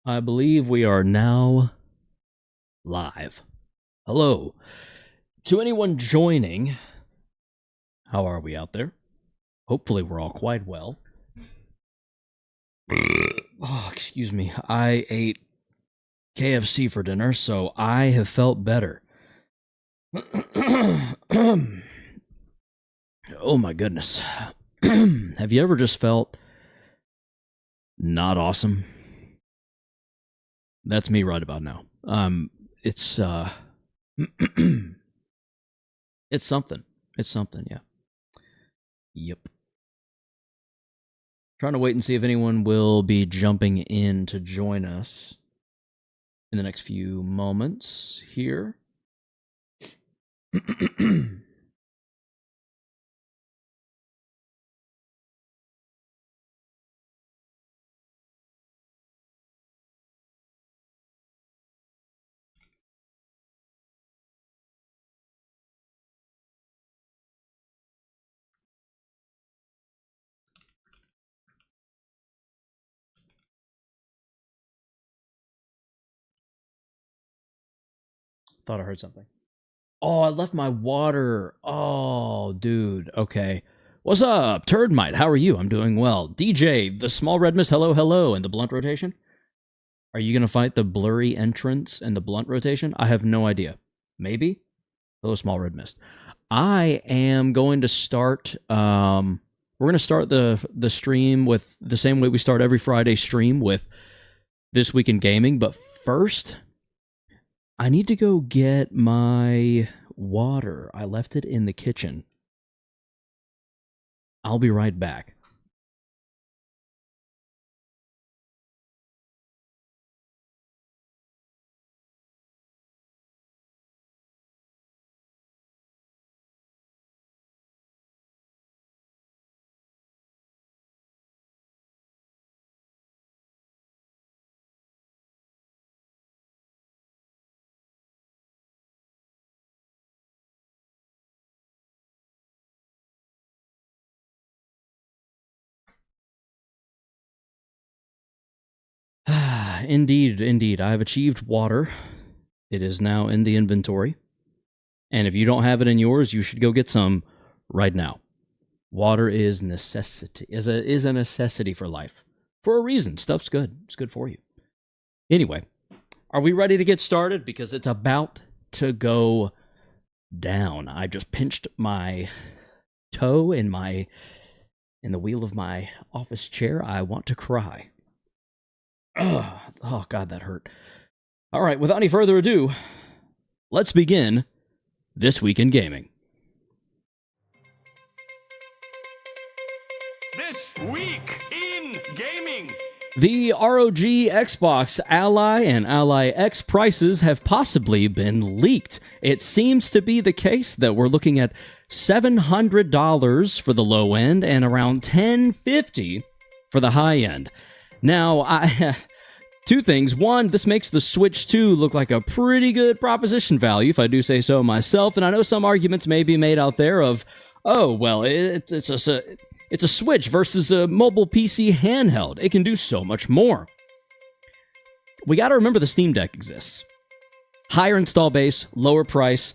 I believe we are now live. Hello. To anyone joining, how are we out there? Hopefully we're all quite well. Oh, excuse me. I ate KFC for dinner, so I have felt better. Oh my goodness. Have you ever just felt not awesome? That's me right about now. It's it's something. It's something, yeah. Yep. Trying to wait and see if anyone will be jumping in to join us in the next few moments here. Thought I heard something. Oh, I left my water. Oh, dude. Okay. What's up, Turdmite? How are you? I'm doing well. DJ, the small red mist, hello, hello. And the blunt rotation? Are you going to fight the blurry entrance and the blunt rotation? I have no idea. Maybe? Hello, small red mist. I am going to start... we're going to start the stream with the same way we start every Friday stream with This Week in Gaming. But first... I need to go get my water. I left it in the kitchen. I'll be right back. Indeed, indeed. I have achieved water. It is now in the inventory. And if you don't have it in yours, you should go get some right now. Water is a necessity for life. For a reason. Stuff's good. It's good for you. Anyway, are we ready to get started? Because it's about to go down. I just pinched my toe in the wheel of my office chair. I want to cry. Oh, God, that hurt. All right, without any further ado, let's begin This Week in Gaming. This Week in Gaming. The ROG Xbox Ally and Ally X prices have possibly been leaked. It seems to be the case that we're looking at $700 for the low end and around $1,050 for the high end. Now, two things. One, this makes the Switch 2 look like a pretty good proposition value, if I do say so myself. And I know some arguments may be made out there of, oh, well, it's a Switch versus a mobile PC handheld. It can do so much more. We got to remember the Steam Deck exists. Higher install base, lower price.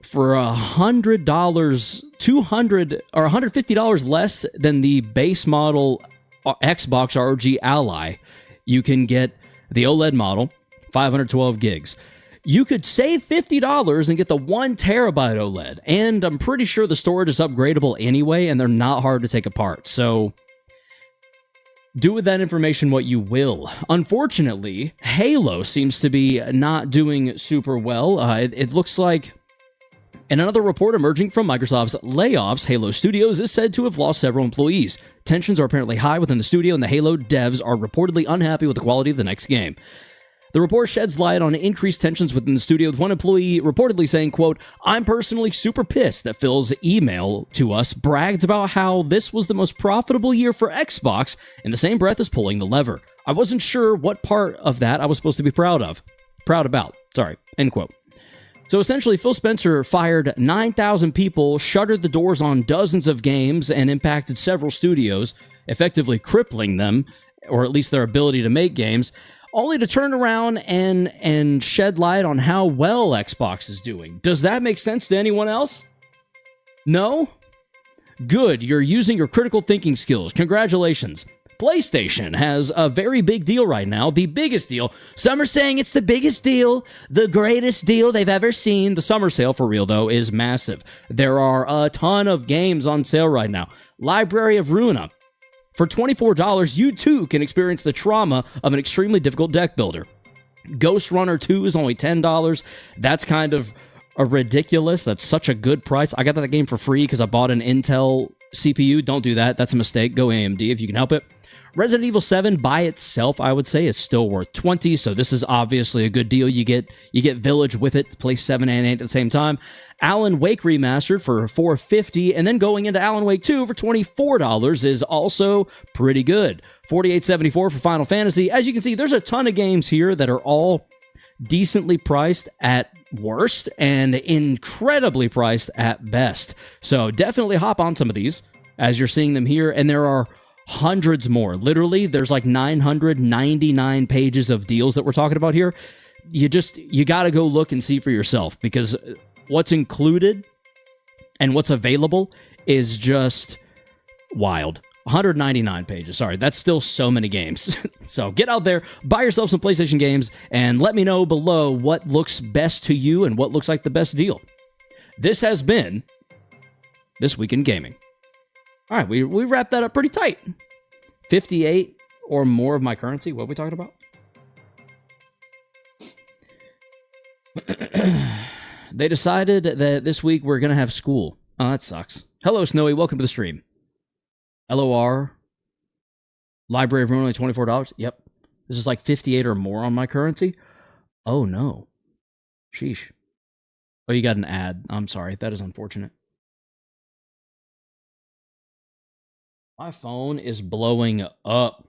For $100, $200 or $150 less than the base model Xbox ROG Ally, you can get the OLED model, 512 gigs. You could save $50 and get the 1 terabyte OLED, and I'm pretty sure the storage is upgradable anyway, and they're not hard to take apart, so do with that information what you will. Unfortunately, Halo seems to be not doing super well. It looks like in another report emerging from Microsoft's layoffs, Halo Studios is said to have lost several employees. Tensions are apparently high within the studio, and the Halo devs are reportedly unhappy with the quality of the next game. The report sheds light on increased tensions within the studio, with one employee reportedly saying, quote, "I'm personally super pissed that Phil's email to us bragged about how this was the most profitable year for Xbox in the same breath as pulling the lever. I wasn't sure what part of that I was supposed to be proud about. End quote. So essentially, Phil Spencer fired 9,000 people, shuttered the doors on dozens of games, and impacted several studios, effectively crippling them, or at least their ability to make games, only to turn around and shed light on how well Xbox is doing. Does that make sense to anyone else? No? Good, you're using your critical thinking skills. Congratulations. PlayStation has a very big deal right now, the biggest deal. Some are saying it's the biggest deal, the greatest deal they've ever seen. The summer sale, for real though, is massive. There are a ton of games on sale right now. Library of Ruina. For $24, you too can experience the trauma of an extremely difficult deck builder. Ghost Runner 2 is only $10. That's kind of ridiculous. That's such a good price. I got that game for free because I bought an Intel CPU. Don't do that. That's a mistake. Go AMD if you can help it. Resident Evil 7 by itself, I would say, is still worth $20, so this is obviously a good deal. You get Village with it, play 7 and 8 at the same time. Alan Wake Remastered for $4.50, and then going into Alan Wake 2 for $24 is also pretty good. $48.74 for Final Fantasy. As you can see, there's a ton of games here that are all decently priced at worst and incredibly priced at best. So definitely hop on some of these as you're seeing them here, and there are hundreds more. Literally, there's like 999 pages of deals that we're talking about here. You got to go look and see for yourself, because what's included and what's available is just wild. 199 pages. Sorry, that's still so many games. So get out there, buy yourself some PlayStation games, and let me know below what looks best to you and what looks like the best deal. This has been This Week in Gaming. All right, we wrapped that up pretty tight. 58 or more of my currency. What are we talking about? They decided that this week we're going to have school. Oh, that sucks. Hello, Snowy. Welcome to the stream. LOR. Library of Ruin, only $24. Yep. This is like 58 or more on my currency. Oh, no. Sheesh. Oh, you got an ad. I'm sorry. That is unfortunate. My phone is blowing up.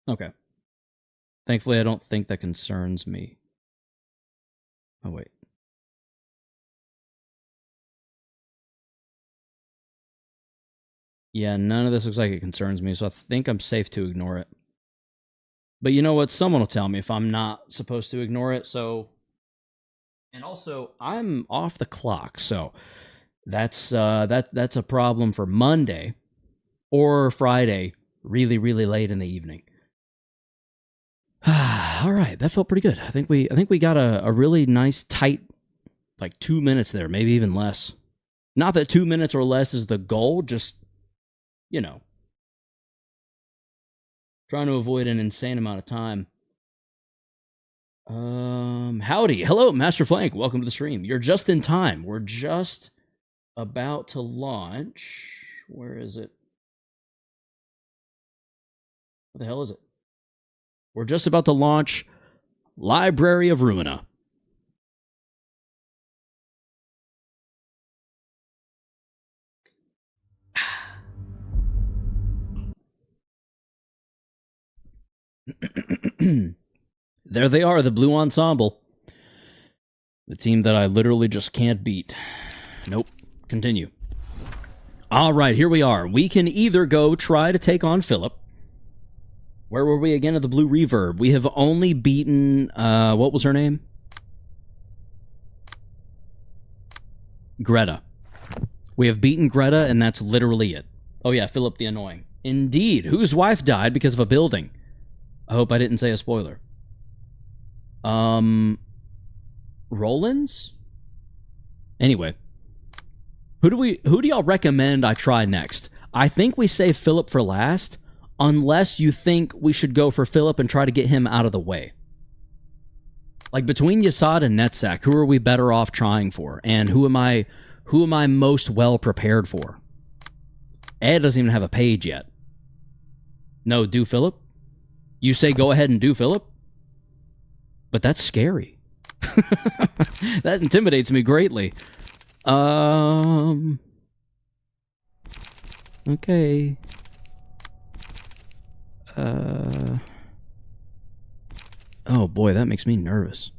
Okay. Thankfully, I don't think that concerns me. Oh, wait. Yeah, none of this looks like it concerns me, so I think I'm safe to ignore it. But you know what? Someone will tell me if I'm not supposed to ignore it, so... And also, I'm off the clock, so that's a problem for Monday or Friday, really, really late in the evening. All right, that felt pretty good. I think we got a really nice, tight, like 2 minutes there, maybe even less. Not that 2 minutes or less is the goal, just, you know, trying to avoid an insane amount of time. Howdy. Hello, Master Flank. Welcome to the stream. You're just in time. We're just about to launch. Where is it? What the hell is it? We're just about to launch Library of Ruina. There they are, the Blue Ensemble. The team that I literally just can't beat. Nope. Continue. All right, here we are. We can either go try to take on Philip. Where were we again at the Blue Reverb? We have only beaten, what was her name? Greta. We have beaten Greta, and that's literally it. Oh yeah, Philip the Annoying. Indeed, whose wife died because of a building. I hope I didn't say a spoiler. Rollins? Anyway. Who do y'all recommend I try next? I think we save Philip for last, unless you think we should go for Philip and try to get him out of the way. Like, between Yasad and Netsack, who are we better off trying for? And who am I most well prepared for? Ed doesn't even have a page yet. No, do Philip? You say go ahead and do Philip? But that's scary. That intimidates me greatly. Okay. Oh boy, that makes me nervous.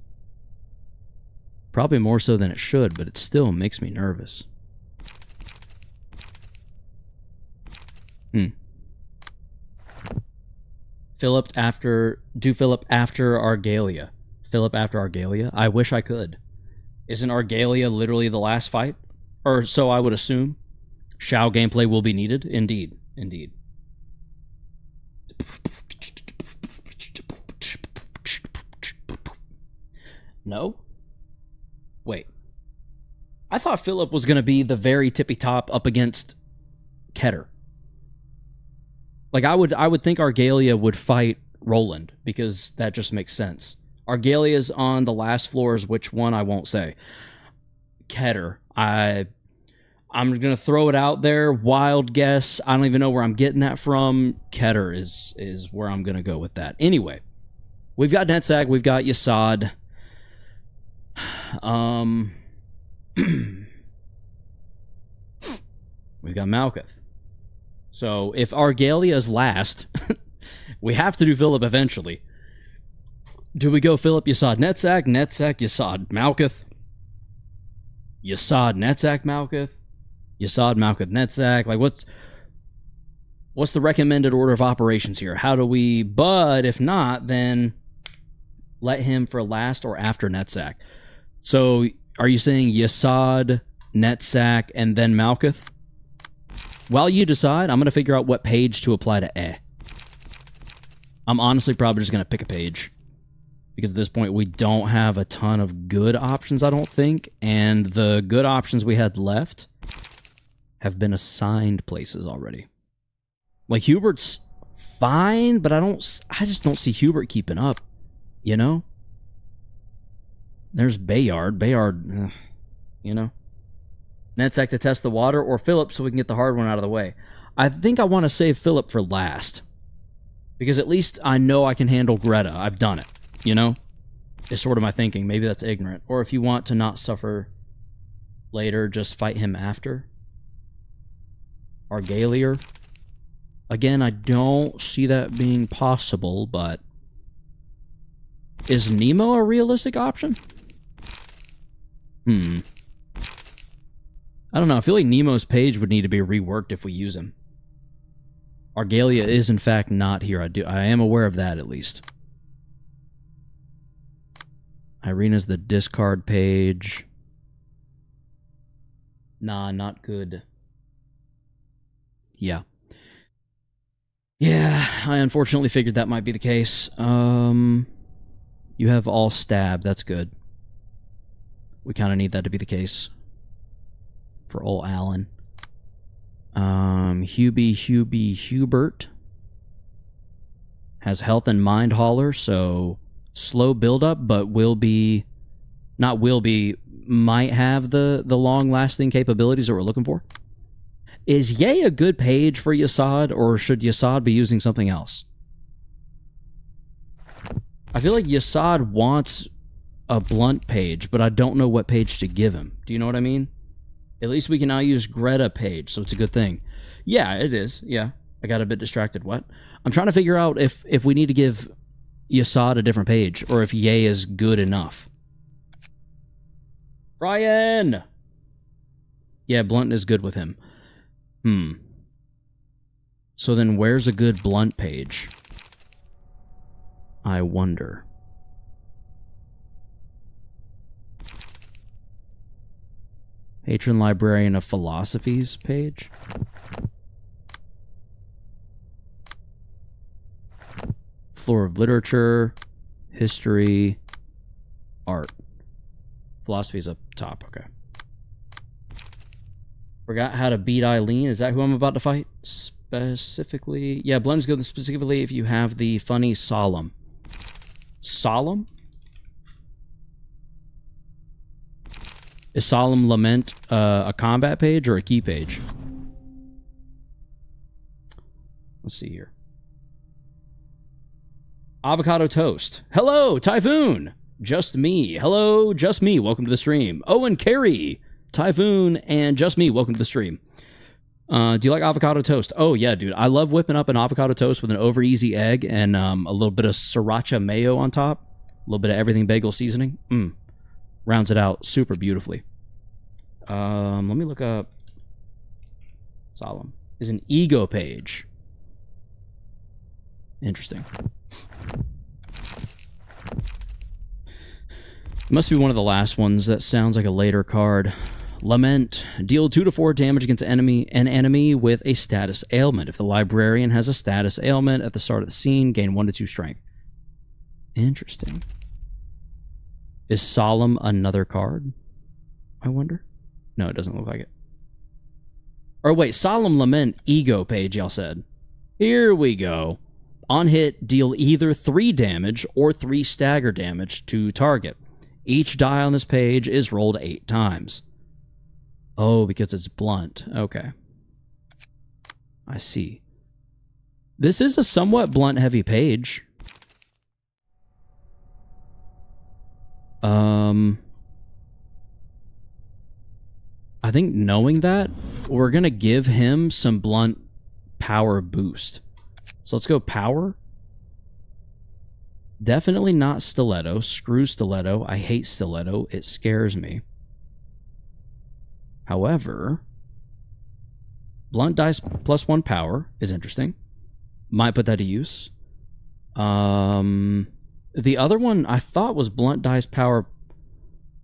Probably more so than it should, but it still makes me nervous. Philip after Argalia. Philip after Argalia? I wish I could. Isn't Argalia literally the last fight? Or so I would assume. Shao gameplay will be needed? Indeed. Indeed. No? Wait. I thought Philip was going to be the very tippy top up against Keter. Like, I would think Argalia would fight Roland, because that just makes sense. Argalia's on the last floors, which one I won't say. Keter. I'm going to throw it out there. Wild guess. I don't even know where I'm getting that from. Keter is where I'm going to go with that. Anyway, we've got Netzag. We've got Yasad. We've got Malkuth. So if Argalia's last, we have to do Philip eventually. Do we go Philip, Yasad, Netzag, Yasad, Malkuth? Yasad, Netzag, Malkuth? Yasad, Malkuth, Netzag? Like, what's the recommended order of operations here? How do we... But if not, then let him for last or after Netzag. So are you saying Yasad, Netzag, and then Malkuth? While you decide, I'm going to figure out what page to apply to E. I'm honestly probably just going to pick a page. Because at this point, we don't have a ton of good options, I don't think. And the good options we had left have been assigned places already. Like, Hubert's fine, but I just don't see Hubert keeping up. You know? There's Bayard. Bayard, you know? Netzak to test the water, or Philip so we can get the hard one out of the way. I think I want to save Philip for last. Because at least I know I can handle Greta. I've done it, you know? Is sort of my thinking. Maybe that's ignorant. Or if you want to not suffer later, just fight him after. Argalier. Again, I don't see that being possible, but... Is Nemo a realistic option? I don't know. I feel like Nemo's page would need to be reworked if we use him. Argalia is, in fact, not here. I am aware of that, at least. Irina's the discard page. Nah, not good. Yeah. Yeah, I unfortunately figured that might be the case. You have all stab. That's good. We kind of need that to be the case. For old Alan. Hubert has health and mind hauler, so slow build up, but might have the long-lasting capabilities that we're looking for. Is Ye a good page for Yasad, or should Yasad be using something else? I feel like Yasad wants a blunt page, but I don't know what page to give him. Do you know what I mean? At least we can now use Greta page, so it's a good thing. Yeah, it is. Yeah, I got a bit distracted. What? I'm trying to figure out if we need to give Yasad a different page, or if Ye is good enough. Brian! Yeah, Blunt is good with him. So then where's a good Blunt page? I wonder. Patron Librarian of Philosophies page. Floor of Literature, History, Art. Philosophy's up top, okay. Forgot how to beat Eileen. Is that who I'm about to fight? Specifically? Yeah, Blend's good specifically if you have the funny Solemn. Solemn? Is Solemn Lament a combat page or a key page? Let's see here. Avocado Toast. Hello, Typhoon. Just me. Hello, just me. Welcome to the stream. Owen Carey, Typhoon, and just me. Welcome to the stream. Do you like avocado toast? Oh, yeah, dude. I love whipping up an avocado toast with an over easy egg and a little bit of sriracha mayo on top. A little bit of everything bagel seasoning. rounds it out super beautifully. Let me look up. Solemn is an ego page. Interesting. Must be one of the last ones. That sounds like a later card. Lament. Deal 2 to 4 damage against an enemy with a status ailment. If the librarian has a status ailment at the start of the scene, gain 1 to 2 strength. Interesting. Is Solemn another card? I wonder. No, it doesn't look like it. Or wait, Solemn Lament ego page, y'all said. Here we go. On hit, deal either 3 damage or 3 stagger damage to target. Each die on this page is rolled 8 times. Oh, because it's blunt. Okay. I see. This is a somewhat blunt-heavy page. I think knowing that, we're going to give him some blunt power boost. So let's go power. Definitely not stiletto. Screw stiletto. I hate stiletto. It scares me. However, blunt dice plus 1 power is interesting. Might put that to use. The other one I thought was blunt dice power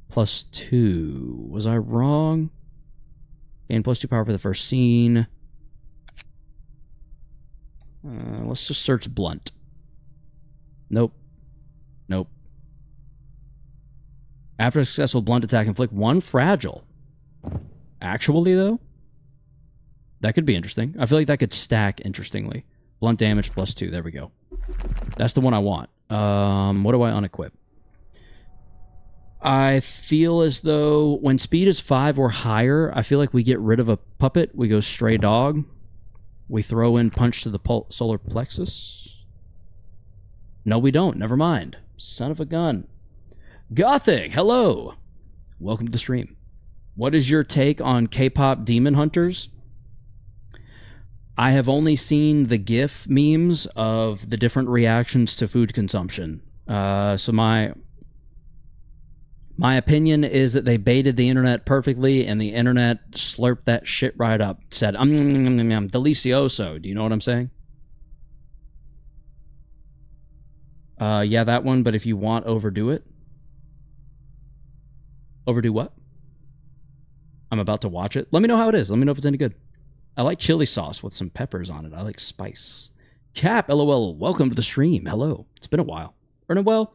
plus 2. Was I wrong? Gain plus 2 power for the first scene. Let's just search blunt. Nope. Nope. After a successful blunt attack, inflict 1 fragile. Actually, though? That could be interesting. I feel like that could stack interestingly. Blunt damage plus 2. There we go. That's the one I want. What do I unequip? I feel as though when speed is 5 or higher, I feel like we get rid of a puppet. We go stray dog. We throw in punch to the solar plexus. No, we don't. Never mind. Son of a gun. Gothic, hello. Welcome to the stream. What is your take on K-pop demon hunters? I have only seen the GIF memes of the different reactions to food consumption. So my opinion is that they baited the internet perfectly, and the internet slurped that shit right up. Said, delicioso. Do you know what I'm saying? Yeah, that one, but if you want, overdo it. Overdo what? I'm about to watch it. Let me know how it is. Let me know if it's any good. I like chili sauce with some peppers on it. I like spice. Cap, LOL, welcome to the stream. Hello. It's been a while. Well,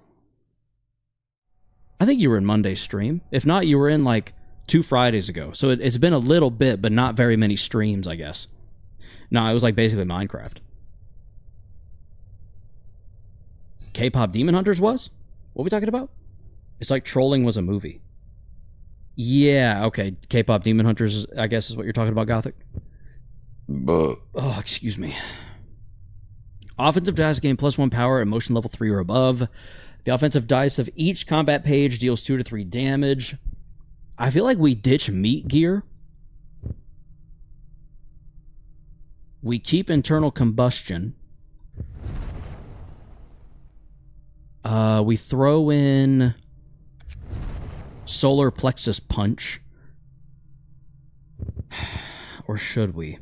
I think you were in Monday's stream. If not, you were in like 2 Fridays ago. So it's been a little bit, but not very many streams, I guess. No, it was like basically Minecraft. K-pop Demon Hunters was? What are we talking about? It's like Trolling was a movie. Yeah, okay. K-pop Demon Hunters, I guess, is what you're talking about, Gothic. Oh, excuse me. Offensive dice gain plus 1 power, emotion level 3 or above. The offensive dice of each combat page deals 2 to 3 damage. I feel like we ditch meat gear. We keep internal combustion. We throw in solar plexus punch. Or should we?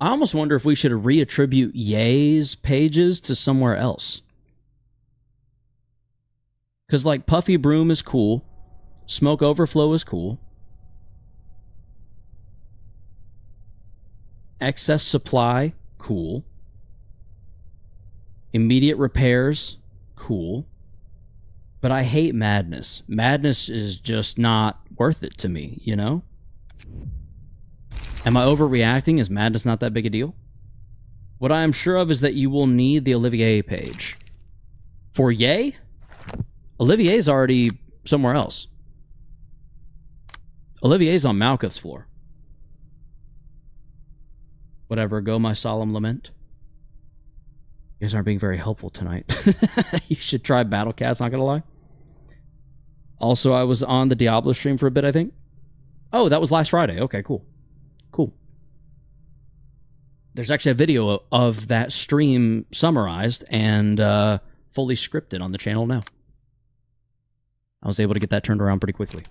I almost wonder if we should reattribute Ye's pages to somewhere else. Because, like, Puffy Broom is cool. Smoke Overflow is cool. Excess Supply, cool. Immediate Repairs, cool. But I hate Madness. Madness is just not worth it to me, you know? Am I overreacting? Is Madness not that big a deal? What I am sure of is that you will need the Olivier page. For Ye? Olivier's already somewhere else. Olivier's on Malkuth's floor. Whatever, go my solemn lament. You guys aren't being very helpful tonight. You should try Battle Cats, not gonna lie. Also, I was on the Diablo stream for a bit, I think. Oh, that was last Friday. Okay, cool. Cool. There's actually a video of that stream summarized and fully scripted on the channel now. I was able to get that turned around pretty quickly.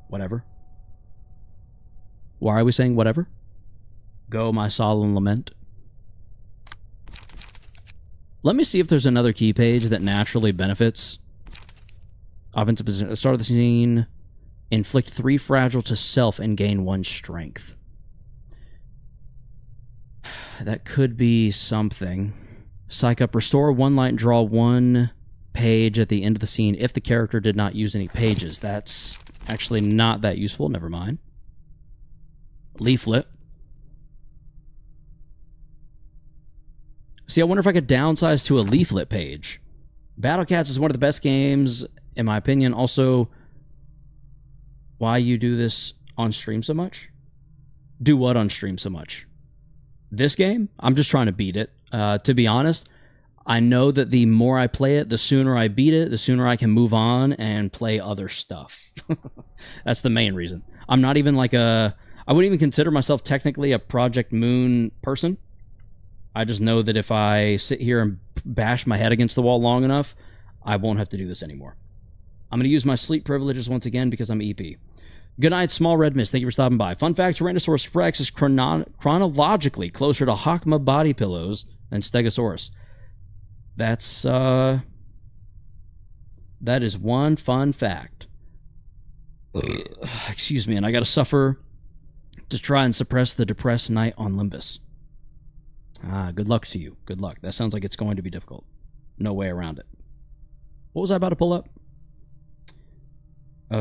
Whatever. Why are we saying whatever? Go, my solemn lament. Let me see if there's another key page that naturally benefits. Offensive position. Start of the scene. Inflict 3 fragile to self and gain 1 strength. That could be something. Psych up. Restore 1 light and draw 1 page at the end of the scene if the character did not use any pages. That's actually not that useful. Never mind. Leaflet. See, I wonder if I could downsize to a leaflet page. Battle Cats is one of the best games, in my opinion. Also, why you do this on stream so much? Do what on stream so much? This game? I'm just trying to beat it. To be honest, I know that the more I play it, the sooner I beat it, the sooner I can move on and play other stuff. That's the main reason. I'm not even like I wouldn't even consider myself technically a Project Moon person. I just know that if I sit here and bash my head against the wall long enough, I won't have to do this anymore. I'm going to use my sleep privileges once again because I'm EP. Good night, Small Red Mist. Thank you for stopping by. Fun fact, Tyrannosaurus Rex is chronologically closer to Hakma body pillows than Stegosaurus. That is one fun fact. Excuse me, and I got to suffer to try and suppress the depressed night on Limbus. Good luck to you. Good luck. That sounds like it's going to be difficult. No way around it. What was I about to pull up? I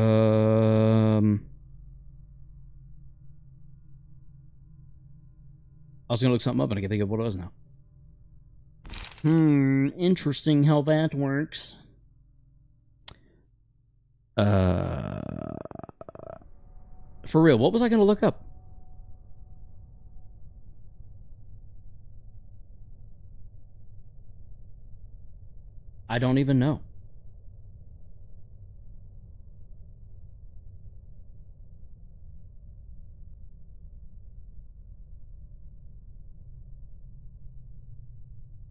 was going to look something up and I can think of what it was now. Interesting how that works. For real, what was I going to look up? I don't even know.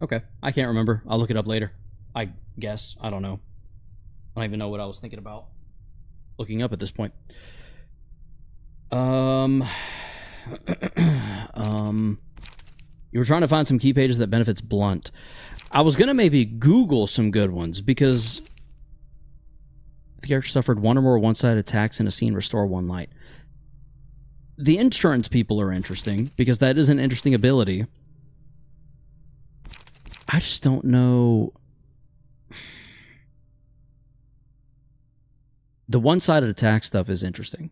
Okay, I can't remember. I'll look it up later. I guess. I don't know. I don't even know what I was thinking about looking up at this point. You were trying to find some key pages that benefits Blunt. I was going to maybe Google some good ones, because the character suffered 1 or more one-sided attacks in a scene, restore 1 light. The insurance people are interesting, because that is an interesting ability. I just don't know. The one-sided attack stuff is interesting.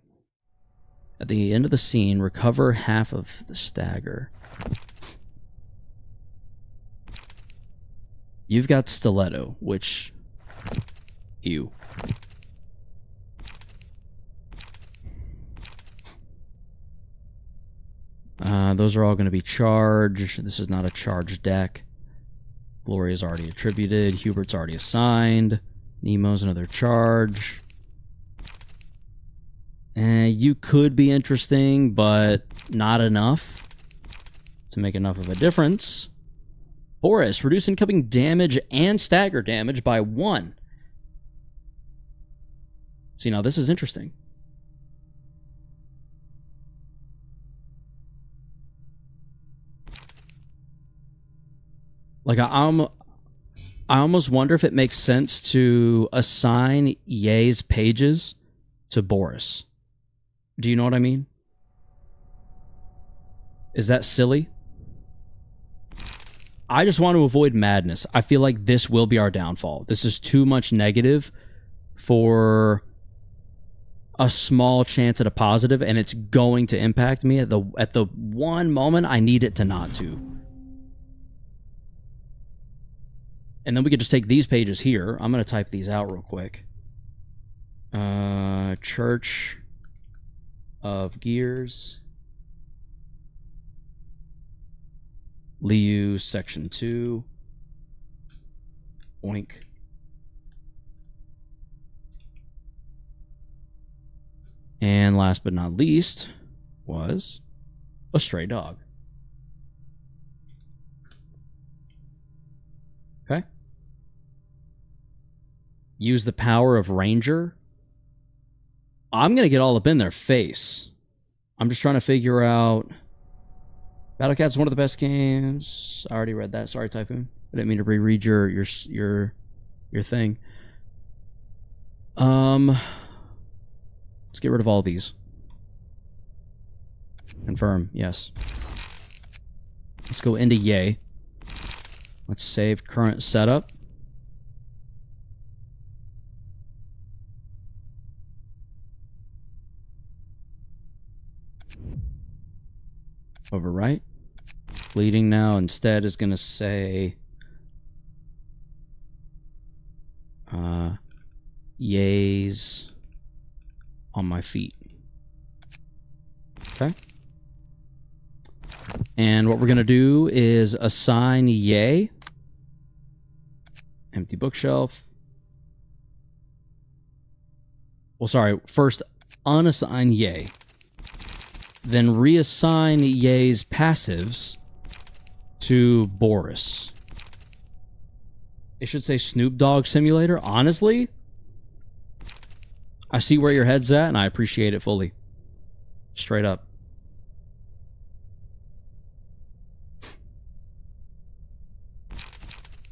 At the end of the scene, recover half of the stagger. You've got Stiletto, which... Ew. Those are all going to be charged. This is not a charged deck. Gloria's already attributed. Hubert's already assigned. Nemo's another charge. You could be interesting, but not enough to make enough of a difference. Boris, reduce incoming damage and stagger damage by 1. See, now this is interesting. Like, I almost wonder if it makes sense to assign Ye's pages to Boris. Do you know what I mean? Is that silly? I just want to avoid madness. I feel like this will be our downfall. This is too much negative for a small chance at a positive, and it's going to impact me at the one moment I need it to not to. And then we could just take these pages here. I'm going to type these out real quick. Church of Gears. Liu, section 2. Oink. And last but not least was a stray dog. Okay. Use the power of Ranger. I'm going to get all up in their face. I'm just trying to figure out... Battle Cat's one of the best games. I already read that. Sorry, Typhoon. I didn't mean to reread your thing. Let's get rid of all these. Confirm, yes. Let's go into Yay. Let's save current setup. Overwrite. Bleeding now instead is going to say yays on my feet. Okay. And what we're going to do is assign yay. Empty bookshelf. Well, sorry. First, unassign yay. Then reassign Ye's passives to Boris. It should say Snoop Dogg Simulator. Honestly, I see where your head's at, and I appreciate it fully. Straight up.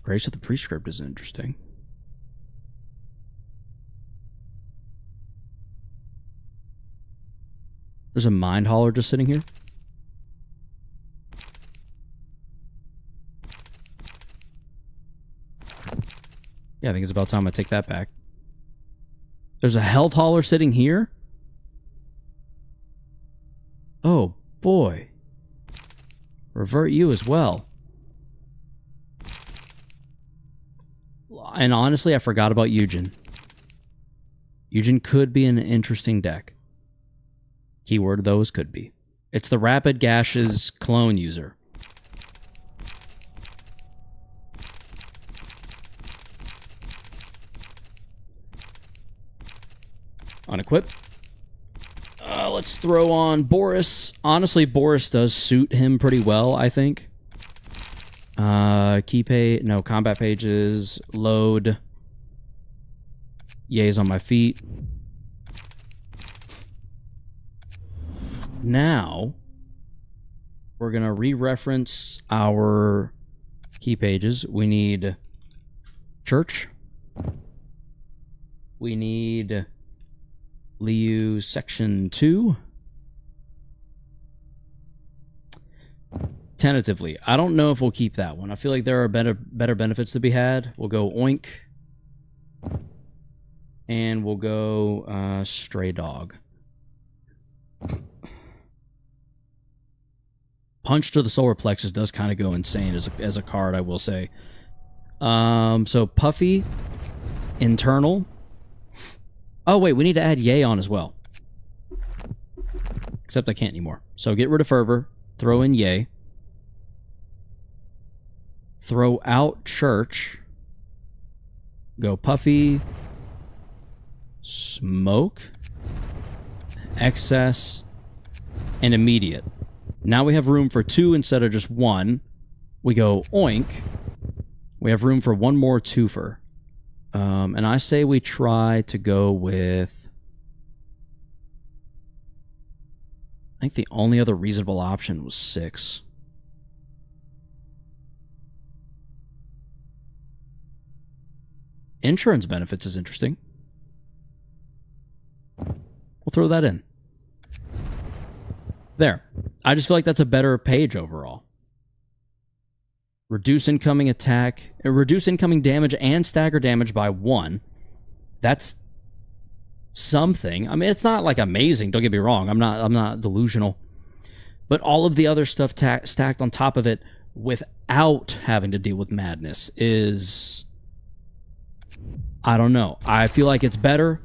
Grace of the Prescript is interesting. There's a mind hauler just sitting here. Yeah, I think it's about time I take that back. There's a health hauler sitting here? Oh, boy. Revert you as well. And honestly, I forgot about Eugen. Eugen could be an interesting deck. Keyword those could be. It's the Rapid Gashes clone user. Unequip. Let's throw on Boris. Honestly, Boris does suit him pretty well, I think. Combat pages. Load. Yays on my feet. Now, we're going to re-reference our key pages. We need Church. We need Liu Section 2. Tentatively. I don't know if we'll keep that one. I feel like there are better benefits to be had. We'll go Oink. And we'll go Stray Dog. Punch to the solar plexus does kind of go insane as a card, I will say. So Puffy, internal. Oh wait, we need to add Yay on as well. Except I can't anymore. So get rid of Fervor, throw in Yay. Throw out Church. Go Puffy. Smoke. Excess. And Immediate. Now we have room for 2 instead of just 1. We go Oink. We have room for 1 more twofer. And I say we try to go with... I think the only other reasonable option was 6. Insurance benefits is interesting. We'll throw that in. There. I just feel like that's a better page overall. Reduce incoming attack, reduce incoming damage and stagger damage by 1. That's something. I mean, it's not like amazing, don't get me wrong. I'm not delusional. But all of the other stuff stacked on top of it without having to deal with madness is, I don't know. I feel like it's better.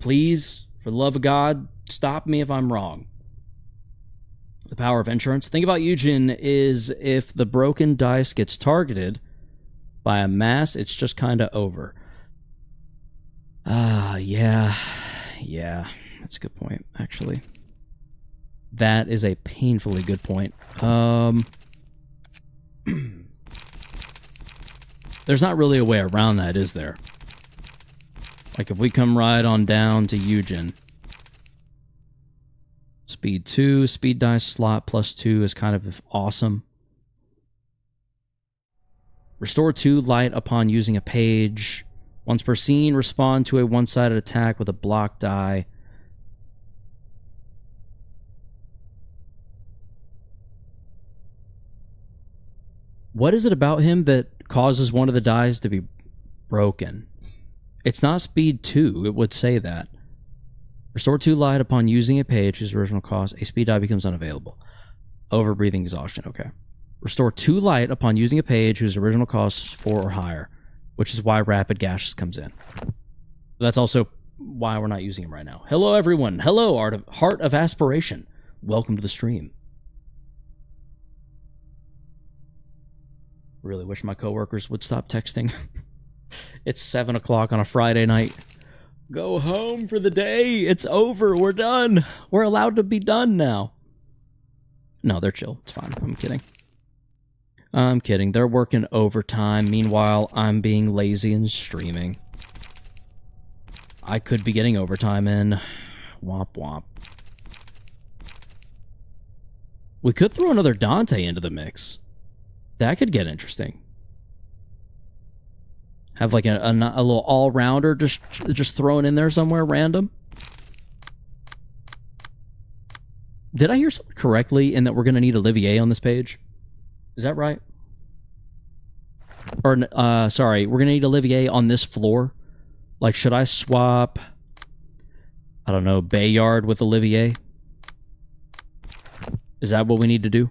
Please, for the love of God, stop me if I'm wrong. The power of insurance. The thing about Eugen is if the broken dice gets targeted by a mass, it's just kind of over. Yeah. That's a good point, actually. That is a painfully good point. There's not really a way around that, is there? Like if we come right on down to Eugen. Speed 2, speed dice slot +2 is kind of awesome. Restore 2 light upon using a page. Once per scene, respond to a one-sided attack with a block die. What is it about him that causes one of the dies to be broken? It's not speed 2, it would say that. Restore 2 light upon using a page whose original cost. A speed die becomes unavailable. Overbreathing exhaustion, okay. Restore 2 light upon using a page whose original cost is 4 or higher, which is why Rapid Gashes comes in. That's also why we're not using him right now. Hello, everyone. Hello, Heart of Aspiration. Welcome to the stream. Really wish my coworkers would stop texting. It's 7 o'clock on a Friday night. Go home for the day. It's over. We're done. We're allowed to be done now. No, they're chill. It's fine. I'm kidding. I'm kidding. They're working overtime. Meanwhile, I'm being lazy and streaming. I could be getting overtime in. Womp womp. We could throw another Dante into the mix. That could get interesting. Have like a little all-rounder just thrown in there somewhere random. Did I hear something correctly in that we're going to need Olivier on this page? Is that right? Or, sorry, we're going to need Olivier on this floor. Like, should I swap, I don't know, Bayard with Olivier? Is that what we need to do?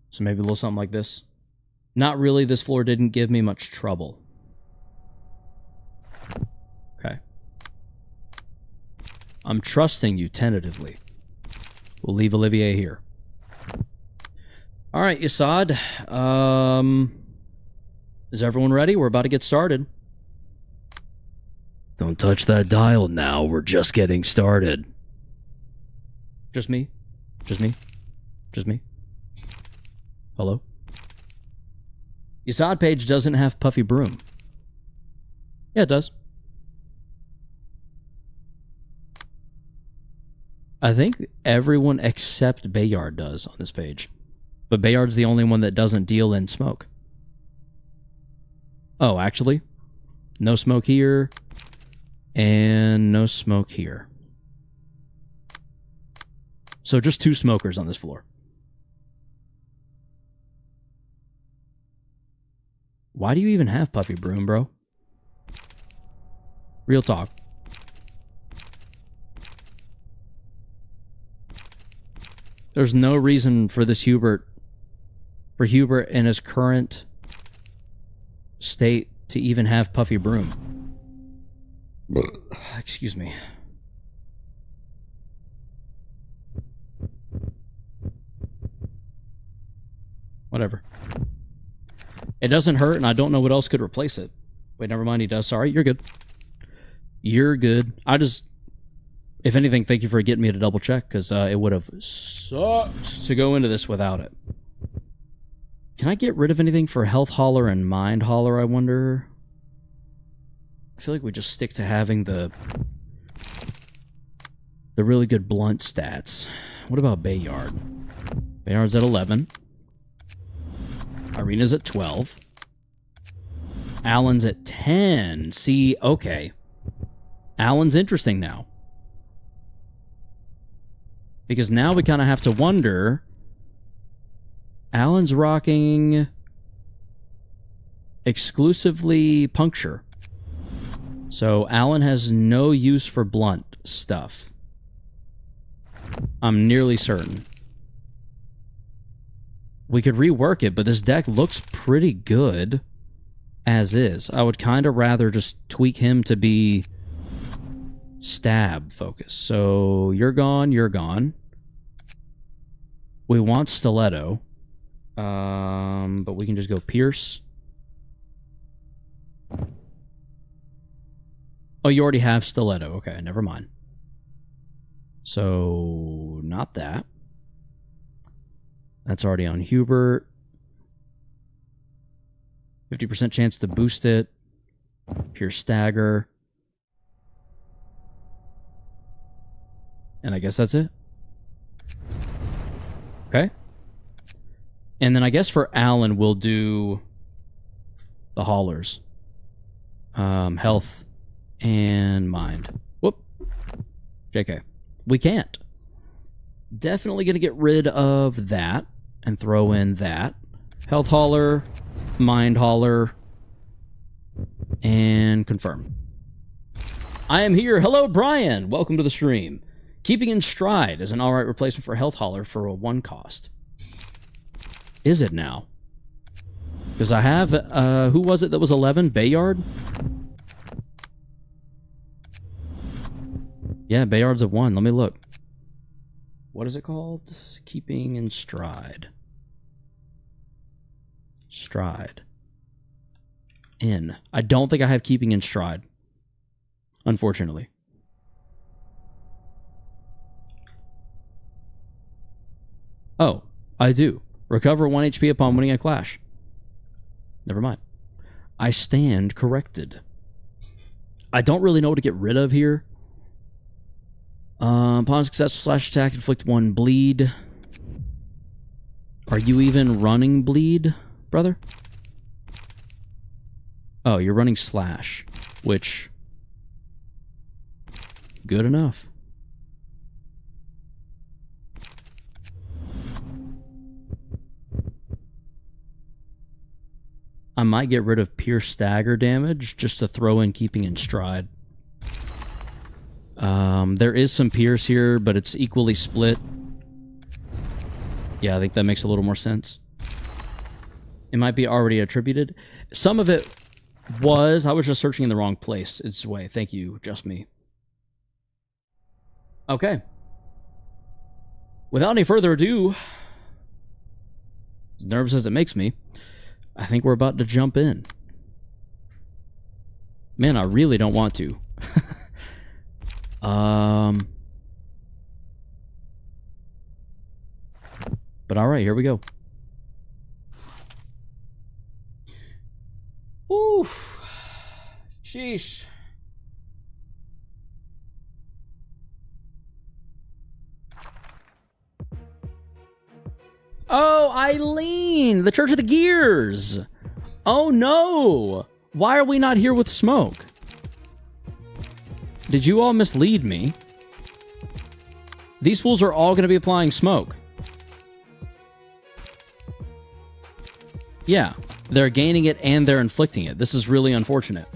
So maybe a little something like this. Not really, this floor didn't give me much trouble. Okay. I'm trusting you tentatively. We'll leave Olivier here. Alright, Yasad. Is everyone ready? We're about to get started. Don't touch that dial now, we're just getting started. Just me? Just me? Just me? Hello? Yasad page doesn't have Puffy Broom. Yeah, it does. I think everyone except Bayard does on this page. But Bayard's the only one that doesn't deal in smoke. Oh, actually, no smoke here, and no smoke here. So just 2 smokers on this floor. Why do you even have Puffy Broom, bro? Real talk. There's no reason for this Hubert in his current state to even have Puffy Broom. Excuse me. Whatever. It doesn't hurt, and I don't know what else could replace it. Wait, never mind, he does. Sorry, you're good. You're good. If anything, thank you for getting me to double check, because it would have sucked to go into this without it. Can I get rid of anything for Health Holler and Mind Holler, I wonder? I feel like we just stick to having the really good blunt stats. What about Bayard? Bayard's at 11. Irina's at 12. Alan's at 10. See, okay. Alan's interesting now. Because now we kind of have to wonder... Alan's rocking... exclusively puncture. So Alan has no use for blunt stuff. I'm nearly certain. We could rework it, but this deck looks pretty good as is. I would kind of rather just tweak him to be stab focused. So you're gone, you're gone. We want stiletto. But we can just go pierce. Oh, you already have Stiletto. Okay, never mind. So, not that. That's already on Hubert. 50% chance to boost it. Pure Stagger. And I guess that's it. Okay. And then I guess for Alan, we'll do the haulers. Health and mind. Whoop. JK. We can't. Definitely going to get rid of that and throw in that. Health hauler, mind hauler, and confirm. I am here. Hello, Brian. Welcome to the stream. Keeping in Stride is an alright replacement for Health Hauler for a 1 cost. Is it now? Because I have, who was it that was 11? Bayard? Yeah, Bayard's a 1. Let me look. What is it called? Keeping in Stride. Stride. In. I don't think I have Keeping in Stride. Unfortunately. Oh, I do. Recover 1 HP upon winning a clash. Never mind. I stand corrected. I don't really know what to get rid of here. Upon successful slash attack, inflict 1 bleed. Are you even running bleed, brother? Oh, you're running slash, which... good enough. I might get rid of pure stagger damage just to throw in Keeping in Stride. There is some pierce here, but it's equally split. Yeah, I think that makes a little more sense. It might be already attributed. Some of it was. I was just searching in the wrong place. It's way. Thank you, Just Me. Okay. Without any further ado, as nervous as it makes me, I think we're about to jump in. Man, I really don't want to. But alright, here we go. Oof. Sheesh. Oh, Eileen! The Church of the Gears! Oh no! Why are we not here with Smoke? Did you all mislead me? These fools are all going to be applying smoke. Yeah, they're gaining it and they're inflicting it. This is really unfortunate.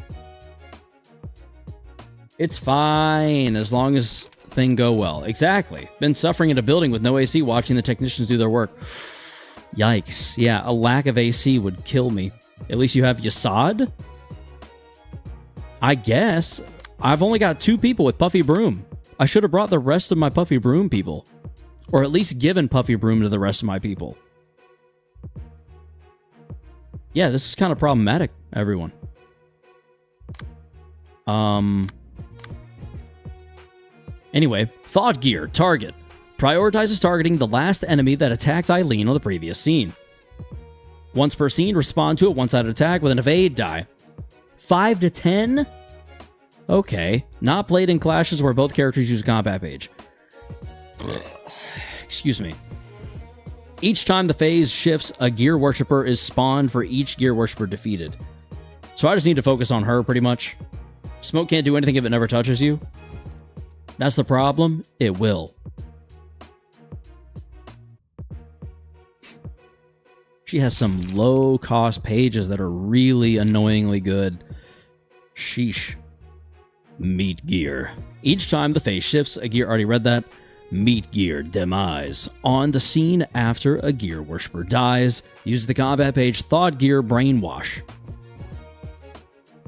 It's fine as long as things go well. Exactly. Been suffering in a building with no AC watching the technicians do their work. Yikes. Yeah, a lack of AC would kill me. At least you have Yasad? I guess. I've only got 2 people with Puffy Broom. I should have brought the rest of my Puffy Broom people. Or at least given Puffy Broom to the rest of my people. Yeah, this is kind of problematic, everyone. Anyway, Thought Gear, target. Prioritizes targeting the last enemy that attacked Eileen on the previous scene. Once per scene, respond to a one-sided attack with an evade die. 5 to 10? Okay. Not played in clashes where both characters use combat page. Excuse me. Each time the phase shifts, a gear worshipper is spawned for each gear worshipper defeated. So I just need to focus on her, pretty much. Smoke can't do anything if it never touches you. That's the problem. It will. She has some low-cost pages that are really annoyingly good. Sheesh. Meat Gear. Each time the phase shifts, a gear... already read that. Meat Gear Demise. On the scene after a gear worshipper dies, use the combat page Thought Gear Brainwash.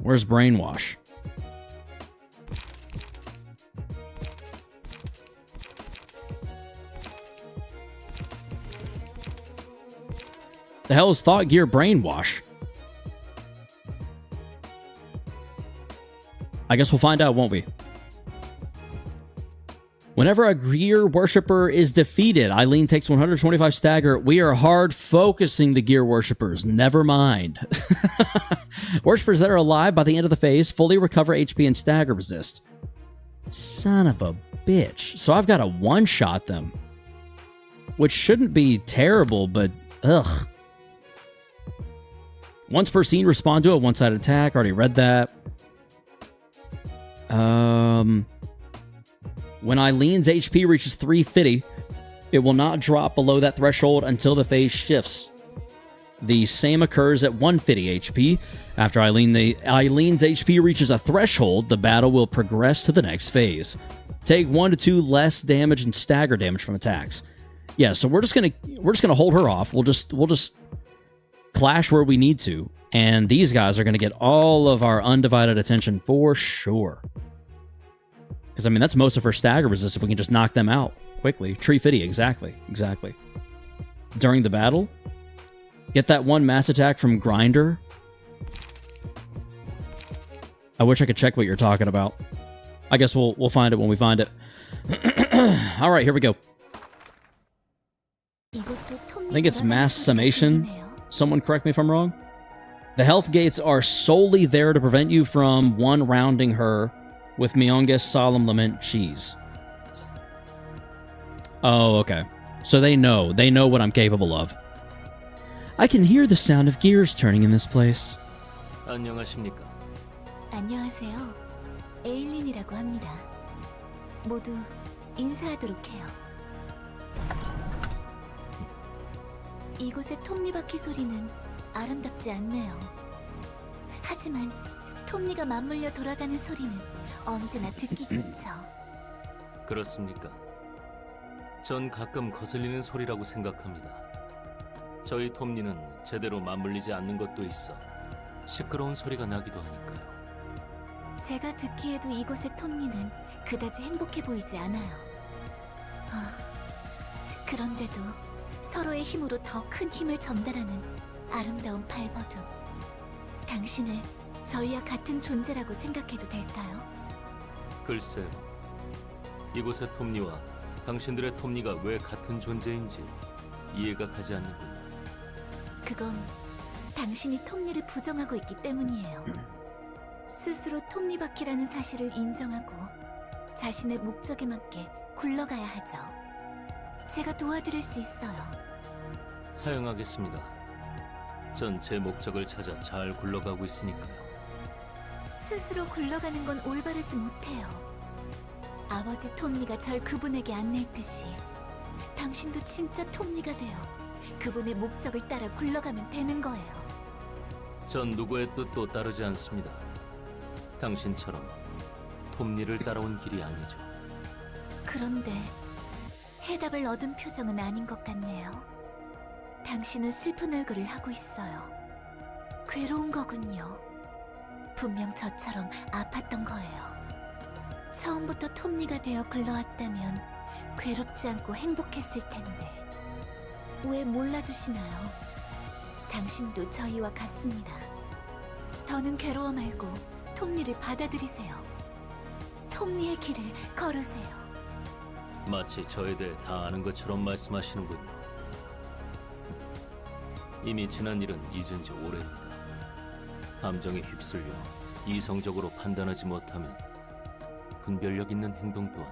Where's Brainwash? The hell is Thought Gear Brainwash? I guess we'll find out, won't we? Whenever a gear worshiper is defeated, Eileen takes 125 stagger. We are hard focusing the gear worshippers. Never mind. Worshippers that are alive by the end of the phase fully recover HP and stagger resist. Son of a bitch. So I've got to one-shot them. Which shouldn't be terrible, but ugh. Once per scene, respond to a one-sided attack. Already read that. When Eileen's HP reaches 350, it will not drop below that threshold until the phase shifts. The same occurs at 150 HP. After Eileen's HP reaches a threshold, the battle will progress to the next phase. Take 1 to 2 less damage and stagger damage from attacks. Yeah, so we're just gonna hold her off. We'll just clash where we need to, and these guys are gonna get all of our undivided attention for sure. Because, I mean, that's most of her stagger resist if we can just knock them out quickly. Tree Fitty, exactly. During the battle, get that one mass attack from Grinder. I wish I could check what you're talking about. I guess we'll find it when we find it. All right, here we go. I think it's mass summation. Someone correct me if I'm wrong. The health gates are solely there to prevent you from one-rounding her with Mionge's Solemn Lament cheese. Oh, okay. So they know what I'm capable of. I can hear the sound of gears turning in this place. 안녕하십니까? 안녕하세요. 에일린이라고 합니다. 모두 인사하도록 해요. 이곳의 톱니바퀴 소리는 아름답지 않네요. 하지만 톱니가 맞물려 돌아가는 소리는 언제나 듣기 좋죠. 그렇습니까? 전 가끔 거슬리는 소리라고 생각합니다. 저희 톱니는 제대로 맞물리지 않는 것도 있어 시끄러운 소리가 나기도 하니까요. 제가 듣기에도 이곳의 톱니는 그다지 행복해 보이지 않아요. 그런데도 서로의 힘으로 더 큰 힘을 전달하는 아름다운 발버둥. 당신을 저희와 같은 존재라고 생각해도 될까요? 글쎄요. 이곳의 톱니와 당신들의 톱니가 왜 같은 존재인지 이해가 가지 않는군요. 그건 당신이 톱니를 부정하고 있기 때문이에요. 스스로 톱니바퀴라는 사실을 인정하고 자신의 목적에 맞게 굴러가야 하죠. 제가 도와드릴 수 있어요. 사용하겠습니다. 전 제 목적을 찾아 잘 굴러가고 있으니까요. 스스로 굴러가는 건 올바르지 못해요. 아버지 톱니가 절 그분에게 안내했듯이 당신도 진짜 톱니가 되어 그분의 목적을 따라 굴러가면 되는 거예요. 전 누구의 뜻도 따르지 않습니다. 당신처럼 톱니를 따라온 길이 아니죠. 그런데 해답을 얻은 표정은 아닌 것 같네요. 당신은 슬픈 얼굴을 하고 있어요. 괴로운 거군요. 분명 저처럼 아팠던 거예요. 처음부터 톱니가 되어 글러왔다면 괴롭지 않고 행복했을 텐데 왜 몰라주시나요? 당신도 저희와 같습니다. 더는 괴로워 말고 톱니를 받아들이세요. 톱니의 길을 걸으세요. 마치 저에 대해 다 아는 것처럼 말씀하시는군요. 이미 지난 일은 잊은 지 오래입니다. 감정에 휩쓸려 이성적으로 판단하지 못하면 분별력 있는 행동 또한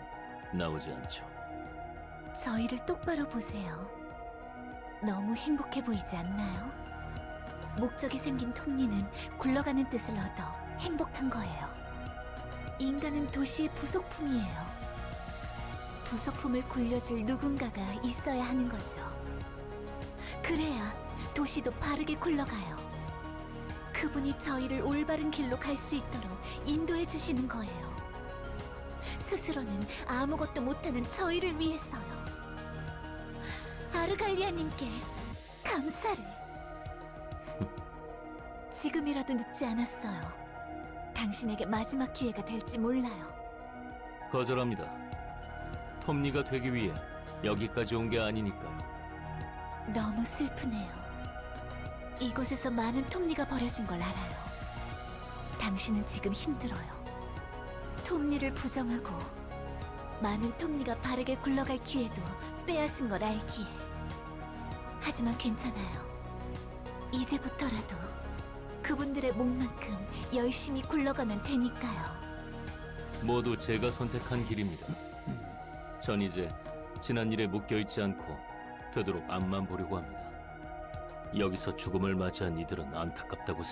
나오지 않죠. 저희를 똑바로 보세요. 너무 행복해 보이지 않나요? 목적이 생긴 톱니는 굴러가는 뜻을 얻어 행복한 거예요. 인간은 도시의 부속품이에요. 부속품을 굴려줄 누군가가 있어야 하는 거죠. 그래야 도시도 바르게 굴러가요. 그분이 저희를 올바른 길로 갈 수 있도록 인도해 주시는 거예요. 스스로는 아무것도 못하는 저희를 위해서요. 아르갈리아님께 감사를. 지금이라도 늦지 않았어요. 당신에게 마지막 기회가 될지 몰라요. 거절합니다. 톱니가 되기 위해 여기까지 온 게 아니니까요. 너무 슬프네요. 이곳에서 많은 톱니가 버려진 걸 알아요. 당신은 지금 힘들어요. 톱니를 부정하고 많은 톱니가 바르게 굴러갈 기회도 빼앗은 걸 알기에. 하지만 괜찮아요. 이제부터라도 그분들의 목만큼 열심히 굴러가면 되니까요. 모두 제가 선택한 길입니다. 전 이제 지난 일에 묶여있지 않고 되도록 앞만 보려고 합니다. 여기서 죽음을 맞이한 이들은 안타깝다고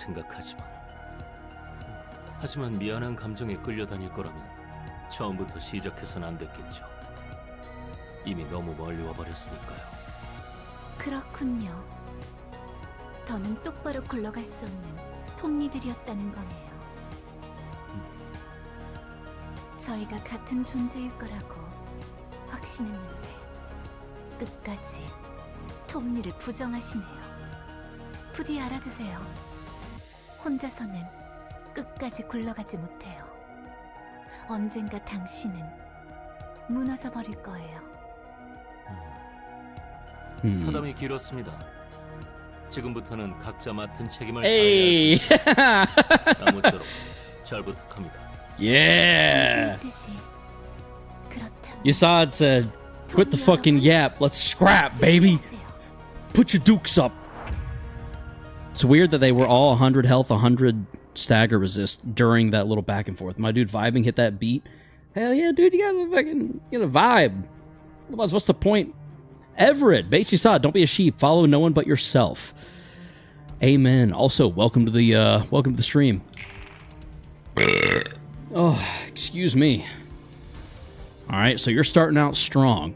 하지만 미안한 감정에 끌려다닐 거라면 처음부터 시작해서는 안 됐겠죠. 이미 너무 멀리 와버렸으니까요. 그렇군요. 더는 똑바로 굴러갈 수 없는 톱니들이었다는 거네요. 저희가 같은 존재일 거라고 확신했는데 끝까지 톱니를 부정하시네요. 부디 알아두세요. 혼자서는 끝까지 굴러가지 못해요. 언젠가 당신은 무너져 버릴 거예요. 사담이 길었습니다. 지금부터는 각자 맡은 책임을 에이. 다해야 합니다. 아무쪼록 잘 부탁합니다. Yeah. 당신의 뜻이 그렇다면 Yasad said, "Quit the fucking yap. Let's scrap, baby. Put your dukes up." It's weird that they were all 100 health, 100 stagger resist during that little back and forth. My dude vibing hit that beat. Hell yeah, dude, you gotta fucking vibe. Otherwise, what's the point? Everett, base Yasad, don't be a sheep. Follow no one but yourself. Amen. Also, welcome to the stream. Oh, excuse me. All right, so you're starting out strong.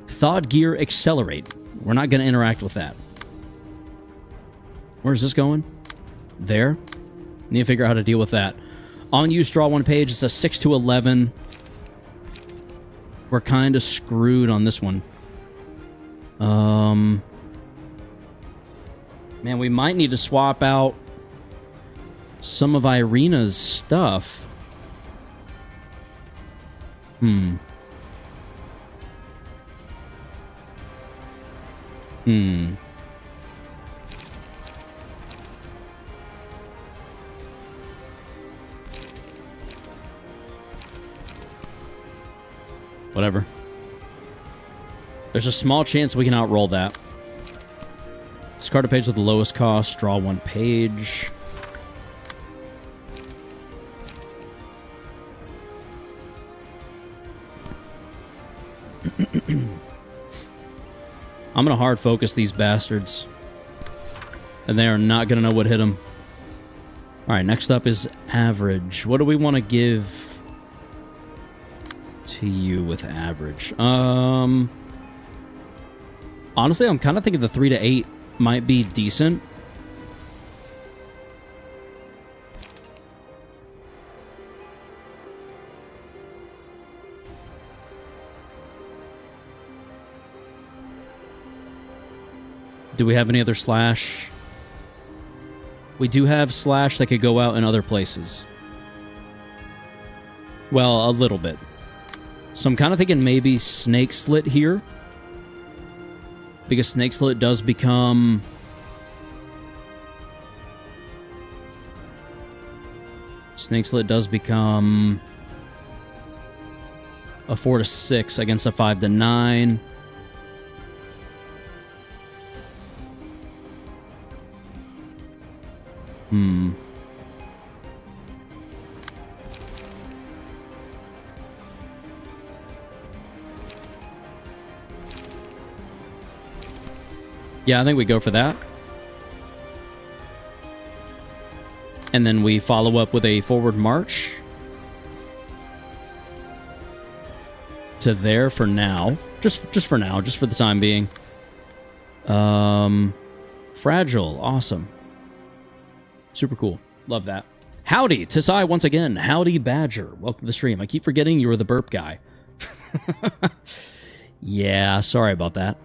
Thawed gear accelerate. We're not going to interact with that. Where's this going? There. Need to figure out how to deal with that. On use, draw one page. It's a 6 to 11. We're kind of screwed on this one. Man, we might need to swap out some of Irina's stuff. Whatever. There's a small chance we can outroll that. Discard a page with the lowest cost. Draw one page. I'm going to hard focus these bastards. And they are not going to know what hit them. Alright, next up is average. What do we want to give to you with average? Honestly, I'm kind of thinking the 3 to 8 might be decent. Do we have any other slash? We do have slash that could go out in other places. Well, a little bit. So I'm kind of thinking maybe snake slit here. Because snake slit does become... Snake slit does become... a 4 to 6 against a 5 to 9. Yeah, I think we go for that. And then we follow up with a forward march to there for now. Just for now, just for the time being. Fragile, awesome. Super cool. Love that. Howdy, Tisai once again. Howdy, Badger. Welcome to the stream. I keep forgetting you were the burp guy. Yeah, sorry about that.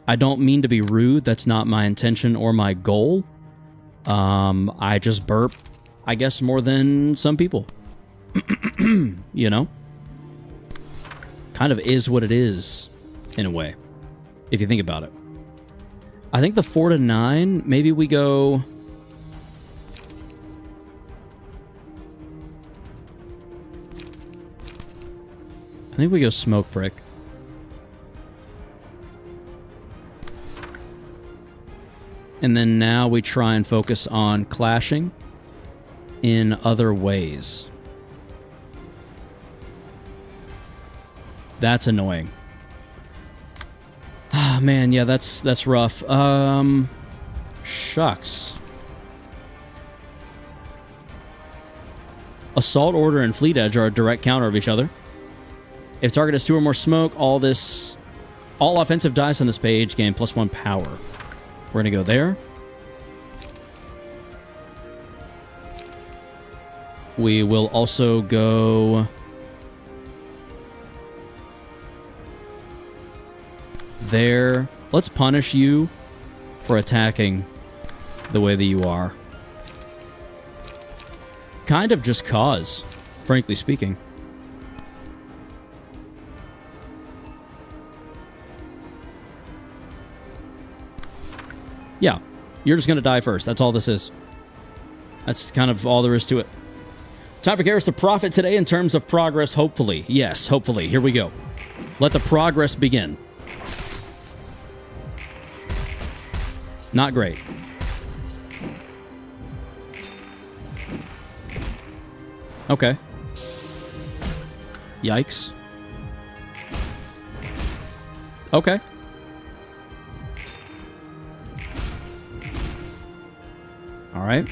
I don't mean to be rude. That's not my intention or my goal. I just burp, I guess, more than some people. You know? Kind of is what it is, in a way, if you think about it. I think the 4 to 9, maybe we go... I think we go Smoke Prick. And then now we try and focus on clashing in other ways. That's annoying. Ah, man, yeah, that's rough. Shucks. Assault Order and Fleet Edge are a direct counter of each other. If target has 2 or more smoke, all offensive dice on this page gain +1 power. We're gonna go there. We will also go there. Let's punish you for attacking the way that you are. Kind of just cause, frankly speaking. Yeah, you're just going to die first. That's all this is. That's kind of all there is to it. Time for Garrus to profit today in terms of progress, hopefully. Yes, hopefully. Here we go. Let the progress begin. Not great. Okay. Yikes. Okay. All right.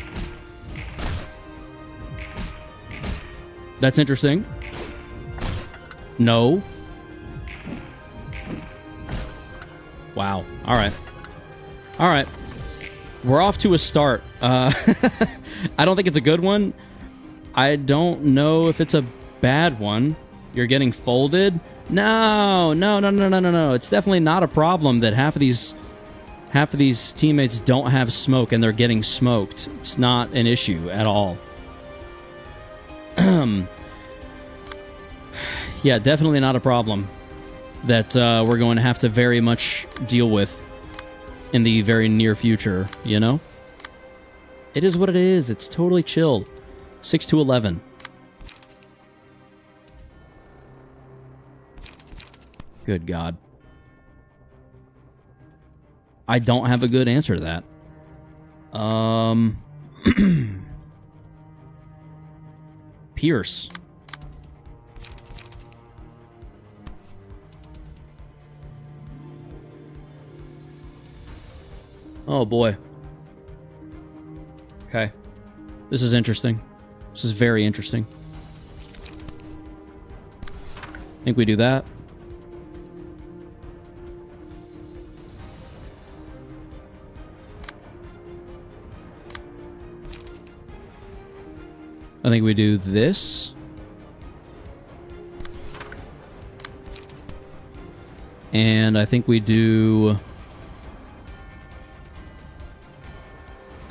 That's interesting. No. Wow. All right. All right. We're off to a start. I don't think it's a good one. I don't know if it's a bad one. You're getting folded? No. It's definitely not a problem that half of these teammates don't have smoke and they're getting smoked. It's not an issue at all. Yeah, definitely not a problem that we're going to have to very much deal with in the very near future, you know? It is what it is. It's totally chill. 6-11. Good God. I don't have a good answer to that. Pierce. Oh boy. Okay. This is interesting. This is very interesting. I think we do that. I think we do this. And I think we do...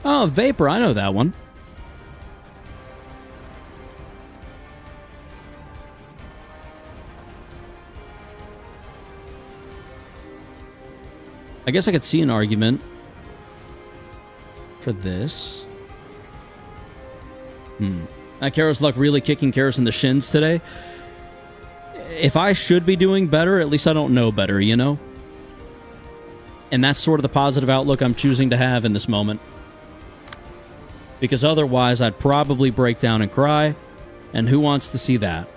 Oh, Vapor. I know that one. I guess I could see an argument for this. Karos Luck really kicking Karos in the shins today. If I should be doing better, at least I don't know better, you know? And that's sort of the positive outlook I'm choosing to have in this moment. Because otherwise, I'd probably break down and cry. And who wants to see that?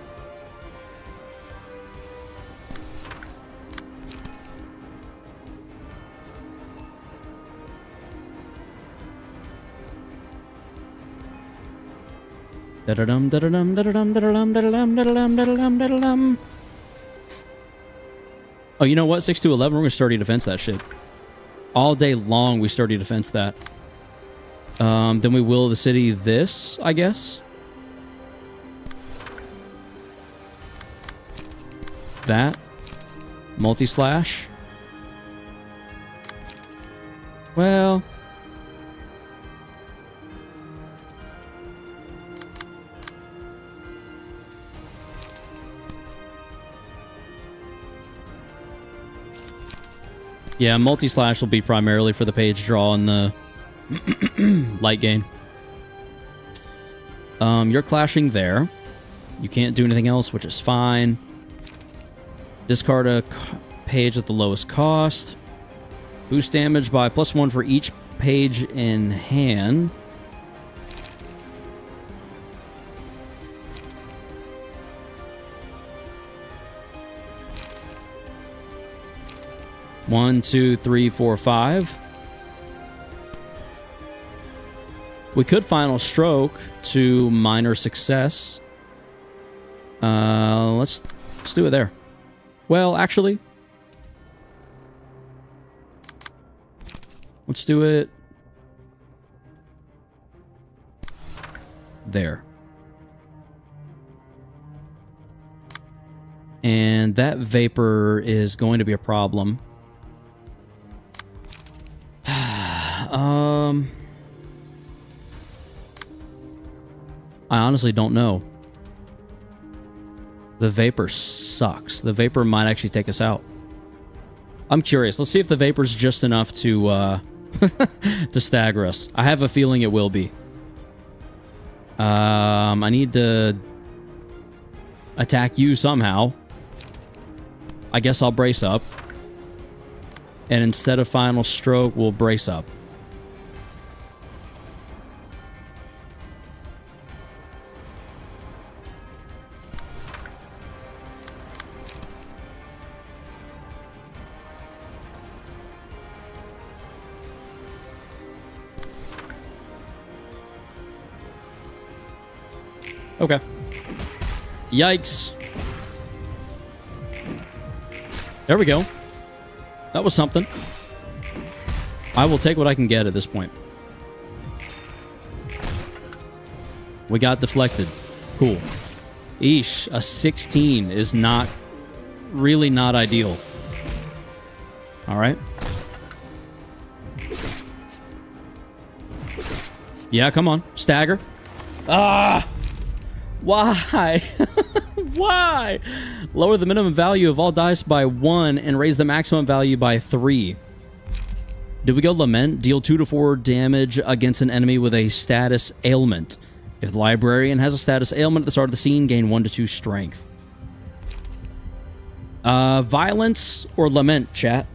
Da-da-dum, da-da-dum, da-da-dum, da-da-dum, da-da-dum, da-da-dum, da-da-dum, da-da-dum. Oh, you know what? 6-11, we're going to sturdy defense that shit. All day long, we sturdy defense that. Then we will the city this, I guess. That. Multi-slash. Well... yeah, multi-slash will be primarily for the page draw and the light gain. You're clashing there. You can't do anything else, which is fine. Discard a page at the lowest cost. Boost damage by +1 for each page in hand. One, two, three, four, five. We could final stroke to minor success. Let's do it there. Well, actually, let's do it there. And that vapor is going to be a problem. I honestly don't know. The vapor sucks. The vapor might actually take us out. I'm curious. Let's see if the vapor's just enough to to stagger us. I have a feeling it will be. I need to attack you somehow. I guess I'll brace up. And instead of final stroke, we'll brace up. Okay. Yikes. There we go. That was something. I will take what I can get at this point. We got deflected. Cool. Eesh, a 16 is not... really not ideal. Alright. Yeah, come on. Stagger. Ah! Why? Why? Lower the minimum value of all dice by 1 and raise the maximum value by 3. Did we go Lament? Deal 2 to 4 damage against an enemy with a status ailment. If the librarian has a status ailment at the start of the scene, gain 1 to 2 strength. Violence or Lament, chat?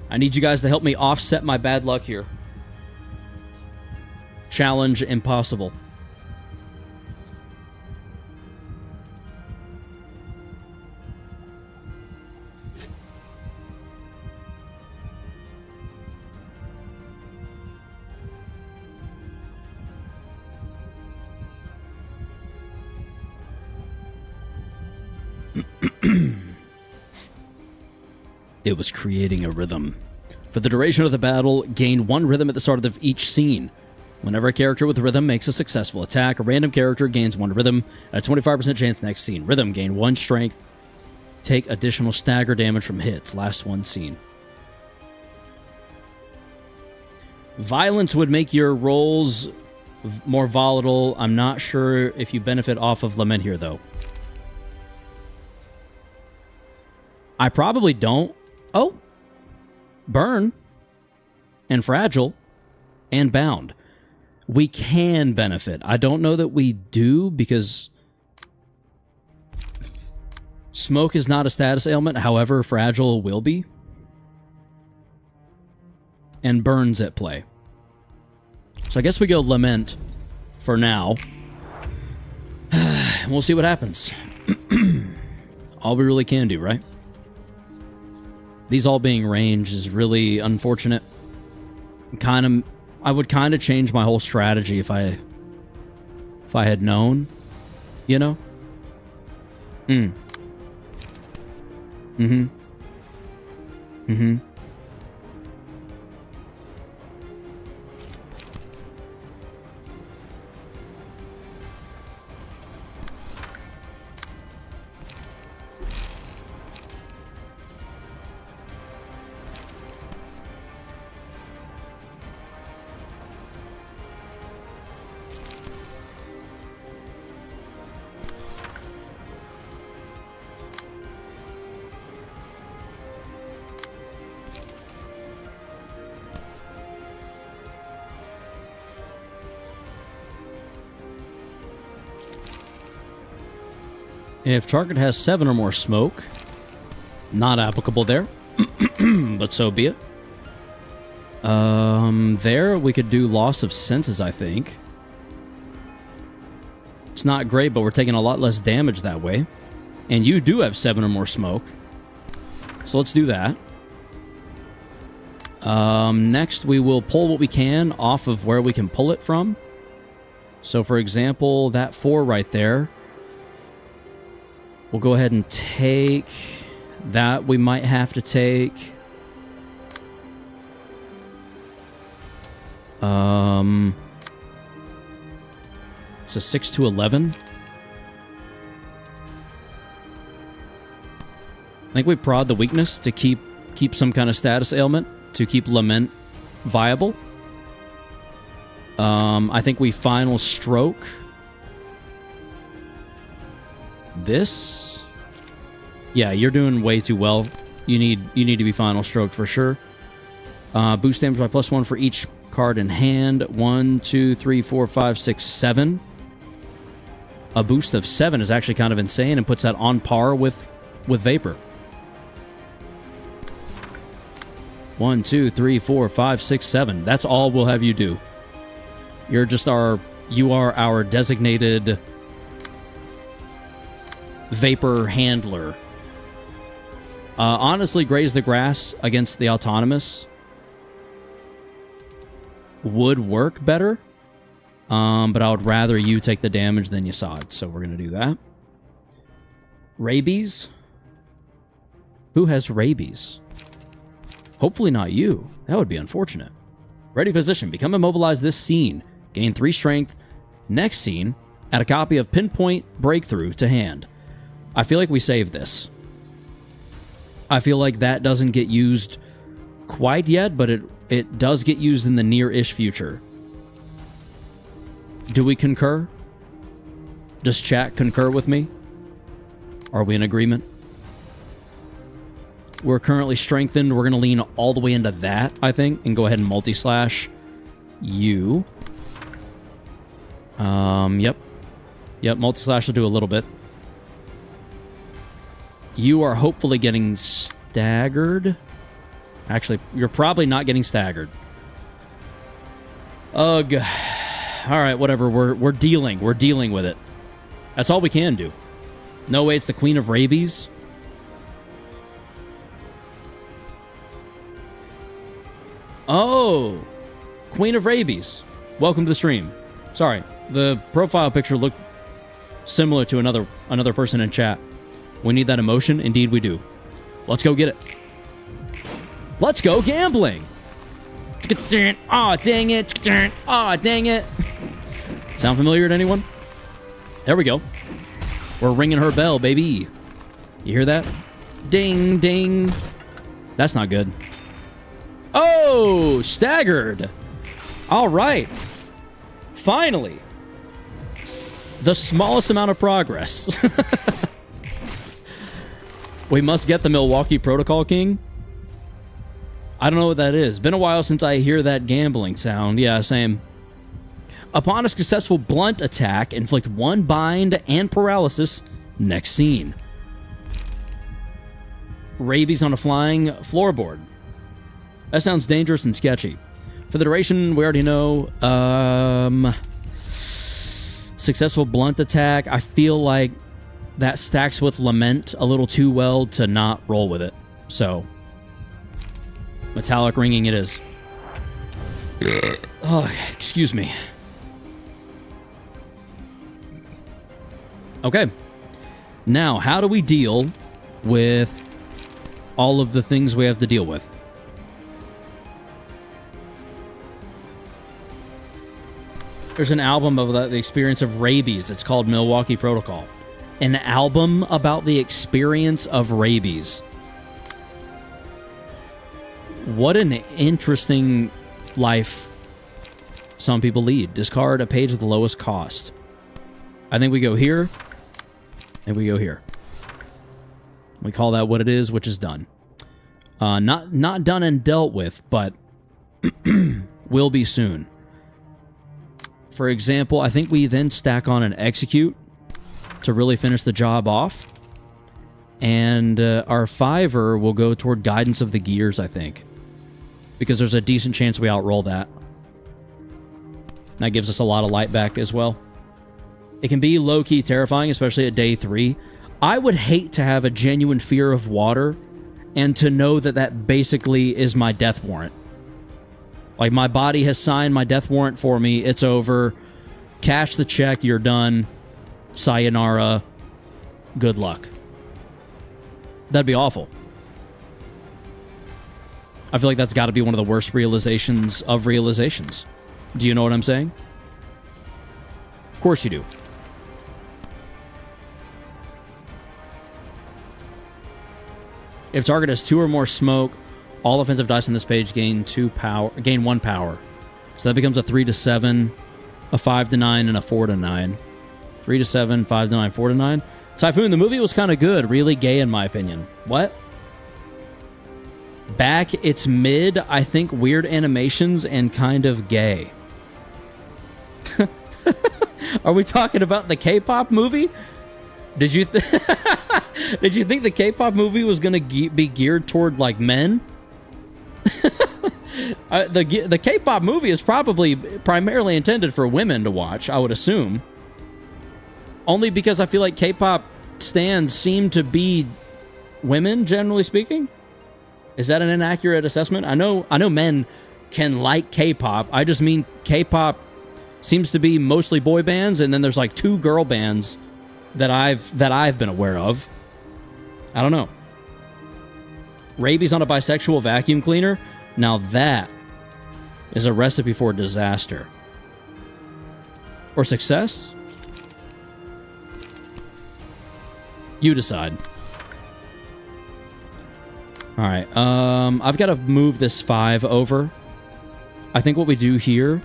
I need you guys to help me offset my bad luck here. Challenge impossible. It was creating a rhythm. For the duration of the battle, gain 1 rhythm at the start of each scene. Whenever a character with rhythm makes a successful attack, a random character gains 1 rhythm at a 25% chance next scene. Rhythm, gain 1 strength. Take additional stagger damage from hits. Last 1 scene. Violence would make your rolls more volatile. I'm not sure if you benefit off of Lament here, though. I probably don't. Oh. Burn. And Fragile. And Bound. We can benefit. I don't know that we do, because Smoke is not a status ailment. However, Fragile will be. And Burn's at play. So I guess we go Lament for now. We'll see what happens. All we really can do, right? These all being range is really unfortunate. I would kind of change my whole strategy if I had known, you know? If target has 7 or more smoke, Not applicable there, but so be it. There we could do loss of senses, I think. It's not great, but we're taking a lot less damage that way. And you do have 7 or more smoke. So let's do that. Next, we will pull what we can off of where we can pull it from. So, for example, that 4 right there. We'll go ahead and take that. We might have to take... It's a 6 to 11. I think we prod the weakness to keep some kind of status ailment, to keep Lament viable. I think we final stroke this. Yeah, you're doing way too well. You need to be final stroked for sure. Boost damage by +1 for each card in hand. 1, 2, 3, 4, 5, 6, 7. A boost of 7 is actually kind of insane and puts that on par with Vapor. 1, 2, 3, 4, 5, 6, 7. That's all we'll have you do. You are our designated Vapor handler. Honestly, Graze the Grass against the Autonomous would work better. But I would rather you take the damage than Yasad, so we're going to do that. Rabies? Who has rabies? Hopefully not you. That would be unfortunate. Ready position. Become immobilized this scene. Gain 3 strength. Next scene, add a copy of Pinpoint Breakthrough to hand. I feel like we saved this. I feel like that doesn't get used quite yet, but it does get used in the near-ish future. Do we concur? Does chat concur with me? Are we in agreement? We're currently strengthened. We're going to lean all the way into that, I think, and go ahead and multi-slash you. Yep. Yep, multi-slash will do a little bit. You are hopefully getting staggered. Actually, you're probably not getting staggered. Ugh. All right, whatever. We're dealing with it. That's all we can do. No way, it's the Queen of Rabies. Oh, Queen of Rabies. Welcome to the stream. Sorry, the profile picture looked similar to another person in chat. We need that emotion. Indeed, we do. Let's go get it. Let's go gambling. Aw, dang it. Aw, dang it. Sound familiar to anyone? There we go. We're ringing her bell, baby. You hear that? Ding, ding. That's not good. Oh, staggered. All right. Finally. The smallest amount of progress. We must get the Milwaukee Protocol King. I don't know what that is. Been a while since I hear that gambling sound. Yeah, same. Upon a successful blunt attack, inflict 1 bind and paralysis. Next scene. Rabies on a flying floorboard. That sounds dangerous and sketchy. For the duration, we already know. Successful blunt attack. I feel like that stacks with Lament a little too well to not roll with it. So, metallic ringing it is. Oh, excuse me. Okay. Now, how do we deal with all of the things we have to deal with? There's an album about the experience of rabies. It's called Milwaukee Protocol. An album about the experience of rabies. What an interesting life some people lead. Discard a page at the lowest cost. I think we go here, and we go here. We call that what it is, which is done. Not done and dealt with, but will be soon. For example, I think we then stack on an execute to really finish the job off. And our 5er will go toward Guidance of the Gears, I think. Because there's a decent chance we outroll that. That gives us a lot of light back as well. It can be low-key terrifying, especially at day 3. I would hate to have a genuine fear of water and to know that that basically is my death warrant. Like, my body has signed my death warrant for me. It's over. Cash the check. You're done. Sayonara. Good luck. That'd be awful. I feel like that's got to be one of the worst realizations of realizations. Do you know what I'm saying? Of course you do. If target has 2 or more smoke, all offensive dice on this page gain 1 power. So that becomes a 3 to 7, a 5 to 9, and a 4 to 9. 3 to 7, 5 to 9, 4 to 9. Typhoon, the movie was kind of good. Really gay, in my opinion. What? Back, it's mid, I think weird animations, and kind of gay. Are we talking about the K-pop movie? Did you did you think the K-pop movie was going to be geared toward, like, men? The K-pop movie is probably primarily intended for women to watch, I would assume. Only because I feel like K-pop stans seem to be women, generally speaking. Is that an inaccurate assessment? I know men can like K-pop. I just mean K-pop seems to be mostly boy bands, and then there's like 2 girl bands that I've been aware of. I don't know. Rabies on a bisexual vacuum cleaner? Now that is a recipe for disaster. Or success? You decide. Alright, I've got to move this 5 over. I think what we do here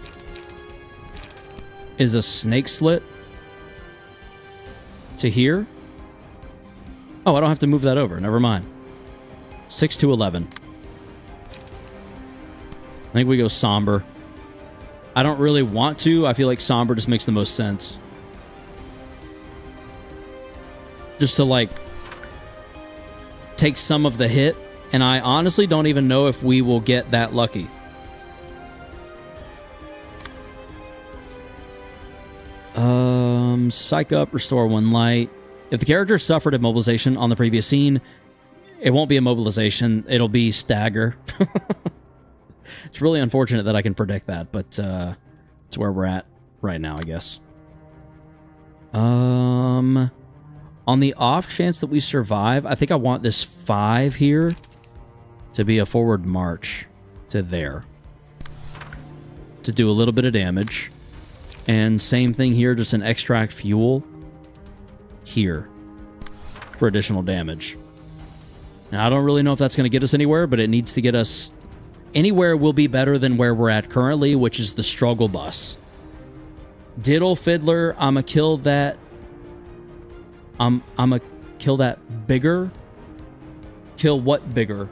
is a snake slit to here. Oh, I don't have to move that over. Never mind. 6 to 11. I think we go somber. I don't really want to. I feel like somber just makes the most sense. Just to, like, take some of the hit. And I honestly don't even know if we will get that lucky. Psych up, restore 1 light. If the character suffered immobilization on the previous scene, it won't be immobilization. It'll be stagger. It's really unfortunate that I can predict that, but it's where we're at right now, I guess. On the off chance that we survive, I think I want this 5 here to be a forward march to there. To do a little bit of damage. And same thing here, just an extract fuel here for additional damage. And I don't really know if that's going to get us anywhere, but it needs to get us anywhere will be better than where we're at currently, which is the struggle bus. Diddle Fiddler, I'ma kill that. I'ma kill that bigger. Kill what bigger?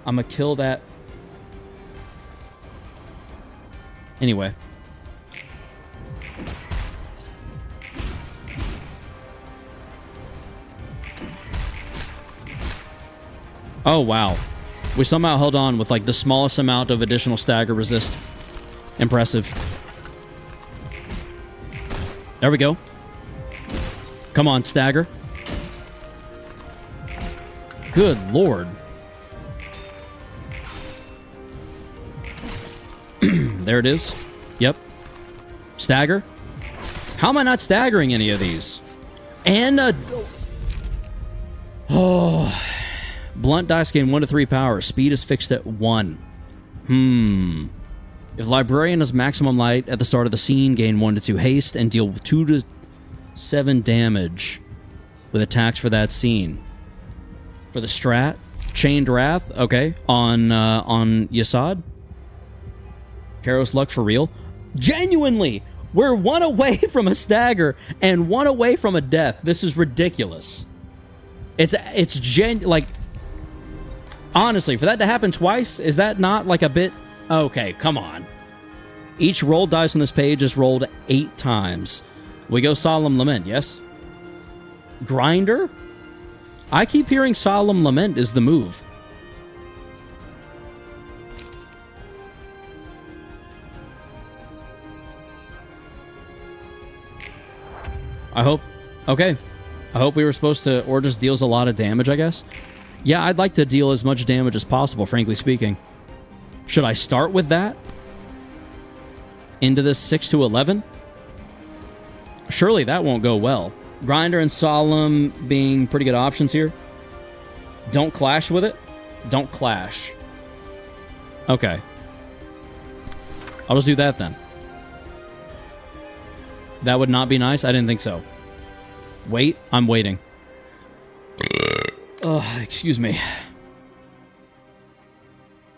I'ma kill that. Anyway. Oh, wow. We somehow held on with, like, the smallest amount of additional stagger resist. Impressive. There we go. Come on, stagger. Good lord. There it is. Yep. Stagger. How am I not staggering any of these? And oh. Blunt dice gain 1 to 3 power. Speed is fixed at 1. If Librarian has maximum light at the start of the scene, gain 1 to 2 haste and deal 2 to 7 damage with attacks for that scene. For the strat, Chained Wrath, okay, on Yasad. Karos Luck for real. Genuinely, we're 1 away from a stagger and 1 away from a death. This is ridiculous. It's like, honestly, for that to happen twice, is that not like a bit? Okay, come on. Each rolled dice on this page is rolled 8 times. We go Solemn Lament, yes? Grinder? I keep hearing Solemn Lament is the move. I hope... Okay. I hope we were supposed to... Or just deals a lot of damage, I guess. Yeah, I'd like to deal as much damage as possible, frankly speaking. Should I start with that? Into this 6 to 11? Surely that won't go well. Grinder and Solemn being pretty good options here. Don't clash with it. Don't clash. Okay. I'll just do that then. That would not be nice? I didn't think so. Wait, I'm waiting. Excuse me.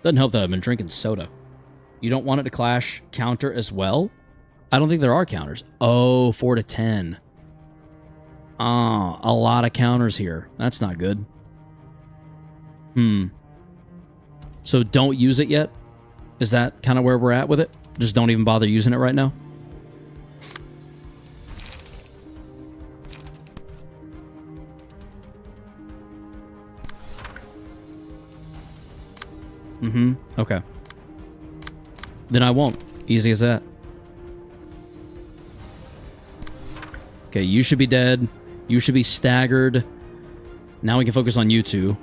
Doesn't help that I've been drinking soda. You don't want it to clash counter as well? I don't think there are counters. Oh, 4 to 10. A lot of counters here. That's not good. So don't use it yet? Is that kind of where we're at with it? Just don't even bother using it right now? Okay. Then I won't. Easy as that. Okay, you should be dead. You should be staggered. Now we can focus on you two.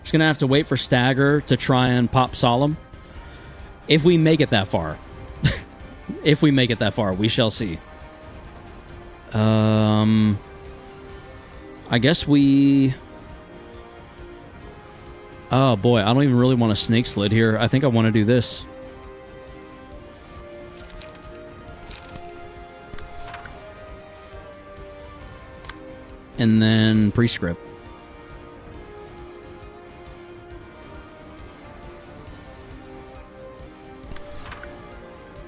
Just gonna have to wait for Stagger to try and pop Solemn. If we make it that far. If we make it that far, we shall see. I guess we... Oh boy, I don't even really want a snake slid here. I think I want to do this. And then prescript.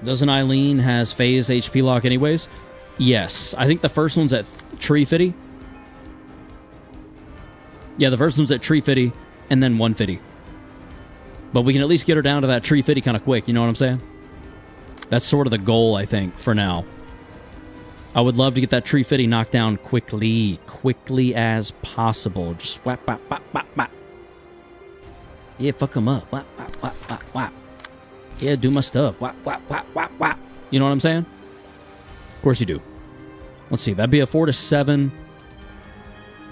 Doesn't Eileen has phase HP lock anyways? Yes. I think the first one's at Tree Fitty. Yeah, the first one's at Tree Fitty and then 150. But we can at least get her down to that Tree Fitty kind of quick, you know what I'm saying? That's sort of the goal, I think, for now. I would love to get that Tree Fitty knocked down quickly. Quickly as possible. Just whap, whap, whap, whap, whap. Yeah, fuck him up. Whap, whap, whap, whap, whap. Yeah, do my stuff. Whap, whap, whap, whap, whap. You know what I'm saying? Of course you do. Let's see. That'd be a 4 to 7.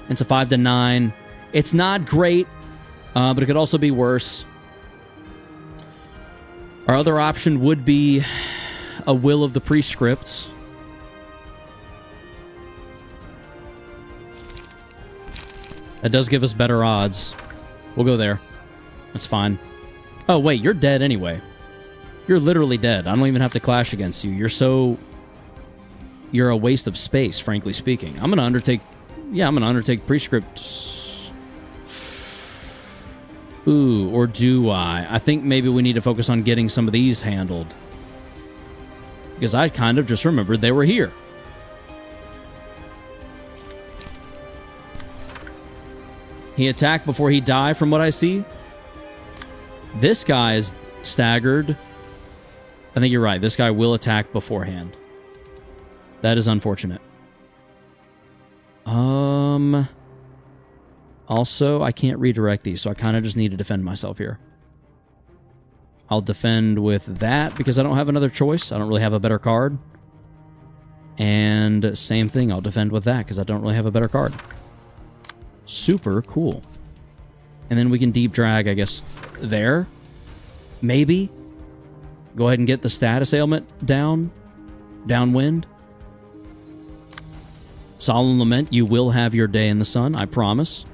It's a 5 to 9. It's not great, but it could also be worse. Our other option would be a Will of the Prescripts. That does give us better odds. We'll go there. That's fine. Oh, wait. You're dead anyway. You're literally dead. I don't even have to clash against you. You're a waste of space, frankly speaking. I'm going to undertake... Yeah, I'm going to undertake Prescript. Ooh, or do I? I think maybe we need to focus on getting some of these handled. Because I kind of just remembered they were here. He attacked before he died, from what I see. This guy is staggered. I think you're right. This guy will attack beforehand. That is unfortunate. Also, I can't redirect these, so I kind of just need to defend myself here. I'll defend with that because I don't have another choice. I don't really have a better card. And same thing, I'll defend with that because I don't really have a better card. Super cool. And then we can deep drag, I guess, there. Maybe. Go ahead and get the status ailment down. Downwind. Solemn Lament, you will have your day in the sun, I promise.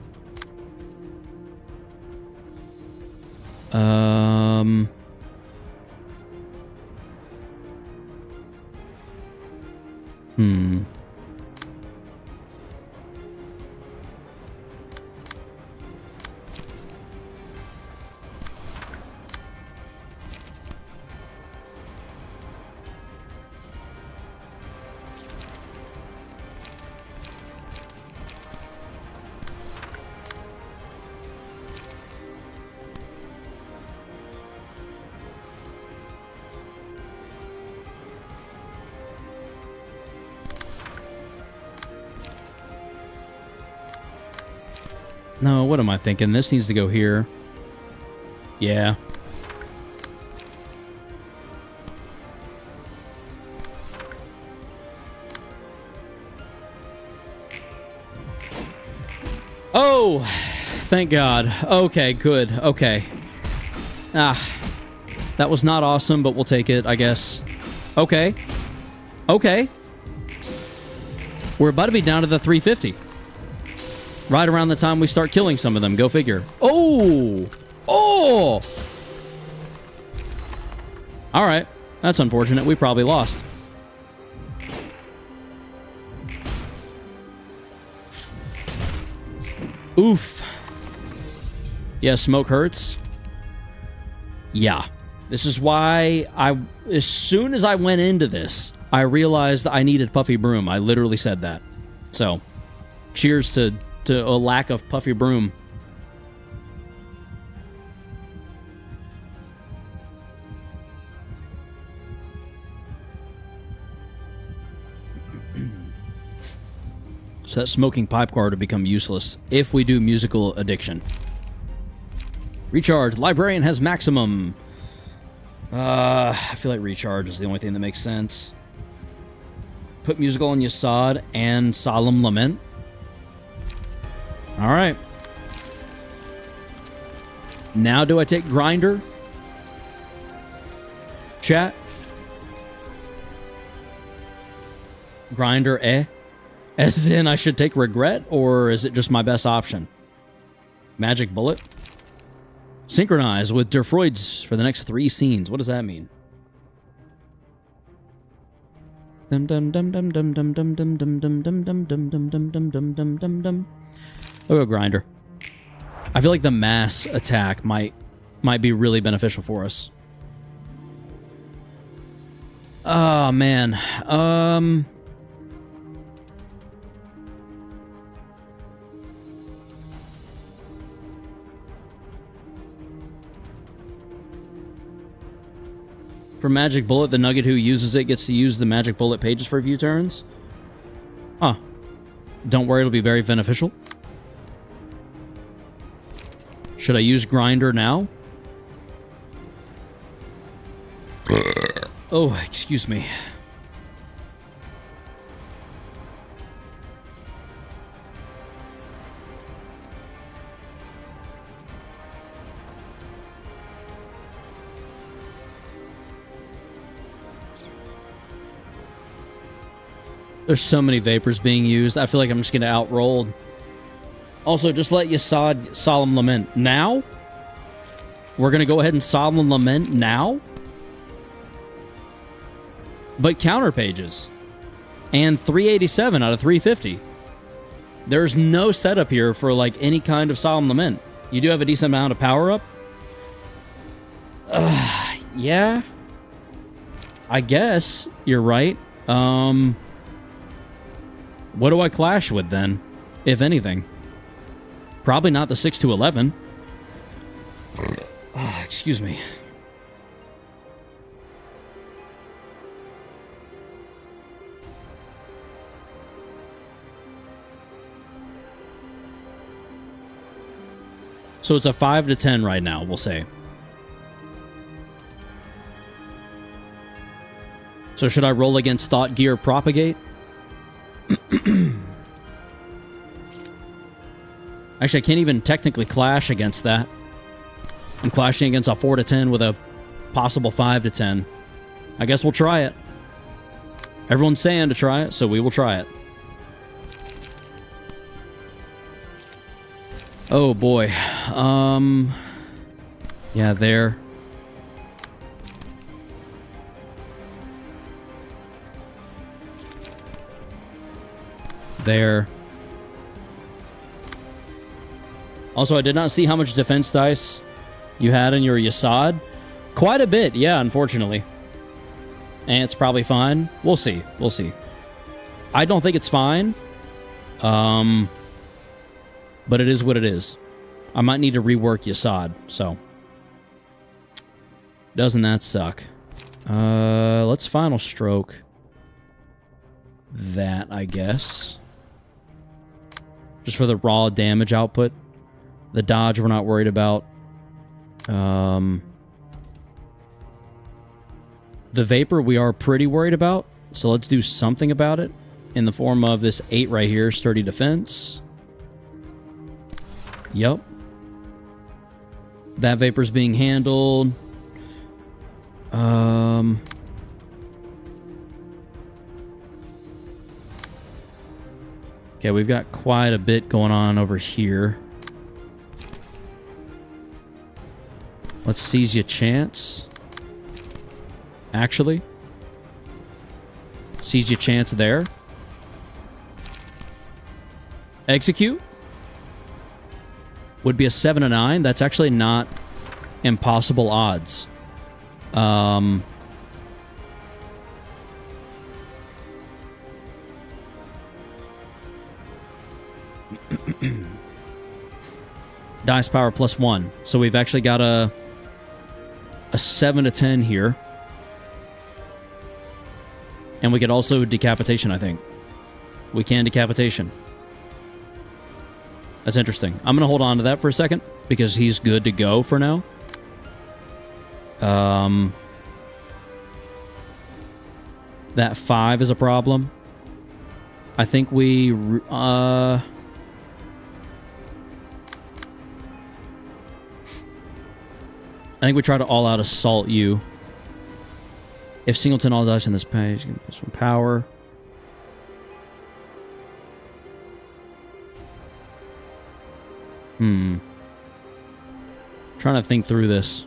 No, what am I thinking? This needs to go here. Yeah. Oh, thank God. Okay, good. Okay. That was not awesome, but we'll take it, I guess. Okay. Okay. We're about to be down to the 350. Right around the time we start killing some of them. Go figure. Oh! Oh! Alright. That's unfortunate. We probably lost. Oof. Yeah, smoke hurts. Yeah. This is why as soon as I went into this, I realized I needed Puffy Broom. I literally said that. So, cheers to a lack of Puffy Broom. So that smoking pipe card will become useless if we do musical addiction. Recharge. Librarian has maximum. I feel like recharge is the only thing that makes sense. Put musical on Yasad and Solemn Lament. All right. Now do I take Grinder? Chat. Grinder, eh? As in I should take Regret, or is it just my best option? Magic Bullet? Synchronize with Der Freud's for the next 3 scenes. What does that mean? Dum dum dum dum dum dum dum dum dum dum dum dum dum dum dum dum dum dum dum dum. I'll go Grinder. I feel like the mass attack might be really beneficial for us. Oh man. For Magic Bullet, the Nugget who uses it gets to use the Magic Bullet pages for a few turns. Huh. Don't worry, it'll be very beneficial. Should I use Grinder now? Oh, excuse me. There's so many vapors being used. I feel like I'm just going to outroll. Also, just let Yasad Solemn Lament now. We're going to go ahead and Solemn Lament now. But counter pages. And 387 out of 350. There's no setup here for like any kind of Solemn Lament. You do have a decent amount of power up. Yeah. I guess you're right. What do I clash with then, if anything? Probably not the 6 to 11. Oh, excuse me. So it's a 5 to 10 right now, we'll say. So should I roll against Thought Gear Propagate? Actually, I can't even technically clash against that. I'm clashing against a 4 to 10 with a possible 5 to 10. I guess we'll try it. Everyone's saying to try it, so we will try it. Oh boy. Yeah, there. There. Also, I did not see how much defense dice you had in your Yasad. Quite a bit, yeah, unfortunately. And it's probably fine. We'll see. We'll see. I don't think it's fine. But it is what it is. I might need to rework Yasad, so. Doesn't that suck? Let's Final Stroke that, I guess. Just for the raw damage output. The dodge we're not worried about. The vapor we are pretty worried about, so let's do something about it in the form of this 8 right here, sturdy defense. Yep. That vapor's being handled. Okay, we've got quite a bit going on over here. Let's seize your chance. Actually. Seize your chance there. Execute. Would be a 7 to 9. That's actually not impossible odds. Dice power +1. So we've actually got a 7 to 10 here. And we could also decapitation, I think. We can decapitation. That's interesting. I'm going to hold on to that for a second because he's good to go for now. That 5 is a problem. I think we... I think we try to all-out assault you. If Singleton all dies in this page, you can put some power. Trying to think through this.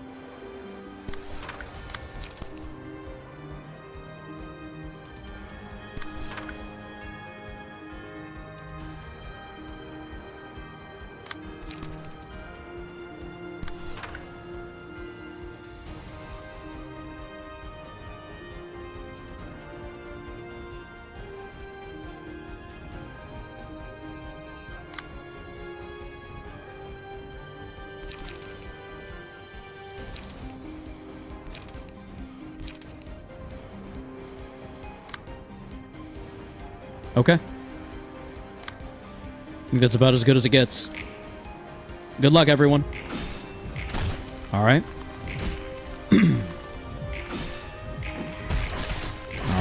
Okay. I think that's about as good as it gets. Good luck, everyone. All right. All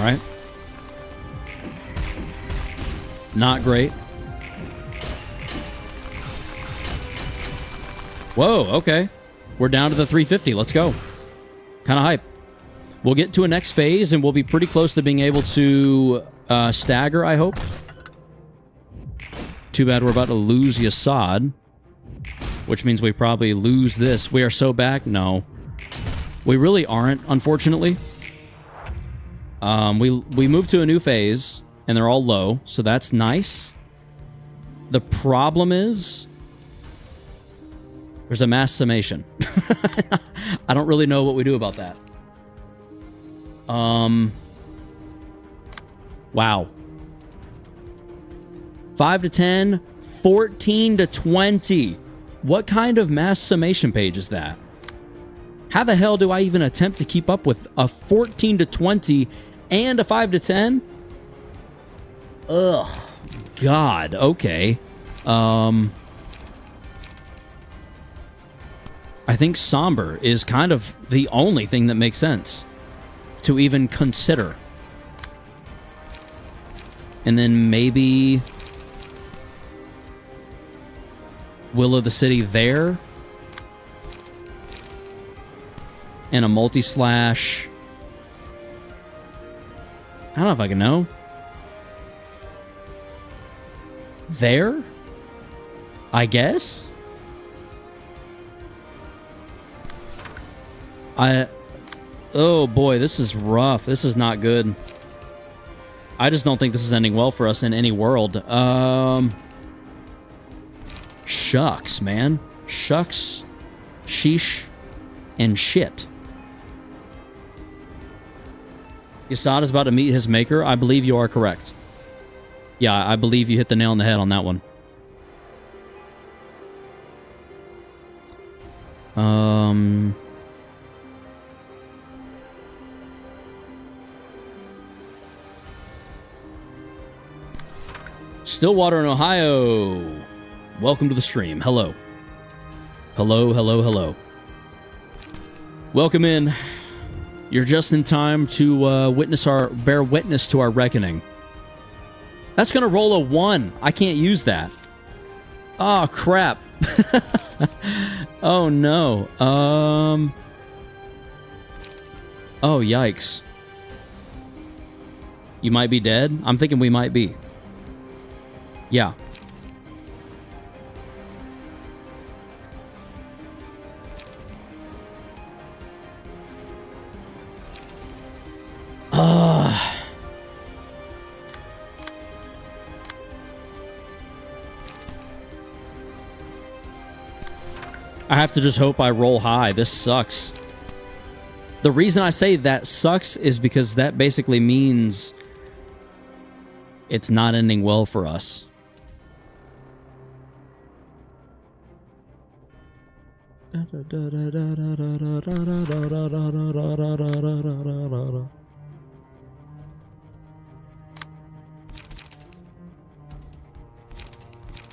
right. Not great. Whoa, okay. We're down to the 350. Let's go. Kind of hype. We'll get to a next phase, and we'll be pretty close to being able to stagger, I hope. Too bad we're about to lose Yasad, which means we probably lose this. We are so back? No. We really aren't, unfortunately. We moved to a new phase, and they're all low, so that's nice. The problem is... there's a mass summation. I don't really know what we do about that. Wow. 5 to 10, 14 to 20. What kind of mass summation page is that? How the hell do I even attempt to keep up with a 14 to 20 and a 5 to 10? Ugh. God. Okay. I think Somber is kind of the only thing that makes sense to even consider. And then maybe Will of the City there. And a multi-slash. I don't know if I can know. There? I guess? Oh boy, this is rough. This is not good. I just don't think this is ending well for us in any world. Shucks, man. Shucks, sheesh, and shit. Yasad is about to meet his maker. I believe you are correct. Yeah, I believe you hit the nail on the head on that one. Stillwater in Ohio. Welcome to the stream. Hello. Hello, hello, hello. Welcome in. You're just in time to bear witness to our reckoning. That's gonna roll a 1. I can't use that. Oh, crap. Oh, no. Oh, yikes. You might be dead? I'm thinking we might be. Yeah. I have to just hope I roll high. This sucks. The reason I say that sucks is because that basically means it's not ending well for us.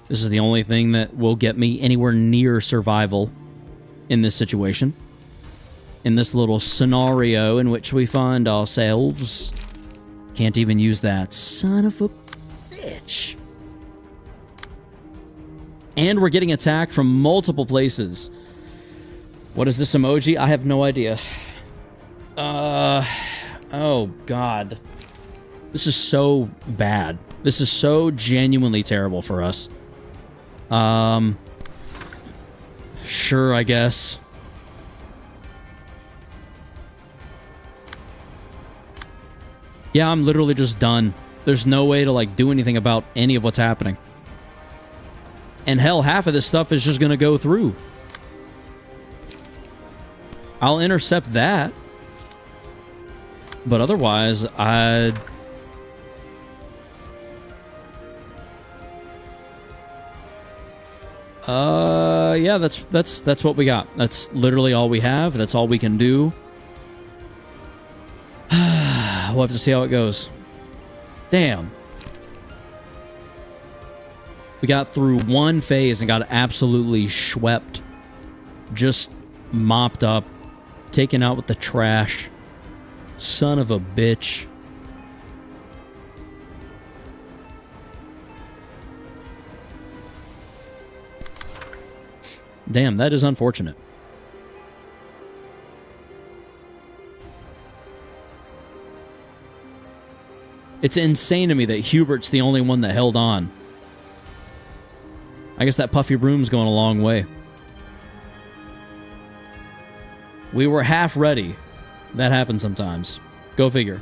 This is the only thing that will get me anywhere near survival in this situation. In this little scenario in which we find ourselves. Can't even use that. Son of a bitch. And we're getting attacked from multiple places. What is this emoji? I have no idea. Oh, God. This is so bad. This is so genuinely terrible for us. Sure, I guess. Yeah, I'm literally just done. There's no way to, like, do anything about any of what's happening. And hell, half of this stuff is just gonna go through. I'll intercept that. But otherwise, yeah, that's what we got. That's literally all we have. That's all we can do. We'll have to see how it goes. Damn. We got through one phase and got absolutely swept. Just mopped up. Taken out with the trash. Son of a bitch. Damn, that is unfortunate. It's insane to me that Hubert's the only one that held on. I guess that puffy broom's going a long way. We were half ready. That happens sometimes. Go figure.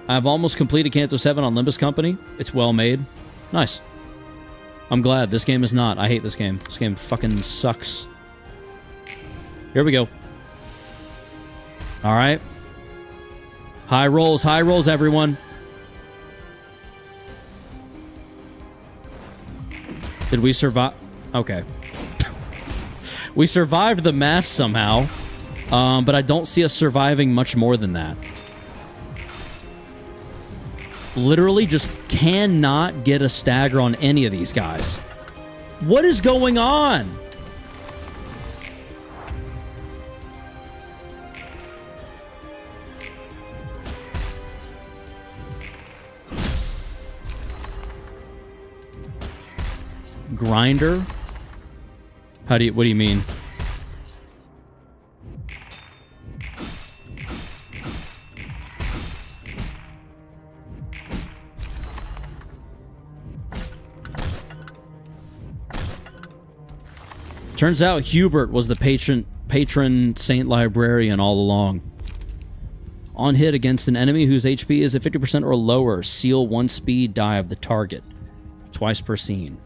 I've almost completed Canto 7 on Limbus Company. It's well made. Nice. I'm glad. This game is not. I hate this game. This game fucking sucks. Here we go. Alright. High rolls, everyone. Did we survive? Okay. We survived the mass somehow. But I don't see us surviving much more than that. Literally just cannot get a stagger on any of these guys. What is going on? Grinder? What do you mean? Turns out Hubert was the patron saint librarian all along. On hit against an enemy whose HP is at 50% or lower, seal 1 speed die of the target. Twice per scene.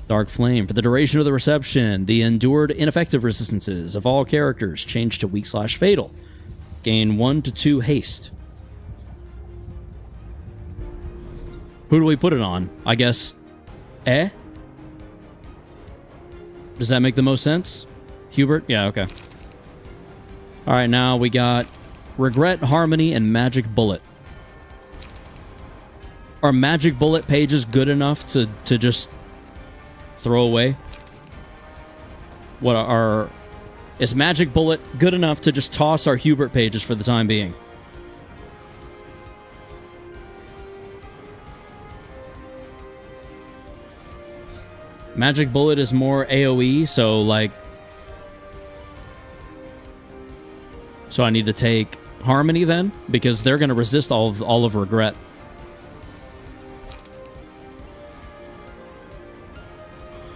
Dark Flame. For the duration of the reception, the endured ineffective resistances of all characters change to weak/fatal. Gain 1 to 2 haste. Who do we put it on? I guess... Does that make the most sense? Hubert? Yeah, okay. Alright, now we got Regret, Harmony, and Magic Bullet. Are Magic Bullet pages good enough to just throw away? what are... Is Magic Bullet good enough to just toss our Hubert pages for the time being? Magic Bullet is more AoE, so, like... So I need to take Harmony, then? Because they're going to resist all of Regret.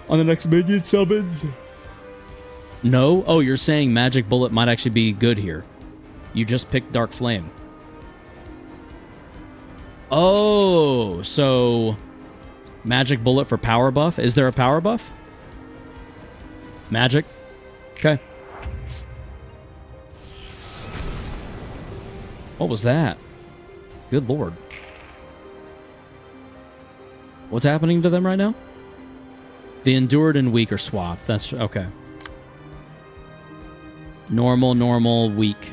On the next minion summons. No? Oh, you're saying Magic Bullet might actually be good here. You just picked Dark Flame. Oh, so... Magic Bullet for power buff? Is there a power buff? Magic? Okay. What was that? Good lord. What's happening to them right now? The endured and weak are swapped. That's okay. Normal, normal, weak.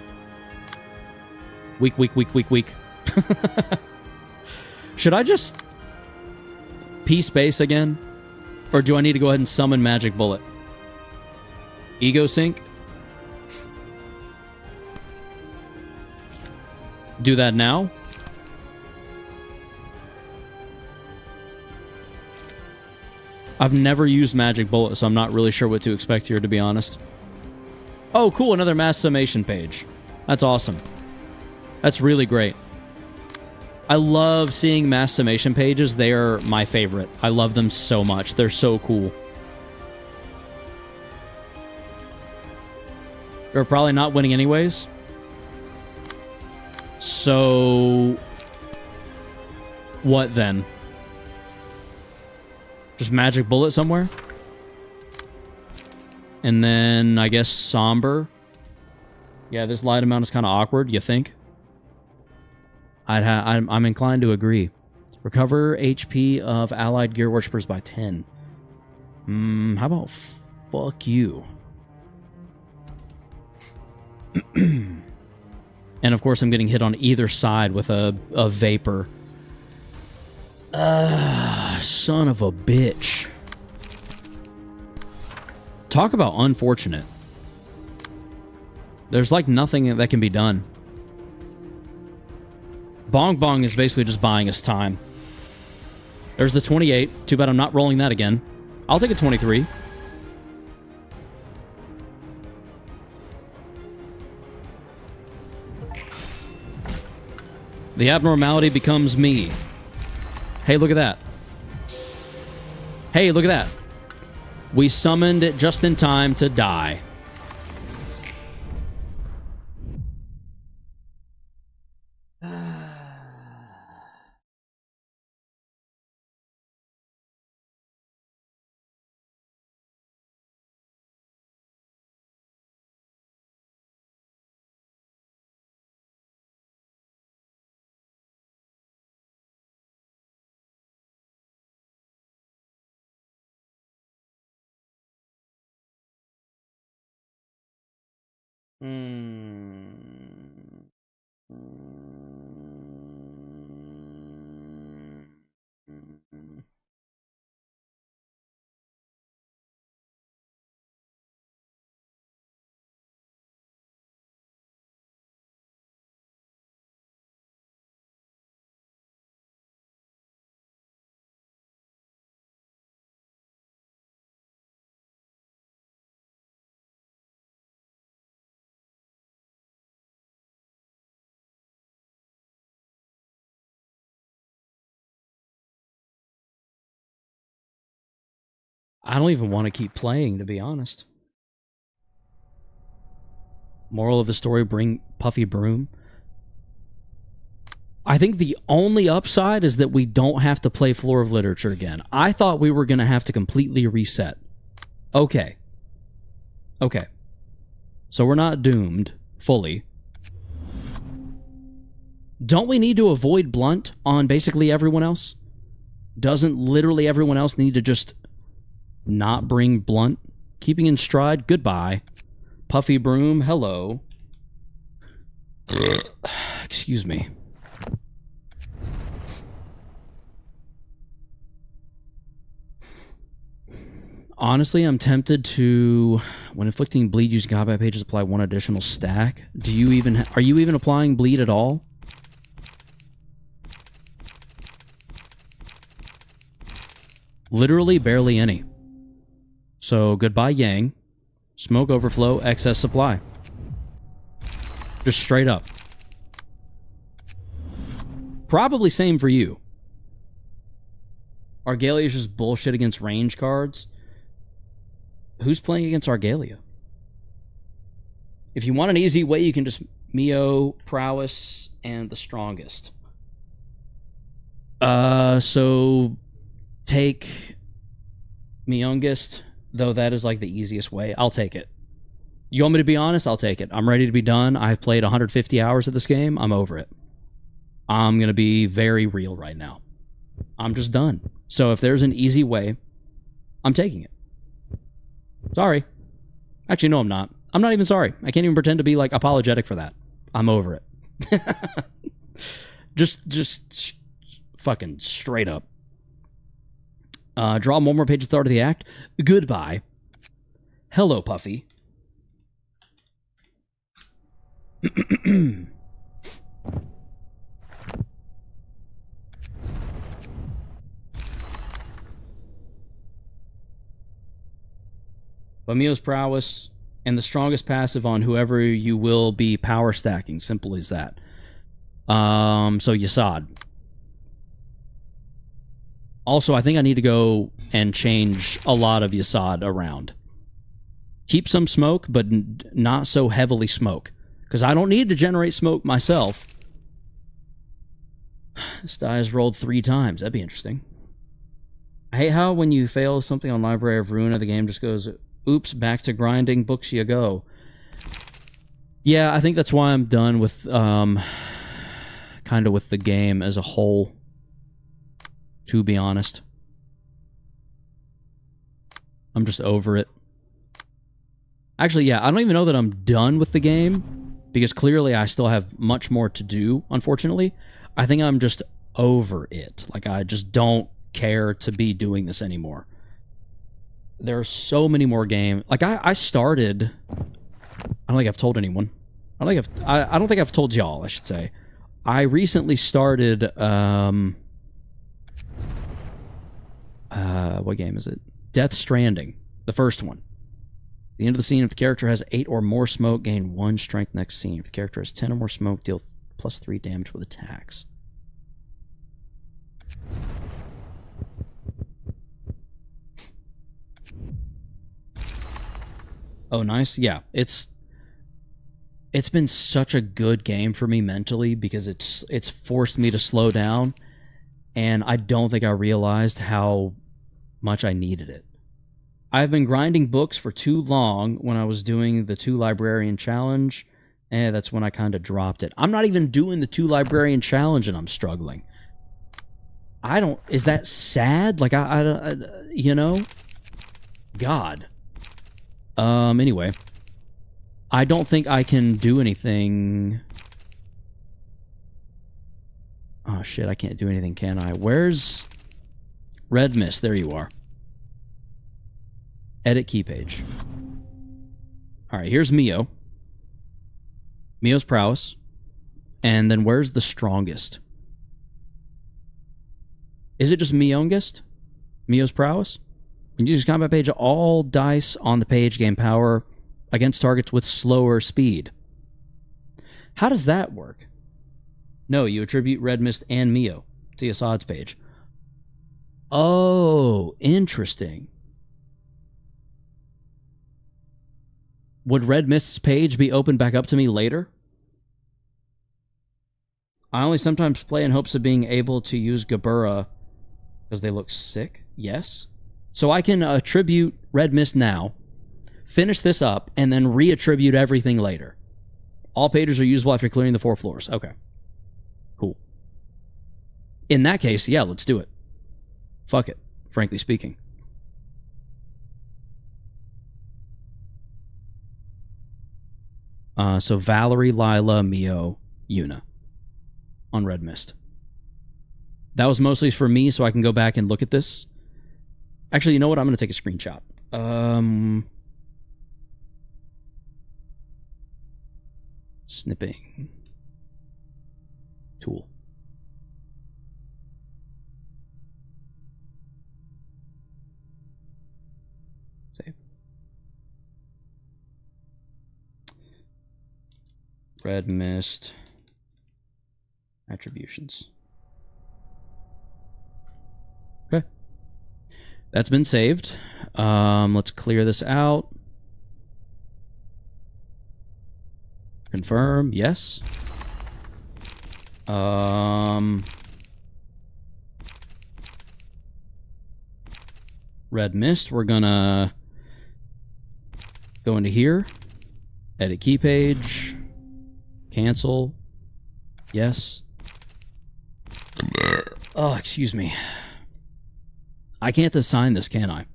Weak, weak, weak, weak, weak. Should I just P-space again? Or do I need to go ahead and summon Magic Bullet? Ego Sync? Do that now? I've never used Magic Bullet, so I'm not really sure what to expect here, to be honest. Oh, cool, another mass summation page. That's awesome. That's really great. I love seeing mass summation pages. They are my favorite. I love them so much. They're so cool. They're probably not winning anyways. So... what then? Just Magic Bullet somewhere? And then, I guess, Somber. Yeah, this light amount is kind of awkward, you think? I'm inclined to agree. Recover HP of allied gear worshippers by 10. How about fuck you? And of course, I'm getting hit on either side with a vapor. Son of a bitch. Talk about unfortunate. There's like nothing that can be done. Bong Bong is basically just buying us time. There's the 28. Too bad I'm not rolling that again. I'll take a 23. The abnormality becomes me. Hey, look at that. Hey, look at that. We summoned it just in time to die. I don't even want to keep playing, to be honest. Moral of the story, bring Puffy Broom. I think the only upside is that we don't have to play Floor of Literature again. I thought we were going to have to completely reset. Okay. Okay. So we're not doomed fully. Don't we need to avoid Blunt on basically everyone else? Doesn't literally everyone else need to just not bring Blunt? Keeping in stride, goodbye. Puffy Broom, hello. Excuse me. Honestly, I'm tempted to, when inflicting bleed using combat pages, apply one additional stack. Do you even, are you even applying bleed at all? Literally barely any. So goodbye Yang. Smoke overflow, excess supply. Just straight up. Probably same for you. Argalia is just bullshit against range cards. Who's playing against Argalia? If you want an easy way, you can just Mio, Prowess, and the strongest. So take Myungest, though that is like the easiest way. I'll take it. You want me to be honest? I'll take it. I'm ready to be done. I've played 150 hours of this game. I'm over it. I'm going to be very real right now. I'm just done. So if there's an easy way, I'm taking it. Sorry. Actually, no, I'm not. I'm not even sorry. I can't even pretend to be, like, apologetic for that. I'm over it. just fucking straight up. Draw one more page at the start of the act. Goodbye. Hello, Puffy. Mio's prowess and the strongest passive on whoever you will be power stacking. Simple as that. So Yasad. Also, I think I need to go and change a lot of Yasad around. Keep some smoke, but not so heavily smoke. Because I don't need to generate smoke myself. This die is rolled 3 times. That'd be interesting. I hate how when you fail something on Library of Ruina, the game just goes, oops, back to grinding books you go. Yeah, I think that's why I'm done with, kind of with the game as a whole. To be honest. I'm just over it. Actually, yeah, I don't even know that I'm done with the game, because clearly I still have much more to do, unfortunately. I think I'm just over it. Like, I just don't care to be doing this anymore. There are so many more games. Like, I started... I don't think I've told anyone. I don't think I've told y'all, I should say. I recently started, what game is it? Death Stranding. The first one. At the end of the scene, if the character has 8 or more smoke, gain 1 strength next scene. If the character has 10 or more smoke, deal +3 damage with attacks. Oh, nice. Yeah, it's been such a good game for me mentally, because it's forced me to slow down, and I don't think I realized how much I needed it. I've been grinding books for too long when I was doing the 2 librarian challenge, and that's when I kind of dropped it. I'm not even doing the 2 librarian challenge and I'm struggling. I don't... Is that sad? Like, I you know? God. Anyway. I don't think I can do anything... Oh, shit, I can't do anything, can I? Where's... Red Mist? There you are. Edit key page. Alright, here's Mio. Mio's prowess. And then where's the strongest? Is it just Myungest? Mio's prowess? When you use combat page, all dice on the page gain power against targets with slower speed. How does that work? No, you attribute Red Mist and Mio to Assad's page. Oh, interesting. Would Red Mist's page be opened back up to me later? I only sometimes play in hopes of being able to use Gabura because they look sick. Yes. So I can attribute Red Mist now, finish this up, and then reattribute everything later. All pages are usable after clearing the 4 floors. Okay. Cool. In that case, yeah, let's do it. Fuck it, frankly speaking. So Valerie, Lila, Mio, Yuna on Red Mist. That was mostly for me, so I can go back and look at this. Actually, you know what? I'm going to take a screenshot. Snipping. Tool. Save. Red mist. Attributions. Okay. That's been saved. Let's clear this out. Confirm, yes. Red mist, we're gonna go into here. Edit key page. Cancel. Yes. Oh, excuse me. I can't assign this, can I?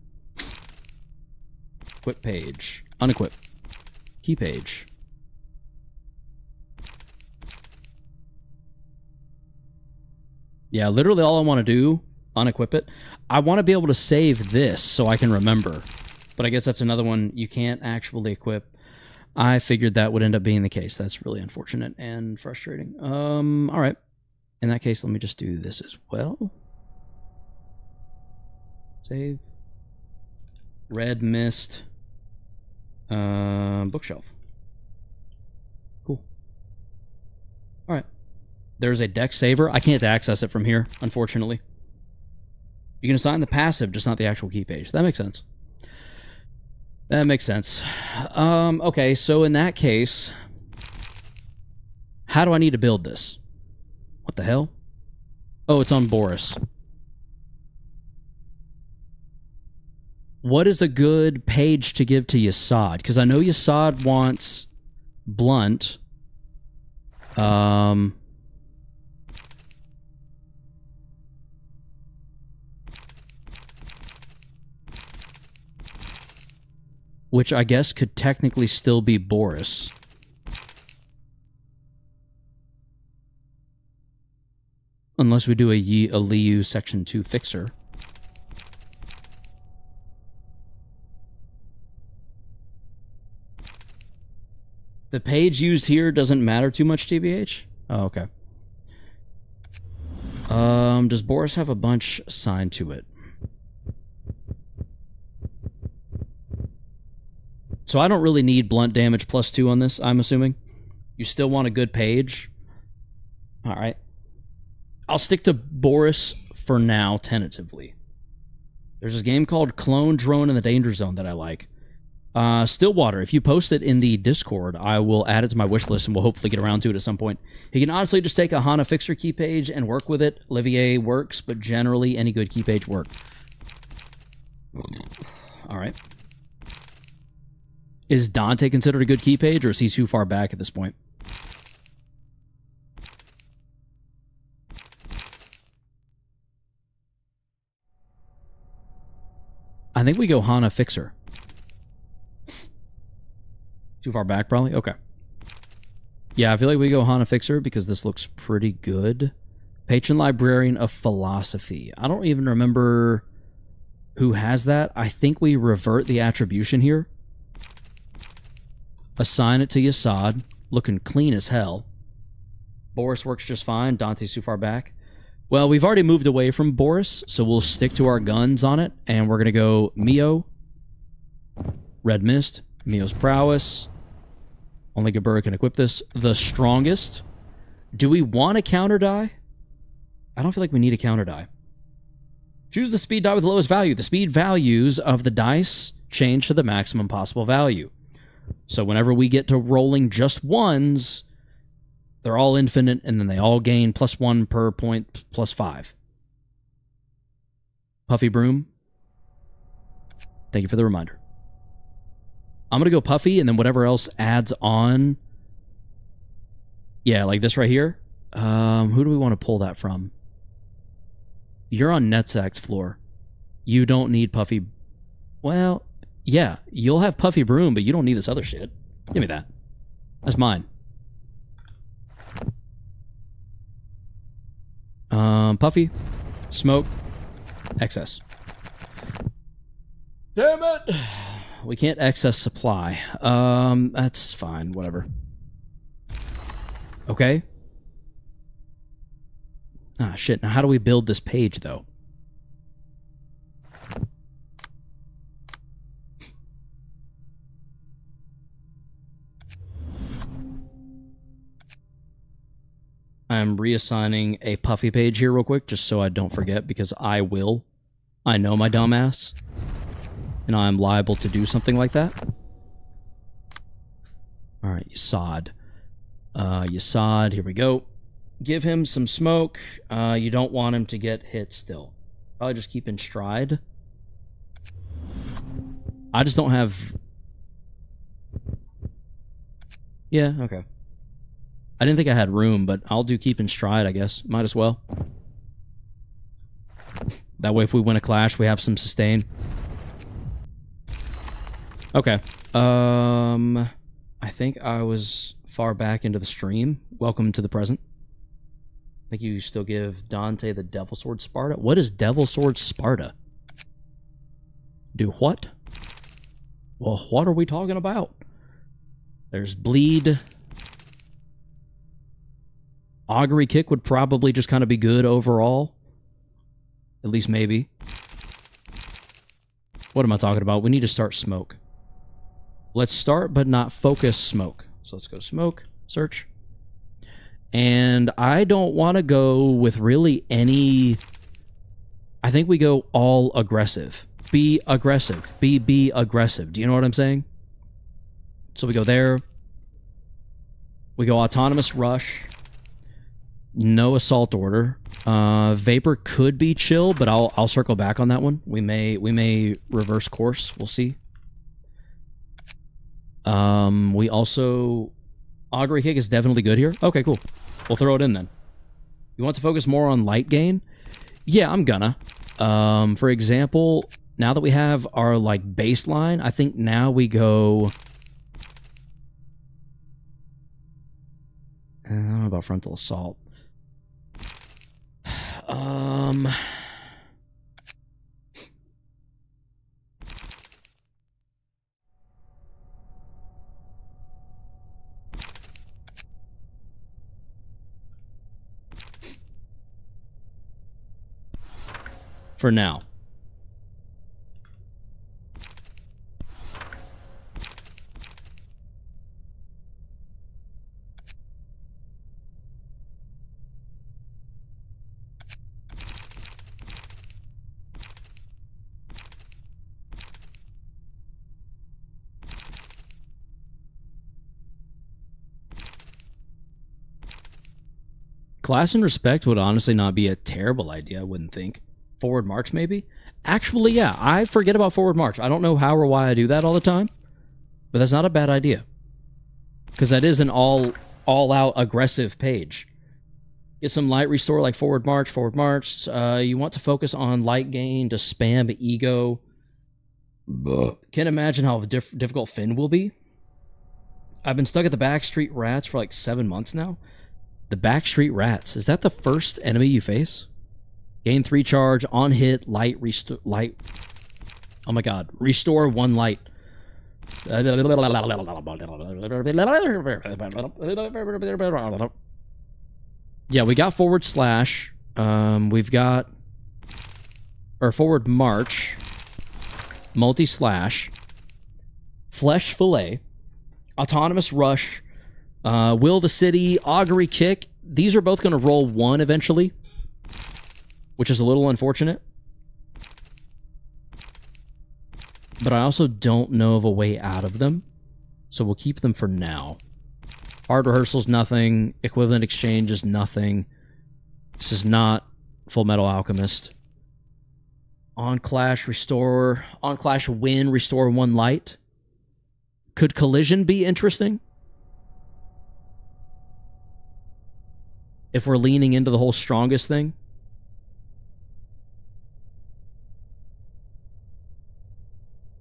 Equip page. Unequip. Key page. Yeah, literally all I want to do, unequip it. I want to be able to save this so I can remember. But I guess that's another one you can't actually equip. I figured that would end up being the case. That's really unfortunate and frustrating. All right. In that case, let me just do this as well. Save. Red mist. Bookshelf. Cool. All right. There's a deck saver. I can't access it from here, unfortunately. You can assign the passive, just not the actual key page. That makes sense. That makes sense. Okay, so in that case, how do I need to build this? What the hell? Oh, it's on Boris. What is a good page to give to Yasad? Because I know Yasad wants Blunt. Which I guess could technically still be Boris. Unless we do a Liu Section 2 fixer. The page used here doesn't matter too much, TBH? Oh, okay. Does Boris have a bunch assigned to it? So I don't really need blunt damage +2 on this, I'm assuming. You still want a good page? Alright. I'll stick to Boris for now, tentatively. There's this game called Clone Drone in the Danger Zone that I like. Stillwater, if you post it in the Discord, I will add it to my wish list and we'll hopefully get around to it at some point. You can honestly just take a Hana Fixer key page and work with it. Olivier works, but generally any good key page works. Alright. Is Dante considered a good key page, or is he too far back at this point? I think we go Hana Fixer. Too far back, probably? Okay. Yeah, I feel like we go Hana Fixer because this looks pretty good. Patron Librarian of Philosophy. I don't even remember who has that. I think we revert the attribution here. Assign it to Yasad. Looking clean as hell. Boris works just fine. Dante's too far back. Well, we've already moved away from Boris, so we'll stick to our guns on it, and we're going to go Mio. Red Mist. Mio's Prowess. Only Gabura can equip this. The Strongest. Do we want a counter die? I don't feel like we need a counter die. Choose the speed die with the lowest value. The speed values of the dice change to the maximum possible value. So whenever we get to rolling just ones, they're all infinite, and then they all gain +1 per point, +5. Puffy Broom. Thank you for the reminder. I'm going to go Puffy, and then whatever else adds on. Yeah, like this right here. Who do we want to pull that from? You're on Netzak's floor. You don't need Puffy. Well, yeah, you'll have Puffy Broom, but you don't need this other shit. Give me that. That's mine. Puffy, Smoke, Excess. Damn it! We can't excess supply. That's fine. Whatever. Okay. Ah, shit. Now, how do we build this page, though? I'm reassigning a puffy page here real quick, just so I don't forget, because I will. I know my dumbass. And I'm liable to do something like that. Alright, Yasad. Yasad, here we go. Give him some smoke. You don't want him to get hit still. Probably just keep in stride. I just don't have... Yeah, okay. I didn't think I had room, but I'll do keep in stride, I guess. Might as well. That way if we win a clash, we have some sustain. Okay. I think I was far back into the stream. Welcome to the present. I think you still give Dante the Devil Sword Sparta. What is Devil Sword Sparta? Do what? Well, what are we talking about? There's Bleed. Augury Kick would probably just kind of be good overall. At least maybe. What am I talking about? We need to start smoke. Let's start, but not focus smoke. So let's go smoke, search. And I don't want to go with really any... I think we go all aggressive. Be aggressive. Be aggressive. Do you know what I'm saying? So we go there. We go autonomous rush. No assault order. Vapor could be chill, but I'll circle back on that one. We may reverse course. We'll see. We also... Augury Kick is definitely good here. Okay, cool. We'll throw it in then. You want to focus more on light gain? Yeah, I'm gonna. For example, now that we have our, like, baseline, I think now we go... I don't know about frontal assault. For now. Class and respect would honestly not be a terrible idea, I wouldn't think. Forward march, maybe? Actually, yeah, I forget about forward march. I don't know how or why I do that all the time, but that's not a bad idea. Because that is an all-out aggressive page. Get some light restore like forward march, forward march. You want to focus on light gain to spam ego. Can't imagine how difficult Finn will be. I've been stuck at the Backstreet Rats for like 7 months now. The Backstreet Rats. Is that the first enemy you face? Gain 3 charge, on hit, light, light. Oh my god. Restore 1 light. Yeah, we got forward slash. We've got... Or forward march. Multi-slash. Flesh fillet. Autonomous rush. Will the City, Augury Kick. These are both going to roll 1 eventually, which is a little unfortunate. But I also don't know of a way out of them, so we'll keep them for now. Hard Rehearsal's nothing. Equivalent Exchange is nothing. This is not Full Metal Alchemist. On Clash, restore... On Clash, win, restore 1 light. Could Collision be interesting? If we're leaning into the whole strongest thing.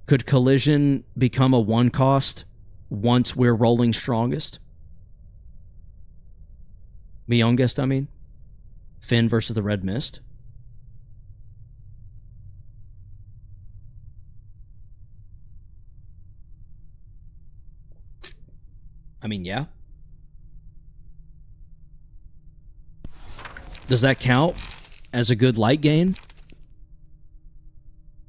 Could Collision become a 1 cost once we're rolling strongest? Youngest, I mean. Finn versus the Red Mist. I mean, yeah. Does that count as a good light gain?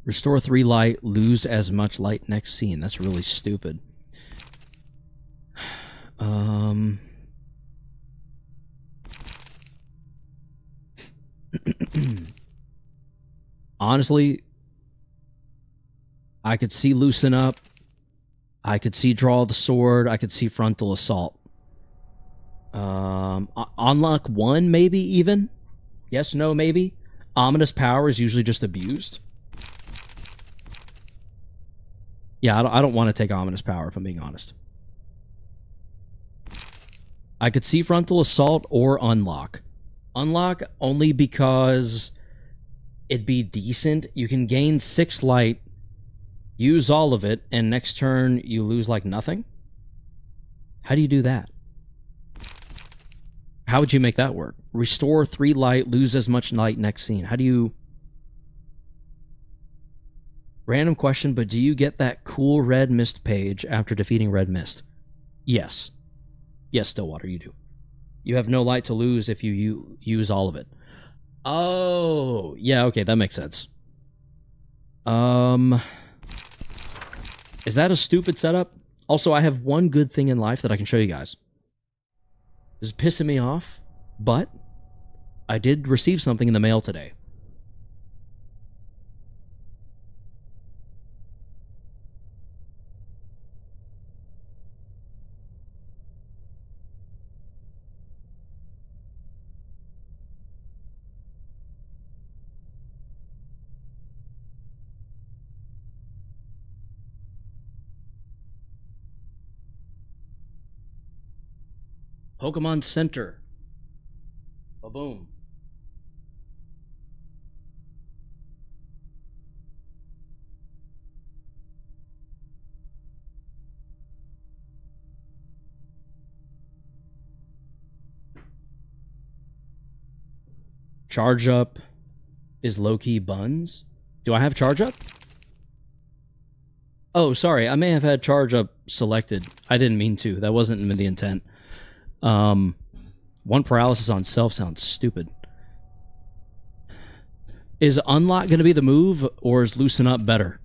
Restore 3 light, lose as much light next scene. That's really stupid. Honestly, I could see loosen up. I could see draw the sword. I could see frontal assault. Unlock 1, maybe even? Yes, no, maybe? Ominous power is usually just abused. Yeah, I don't want to take ominous power, if I'm being honest. I could see frontal assault or unlock. Unlock only because it'd be decent. You can gain 6 light, use all of it, and next turn you lose like nothing. How do you do that? How would you make that work? Restore 3 light, lose as much light next scene. How do you... Random question, but do you get that cool red mist page after defeating red mist? Yes. Yes, Stillwater, you do. You have no light to lose if you use all of it. Oh, yeah, okay, that makes sense. Is that a stupid setup? Also, I have one good thing in life that I can show you guys. This is pissing me off, but I did receive something in the mail today. Pokemon Center. Ba-boom. Charge Up is low-key buns. Do I have Charge Up? Oh, sorry. I may have had Charge Up selected. I didn't mean to. That wasn't the intent. One paralysis on self sounds stupid. Is unlock going to be the move, or is loosen up better?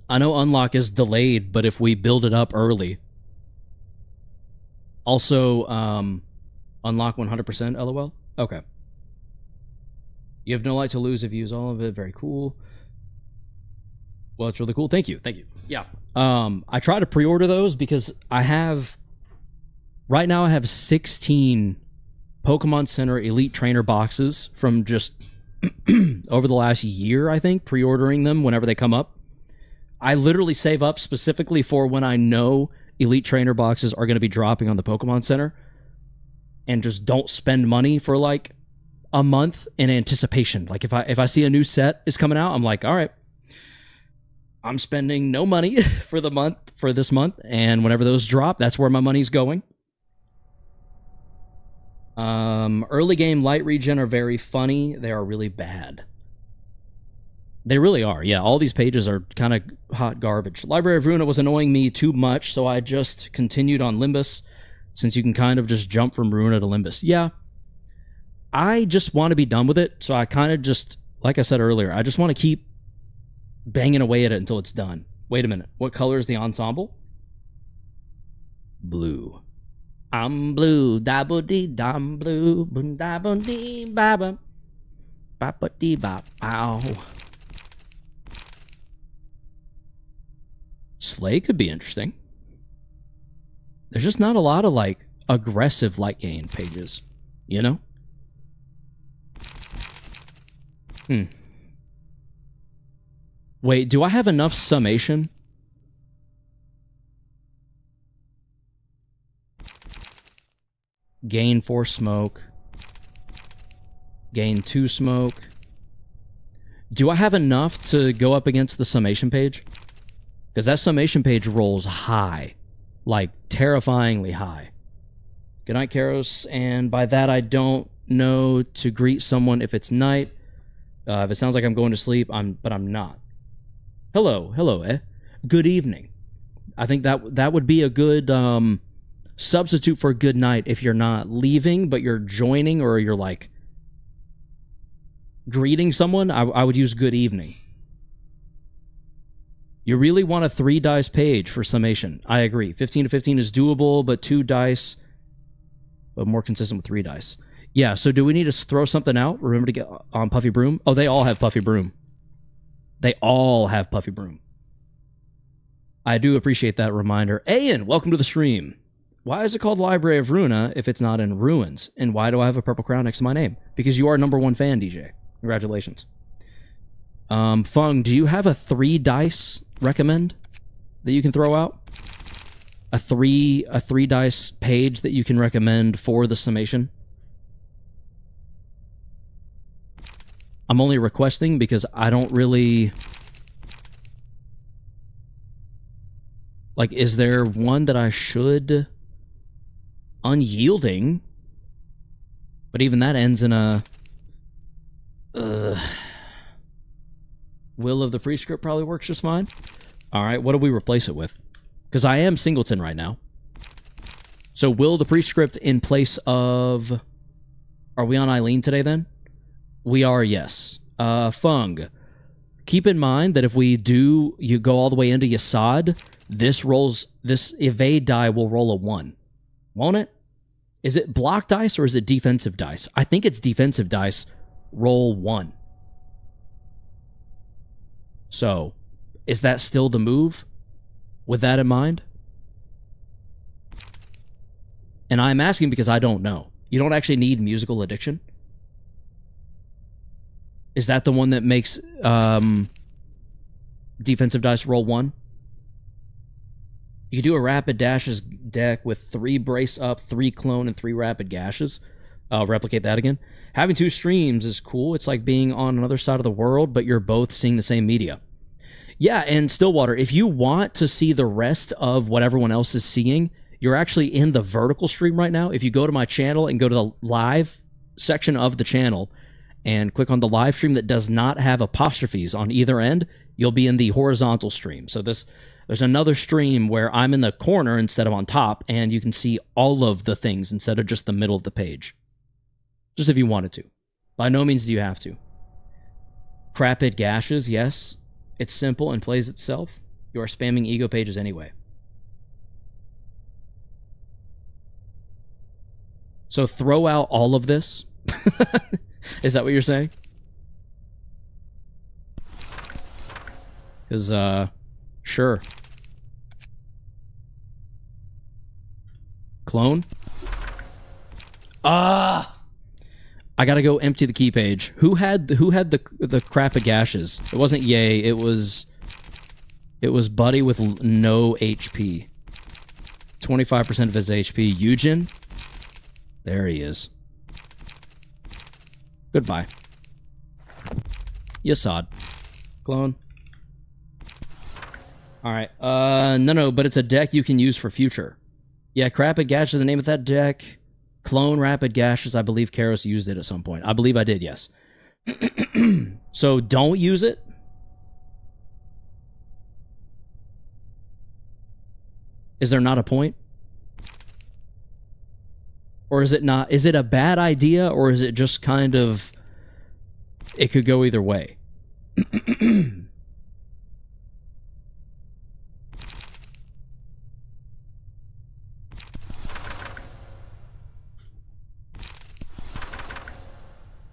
I know unlock is delayed, but if we build it up early. Also, unlock 100%, LOL? Okay. You have no light to lose if you use all of it. Very cool. Well, it's really cool. Thank you. Thank you. Yeah. I try to pre-order those because I have... Right now I have 16 Pokemon Center Elite Trainer boxes from just over the last year, I think, pre-ordering them whenever they come up. I literally save up specifically for when I know Elite Trainer boxes are going to be dropping on the Pokemon Center, and just don't spend money for like a month in anticipation. Like if I see a new set is coming out, I'm like, all right, I'm spending no money for this month, and whenever those drop, that's where my money's going. Early game light regen are very funny. They are really bad. They really are. Yeah, all these pages are kind of hot garbage. Library of Ruina was annoying me too much, so I just continued on Limbus, since you can kind of just jump from Ruina to Limbus. Yeah, I just want to be done with it, so I kind of just, like I said earlier, I just want to keep banging away at it until it's done. Wait a minute. What color is the ensemble? Blue. I'm blue, da bo dee dum blue, boom da bo dee ba ba ba ba dee ba bow. Slay could be interesting. There's just not a lot of like aggressive light gain pages, you know? Wait, do I have enough summation? Gain 4 smoke. Gain 2 smoke. Do I have enough to go up against the summation page? Because that summation page rolls high. Like, terrifyingly high. Good night, Karos. And by that, I don't know to greet someone if it's night. If it sounds like I'm going to sleep, but I'm not. Hello, hello, eh? Good evening. I think that would be a good substitute for good night if you're not leaving, but you're joining or you're like greeting someone. I would use good evening. You really want a 3 dice page for summation. I agree. 15 to 15 is doable, but 2 dice, but more consistent with 3 dice. Yeah, so do we need to throw something out? Remember to get on Puffy Broom? Oh, they all have Puffy Broom. They all have Puffy Broom. I do appreciate that reminder. Ayan, welcome to the stream. Why is it called Library of Ruina if it's not in ruins? And why do I have a purple crown next to my name? Because you are #1 fan, DJ. Congratulations. Fung, do you have a 3 dice recommend that you can throw out? A 3 dice page that you can recommend for the summation? I'm only requesting because I don't really... Like, is there one that I should... Unyielding? But even that ends in a... Will of the Prescript probably works just fine. Alright, what do we replace it with? Because I am Singleton right now. So Will of the Prescript in place of... Are we on Eileen today then? We are, yes. Fung. Keep in mind that if we do, you go all the way into Yasad, this evade die will roll a 1. Won't it? Is it block dice or is it defensive dice? I think it's defensive dice. Roll 1. So, is that still the move? With that in mind? And I'm asking because I don't know. You don't actually need musical addiction? Is that the one that makes defensive dice roll 1? You can do a rapid dashes deck with 3 brace up, 3 clone, and 3 rapid gashes. I'll replicate that again. Having 2 streams is cool. It's like being on another side of the world, but you're both seeing the same media. Yeah, and Stillwater, if you want to see the rest of what everyone else is seeing, you're actually in the vertical stream right now. If you go to my channel and go to the live section of the channel and click on the live stream that does not have apostrophes on either end, you'll be in the horizontal stream. So there's another stream where I'm in the corner instead of on top, and you can see all of the things instead of just the middle of the page. Just if you wanted to. By no means do you have to. Crapid gashes, yes. It's simple and plays itself. You are spamming ego pages anyway. So throw out all of this. Is that what you're saying? Because, sure. Clone? I gotta go empty the key page. Who had the crapid gashes? It wasn't Yay, it was Buddy with no HP. 25% of his HP. Eugen? There he is. Goodbye. Yasad. Clone. Alright, no, but it's a deck you can use for future. Yeah, Crapid Gash is the name of that deck. Clone Rapid Gashes, I believe Karos used it at some point. I believe I did, yes. So don't use it. Is there not a point? Or is it not? Is it a bad idea, or is it just kind of... It could go either way.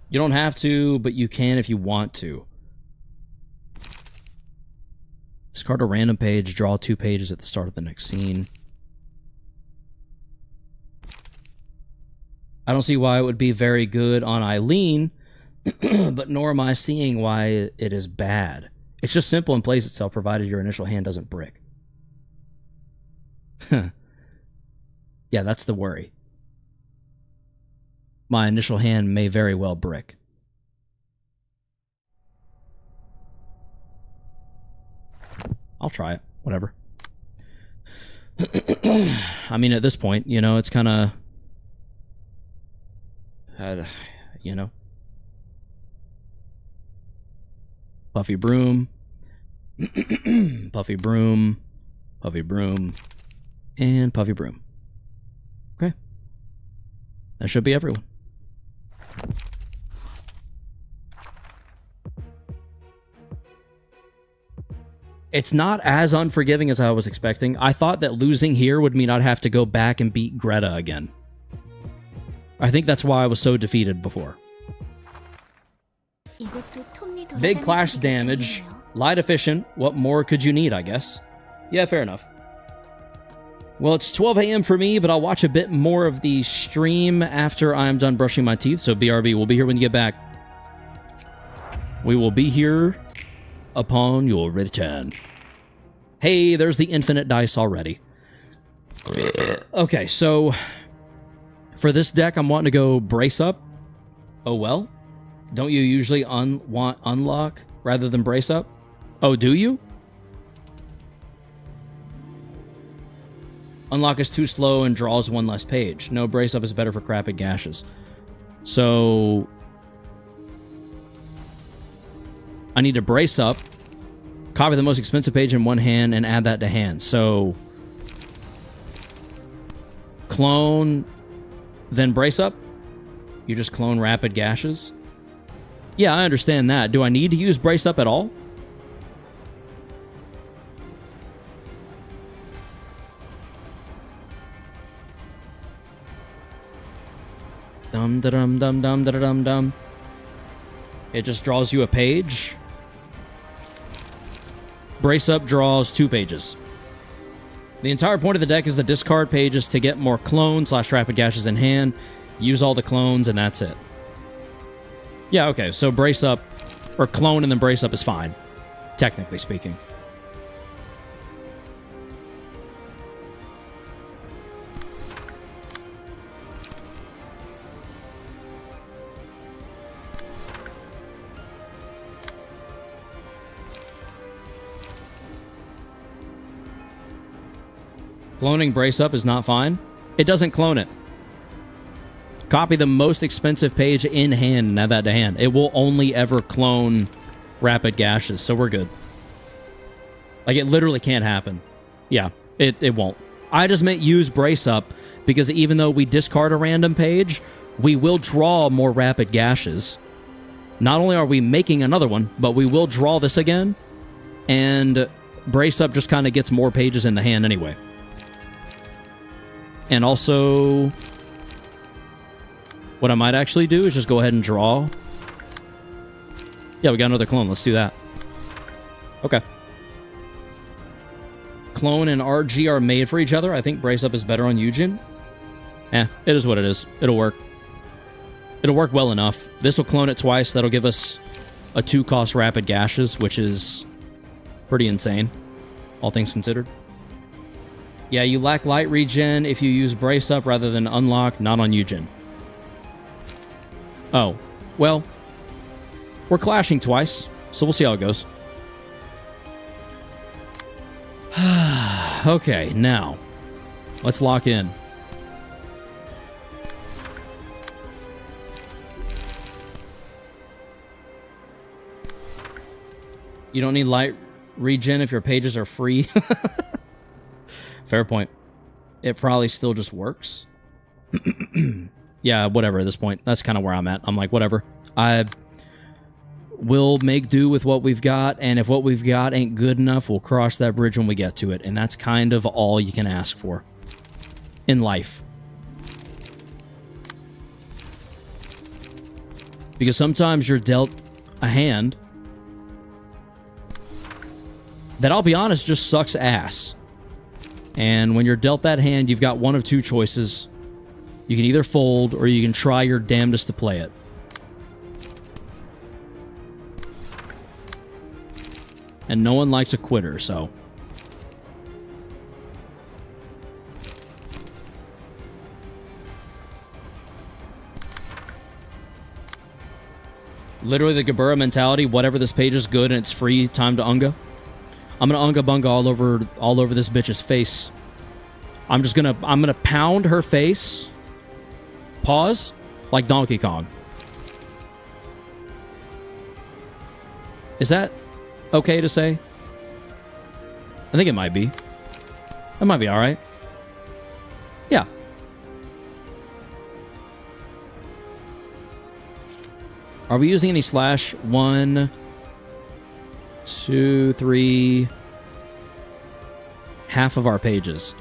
You don't have to, but you can if you want to. Discard a random page, draw 2 pages at the start of the next scene. I don't see why it would be very good on Eileen, but nor am I seeing why it is bad. It's just simple and plays itself, provided your initial hand doesn't brick. Yeah, that's the worry. My initial hand may very well brick. I'll try it. Whatever. I mean, at this point, you know, it's kind of... you know. Puffy Broom. Puffy Broom. Puffy Broom, and Puffy Broom. Okay. That should be everyone. It's not as unforgiving as I was expecting. I thought that losing here would mean I'd have to go back and beat Greta again. I think that's why I was so defeated before. Big clash damage, light efficient. What more could you need, I guess? Yeah, fair enough. Well, it's 12 a.m. for me, but I'll watch a bit more of the stream after I'm done brushing my teeth. So BRB, we'll be here when you get back. We will be here upon your return. Hey, there's the infinite dice already. Okay, so for this deck, I'm wanting to go Brace Up. Oh, well. Don't you usually want Unlock rather than Brace Up? Oh, do you? Unlock is too slow and draws one less page. No, Brace Up is better for Rapid Gashes. So I need to Brace Up, copy the most expensive page in one hand, and add that to hand. So clone, then Brace Up? You just clone Rapid Gashes? Yeah, I understand that. Do I need to use Brace Up at all? Dum-da-dum-dum-dum-da-dum-dum. It just draws you a page. Brace Up draws 2 pages. The entire point of the deck is to discard pages to get more clones / Rapid Gashes in hand. Use all the clones, and that's it. Yeah, okay, so Brace Up, or clone and then Brace Up is fine, technically speaking. Cloning Brace Up is not fine. It doesn't clone it. Copy the most expensive page in hand and add that to hand. It will only ever clone Rapid Gashes, so we're good. Like, it literally can't happen. Yeah, it won't. I just meant use Brace Up, because even though we discard a random page, we will draw more Rapid Gashes. Not only are we making another one, but we will draw this again, and Brace Up just kind of gets more pages in the hand anyway. And also, what I might actually do is just go ahead and draw. Yeah, we got another clone. Let's do that. Okay. Clone and RG are made for each other. I think Brace Up is better on Eugen. Eh, it is what it is. It'll work. It'll work well enough. This will clone it twice. That'll give us a 2-cost Rapid Gashes, which is pretty insane, all things considered. Yeah, you lack light regen if you use Brace Up rather than Unlock, not on Eugen. Oh, well, we're clashing twice, so we'll see how it goes. Okay, now, let's lock in. You don't need light regen if your pages are free. Fair point. It probably still just works. Yeah, whatever at this point. That's kind of where I'm at. I'm like, whatever. I will make do with what we've got, and if what we've got ain't good enough, we'll cross that bridge when we get to it. And that's kind of all you can ask for in life. Because sometimes you're dealt a hand that, I'll be honest, just sucks ass. And when you're dealt that hand, you've got one of 2 choices. You can either fold, or you can try your damnedest to play it. And no one likes a quitter, so. Literally the Gabura mentality, whatever this page is good and it's free, time to Unga. I'm gonna Unga Bunga all over this bitch's face. I'm gonna pound her face. Pause, like Donkey Kong. Is that okay to say? I think it might be. That might be alright. Yeah. Are we using any slash? 1, 2, 3... half of our pages.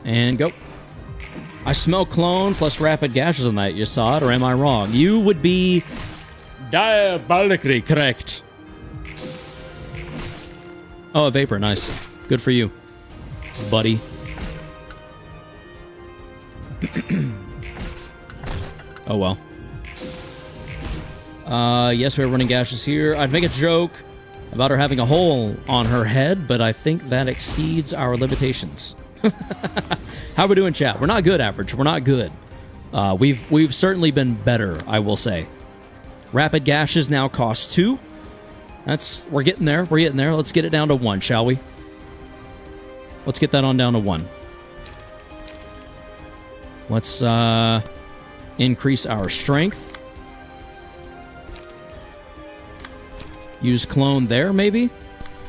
And go. I smell clone plus rapid gashes on that. You saw it, or am I wrong? You would be diabolically correct. Oh, a vapor. Nice. Good for you, buddy. Oh, well. Yes, we're running gashes here. I'd make a joke about her having a hole on her head, but I think that exceeds our limitations. How we doing, chat? We're not good, average. We're not good. We've certainly been better, I will say. Rapid gashes now cost 2. We're getting there. We're getting there. Let's get it down to 1, shall we? Let's get that on down to 1. Let's increase our strength. Use clone there, maybe?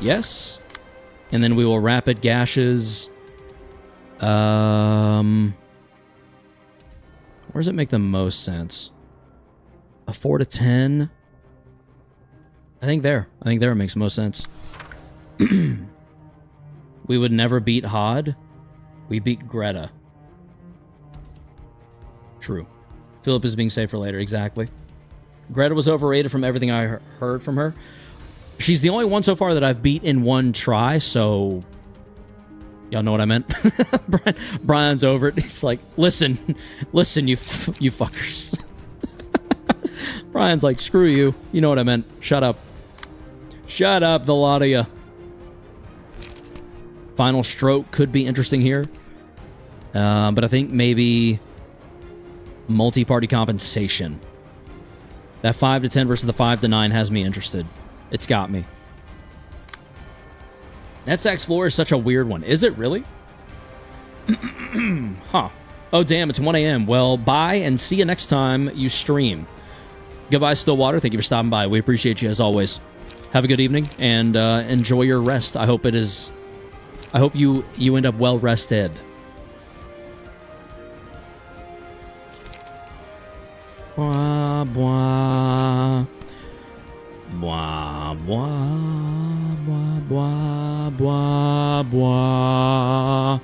Yes. And then we will rapid gashes. Where does it make the most sense? A 4 to 10? I think there it makes most sense. We would never beat Hod. We beat Greta. True. Philip is being saved for later, exactly. Greta was overrated from everything I heard from her. She's the only one so far that I've beat in one try, so... Y'all know what I meant? Brian's over it. He's like, listen, you fuckers. Brian's like, screw you. You know what I meant. Shut up. Shut up, the lot of you. Final stroke could be interesting here. But I think maybe multi-party compensation. That 5 to 10 versus the 5 to 9 has me interested. It's got me. Netsack's floor is such a weird one. Is it really? Huh. Oh, damn, it's 1 a.m. Well, bye, and see you next time you stream. Goodbye, Stillwater. Thank you for stopping by. We appreciate you, as always. Have a good evening, and enjoy your rest. I hope you end up well-rested. Blah, blah. Blah, blah, blah, blah, blah, blah.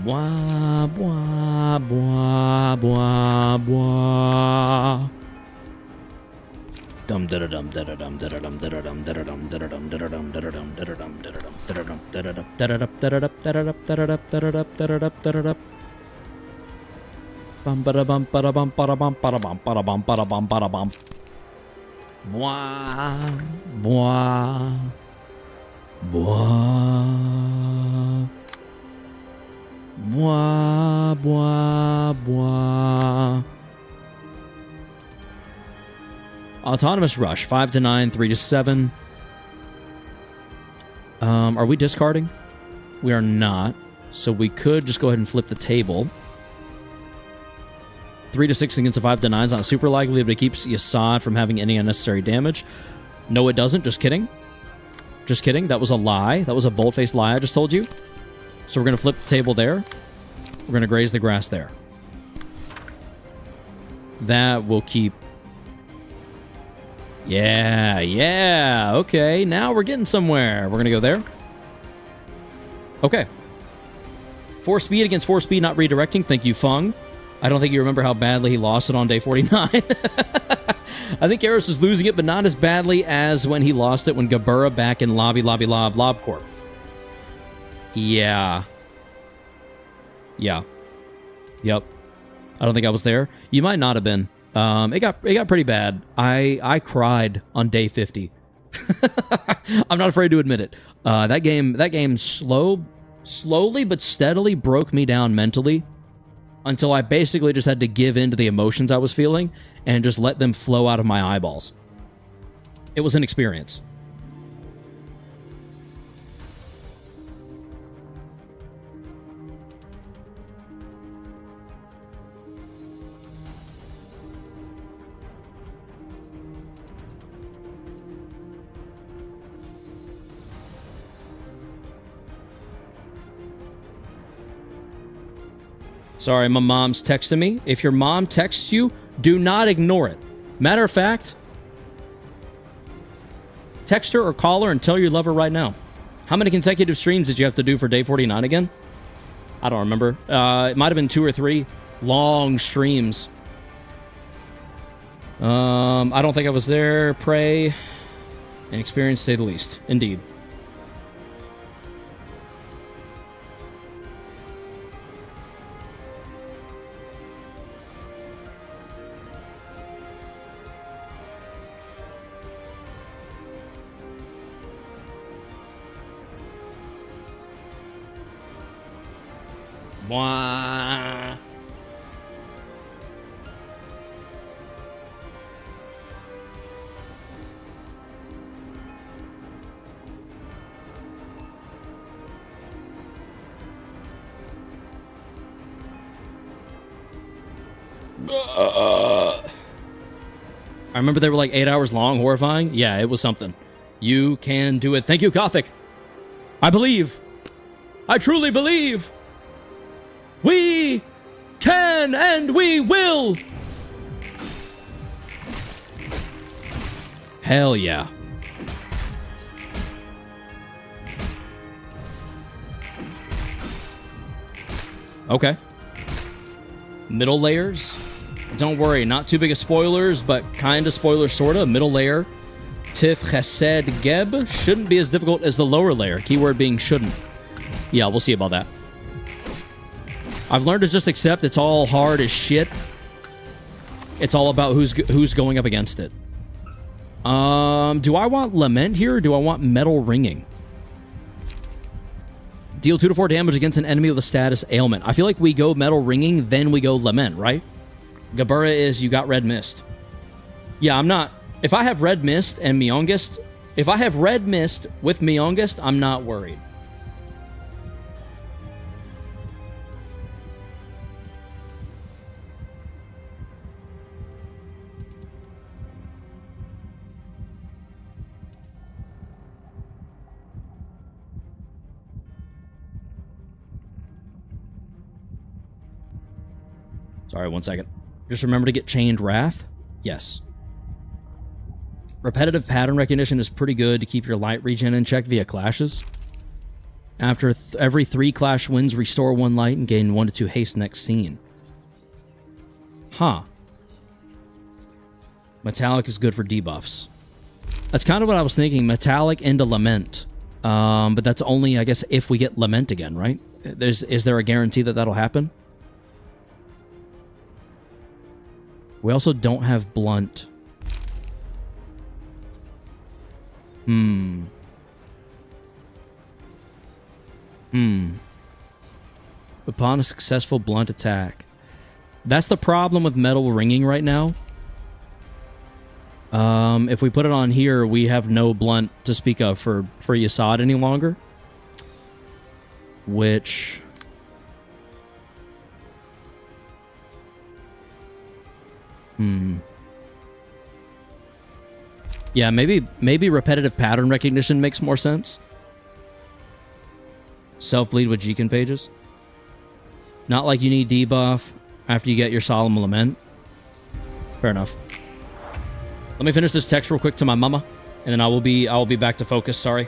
Blah, blah, blah, blah, blah. Dum da dum da dum da dum da dum da dum da dum da dum da dum da dum da dum da dum da dum da dum da dum. Bum ba bum ba bum ba bum ba bum ba bum ba bum ba bum. Blah, blah, blah, blah, blah, blah. Autonomous Rush, 5 to 9, 3 to 7. Are we discarding? We are not. So we could just go ahead and flip the table. 3 to 6 against a 5 to 9 is not super likely, but it keeps Yasad from having any unnecessary damage. No, it doesn't. Just kidding. Just kidding. That was a lie. That was a bold-faced lie I just told you. So we're going to flip the table there. We're going to graze the grass there. That will keep... Yeah. Okay, now we're getting somewhere. We're going to go there. Okay. 4 speed against 4 speed, not redirecting. Thank you, Fung. I don't think you remember how badly he lost it on day 49. I think Eros is losing it, but not as badly as when he lost it when Gabura back in Lobby Lob Corp. Yeah. Yep. I don't think I was there. You might not have been. It got pretty bad. I cried on day 50. I'm not afraid to admit it. That game slow slowly but steadily broke me down mentally until I basically just had to give in to the emotions I was feeling and just let them flow out of my eyeballs. It was an experience. Sorry, my mom's texting me. If your mom texts you, do not ignore it. Matter of fact, text her or call her and tell her you love her right now. How many consecutive streams did you have to do for day 49 again? I don't remember. It might have been 2 or 3 long streams. I don't think I was there. Pray and experience, say the least. Indeed. Wah. I remember they were like 8 hours long, horrifying. Yeah, it was something. You can do it. Thank you, Gothic. I believe. I truly believe. We can and we will. Hell yeah. Okay. Middle layers. Don't worry, not too big of spoilers, but kind of spoilers, sort of. Middle layer. Tif Chesed Geb shouldn't be as difficult as the lower layer. Keyword being shouldn't. Yeah, we'll see about that. I've learned to just accept it's all hard as shit. It's all about who's going up against it. Do I want Lament here, or do I want Metal Ringing? Deal 2 to 4 damage against an enemy with a status ailment. I feel like we go Metal Ringing, then we go Lament, right? Gabura is you got Red Mist. Yeah, I'm not... If I have Red Mist and Myongest... If I have Red Mist with Myongest, I'm not worried. Sorry, 1 second. Just remember to get Chained Wrath. Yes. Repetitive pattern recognition is pretty good to keep your light regen in check via clashes. After every 3 clash wins, restore 1 light and gain 1 to 2 haste next scene. Huh. Metallic is good for debuffs. That's kind of what I was thinking. Metallic into Lament. But that's only, I guess, if we get Lament again, right? Is there a guarantee that that'll happen? We also don't have Blunt. Upon a successful Blunt attack. That's the problem with Metal Ringing right now. If we put it on here, we have no Blunt to speak of for Yasad any longer. Which... Yeah, maybe repetitive pattern recognition makes more sense. Self-bleed with Jekin pages. Not like you need debuff after you get your Solemn Lament. Fair enough. Let me finish this text real quick to my mama, and then I will be back to focus, sorry.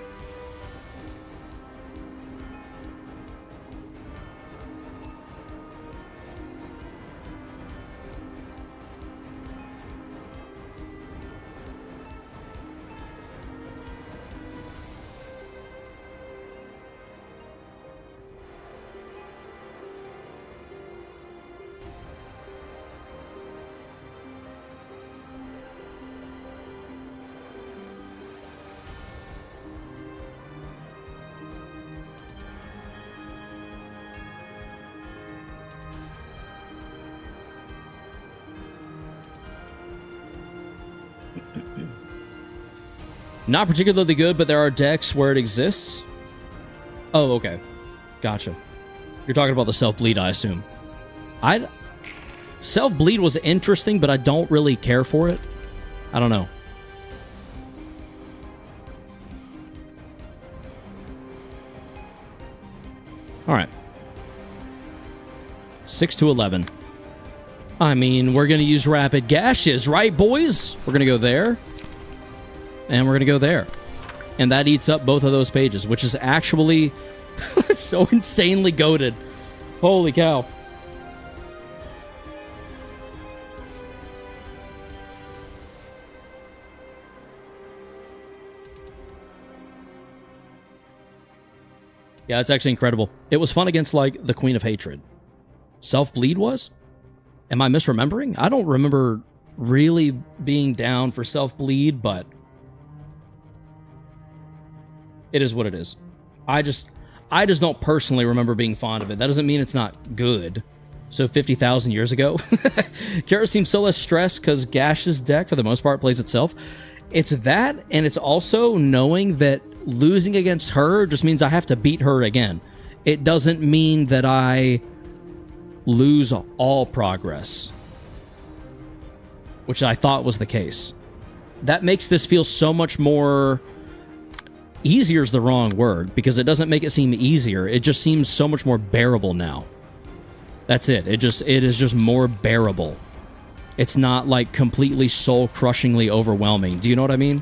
Not particularly good, but there are decks where it exists. Oh, okay. Gotcha. You're talking about the self-bleed, I assume. Self-bleed was interesting, but I don't really care for it. I don't know. All right. 6 to 11. I mean, we're going to use Rapid Gashes, right, boys? We're going to go there. And we're going to go there. And that eats up both of those pages, which is actually so insanely goated. Holy cow. Yeah, it's actually incredible. It was fun against, like, the Queen of Hatred. Self-bleed was? Am I misremembering? I don't remember really being down for self-bleed, but it is what it is. I just don't personally remember being fond of it. That doesn't mean it's not good. So 50,000 years ago? Kara seems so less stressed because Gash's deck, for the most part, plays itself. It's that, and it's also knowing that losing against her just means I have to beat her again. It doesn't mean that I lose all progress, which I thought was the case. That makes this feel so much more... Easier is the wrong word, because it doesn't make it seem easier. It just seems so much more bearable now. That's it. It is just more bearable. It's not, like, completely soul-crushingly overwhelming. Do you know what I mean?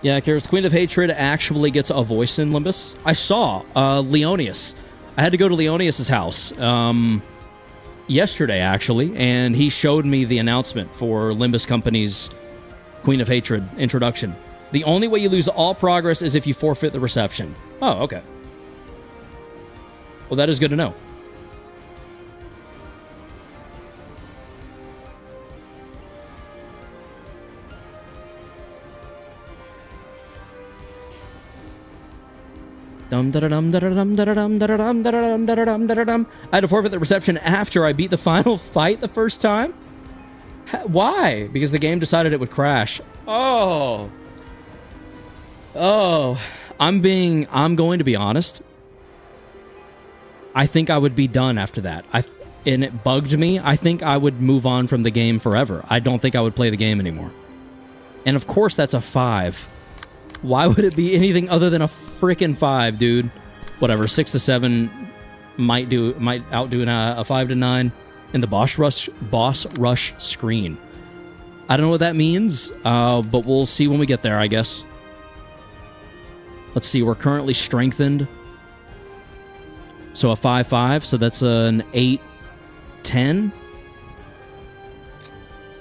Yeah, Kara's Queen of Hatred actually gets a voice in Limbus. I saw Leonius. I had to go to Leonius's house yesterday, actually, and he showed me the announcement for Limbus Company's Queen of Hatred introduction. The only way you lose all progress is if you forfeit the reception. Oh, okay. Well, that is good to know. I had to forfeit the reception after I beat the final fight the first time? Why? Because the game decided it would crash. Oh. I'm going to be honest. I think I would be done after that. And it bugged me. I think I would move on from the game forever. I don't think I would play the game anymore. And of course that's a 5. Why would it be anything other than a freaking 5, dude? Whatever, 6 to 7 might outdo a 5 to 9 in the boss rush screen. I don't know what that means, but we'll see when we get there, I guess. Let's see, we're currently strengthened. So a 5-5, so that's an 8-10.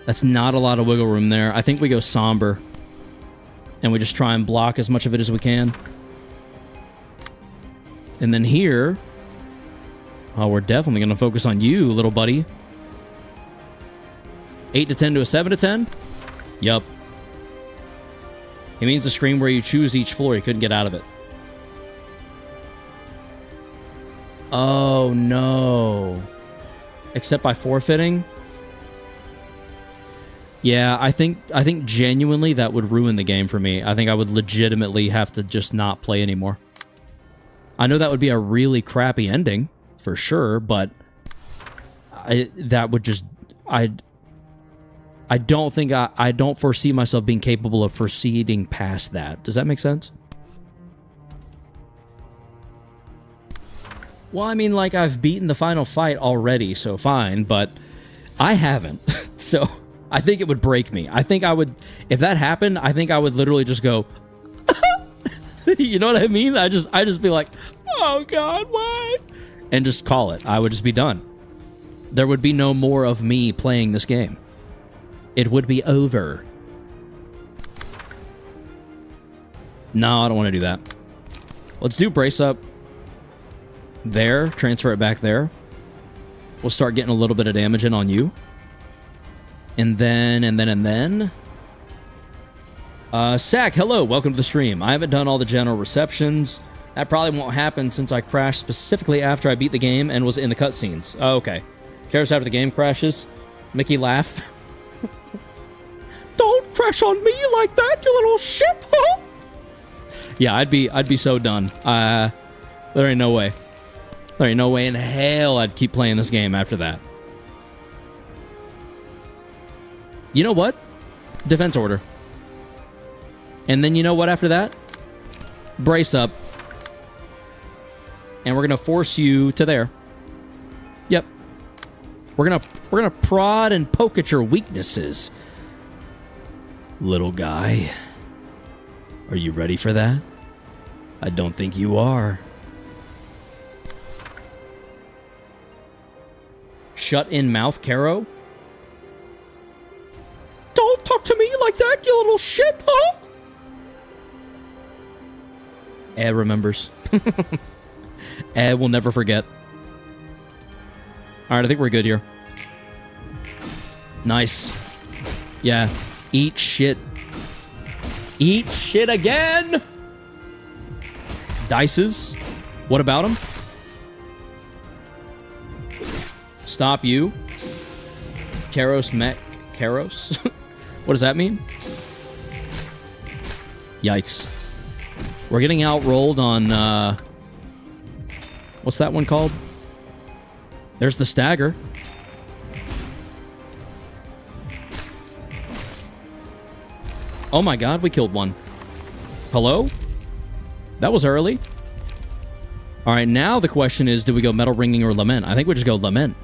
That's not a lot of wiggle room there. I think we go somber. And we just try and block as much of it as we can. And then here... Oh, we're definitely going to focus on you, little buddy. 8 to 10 to a 7 to 10? Yup. It means a screen where you choose each floor. You couldn't get out of it. Oh, no. Except by forfeiting? Yeah, I think genuinely that would ruin the game for me. I think I would legitimately have to just not play anymore. I know that would be a really crappy ending, for sure, but that would just... I don't foresee myself being capable of proceeding past that. Does that make sense? Well, I mean, like, I've beaten the final fight already, so fine, but I haven't. So I think it would break me. I think I would... If that happened, I think I would literally just go... You know what I mean? I just be like, oh God, why? And just call it. I would just be done. There would be no more of me playing this game. It would be over. No, I don't want to do that. Let's do brace up there. Transfer it back there. We'll start getting a little bit of damage in on you. And then... Sack, hello, welcome to the stream. I haven't done all the general receptions. That probably won't happen since I crashed specifically after I beat the game and was in the cutscenes. Oh, okay. Cares after the game crashes. Mickey laugh. progress on me like that, you little shit, huh? Yeah, I'd be so done. There ain't no way. There ain't no way in hell I'd keep playing this game after that. You know what? Defense order. And then you know what after that? Brace up. And we're gonna force you to there. Yep. We're gonna prod and poke at your weaknesses. Little guy. Are you ready for that? I don't think you are. Shut in mouth, Caro? Don't talk to me like that, you little shit, huh? Ed remembers. Ed will never forget. Alright, I think we're good here. Nice. Yeah. Eat shit. Eat shit again! Dices. What about him? Stop you. Karos mech. Karos? What does that mean? Yikes. We're getting outrolled on, what's that one called? There's the stagger. Oh my god, we killed one. Hello? That was early. Alright, now the question is, do we go Metal Ringing or Lament? I think we just go Lament.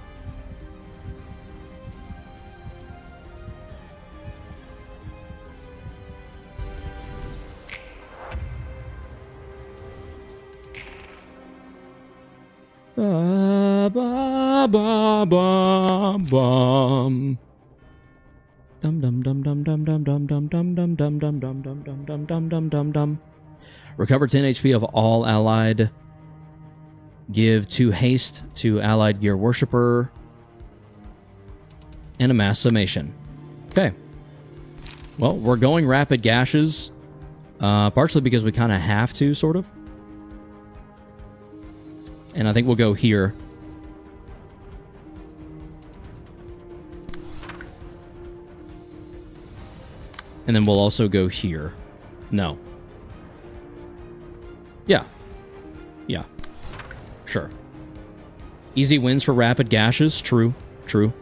Ba ba ba ba bum. Dum dum dum dum dum dum dum dum dum dum dum dum dum dum dum dum dum dum dum dum. Recover 10 HP of all allied. Give 2 haste to allied gear worshipper. And a mass summation. Okay. Well, we're going rapid gashes. Partially because we kind of have to, sort of. And I think we'll go here. And then we'll also go here. No. Yeah. Yeah. Sure. Easy wins for rapid gashes. True. True.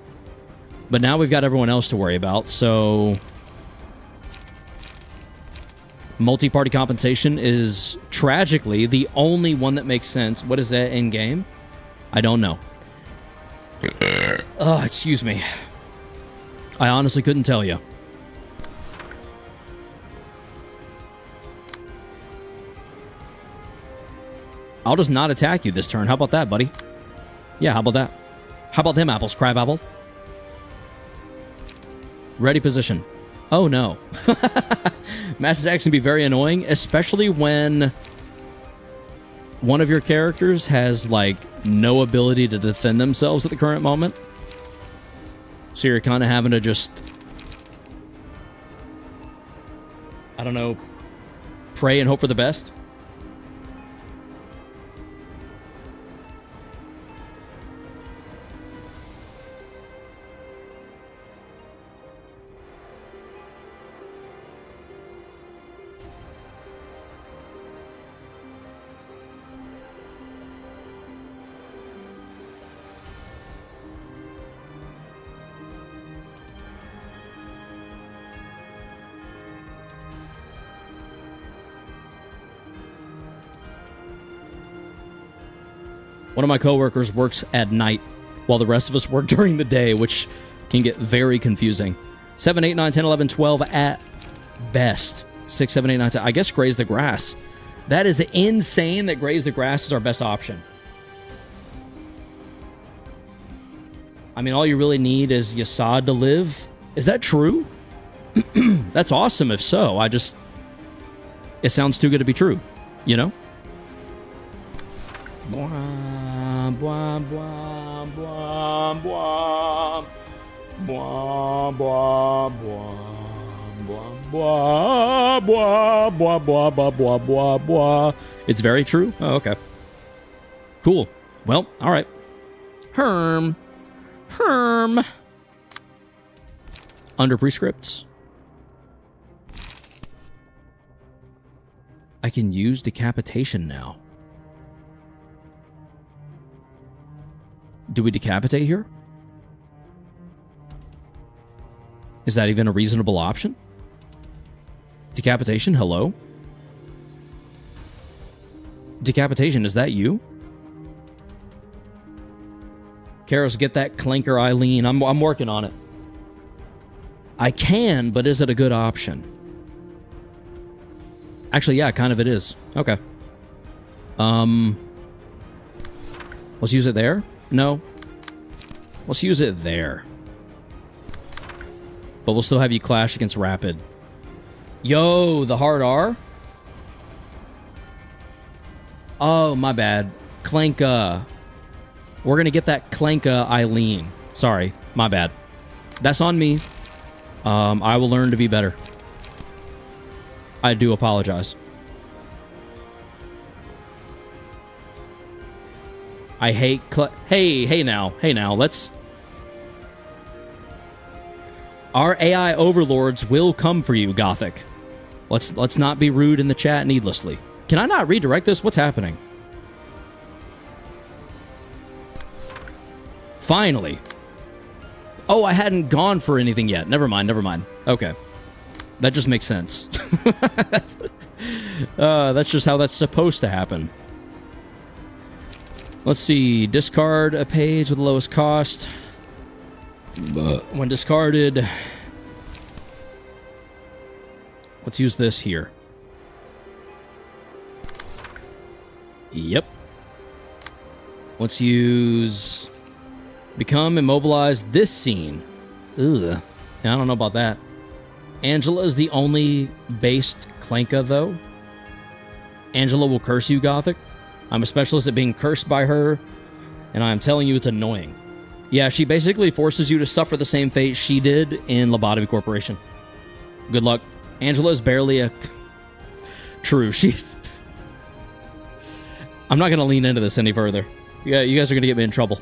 But now we've got everyone else to worry about, so... Multi-party compensation is tragically the only one that makes sense. What is that in game? I don't know. Oh, excuse me. I honestly couldn't tell you. I'll just not attack you this turn. How about that, buddy? Yeah, how about that? How about them apples, crabapple? Ready position. Oh, no. Mass attacks can be very annoying, especially when one of your characters has, like, no ability to defend themselves at the current moment. So you're kind of having to just, I don't know, pray and hope for the best. One of my coworkers works at night while the rest of us work during the day, which can get very confusing. 7, 8, 9, 10, 11, 12 at best. 6, 7, 8, 9, 10. I guess Graze the Grass. That is insane that Graze the Grass is our best option. I mean, all you really need is Yasad to live. Is that true? That's awesome if so. It sounds too good to be true, you know? Blah, blah, blah, blah, blah. Blah, blah, blah, blah, blah, blah, blah, blah, blah, blah, blah, blah. It's very true? Oh, okay. Cool. Well, all right. Herm. Under prescripts. I can use decapitation now. Do we decapitate here? Is that even a reasonable option? Decapitation, hello? Decapitation, is that you? Karos, get that clanker, Eileen. I'm working on it. I can, but is it a good option? Actually, yeah, kind of it is. Okay. Let's use it there? No. Let's use it there. But we'll still have you clash against Rapid. Yo, the hard R? Oh, my bad. Clanka. We're gonna get that Clanka Eileen. Sorry, my bad. That's on me. I will learn to be better. I do apologize. I hate hey now, let's... Our AI overlords will come for you, Gothic. Let's not be rude in the chat needlessly. Can I not redirect this? What's happening? Finally. Oh, I hadn't gone for anything yet. Never mind. Okay. That just makes sense. That's just how that's supposed to happen. Let's see. Discard a page with the lowest cost. When discarded... Let's use this here. Yep. Let's use... Become immobilized this scene. Ugh. I don't know about that. Angela is the only based Clanka, though. Angela will curse you, Gothic. I'm a specialist at being cursed by her, and I'm telling you it's annoying. Yeah, she basically forces you to suffer the same fate she did in Lobotomy Corporation. Good luck. Angela is barely a... True, she's... I'm not going to lean into this any further. Yeah, you guys are going to get me in trouble.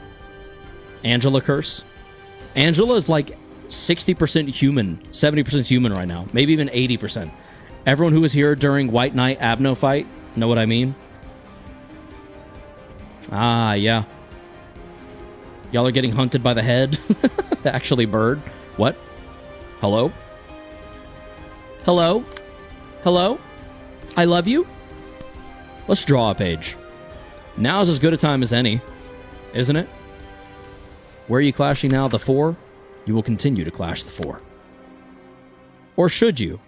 Angela curse. Angela is like 60% human, 70% human right now, maybe even 80%. Everyone who was here during White Knight Abno fight, know what I mean? Ah, yeah. Y'all are getting hunted by the head. Actually, bird. What? Hello? Hello? Hello? I love you? Let's draw a page. Now's as good a time as any, isn't it? Where are you clashing now? The 4? You will continue to clash the 4. Or should you?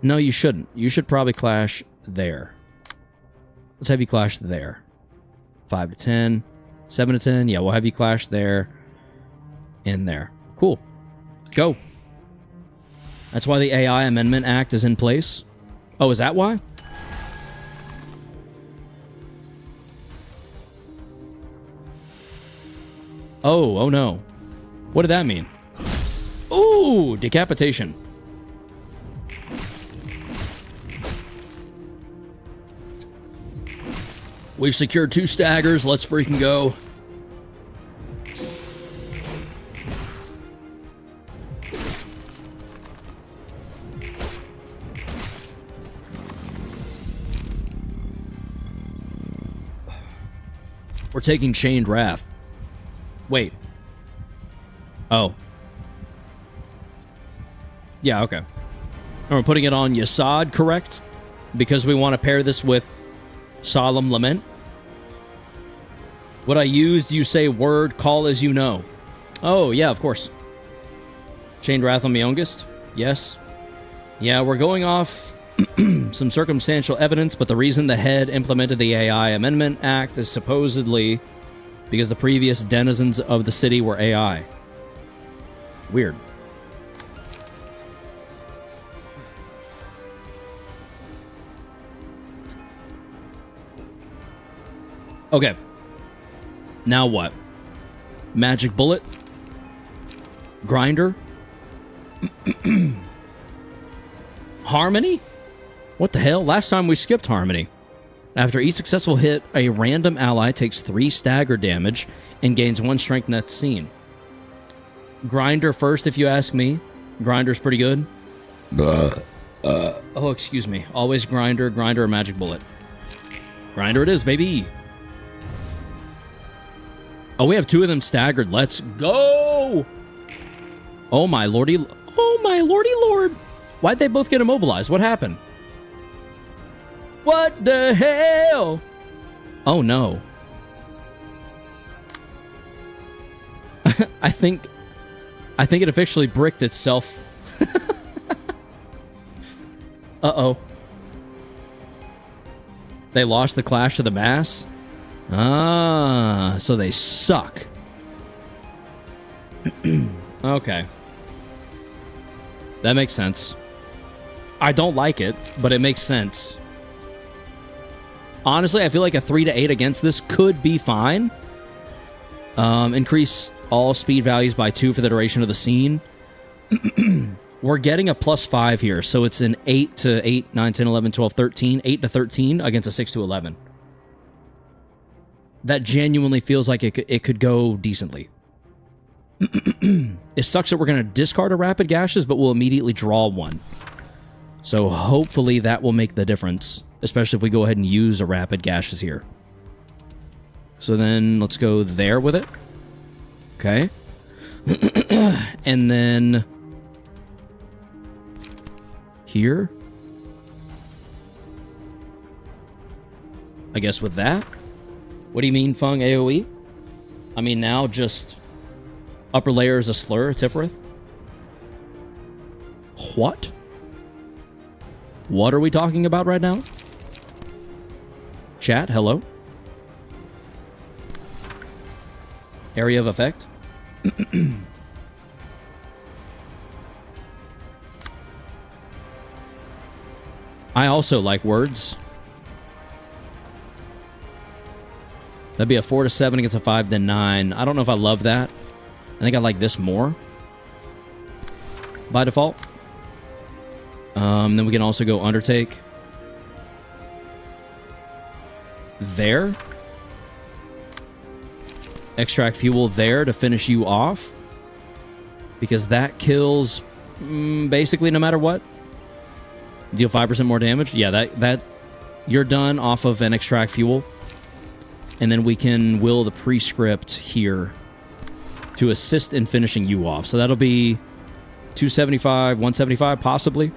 No, you shouldn't. You should probably clash there. Let's have you clash there. 5 to 10. 7 to 10. Yeah, we'll have you clash there. And there. Cool. Go. That's why the AI Amendment Act is in place. Oh, is that why? Oh no. What did that mean? Ooh, decapitation. We've secured 2 staggers. Let's freaking go. We're taking Chained Wrath. Wait. Oh. Yeah, okay. And we're putting it on Yasad, correct? Because we want to pair this with Solemn Lament. What I used, you say word, call as you know. Oh, yeah, of course. Chained Wrath on the youngest? Yes. Yeah, we're going off some circumstantial evidence, but the reason the head implemented the AI Amendment Act is supposedly because the previous denizens of the city were AI. Weird. Okay. Now what? Magic bullet? Grinder? Harmony? What the hell? Last time we skipped Harmony. After each successful hit, a random ally takes 3 stagger damage and gains 1 strength in that scene. Grinder first, if you ask me. Grinder's pretty good. Oh, excuse me. Always grinder, or magic bullet. Grinder it is, baby. Oh, we have 2 of them staggered. Let's go. Oh my lordy lord. Why'd they both get immobilized? What happened? What the hell? Oh no. I think it officially bricked itself. Uh-oh. They lost the Clash of the Mass? Ah, so they suck. Okay. That makes sense. I don't like it, but it makes sense. Honestly, I feel like a 3 to 8 against this could be fine. Increase all speed values by 2 for the duration of the scene. We're getting a +5 here, so it's an 8 to 8, 9, 10, 11, 12, 13. 8 to 13 against a 6 to 11. That genuinely feels like it could go decently. It sucks that we're going to discard a Rapid Gashes, but we'll immediately draw one. So hopefully that will make the difference, especially if we go ahead and use a Rapid Gashes here. So then let's go there with it. Okay. And then here. I guess with that. What do you mean, Fung AoE? I mean, now just upper layer is a slur, Tipperith? What? What are we talking about right now? Chat, hello? Area of effect? I also like words. That'd be a 4 to 7 against a 5 to 9. I don't know if I love that. I think I like this more by default. Then we can also go Undertake. There. Extract Fuel there to finish you off. Because that kills basically no matter what. Deal 5% more damage. Yeah, that you're done off of an Extract Fuel. And then we can will the prescript here to assist in finishing you off. So that'll be 275, 175 possibly.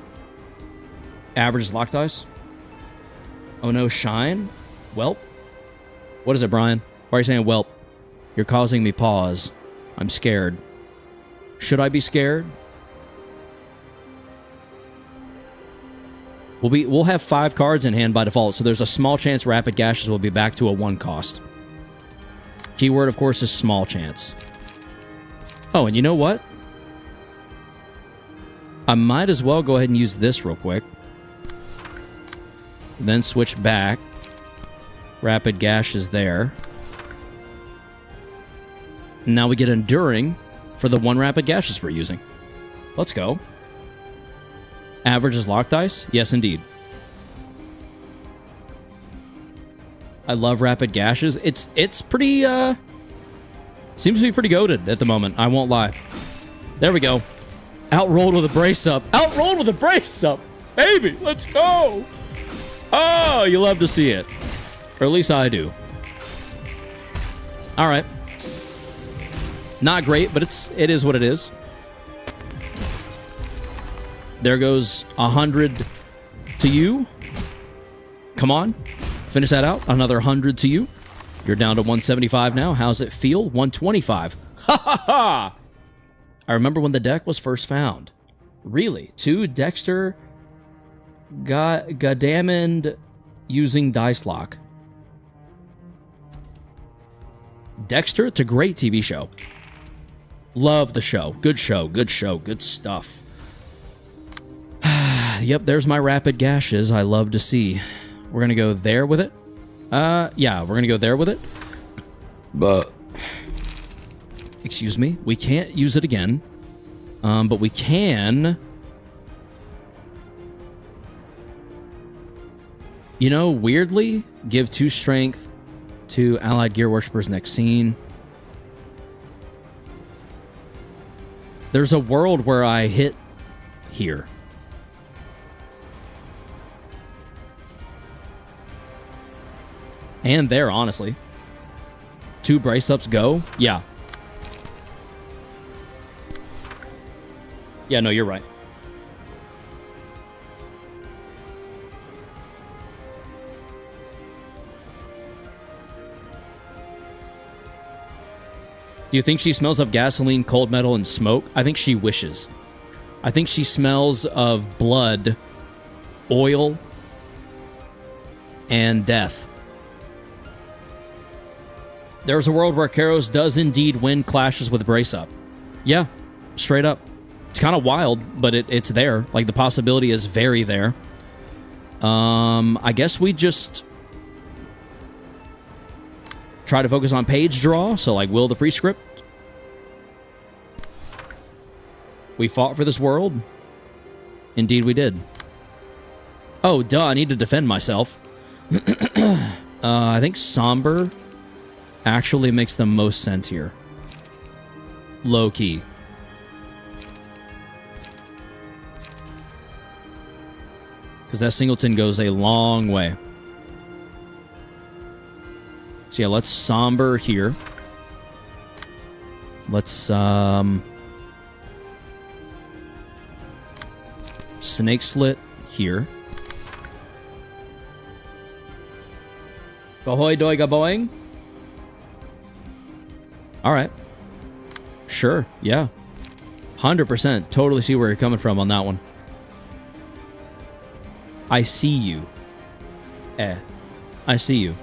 Average is lock dice. Oh no, shine? Welp? What is it, Brian? Why are you saying welp? You're causing me pause. I'm scared. Should I be scared? We'll have 5 cards in hand by default, so there's a small chance Rapid Gashes will be back to a 1 cost. Keyword, of course, is small chance. Oh, and you know what? I might as well go ahead and use this real quick. Then switch back. Rapid Gashes there. Now we get Enduring for the 1 Rapid Gashes we're using. Let's go. Average is lock dice? Yes, indeed. I love Rapid Gashes. It's pretty, seems to be pretty goated at the moment. I won't lie. There we go. Outrolled with a brace up. Outrolled with a brace up! Baby, let's go! Oh, you love to see it. Or at least I do. Alright. Not great, but it is what it is. There goes 100 to you. Come on. Finish that out. Another 100 to you. You're down to 175 now. How's it feel? 125. Ha ha ha! I remember when the deck was first found. Really? 2 Dexter got Godamond using Dice Lock. Dexter? It's a great TV show. Love the show. Good show. Good show. Good stuff. Yep, there's my Rapid Gashes I love to see. We're going to go there with it. Yeah, we're going to go there with it. But excuse me. We can't use it again. But we can, you know, weirdly give 2 strength to Allied Gear Worshippers next scene. There's a world where I hit here. And there, honestly. 2 brace-ups go? Yeah. Yeah, no, you're right. Do you think she smells of gasoline, cold metal, and smoke? I think she wishes. I think she smells of blood, oil, and death. There's a world where Karos does indeed win clashes with brace-up. Yeah, straight up. It's kind of wild, but it's there. Like, the possibility is very there. I guess we just try to focus on page draw, so like will the prescript. We fought for this world. Indeed we did. Oh, duh, I need to defend myself. I think somber actually makes the most sense here. Low key. Because that singleton goes a long way. So yeah, let's somber here. Let's snake slit here. Ahoy doy gaboing. Alright. Sure, yeah. 100%. Totally see where you're coming from on that one. I see you. I see you.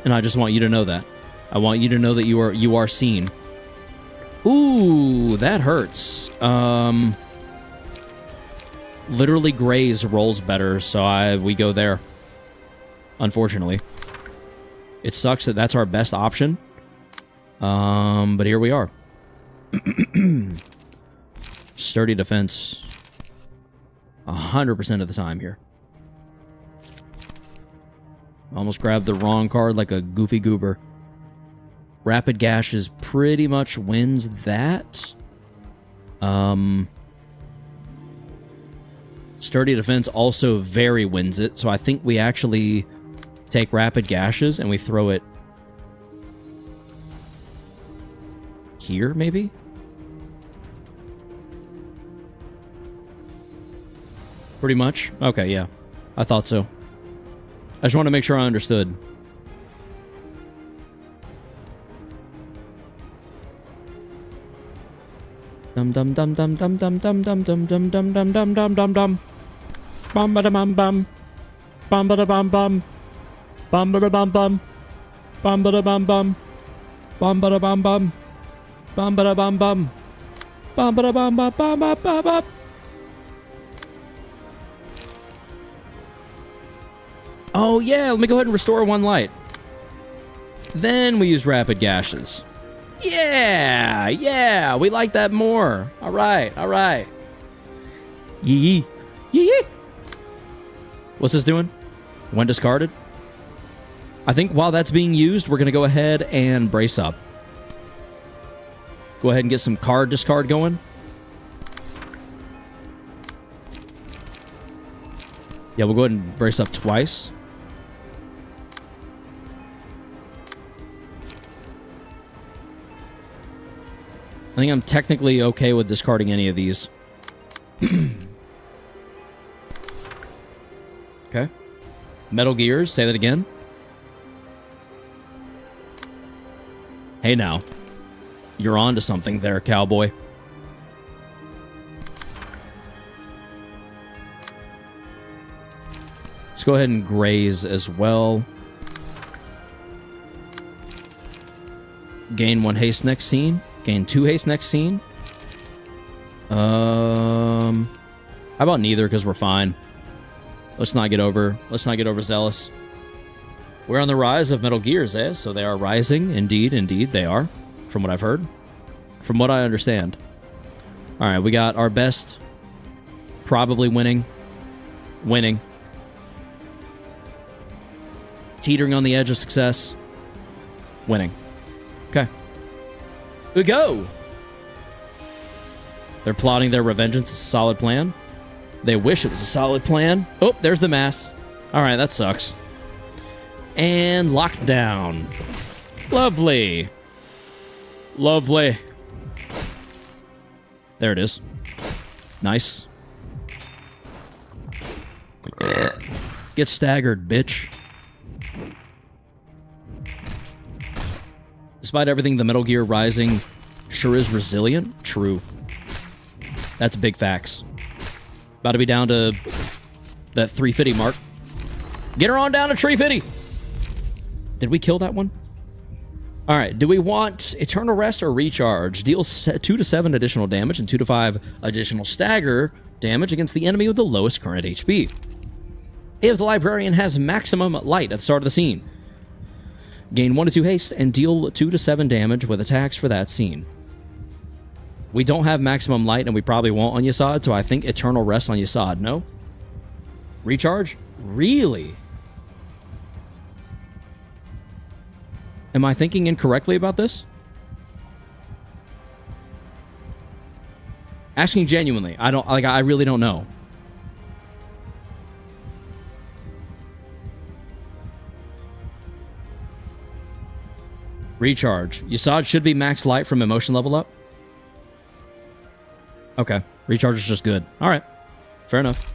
And I just want you to know that. I want you to know that you are seen. Ooh, that hurts. Literally Graze rolls better, so we go there. Unfortunately. It sucks that that's our best option. But here we are. Sturdy defense. 100% of the time here. Almost grabbed the wrong card like a goofy goober. Rapid Gashes pretty much wins that. Sturdy Defense also very wins it, so I think we actually take Rapid Gashes and we throw it here, maybe? Pretty much? Okay, yeah. I thought so. I just want to make sure I understood. Dum dum dum dum dum dum dum dum dum dum dum dum dum dum dum dum. Bum ba da bum bum. Bum ba da bum bum. Bum ba da bum bum. Bum ba da bum bum. Bum ba da bum bum. Bum ba da bum bum. Bum ba da bum bum bum bum bum bum. Oh yeah, let me go ahead and restore 1 light. Then we use Rapid Gashes. Yeah, we like that more. All right. Yee. What's this doing? When discarded? I think while that's being used, we're going to go ahead and brace up. Go ahead and get some card discard going. Yeah, we'll go ahead and brace up twice. I think I'm technically okay with discarding any of these. Okay. Metal Gears, say that again. Hey now. You're on to something there, cowboy. Let's go ahead and graze as well. Gain 1 haste next scene. Gain 2 haste next scene. How about neither, because we're fine. Let's not get over zealous. We're on the rise of Metal Gears, eh? So they are rising. Indeed, they are. From what I've heard. From what I understand. Alright, we got our best. Probably winning. Teetering on the edge of success. Winning. Okay. We go! They're plotting their revengeance. It's a solid plan. They wish it was a solid plan. Oh, there's the mass. Alright, that sucks. And locked down. Lovely. Lovely. There it is. Nice. Get staggered, bitch. Despite everything, the Metal Gear Rising sure is resilient. True. That's big facts. About to be down to that 350 mark. Get her on down to 350. Did we kill that one? All right. Do we want Eternal Rest or Recharge? Deals 2 to 7 additional damage and 2 to 5 additional stagger damage against the enemy with the lowest current HP. If the Librarian has maximum light at the start of the scene, gain 1 to 2 haste and deal 2 to 7 damage with attacks for that scene. We don't have maximum light, and we probably won't on Yasad, so I think Eternal Rest on Yasad, no? Recharge? Really? Am I thinking incorrectly about this? Asking genuinely. I really don't know. Recharge. Yasad should be max light from emotion level up. Okay. Recharge is just good. Alright. Fair enough.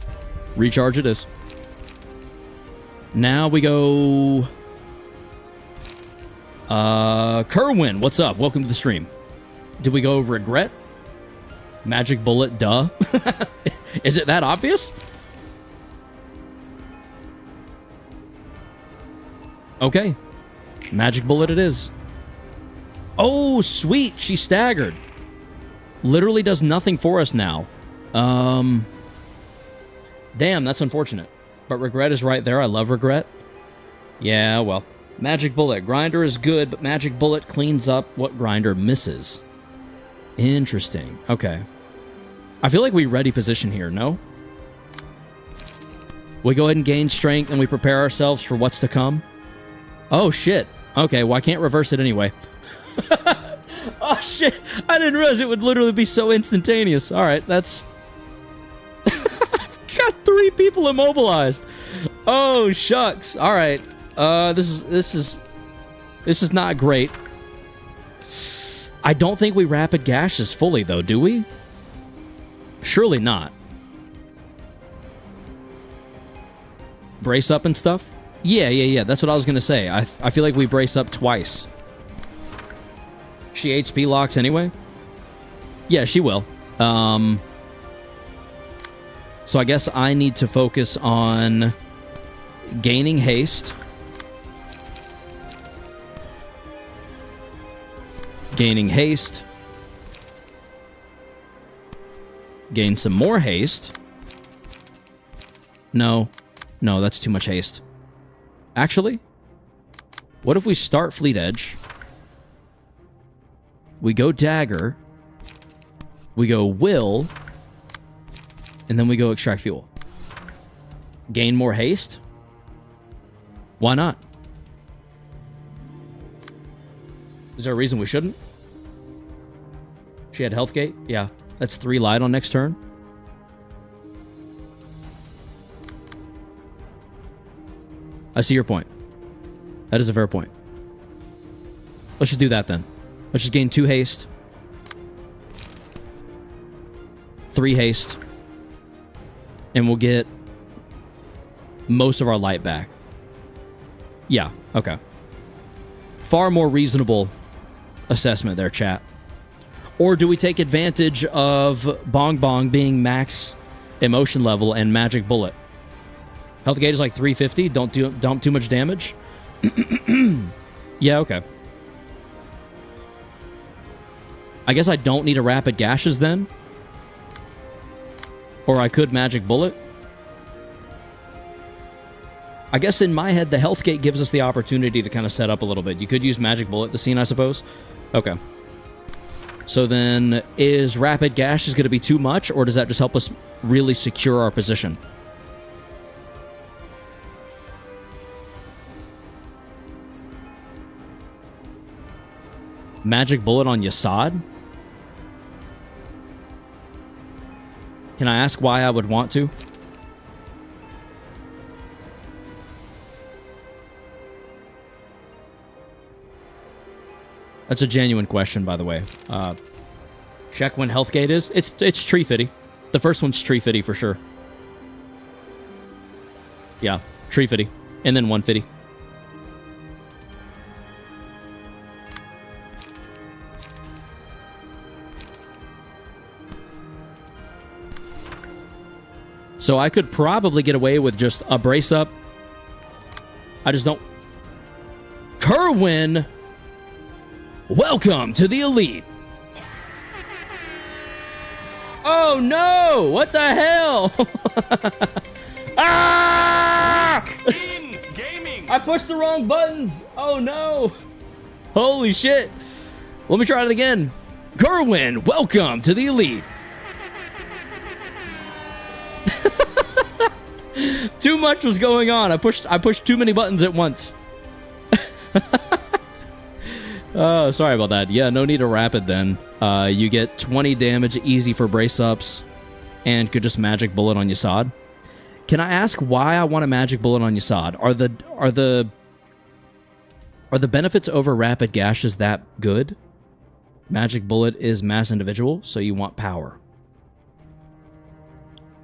Recharge it is. Now we go... Kerwin, what's up? Welcome to the stream. Did we go Regret? Magic Bullet, duh. Is it that obvious? Okay. Magic Bullet it is. Oh, sweet. She staggered. Literally does nothing for us now. Damn, that's unfortunate. But Regret is right there. I love Regret. Yeah, well. Magic Bullet. Grinder is good, but Magic Bullet cleans up what Grinder misses. Interesting. Okay. I feel like we ready position here, no? We go ahead and gain strength and we prepare ourselves for what's to come. Oh, shit. Okay, well, I can't reverse it anyway. Oh, shit. I didn't realize it would literally be so instantaneous. All right, that's... I've got 3 people immobilized. Oh, shucks. All right. This is not great. I don't think we rapid gashes fully, though, do we? Surely not. Brace up and stuff? Yeah. That's what I was going to say. I feel like we brace up twice. She HP locks anyway? Yeah, she will. So I guess I need to focus on gaining haste. Gaining haste. Gain some more haste. No, that's too much haste. Actually, what if we start Fleet Edge? We go Dagger. We go Will. And then we go Extract Fuel. Gain more haste? Why not? Is there a reason we shouldn't? She had Health Gate? Yeah. That's 3 light on next turn. I see your point. That is a fair point. Let's just do that then. Let's just gain 2 haste. 3 haste. And we'll get most of our light back. Yeah, okay. Far more reasonable assessment there, chat. Or do we take advantage of Bong Bong being max emotion level and Magic Bullet? Health Gate is like 350. Don't dump too much damage. Yeah, okay. I guess I don't need a Rapid Gashes then. Or I could Magic Bullet. I guess in my head, the Health Gate gives us the opportunity to kind of set up a little bit. You could use Magic Bullet the scene, I suppose. Okay. So then, is Rapid Gash going to be too much, or does that just help us really secure our position? Magic Bullet on Yasad? Can I ask why I would want to? That's a genuine question, by the way. Check when health gate is. It's tree fitty. The first one's tree fitty for sure. Yeah, tree fitty. And then 150. So I could probably get away with just a brace up. I just don't... Kerwin! Welcome to the Elite! Oh no! What the hell? Ah! In gaming. I pushed the wrong buttons! Oh no! Holy shit! Let me try it again. Kerwin, welcome to the Elite! Too much was going on. I pushed too many buttons at once. Oh, sorry about that. Yeah, no need to rapid then. You get 20 damage easy for brace ups and could just magic bullet on Yasad. Can I ask why I want a magic bullet on Yasad? Are the benefits over rapid gashes that good? Magic bullet is mass individual, so you want power.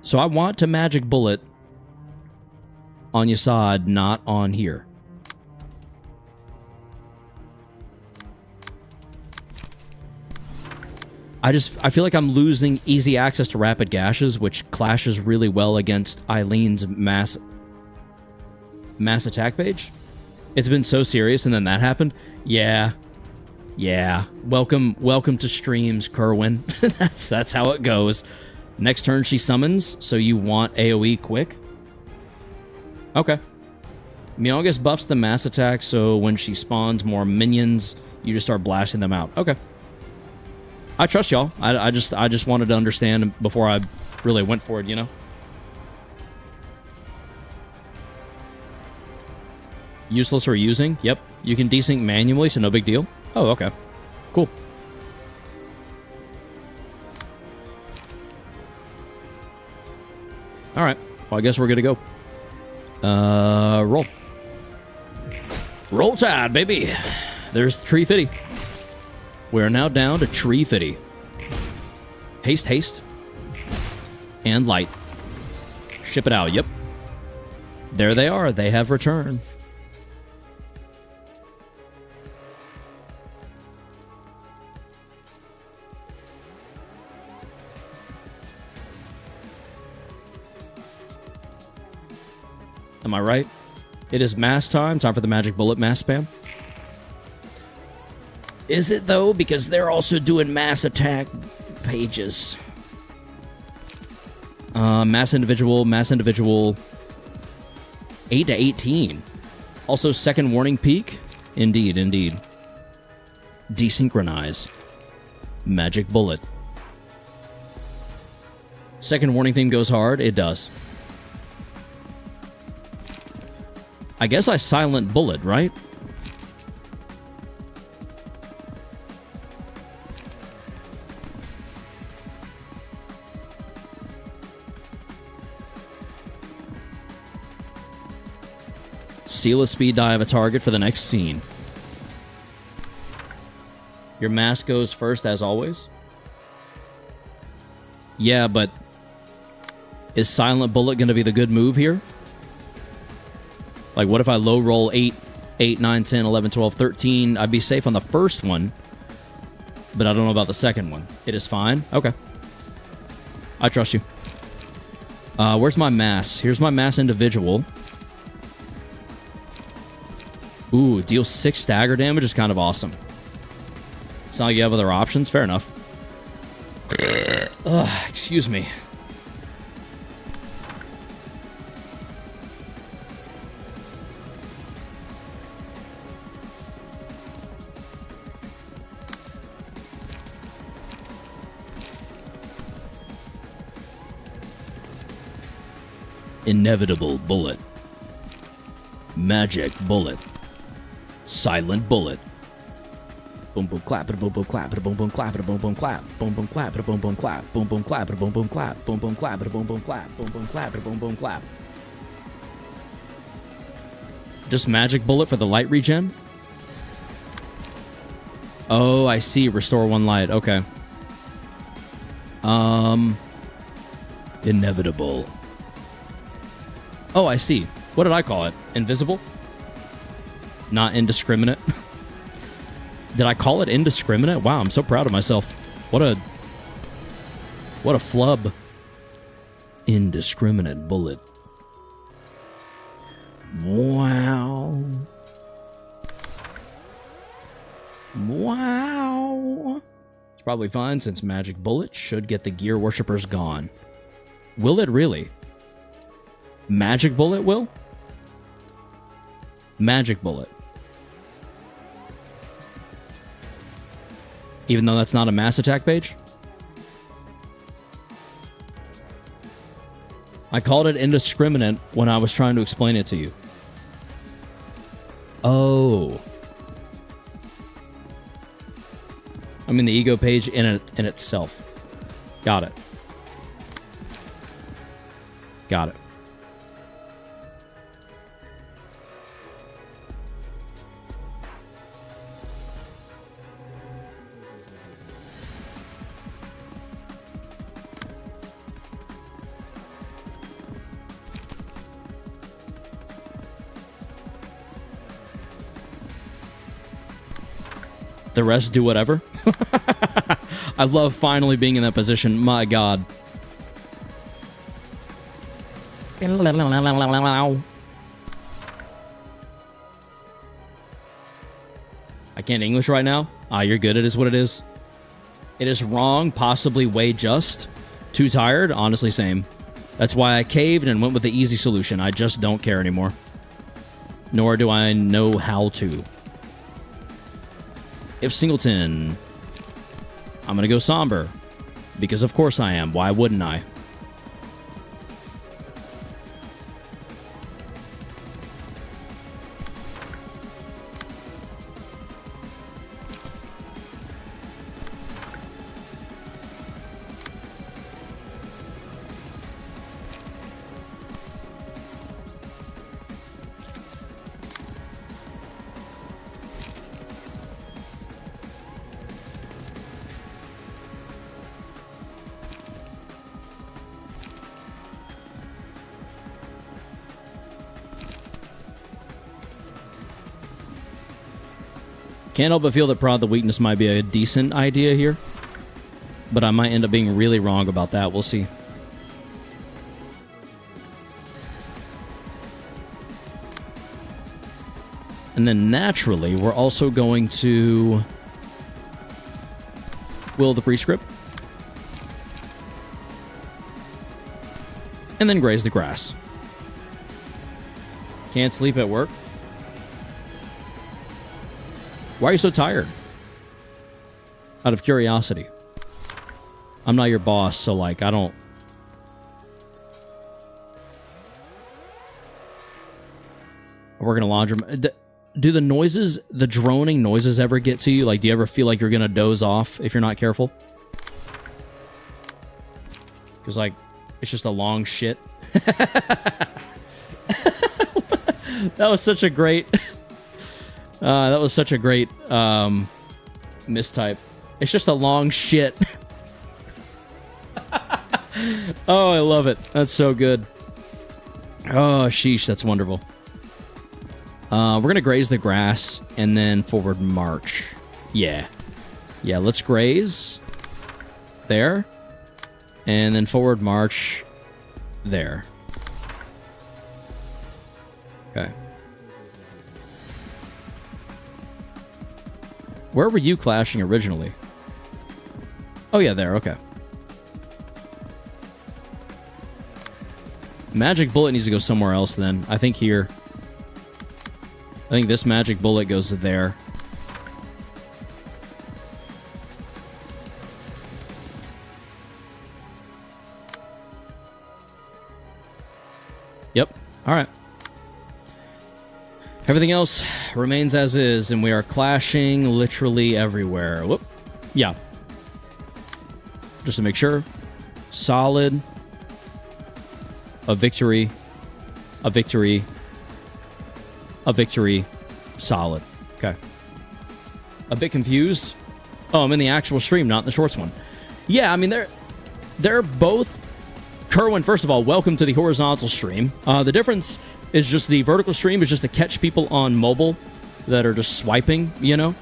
So I want to magic bullet on Yasad, not on here. I feel like I'm losing easy access to rapid gashes, which clashes really well against Eileen's mass attack page. It's been so serious, and then that happened. Yeah. Welcome to streams, Kerwin. that's how it goes. Next turn she summons, so you want AoE quick. Okay. Myogus buffs the mass attack, so when she spawns more minions, you just start blasting them out. Okay. I trust y'all. I just wanted to understand before I really went for it, you know? Useless or using? Yep. You can desync manually, so no big deal. Oh, okay. Cool. Alright. Well, I guess we're good to go. Roll. Roll Tide, baby. There's Tree Fitty. We're now down to Tree Fitty. Haste. And Light. Ship it out, yep. There they are. They have returned. Am I right? It is mass time. Time for the magic bullet mass spam. Is it, though? Because they're also doing mass attack pages. Mass individual. 8 to 18. Also, second warning peak. Indeed. Desynchronize. Magic bullet. Second warning theme goes hard. It does. I guess I silent bullet, right? Seal a speed die of a target for the next scene. Your mask goes first, as always. Yeah, but is silent bullet going to be the good move here? Like, what if I low roll 8, 9, 10, 11, 12, 13? I'd be safe on the first one, but I don't know about the second one. It is fine? Okay. I trust you. Where's my mass? Here's my mass individual. Ooh, deal 6 stagger damage is kind of awesome. It's not like you have other options. Fair enough. Ugh, excuse me. Inevitable bullet. Magic bullet. Silent bullet. Boom boom clap, boom boom clap, boom boom clap, boom boom clap, boom boom clap, boom boom clap, boom boom clap, boom boom clap, boom boom clap, boom boom clap, boom boom clap, boom boom clap. Just magic bullet for the light regen. Oh, I see. Restore 1 light. Okay. Inevitable. Oh, I see. What did I call it? Invisible? Not indiscriminate? Did I call it indiscriminate? Wow, I'm so proud of myself. What a flub. Indiscriminate bullet. Wow. Wow. It's probably fine since Magic Bullet should get the Gear Worshippers gone. Will it really? Magic Bullet will? Magic Bullet. Even though that's not a mass attack page? I called it indiscriminate when I was trying to explain it to you. Oh. I mean the ego page in itself. Got it. Got it. The rest do whatever. I love finally being in that position. My God. I can't English right now. You're good. It is what it is. It is wrong, possibly way just. Too tired? Honestly, same. That's why I caved and went with the easy solution. I just don't care anymore. Nor do I know how to. If Singleton, I'm going to go somber. Because of course I am. Why wouldn't I? Can't help but feel that Prod the Weakness might be a decent idea here. But I might end up being really wrong about that. We'll see. And then naturally, we're also going to Will the Prescript. And then graze the grass. Can't sleep at work. Why are you so tired? Out of curiosity. I'm not your boss, so like, I don't... I work in a laundromat. Do the noises, the droning noises ever get to you? Like, do you ever feel like you're gonna doze off if you're not careful? Because, like, it's just a long shit. That was such a great... that was such a great mistype. It's just a long shit. Oh, I love it. That's so good. Oh, sheesh, that's wonderful. We're going to graze the grass and then forward march. Yeah. Yeah, let's graze. There. And then forward march. There. Okay. Where were you clashing originally? Oh, yeah, there. Okay. Magic Bullet needs to go somewhere else then. I think here. I think this Magic Bullet goes there. Yep. All right. Everything else remains as is, and we are clashing literally everywhere. Whoop. Yeah. Just to make sure. Solid. A victory. A victory. A victory. Solid. Okay. A bit confused Oh, I'm in the actual stream, not the shorts one. Yeah, I mean, they're both... Kerwin, first of all, welcome to the horizontal stream. The difference is just the vertical stream is just to catch people on mobile that are just swiping, you know?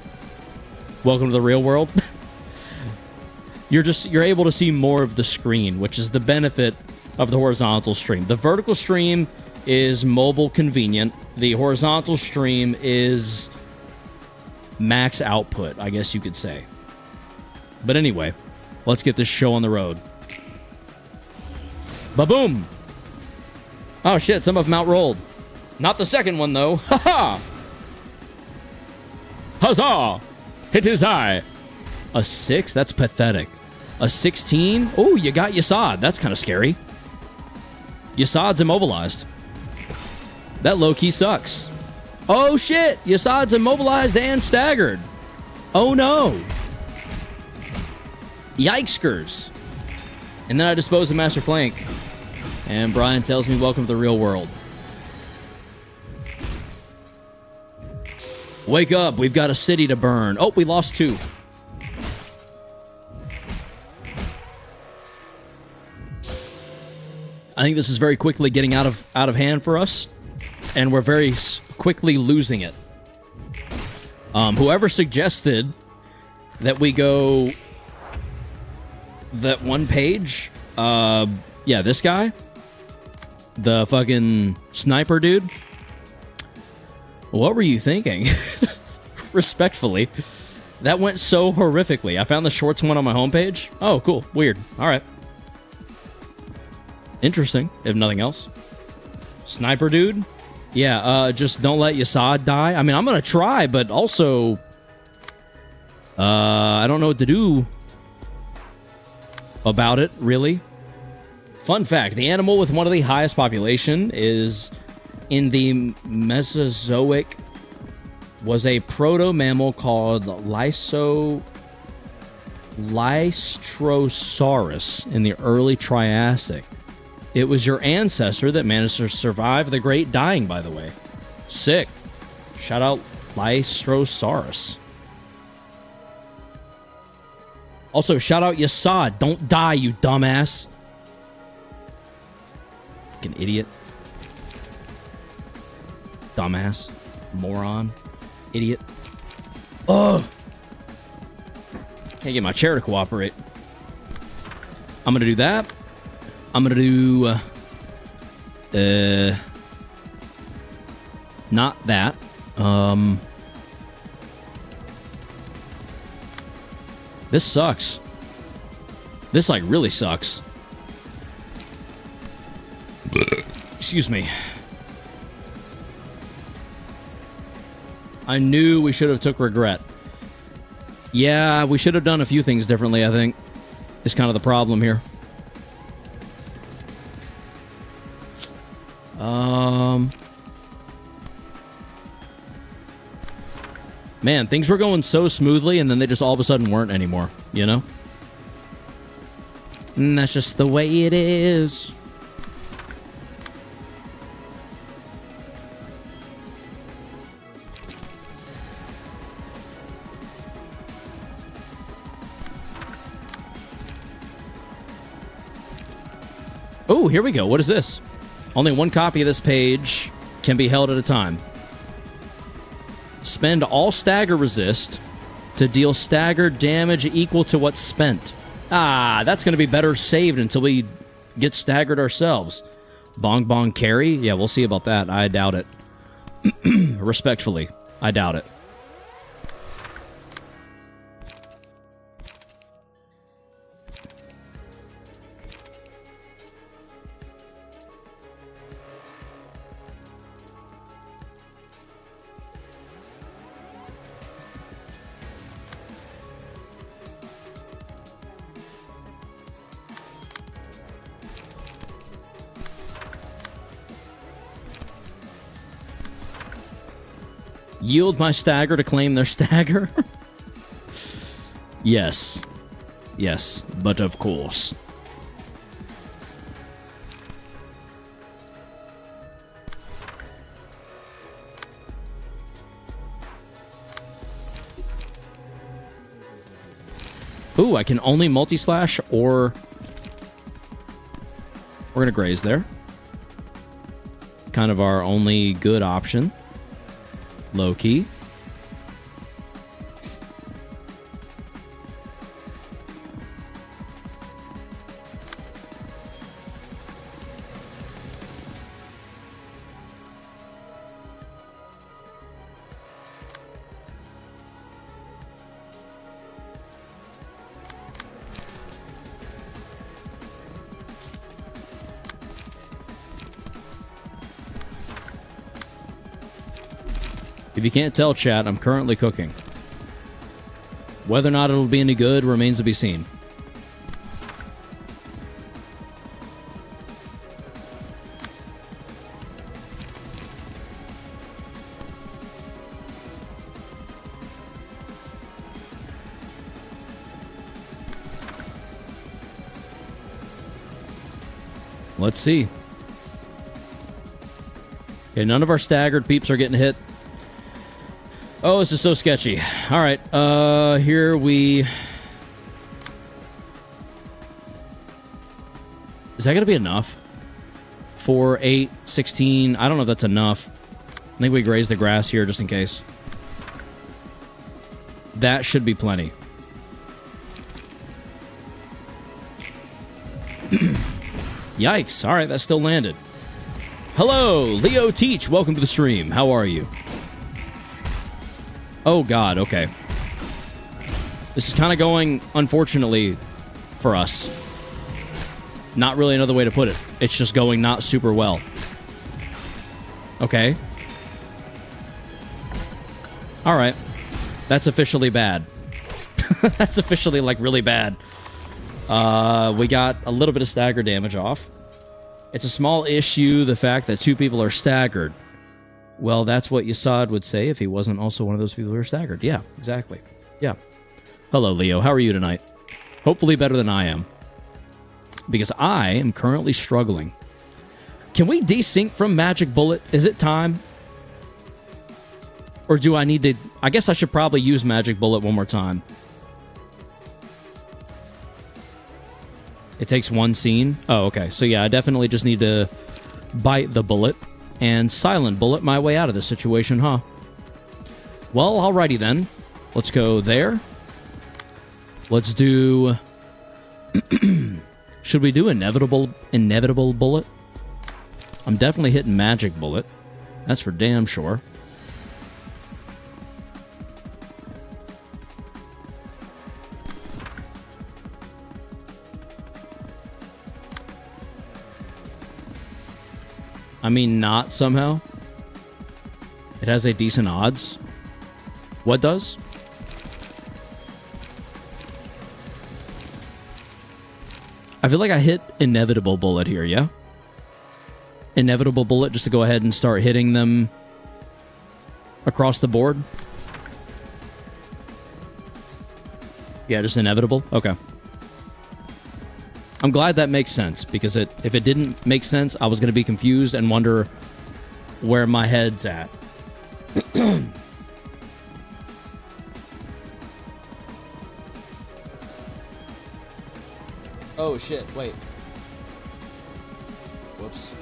Welcome to the real world. You're able to see more of the screen, which is the benefit of the horizontal stream. The vertical stream is mobile convenient. The horizontal stream is max output, I guess you could say. But anyway, let's get this show on the road. Ba-boom! Oh shit, some of them outrolled. Not the second one, though. Ha-ha! Huzzah! It is I! A 6? That's pathetic. A 16? Oh, you got Yasad. That's kind of scary. Yasad's immobilized. That low-key sucks. Oh shit! Yasad's immobilized and staggered. Oh no! Yikeskers. And then I dispose of Master Flank. And Brian tells me, welcome to the real world. Wake up, we've got a city to burn. Oh, we lost 2. I think this is very quickly getting out of hand for us. And we're very quickly losing it. Whoever suggested that we go that one page, yeah, this guy, the fucking sniper dude. What were you thinking? Respectfully, that went so horrifically. I found the shorts one on my homepage. Oh, cool, weird. All right, interesting. If nothing else, sniper dude. Yeah, just don't let Yasad die. I mean, I'm gonna try, but also, I don't know what to do about it, really. Fun fact, the animal with one of the highest population is in the Mesozoic, was a proto-mammal called Lystrosaurus in the early Triassic. It was your ancestor that managed to survive the Great Dying, by the way. Sick. Shout out Lystrosaurus. Also, shout out Yasad. Don't die, you dumbass. Fucking idiot. Dumbass. Moron. Idiot. Ugh. Can't get my chair to cooperate. I'm gonna do that. I'm gonna do... not that. This sucks. This, like, really sucks. Excuse me. I knew we should have took regret. Yeah, we should have done a few things differently, I think. Is kind of the problem here. Man, things were going so smoothly, and then they just all of a sudden weren't anymore, you know? And that's just the way it is. Oh, here we go. What is this? Only one copy of this page can be held at a time. Spend all stagger resist to deal stagger damage equal to what's spent. Ah, that's going to be better saved until we get staggered ourselves. Bong bong carry? Yeah, we'll see about that. I doubt it. Respectfully, I doubt it. Yield my stagger to claim their stagger? Yes. Yes, but of course. Ooh, I can only multi-slash or... We're going to graze there. Kind of our only good option. Low key. If you can't tell, chat, I'm currently cooking. Whether or not it'll be any good remains to be seen. Let's see. Okay, none of our staggered peeps are getting hit. Oh, this is so sketchy. All right, here we... Is that going to be enough? 4, 8, 16. I don't know if that's enough. I think we graze the grass here just in case. That should be plenty. Yikes. All right, that still landed. Hello, Leo Teach. Welcome to the stream. How are you? Oh, God. Okay. This is kind of going, unfortunately, for us. Not really another way to put it. It's just going not super well. Okay. All right. That's officially bad. That's officially, like, really bad. We got a little bit of stagger damage off. It's a small issue, the fact that 2 people are staggered. Well, that's what Yasad would say if he wasn't also one of those people who are staggered. Yeah, exactly. Yeah. Hello, Leo. How are you tonight? Hopefully better than I am. Because I am currently struggling. Can we desync from Magic Bullet? Is it time? Or do I need to... I guess I should probably use Magic Bullet one more time. It takes 1 scene? Oh, okay. So yeah, I definitely just need to bite the bullet and silent bullet my way out of this situation, huh? Well, alrighty then. Let's go there. Let's do... Should we do inevitable bullet? I'm definitely hitting magic bullet. That's for damn sure. I mean, not somehow. It has a decent odds. What does? I feel like I hit inevitable bullet here, yeah? Inevitable bullet just to go ahead and start hitting them across the board. Yeah, just inevitable? Okay. I'm glad that makes sense, because if it didn't make sense, I was going to be confused and wonder where my head's at. Oh, shit. Wait. Whoops.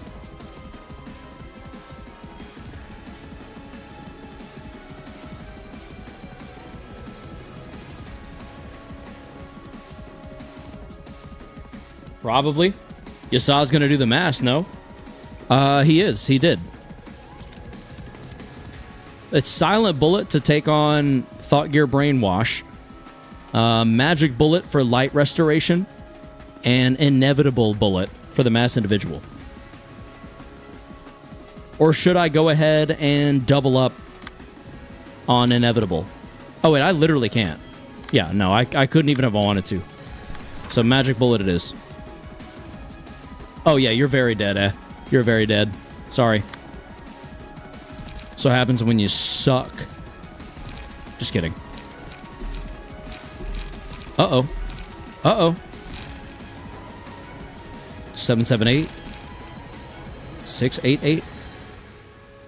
Probably. Yasad's gonna do the mass, no? He is. He did. It's Silent Bullet to take on Thought Gear Brainwash. Magic Bullet for Light Restoration. And Inevitable Bullet for the Mass Individual. Or should I go ahead and double up on Inevitable? Oh, wait, I literally can't. Yeah, no, I couldn't even if I wanted to. So Magic Bullet it is. Oh, yeah, you're very dead, eh? You're very dead. Sorry. So happens when you suck. Just kidding. Uh-oh. Uh-oh. 778. 688.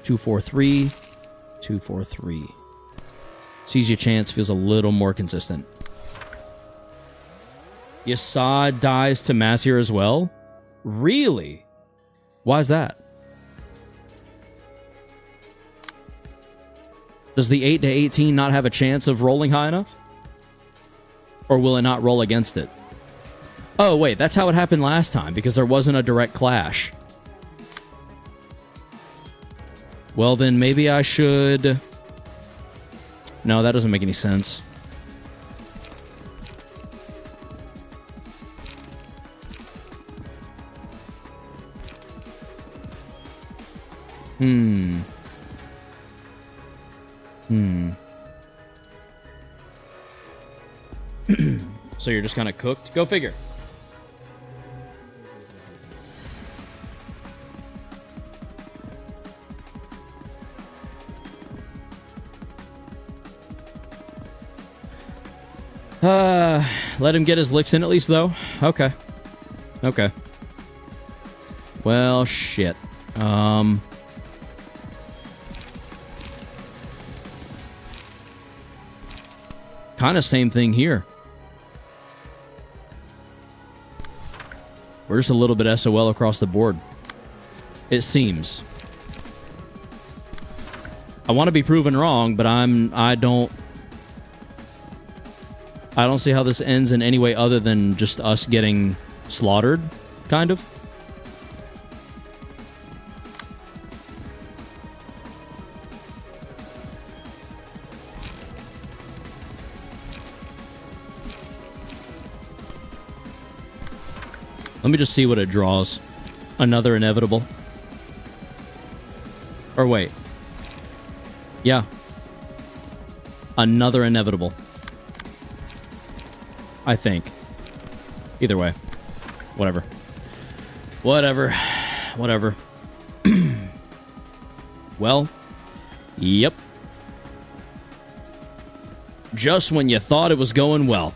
243. 243. Sees your chance, feels a little more consistent. Yasad dies to Masir as well? Really? Why is that? Does the 8 to 18 not have a chance of rolling high enough? Or will it not roll against it? Oh, wait, that's how it happened last time, because there wasn't a direct clash. Well, then maybe I should... No, that doesn't make any sense. So you're just kind of cooked? Go figure. Let him get his licks in at least, though? Okay. Okay. Well, shit. Kind of same thing here. We're just a little bit SOL across the board. It seems. I want to be proven wrong, but I don't see how this ends in any way other than just us getting slaughtered, kind of. Let me just see what it draws. Another inevitable. Or wait. Yeah. Another inevitable. I think. Either way. Whatever. Whatever. Whatever. Well. Yep. Just when you thought it was going well.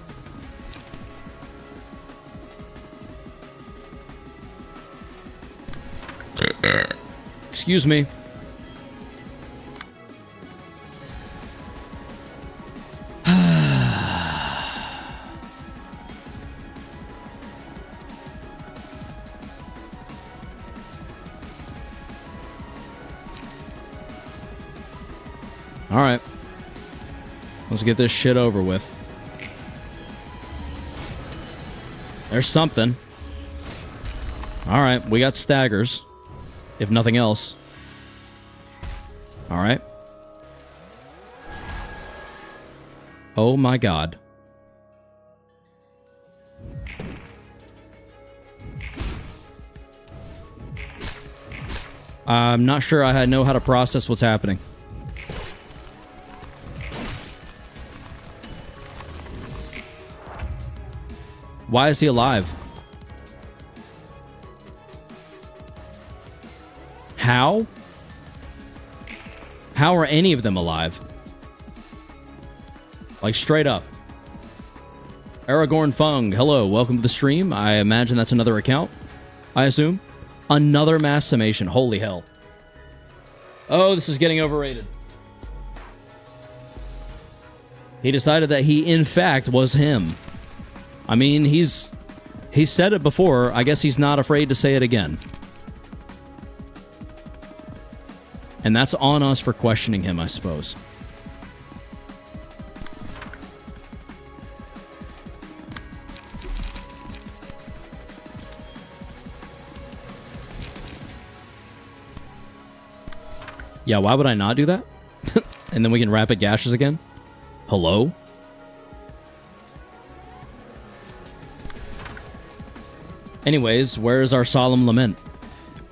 Excuse me. All right. Let's get this shit over with. There's something. All right, we got staggers. If nothing else. All right. Oh my god. I'm not sure I know how to process what's happening. Why is he alive? How? How are any of them alive? Like, straight up. Aragorn Fung, hello, welcome to the stream. I imagine that's another account, I assume. Another mass summation, holy hell. Oh, this is getting overrated. He decided that he, in fact, was him. I mean, he's said it before. I guess he's not afraid to say it again. And that's on us for questioning him, I suppose. Yeah, why would I not do that? And then we can rapid gashes again? Hello? Anyways, where's our solemn lament?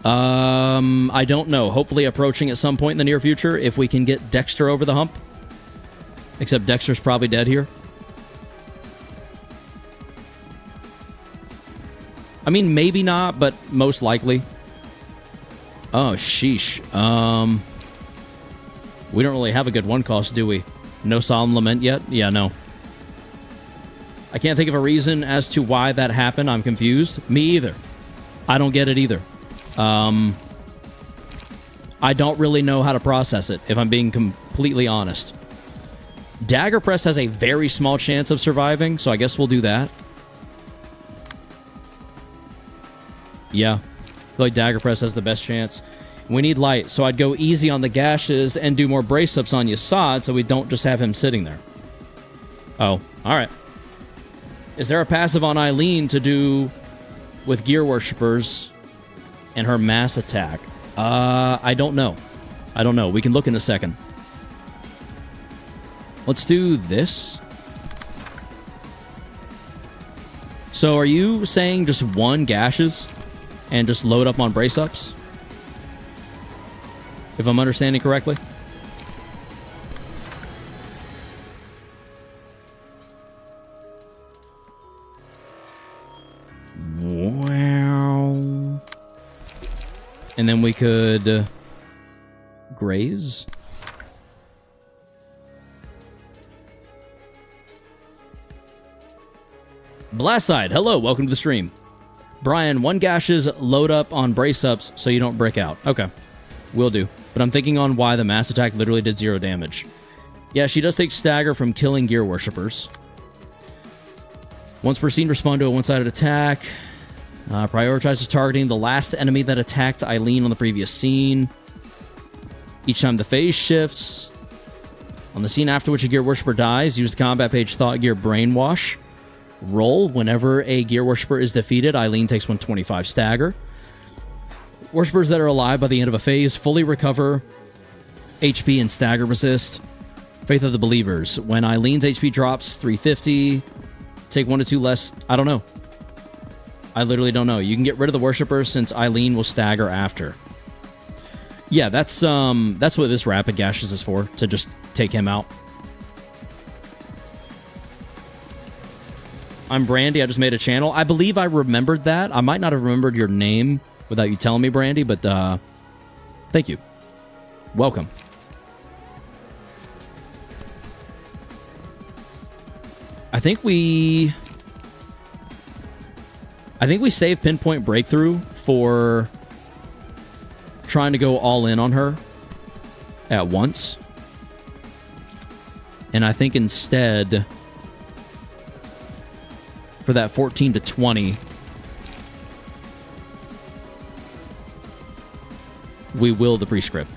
I don't know. Hopefully approaching at some point in the near future if we can get Dexter over the hump. Except Dexter's probably dead here. I mean, maybe not, but most likely. Oh, sheesh. We don't really have a good one cost, do we? No solemn lament yet? Yeah, no. I can't think of a reason as to why that happened. I'm confused. Me either. I don't get it either. I don't really know how to process it, if I'm being completely honest. Dagger Press has a very small chance of surviving, so I guess we'll do that. Yeah. I feel like Dagger Press has the best chance. We need light, so I'd go easy on the gashes and do more brace-ups on Yasad so we don't just have him sitting there. Oh, alright. Is there a passive on Eileen to do with Gear Worshippers and her mass attack? I don't know. I don't know. We can look in a second. Let's do this. So are you saying just one gashes and just load up on brace-ups? If I'm understanding correctly? Wow. And then we could graze. Blast Side, hello, welcome to the stream. Brian, one gashes load up on brace ups so you don't brick out. Okay, will do. But I'm thinking on why the mass attack literally did 0 damage. Yeah, she does take stagger from killing Gear Worshippers. Once per scene, respond to a one-sided attack. Prioritizes targeting the last enemy that attacked Eileen on the previous scene. Each time the phase shifts. On the scene after which a Gear Worshipper dies, use the combat page Thought Gear Brainwash. Roll. Whenever a Gear Worshipper is defeated, Eileen takes 125 stagger. Worshippers that are alive by the end of a phase fully recover HP and stagger resist. Faith of the Believers. When Eileen's HP drops 350, take 1 to 2 less. I don't know. I literally don't know. You can get rid of the Worshipper since Eileen will stagger after. Yeah, that's what this Rapid Gashes is for, to just take him out. I'm Brandy. I just made a channel. I believe I remembered that. I might not have remembered your name without you telling me, Brandy, but thank you. Welcome. I think we save Pinpoint Breakthrough for trying to go all in on her at once. And I think instead, for that 14 to 20, we will the prescript.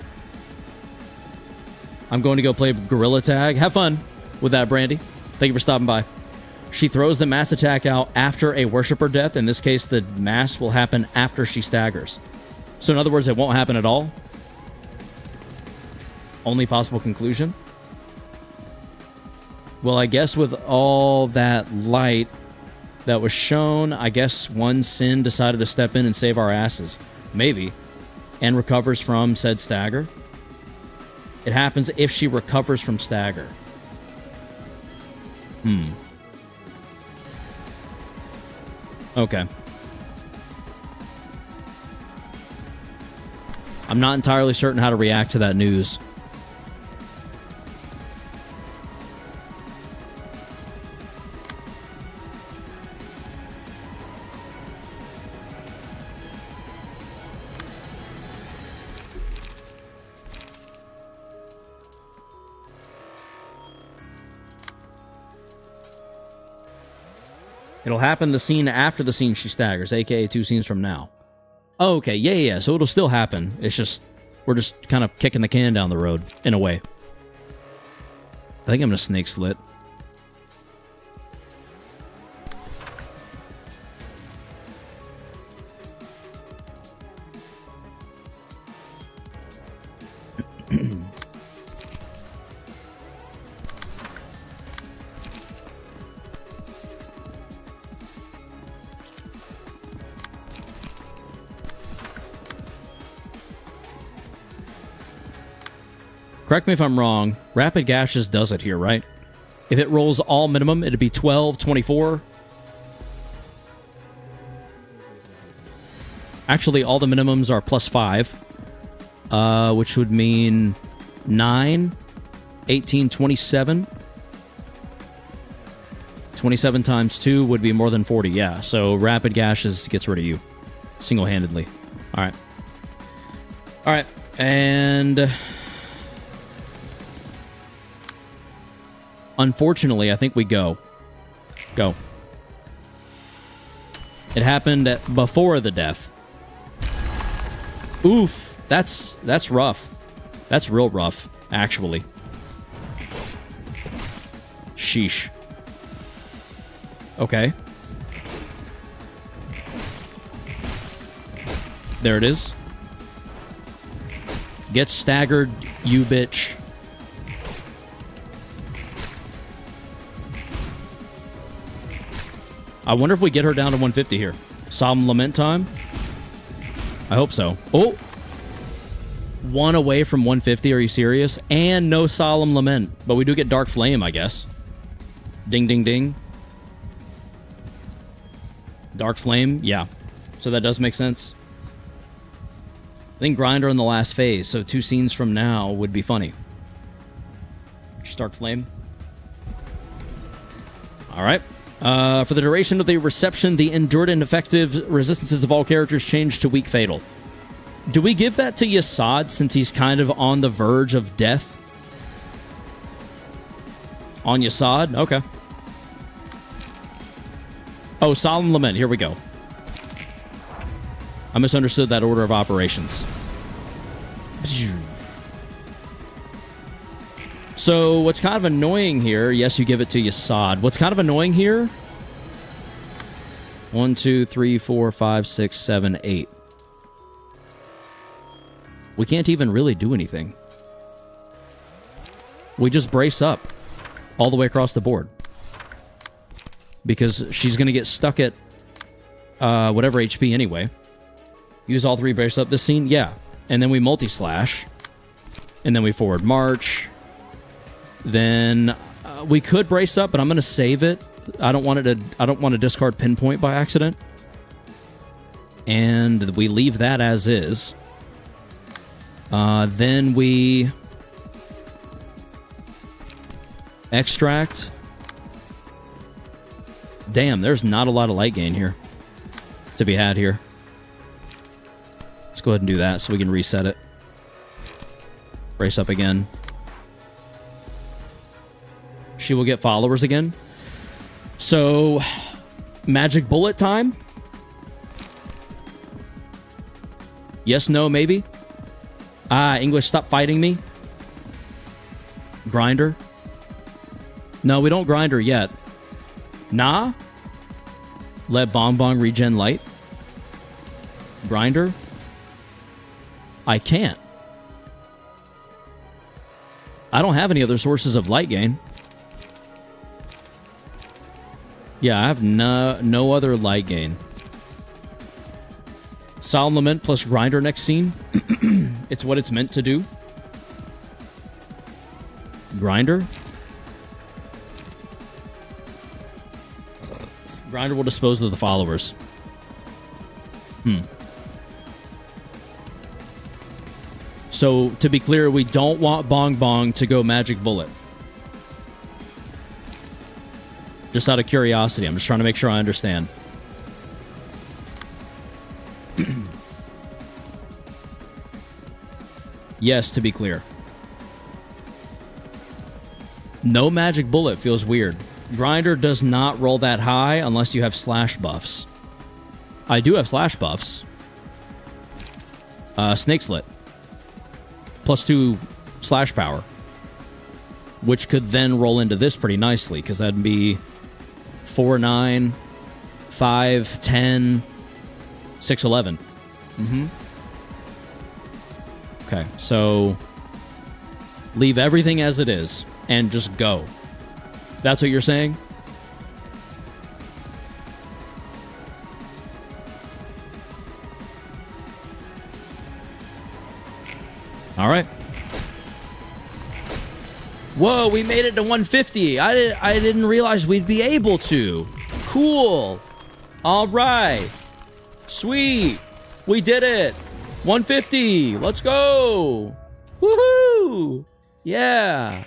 I'm going to go play Gorilla Tag. Have fun with that, Brandy. Thank you for stopping by. She throws the mass attack out after a Worshipper death. In this case, the mass will happen after she staggers. So in other words, it won't happen at all. Only possible conclusion. Well, I guess with all that light that was shown, I guess one Sin decided to step in and save our asses. Maybe. And recovers from said stagger. It happens if she recovers from stagger. Okay. I'm not entirely certain how to react to that news. It'll happen the scene after the scene she staggers, aka 2 scenes from now. Oh, okay, yeah. So it'll still happen. It's just, we're just kind of kicking the can down the road, in a way. I think I'm gonna snake slit. Correct me if I'm wrong. Rapid Gashes does it here, right? If it rolls all minimum, it'd be 12, 24. Actually, all the minimums are +5, which would mean 9, 18, 27. 27 times 2 would be more than 40, yeah. So Rapid Gashes gets rid of you single-handedly. All right. All right, and unfortunately, I think we go. Go. It happened before the death, Oof. That's rough. That's real rough, actually. Sheesh. Okay. There it is. Get staggered, you bitch. I wonder if we get her down to 150 here. Solemn Lament time? I hope so. Oh! One away from 150, are you serious? And no Solemn Lament. But we do get Dark Flame, I guess. Ding, ding, ding. Dark Flame, yeah. So that does make sense. I think Grinder in the last phase, so 2 scenes from now would be funny. Just Dark Flame. Alright. For the duration of the reception, the endured and effective resistances of all characters change to weak fatal. Do we give that to Yasad since he's kind of on the verge of death? On Yasad? Okay. Oh, Solemn Lament. Here we go. I misunderstood that order of operations. So, what's kind of annoying here... Yes, you give it to Yasad. What's kind of annoying here... 1, 2, 3, 4, 5, 6, 7, 8. We can't even really do anything. We just brace up all the way across the board. Because she's going to get stuck at whatever HP anyway. Use all 3 brace up this scene? Yeah. And then we multi-slash. And then we forward march. Then we could brace up, but I'm going to save it. I don't want to discard Pinpoint by accident. And we leave that as is. Then we extract. Damn, there's not a lot of light gain here to be had here. Let's go ahead and do that so we can reset it. Brace up again. She will get followers again. So, magic bullet time? Yes, no, maybe? English, stop fighting me. Grinder? No, we don't grinder yet. Nah? Let Bong Bong regen light? Grinder? I can't. I don't have any other sources of light gain. Yeah, I have no other light gain. Solemn Lament plus Grinder next scene. It's what it's meant to do. Grinder. Grinder will dispose of the followers. So, to be clear, we don't want Bong Bong to go Magic Bullet. Just out of curiosity. I'm just trying to make sure I understand. Yes, to be clear. No Magic Bullet feels weird. Grinder does not roll that high unless you have slash buffs. I do have slash buffs. Snake Slit. +2 slash power. Which could then roll into this pretty nicely, because that'd be 4, 9, 5, 10, 6, 11. Okay, so leave everything as it is and just go. That's what you're saying? All right. Whoa, we made it to 150. I didn't realize we'd be able to. Cool. All right. Sweet. We did it. 150. Let's go. Woohoo. Yeah.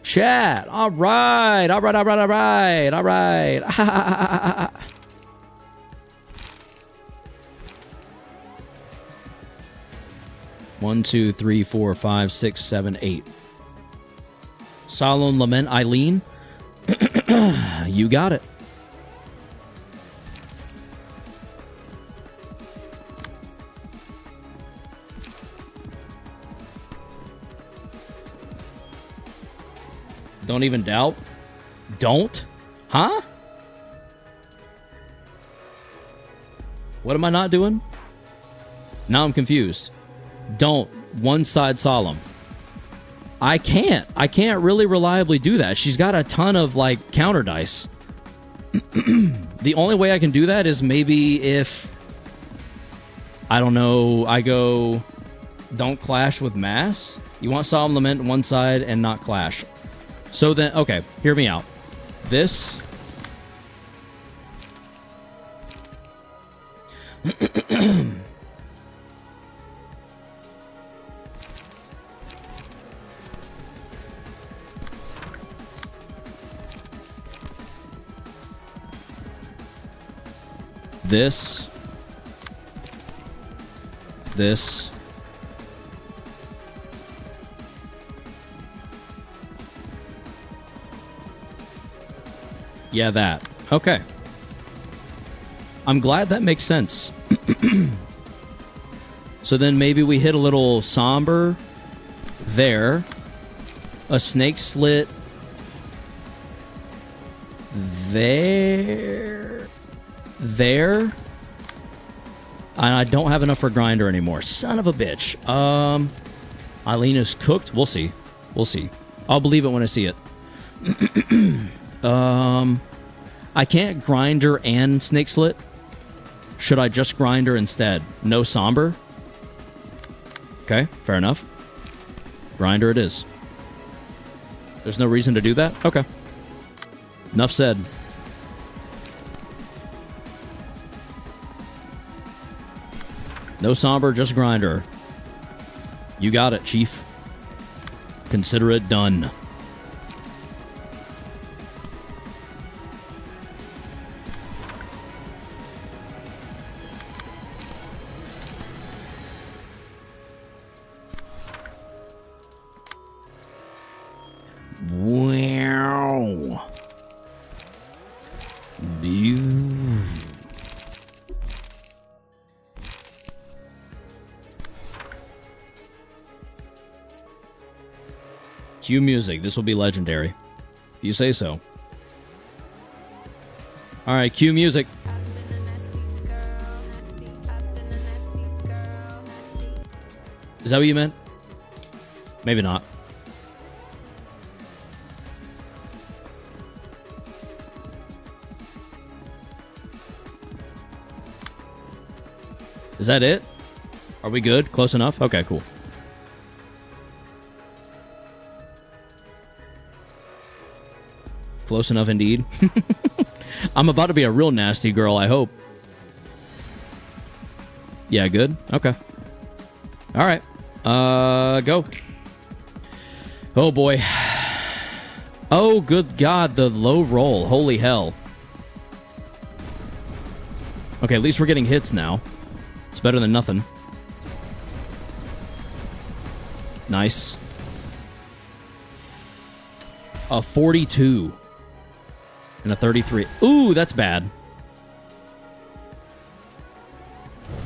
Chat. All right. All right. All right. All right. All right. 1, 2, 3, 4, 5, 6, 7, 8. Solemn Lament, Eileen. You got it. Don't even doubt. Don't? Huh? What am I not doing? Now I'm confused. Don't. One side solemn. I can't really reliably do that. She's got a ton of, like, counter dice. The only way I can do that is maybe if, I don't know, I go, don't clash with mass. You want solemn lament one side and not clash. So then, okay, hear me out. This. This. This. Yeah, that. Okay. I'm glad that makes sense. So then maybe we hit a little somber there. A snake slit there. There. And I don't have enough for grinder anymore. Son of a bitch. Eileen is cooked. We'll see. We'll see. I'll believe it when I see it. I can't grinder and snake slit. Should I just grinder instead? No somber? Okay, fair enough. Grinder it is. There's no reason to do that? Okay. Enough said. No somber, just grinder. You got it, Chief. Consider it done. Wow. Cue music. This will be legendary. If you say so. Alright, cue music. Is that what you meant? Maybe not. Is that it? Are we good? Close enough? Okay, cool. Close enough indeed. I'm about to be a real nasty girl, I hope. Yeah, good? Okay. Alright. Go. Oh, boy. Oh, good God, the low roll. Holy hell. Okay, at least we're getting hits now. It's better than nothing. Nice. A 42. And a 33. Ooh, that's bad.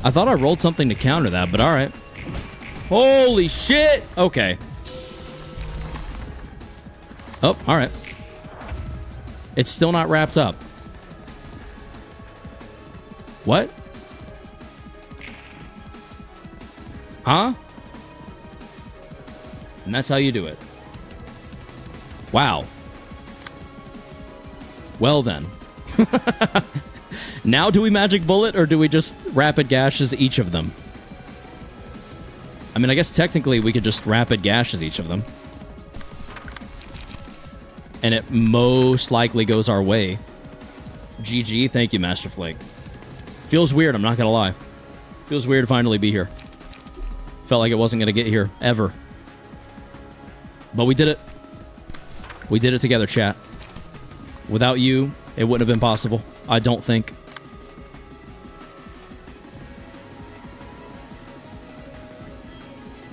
I thought I rolled something to counter that, but alright. Holy shit! Okay. Oh, alright. It's still not wrapped up. What? Huh? And that's how you do it. Wow. Well then. Now do we magic bullet or do we just rapid gashes each of them? I mean, I guess technically we could just rapid gashes each of them. And it most likely goes our way. GG, thank you, Master Flake. Feels weird, I'm not gonna lie. Feels weird to finally be here. Felt like it wasn't gonna get here, ever. But we did it. We did it together, chat. Without you, it wouldn't have been possible. I don't think.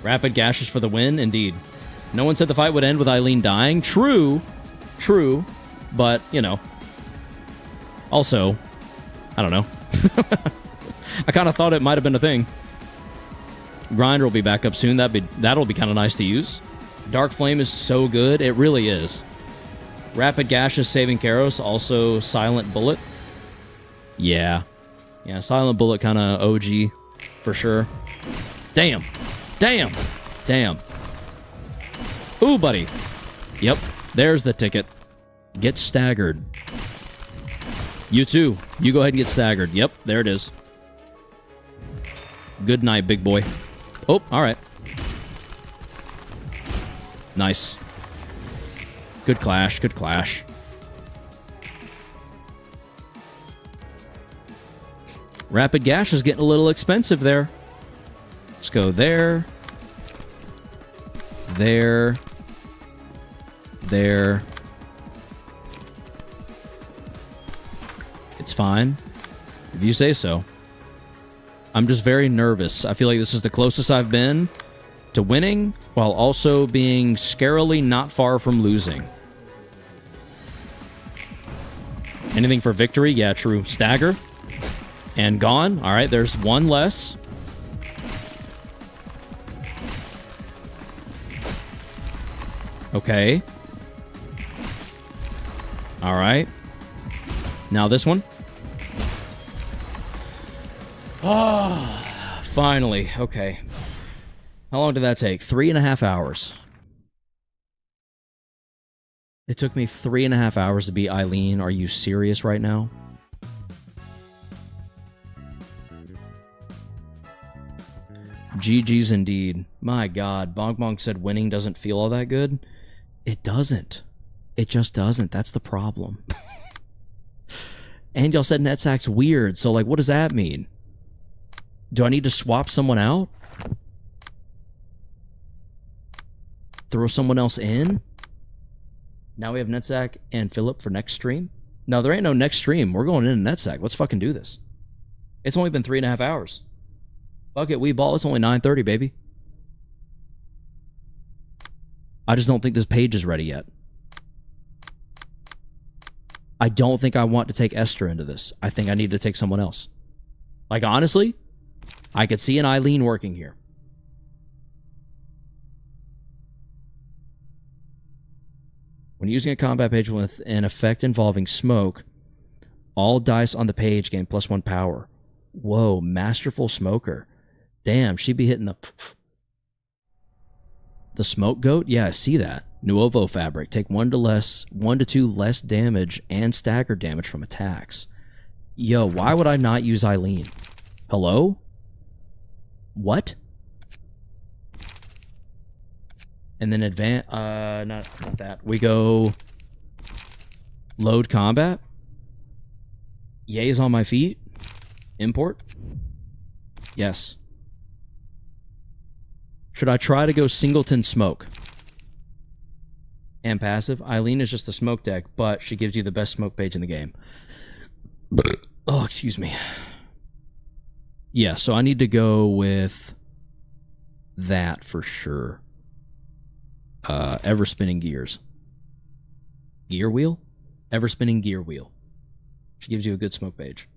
Rapid gashes for the win, indeed. No one said the fight would end with Eileen dying. True. True. But, you know. Also, I don't know. I kind of thought it might have been a thing. Grinder will be back up soon. That'll be kind of nice to use. Dark Flame is so good. It really is. Rapid Gash is saving Karos. Also Silent Bullet. Yeah. Yeah, Silent Bullet kind of OG for sure. Damn. Damn. Damn. Ooh, buddy. Yep. There's the ticket. Get staggered. You too. You go ahead and get staggered. Yep, there it is. Good night, big boy. Oh, all right. Nice. Good clash. Good clash. Rapid Gash is getting a little expensive there. Let's go there. There. There. It's fine. If you say so. I'm just very nervous. I feel like this is the closest I've been to winning, while also being scarily not far from losing. Anything for victory? Yeah, true. Stagger. And gone. All right, there's one less. Okay. All right. Now this one. Oh, finally. Okay. How long did that take? 3.5 hours. It took me 3.5 hours to beat Eileen. Are you serious right now? GG's indeed. My god, Bonk Bonk said winning doesn't feel all that good. It doesn't. It just doesn't. That's the problem. And y'all said Netsack's weird, so like, what does that mean? Do I need to swap someone out? Throw someone else in? Now we have Netsack and Philip for next stream? No, there ain't no next stream. We're going into Netsack. Let's fucking do this. It's only been 3.5 hours. Fuck it, we ball. It's only 9:30, baby. I just don't think this page is ready yet. I don't think I want to take Esther into this. I think I need to take someone else. Like, honestly, I could see an Eileen working here. When using a combat page with an effect involving smoke, all dice on the page gain +1 power. Whoa, masterful smoker. Damn, she'd be hitting the smoke goat? Yeah, I see that. Nuovo fabric. Take 1 to 2 less damage and stagger damage from attacks. Yo, why would I not use Eileen? Hello? What? And then not that. We go load combat. Ye's on my feet. Import. Yes. Should I try to go singleton smoke? And passive. Eileen is just a smoke deck, but she gives you the best smoke page in the game. Oh, excuse me. Yeah, so I need to go with that for sure. Ever spinning gears. Gear wheel? Ever spinning gear wheel. She gives you a good smoke page.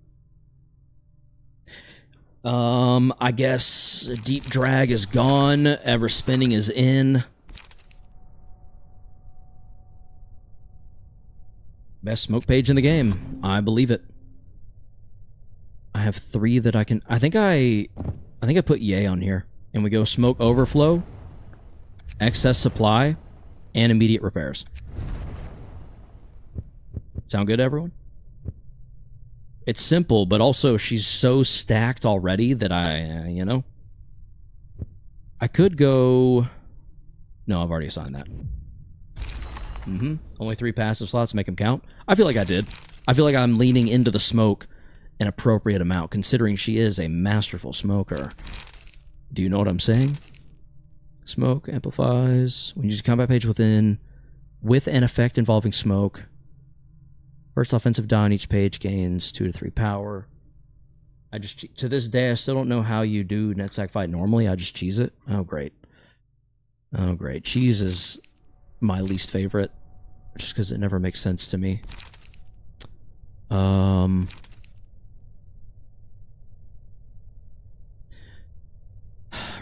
I guess deep drag is gone. Ever spinning is in. Best smoke page in the game. I believe it. I have 3 that I can. I think I put Yay on here, and we go smoke overflow, excess supply, and immediate repairs. Sound good, everyone? It's simple, but also she's so stacked already that you know. I could go... No, I've already assigned that. Only 3 passive slots, make them count. I feel like I did. I feel like I'm leaning into the smoke an appropriate amount, considering she is a masterful smoker. Do you know what I'm saying? Smoke amplifies. When you use a combat page with an effect involving smoke. First offensive die on each page gains 2 to 3 power. To this day, I still don't know how you do Netsack fight normally. I just cheese it. Oh, great. Oh, great. Cheese is my least favorite, just because it never makes sense to me.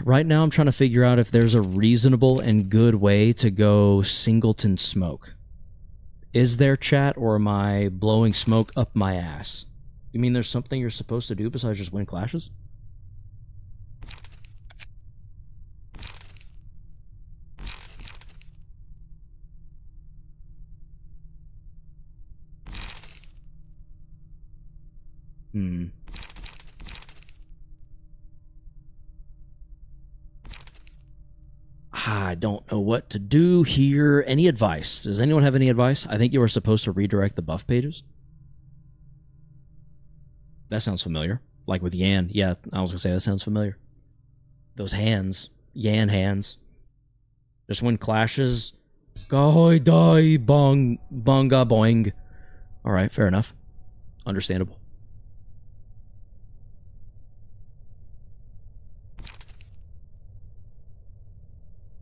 Right now, I'm trying to figure out if there's a reasonable and good way to go singleton smoke. Is there chat, or am I blowing smoke up my ass? You mean there's something you're supposed to do besides just win clashes? I don't know what to do here. Any advice? Does anyone have any advice? I think you were supposed to redirect the buff pages. That sounds familiar. Like with Yan. Yeah, I was gonna say that sounds familiar. Those hands. Yan hands. Just win clashes. Gahoy die bong bonga boing. Alright, fair enough. Understandable.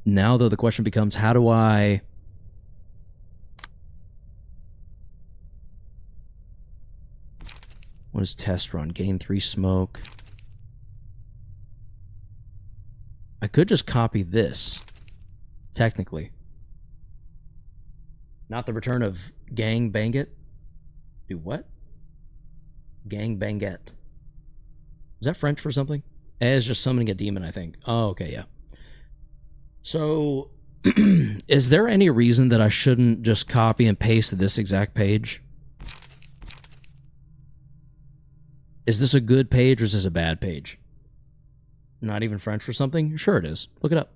Now, though, the question becomes, how do I... What is test run? Gain 3 smoke. I could just copy this. Technically. Not the return of Gang Banget. Do what? Gang Banget. Is that French for something? Is just summoning a demon, I think. Oh, okay, yeah. So, is there any reason that I shouldn't just copy and paste this exact page? Is this a good page or is this a bad page? Not even French for something? Sure it is. Look it up.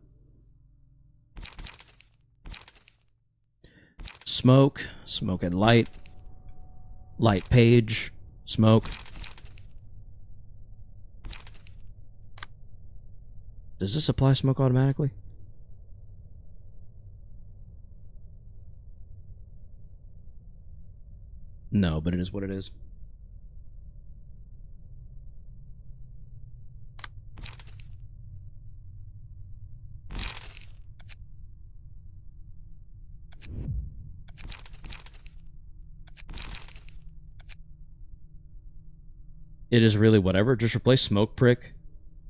Smoke. Smoke and light. Light page. Smoke. Does this apply smoke automatically? No, but it is what it is. It is really whatever. Just replace smoke prick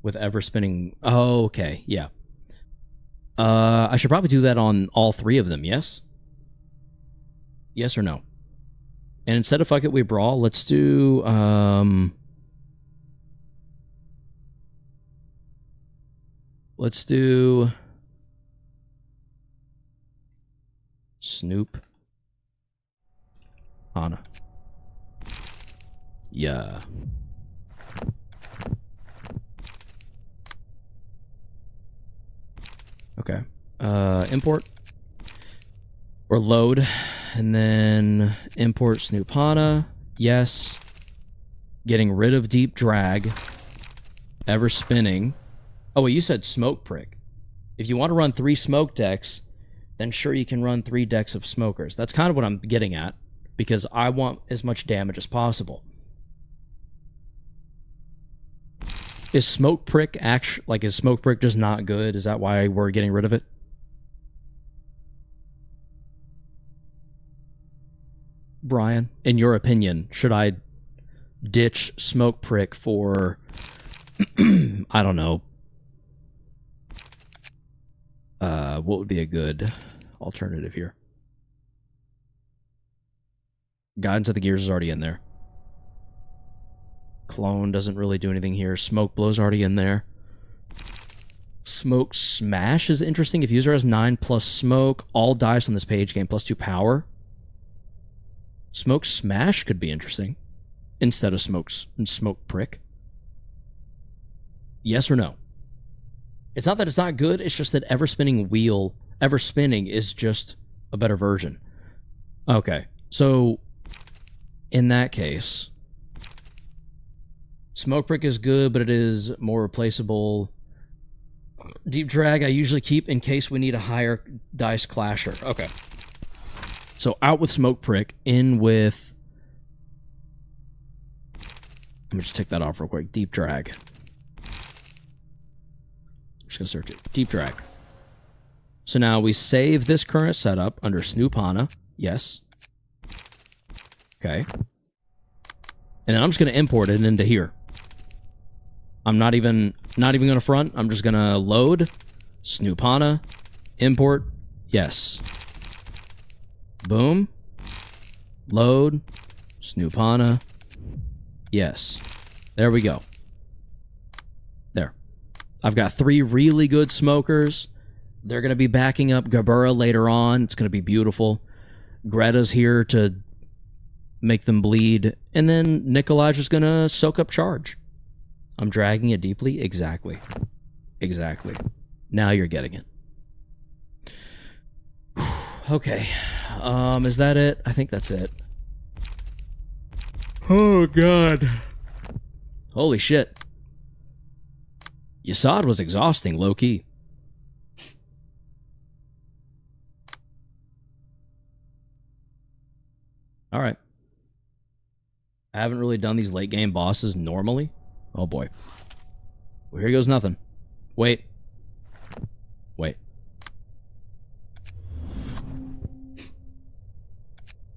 with ever spinning. Oh, okay. Yeah. I should probably do that on all 3 of them, yes? Yes or no? And instead of fuck it, we brawl, let's do, let's do Snoop Anna. Yeah. Okay. Import or load, and then import Snoopana. Yes. Getting rid of deep drag. Ever spinning. Oh, wait, you said smoke prick. If you want to run 3 smoke decks, then sure you can run 3 decks of smokers. That's kind of what I'm getting at, because I want as much damage as possible. Is smoke prick actually, like, is smoke prick just not good? Is that why we're getting rid of it? Brian, in your opinion, should I ditch smoke prick for, I don't know, what would be a good alternative here? Guidance of the Gears is already in there. Clone doesn't really do anything here. Smoke Blow's already in there. Smoke Smash is interesting. If user has 9 plus smoke, all dice on this page gain +2 power. Smoke Smash could be interesting instead of smoke prick. Yes or no? It's not that it's not good, it's just that ever spinning is just a better version. Okay, so in that case, smoke prick is good, but it is more replaceable. Deep drag I usually keep in case we need a higher dice clasher. Okay. So out with smoke prick, in with... Let me just take that off real quick. Deep drag. I'm just going to search it. Deep drag. So now we save this current setup under Snoopana. Yes. Okay. And then I'm just going to import it into here. I'm not even going to front. I'm just going to load. Snoopana. Import. Yes. Boom. Load. Snoopana. Yes. There we go. There. I've got 3 really good smokers. They're going to be backing up Gabura later on. It's going to be beautiful. Greta's here to make them bleed. And then Nikolai's just going to soak up charge. I'm dragging it deeply? Exactly. Exactly. Now you're getting it. Okay. Is that it? I think that's it. Oh, God. Holy shit. Yasad was exhausting, low-key. Alright. I haven't really done these late-game bosses normally. Oh, boy. Well, here goes nothing. Wait. Wait.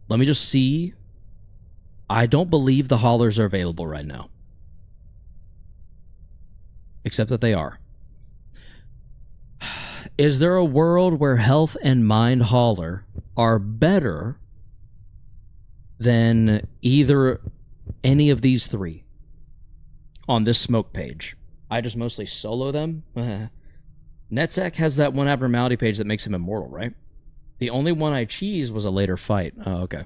Let me just see. I don't believe the haulers are available right now. Except that they are. Is there a world where health and mind hauler are better than either any of these 3 on this smoke page? I just mostly solo them. Netzek has that one abnormality page that makes him immortal, right? The only one I cheesed was a later fight. Oh, okay.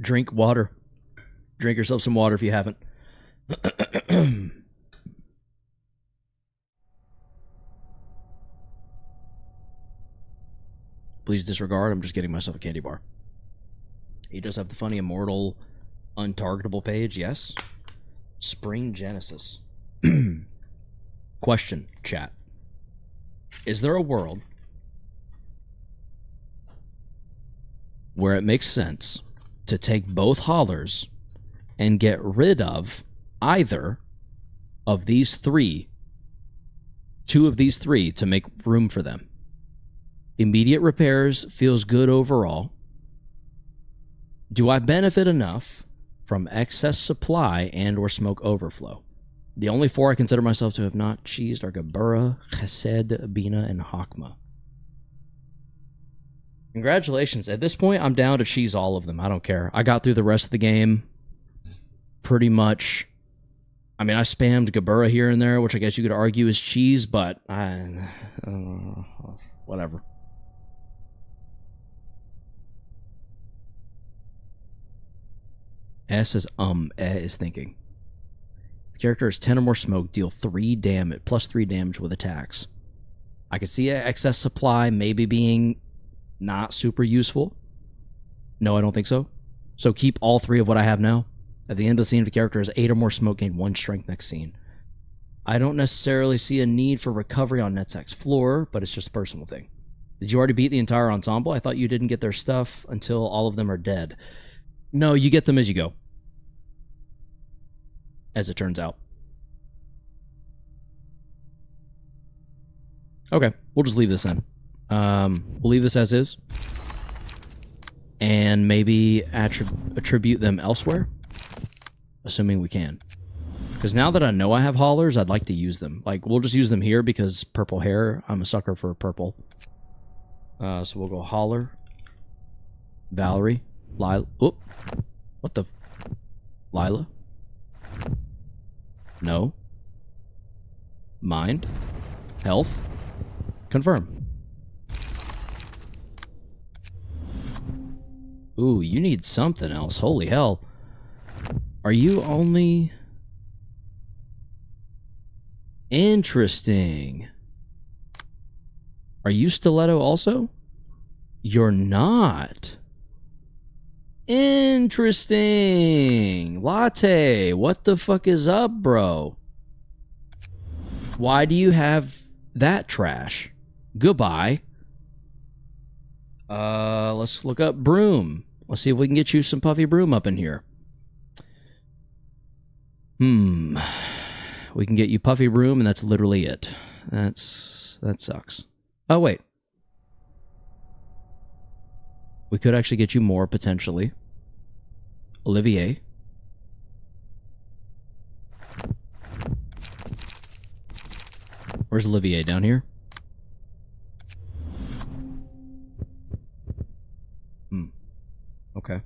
Drink water. Drink yourself some water if you haven't. Please disregard. I'm just getting myself a candy bar. He does have the funny immortal untargetable page, yes. Spring Genesis. Question, chat. Is there a world where it makes sense to take both haulers and get rid of either of these 3, 2 of these 3 to make room for them? Immediate repairs feels good overall. Do I benefit enough from excess supply and or smoke overflow? The only 4 I consider myself to have not cheesed are Gabura, Chesed, Bina, and Hakma. Congratulations. At this point, I'm down to cheese all of them. I don't care. I got through the rest of the game pretty much. I mean, I spammed Gabura here and there, which I guess you could argue is cheese, but whatever. S is is thinking. The character is 10 or more smoke, deal 3 damage, plus 3 damage with attacks. I could see excess supply maybe being not super useful. No, I don't think so. So keep all 3 of what I have now. At the end of the scene, if the character has 8 or more smoke, gain 1 strength next scene. I don't necessarily see a need for recovery on Netzek's floor, but it's just a personal thing. Did you already beat the entire ensemble? I thought you didn't get their stuff until all of them are dead. No, you get them as you go. As it turns out. Okay, we'll just leave this in. We'll leave this as is. And maybe attribute them elsewhere. Assuming we can. Because now that I know I have haulers, I'd like to use them. Like, we'll just use them here because purple hair. I'm a sucker for purple. So we'll go hauler. Valerie. Lila. Oop. What the? Lila? No. Mind. Health. Confirm. Ooh, you need something else. Holy hell. Are you only... Interesting. Are you stiletto also? You're not. Interesting. Latte, what the fuck is up, bro? Why do you have that trash? Goodbye. Let's look up broom. Let's see if we can get you some puffy broom up in here. We can get you puffy broom, and that's literally it. That sucks. Oh, wait. We could actually get you more, potentially. Olivier. Where's Olivier? Down here? Okay.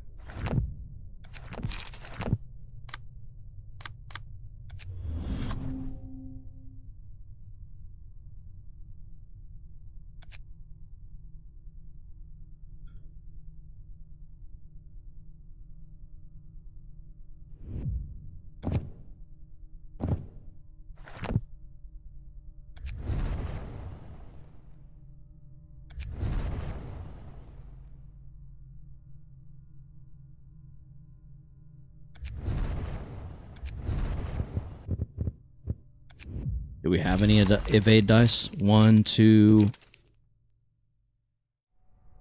Do we have any evade dice? 1, 2...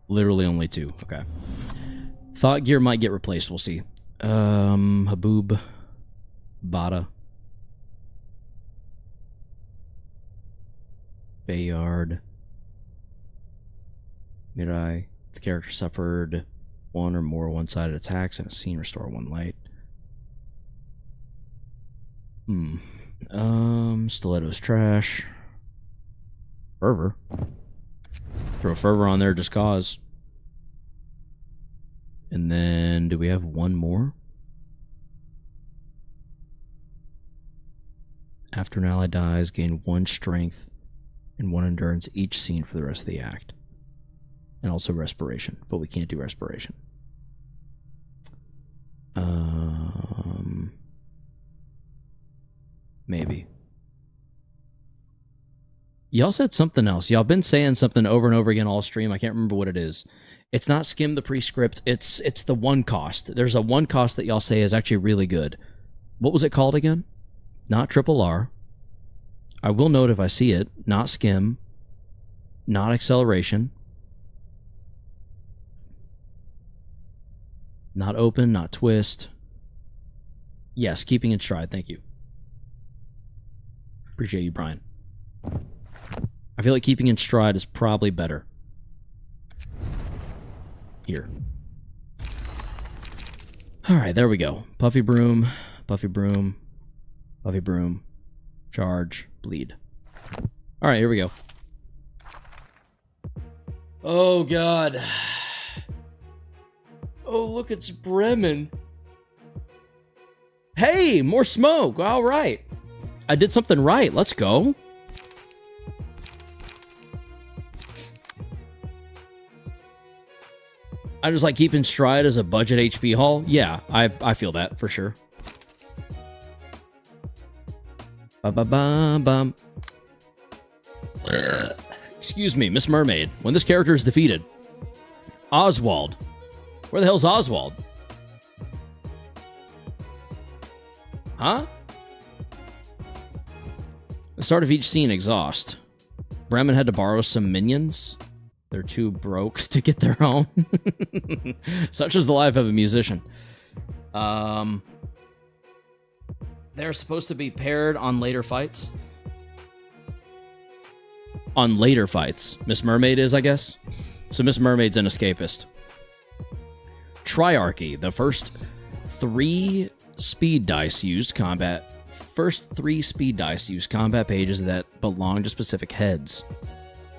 Literally only 2. Okay. Thought gear might get replaced. We'll see. Haboob. Bada. Bayard. Mirai. The character suffered 1 or more one-sided attacks and a scene restore 1 light. Stiletto's trash. Fervor. Throw Fervor on there just cause. And then, do we have 1 more? After an ally dies, gain 1 strength and 1 endurance each scene for the rest of the act. And also respiration, but we can't do respiration. Maybe. Y'all said something else. Y'all been saying something over and over again all stream. I can't remember what it is. It's not skim the prescript. It's the 1 cost. There's a 1 cost that y'all say is actually really good. What was it called again? Not triple R. I will note if I see it. Not skim. Not acceleration. Not open. Not twist. Yes, keeping in stride. Thank you. Appreciate you, Brian. I feel like keeping in stride is probably better. Here. Alright, there we go. Puffy Broom, Puffy Broom, Puffy Broom, charge, bleed. Alright, here we go. Oh, God. Oh, look, it's Bremen. Hey, more smoke. Alright. I did something right. Let's go. I just like keeping stride as a budget HP haul. Yeah, I feel that for sure. Ba-ba-bum-bum. Excuse me, Miss Mermaid. When this character is defeated. Oswald. Where the hell's Oswald? Huh? The start of each scene, exhaust. Bremen had to borrow some minions. They're too broke to get their own. Such is the life of a musician. They're supposed to be paired on later fights. On later fights. Miss Mermaid is, I guess. So Miss Mermaid's an escapist. Triarchy. The first 3 speed dice used combat. First 3 speed dice use combat pages that belong to specific heads.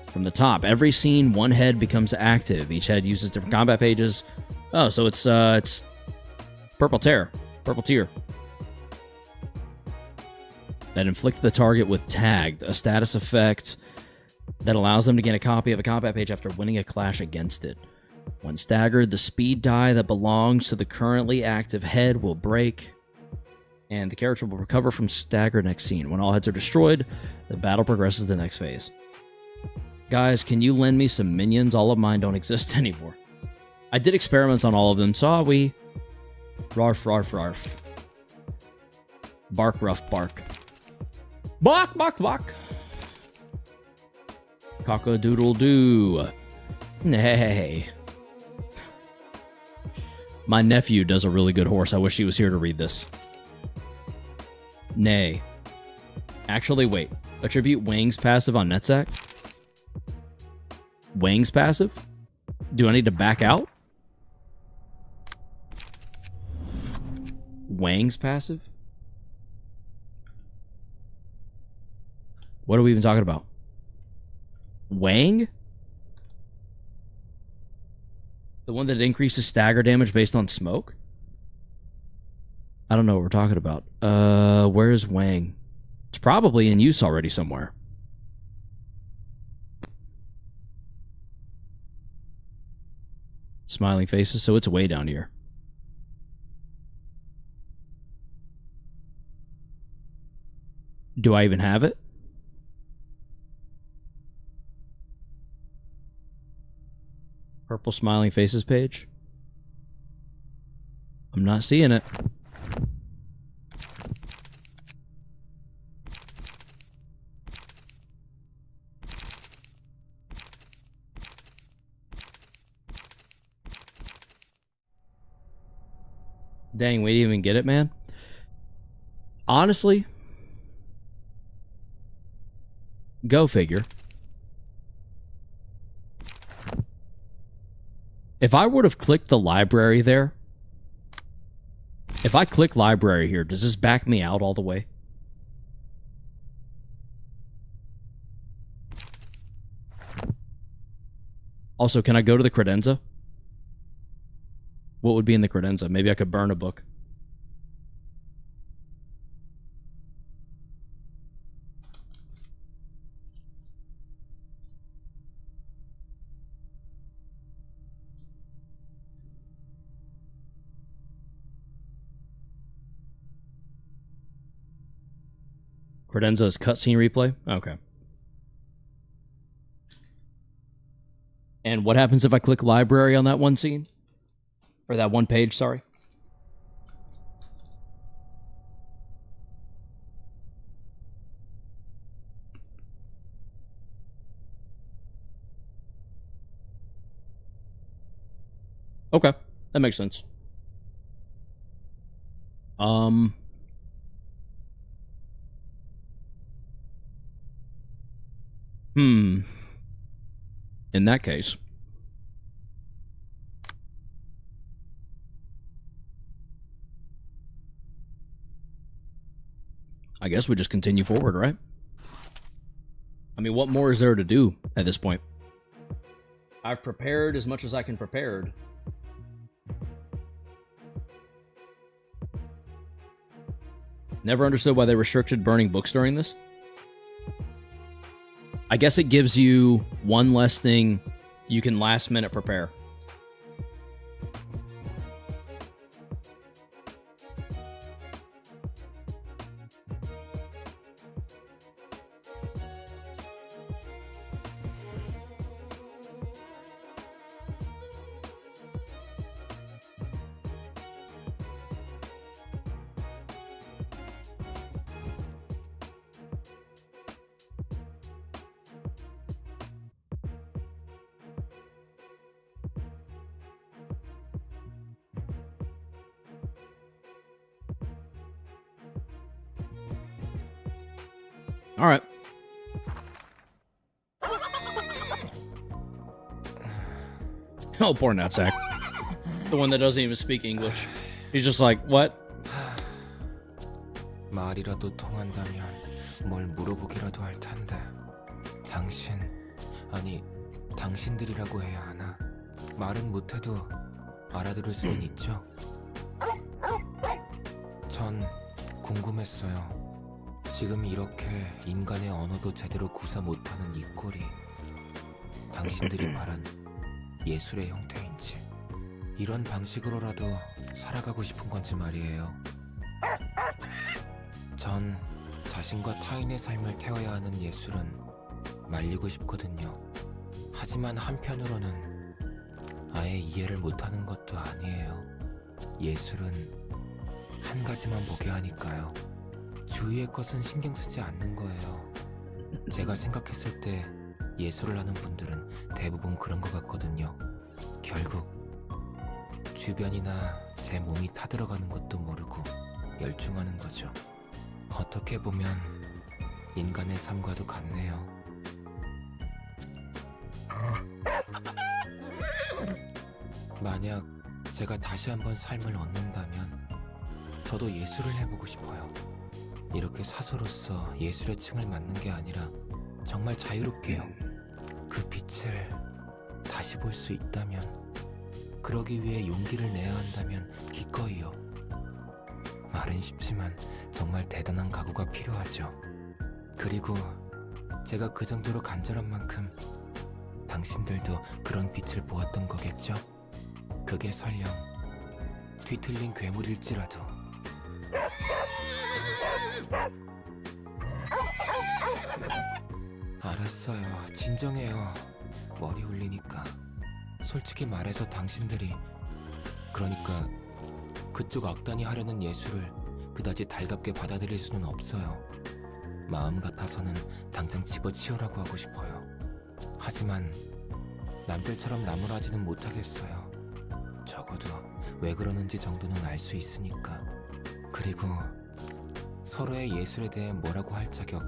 From the top, every scene, 1 head becomes active. Each head uses different combat pages. Oh, so it's Purple Tear. Purple Tear. That inflict the target with tagged, a status effect that allows them to gain a copy of a combat page after winning a clash against it. When staggered, the speed die that belongs to the currently active head will break, and the character will recover from stagger next scene. When all heads are destroyed, the battle progresses to the next phase. Guys, can you lend me some minions? All of mine don't exist anymore. I did experiments on all of them, saw we? Rarf, rarf, rarf. Bark, rough, bark. Bark, bark, bark. Cock-a-doodle-doo. Hey. My nephew does a really good horse. I wish he was here to read this. Nay. Actually, wait. Attribute Wang's passive on Netzak? Wang's passive? Do I need to back out? Wang's passive? What are we even talking about? Wang? The one that increases stagger damage based on smoke? I don't know what we're talking about. Where is Wang? It's probably in use already somewhere. Smiling faces, so it's way down here. Do I even have it? Purple smiling faces page. I'm not seeing it. Dang, we didn't even get it, man. Honestly, go figure. If I would have clicked the library there, if I click library here, does this back me out all the way? Also, can I go to the credenza? What would be in the credenza? Maybe I could burn a book. Credenza is cutscene replay? Okay. And what happens if I click library on that one scene? Or that one page, sorry. Okay, that makes sense. In that case, I guess we just continue forward, right? I mean, what more is there to do at this point? I've prepared as much as I can prepared. Never understood why they restricted burning books during this. I guess it gives you one less thing you can last minute prepare. All right. Oh, poor nutsack. The one that doesn't even speak English. He's just like, what? 말이라도 통한다면 뭘 물어보기라도 할 텐데. 당신, 아니 당신들이라고 해야 하나? 말은 못해도 알아들을 수는 있죠. 전 궁금했어요. 지금 이렇게 인간의 언어도 제대로 구사 못하는 이 꼴이 당신들이 말한 예술의 형태인지, 이런 방식으로라도 살아가고 싶은 건지 말이에요. 전 자신과 타인의 삶을 태워야 하는 예술은 말리고 싶거든요. 하지만 한편으로는 아예 이해를 못하는 것도 아니에요. 예술은 한 가지만 보게 하니까요. 주위의 것은 신경 쓰지 않는 거예요. 제가 생각했을 때 예술을 하는 분들은 대부분 그런 것 같거든요. 결국 주변이나 제 몸이 타들어가는 것도 모르고 열중하는 거죠. 어떻게 보면 인간의 삶과도 같네요. 만약 제가 다시 한번 삶을 얻는다면 저도 예술을 해보고 싶어요. 이렇게 사소로서 예술의 층을 맡는 게 아니라 정말 자유롭게요. 그 빛을 다시 볼 수 있다면, 그러기 위해 용기를 내야 한다면 기꺼이요. 말은 쉽지만 정말 대단한 각오가 필요하죠. 그리고 제가 그 정도로 간절한 만큼 당신들도 그런 빛을 보았던 거겠죠? 그게 설령 뒤틀린 괴물일지라도. 알았어요. 진정해요. 머리 울리니까. 솔직히 말해서 당신들이, 그러니까 그쪽 악단이 하려는 예술을 그다지 달갑게 받아들일 수는 없어요. 마음 같아서는 당장 집어치우라고 하고 싶어요. 하지만 남들처럼 나무라지는 못하겠어요. 적어도 왜 그러는지 정도는 알 수 있으니까. 그리고 서로의 예술에 대해 뭐라고 할 자격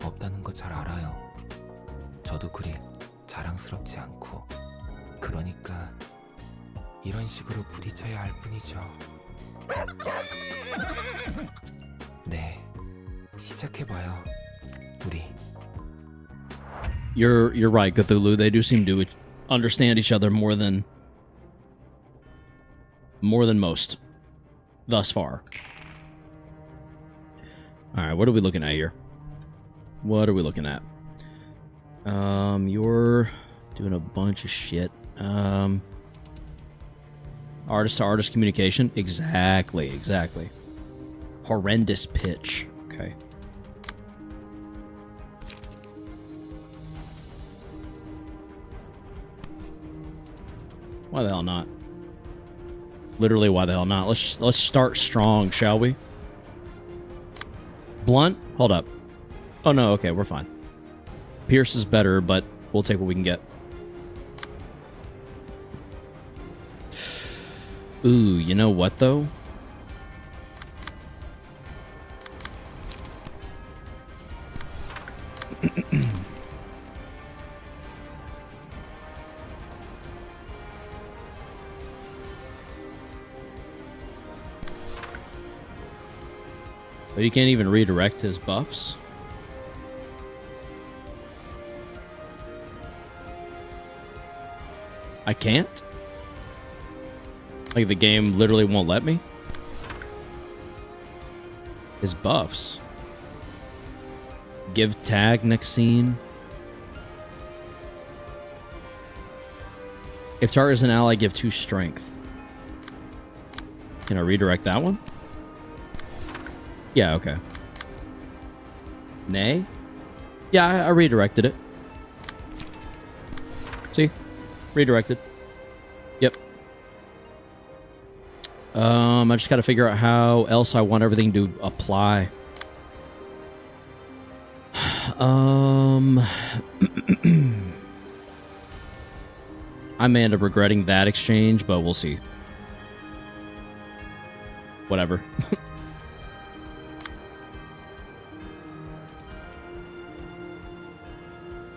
없다는 거 잘 알아요. 저도 그리 자랑스럽지 않고. 그러니까 이런 식으로 부딪혀야 할 뿐이죠. 네, 시작해봐요, 우리. You're right, Cthulhu. They do seem to understand each other more than most thus far. All right, what are we looking at here? What are we looking at? You're doing a bunch of shit. Artist to artist communication. Exactly. Horrendous pitch. Okay. Why the hell not? Literally, why the hell not? Let's start strong, shall we? Blunt? Hold up. Oh no, okay, we're fine. Pierce is better, but we'll take what we can get. Ooh, you know what though? Oh, you can't even redirect his buffs? I can't? Like, the game literally won't let me? His buffs. Give tag next scene. If target is an ally, give 2 strength. Can I redirect that one? Yeah, okay. Nay? Yeah, I redirected it. See? Redirected. Yep. I just gotta figure out how else I want everything to apply. I may end up regretting that exchange, but we'll see. Whatever.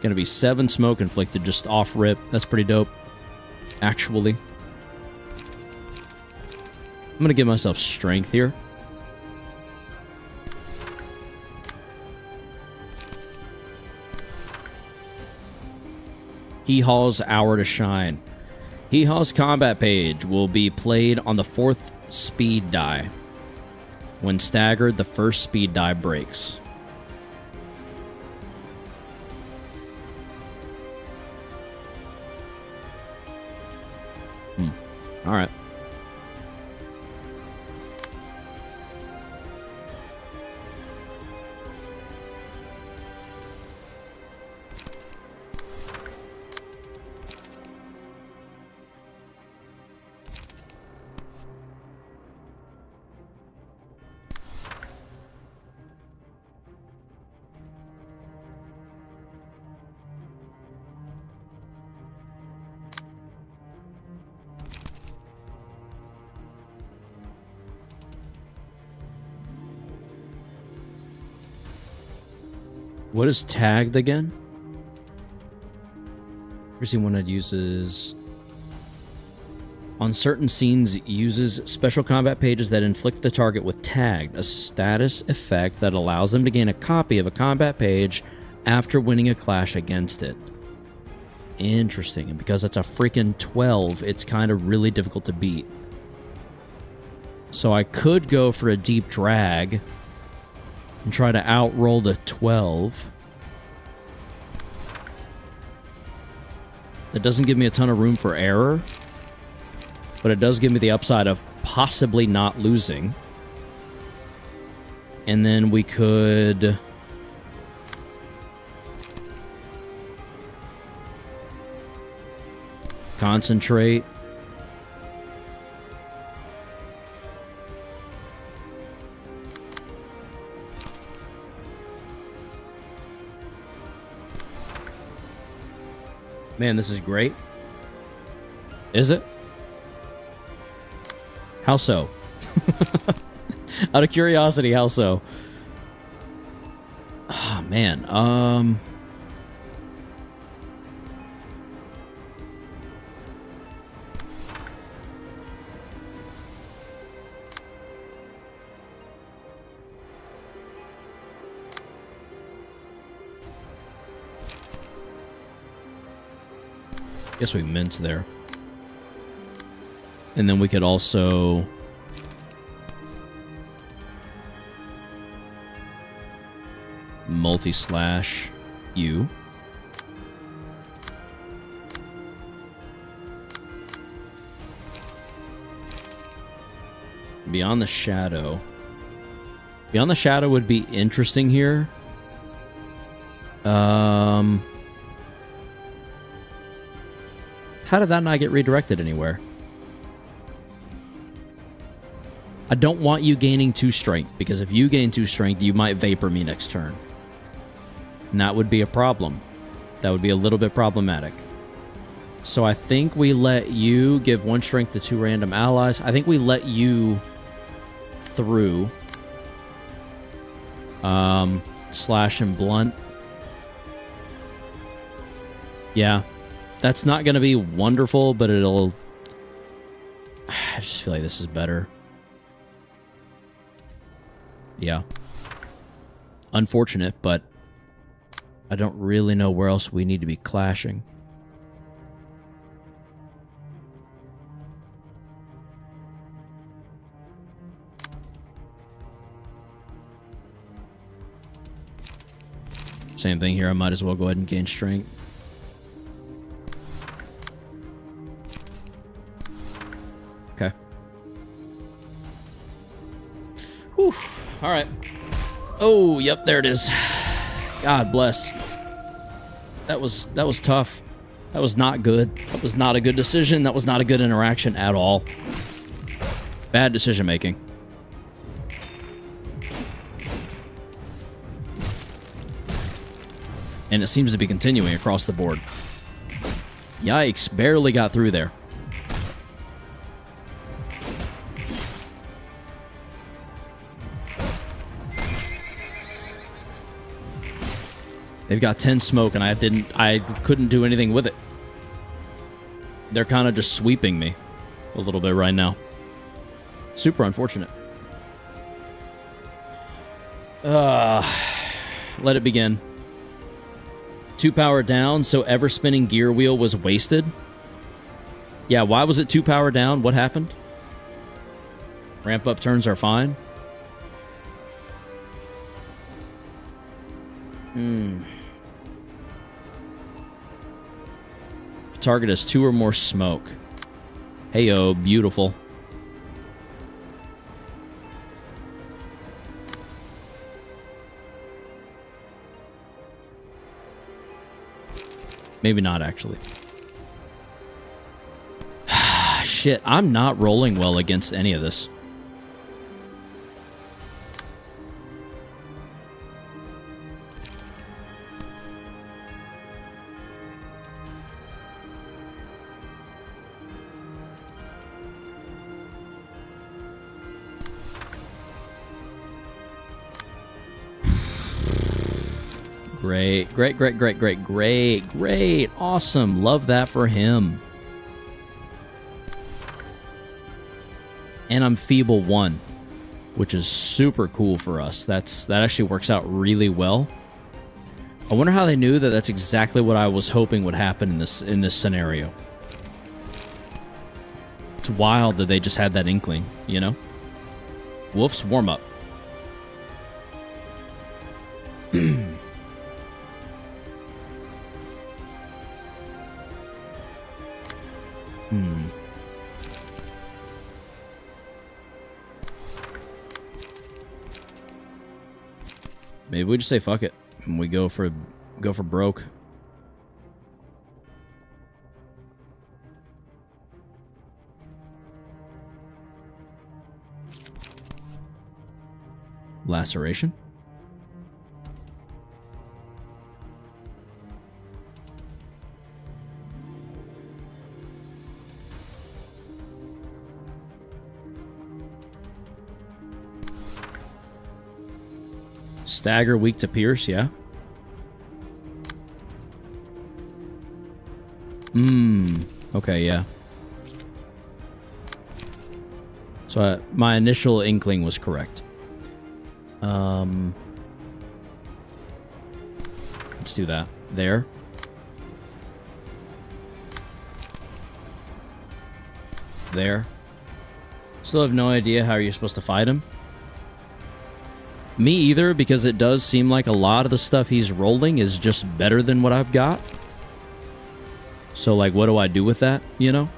Gonna be 7 smoke inflicted just off rip. That's pretty dope. Actually. I'm gonna give myself strength here. Hee Haw's Hour to Shine. Hee Haw's combat page will be played on the 4th speed die. When staggered, the first speed die breaks. All right. What is tagged again? Here's the one that uses On certain scenes, it uses special combat pages that inflict the target with tagged, a status effect that allows them to gain a copy of a combat page after winning a clash against it. Interesting, and because it's a freaking 12, it's kind of really difficult to beat. So I could go for a deep drag and try to outroll the 12. That doesn't give me a ton of room for error, but it does give me the upside of possibly not losing. And then we could... concentrate. Man, this is great. Is it? How so? Out of curiosity, how so? Oh, man. Guess we mince there. And then we could also... multi-slash you. Beyond the Shadow. Beyond the Shadow would be interesting here. How did that not get redirected anywhere? I don't want you gaining 2 strength, because if you gain 2 strength, you might vapor me next turn. And that would be a problem. That would be a little bit problematic. So I think we let you give 1 strength to 2 random allies. I think we let you through. Slash and blunt. Yeah. That's not going to be wonderful, but it'll... I just feel like this is better. Yeah. Unfortunate, but I don't really know where else we need to be clashing. Same thing here. I might as well go ahead and gain strength. Okay. Whew. All right. Oh, yep, there it is. God bless. That was tough. That was not good. That was not a good decision. That was not a good interaction at all. Bad decision making. And it seems to be continuing across the board. Yikes, barely got through there. They've got 10 smoke, and I couldn't do anything with it. They're kind of just sweeping me a little bit right now. Super unfortunate. Let it begin. 2 power down, so ever spinning gear wheel was wasted. Yeah, why was it 2 power down? What happened? Ramp up turns are fine. Target has 2 or more smoke. Heyo, beautiful. Maybe not, actually. Shit, I'm not rolling well against any of this. Great, great, great, great, great, great, great. Awesome. Love that for him. and I'm feeble 1, which is super cool for us. That actually works out really well. I wonder how they knew that that's exactly what I was hoping would happen in this scenario. It's wild that they just had that inkling, you know? Wolf's warm up. Maybe we just say fuck it and we go for broke. Laceration. Stagger, weak to pierce, yeah. Okay, yeah. So my initial inkling was correct. Let's do that. There. There. Still have no idea how you're supposed to fight him. Me either, because it does seem like a lot of the stuff he's rolling is just better than what I've got. So, like, what do I do with that, you know?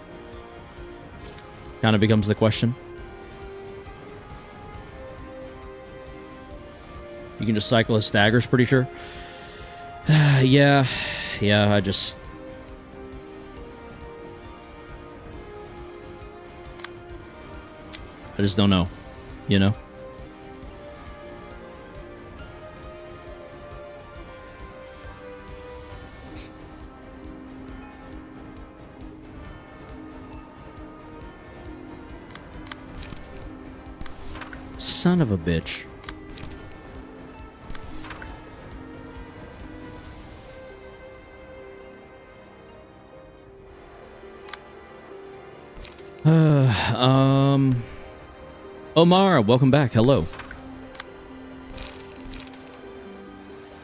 Kind of becomes the question. You can just cycle his staggers, pretty sure. Yeah, I just don't know, you know? Son of a bitch. Omar, welcome back. Hello.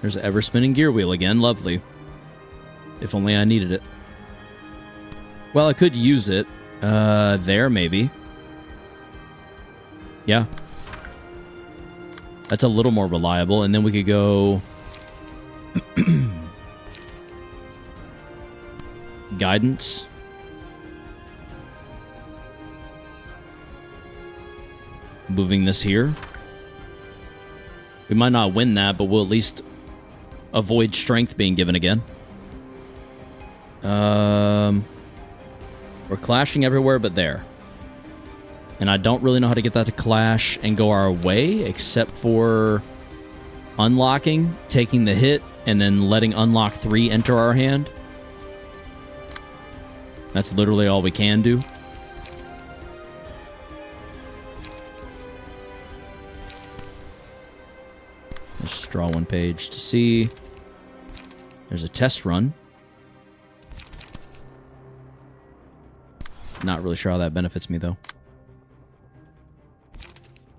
There's an ever-spinning gear wheel again. Lovely. If only I needed it. Well, I could use it. There, maybe. Yeah. That's a little more reliable, and then we could go... Guidance. Moving this here. We might not win that, but we'll at least avoid strength being given again. We're clashing everywhere but there. And I don't really know how to get that to clash and go our way, except for unlocking, taking the hit, and then letting unlock 3 enter our hand. That's literally all we can do. Let's just draw one page to see. There's a test run. Not really sure how that benefits me, though.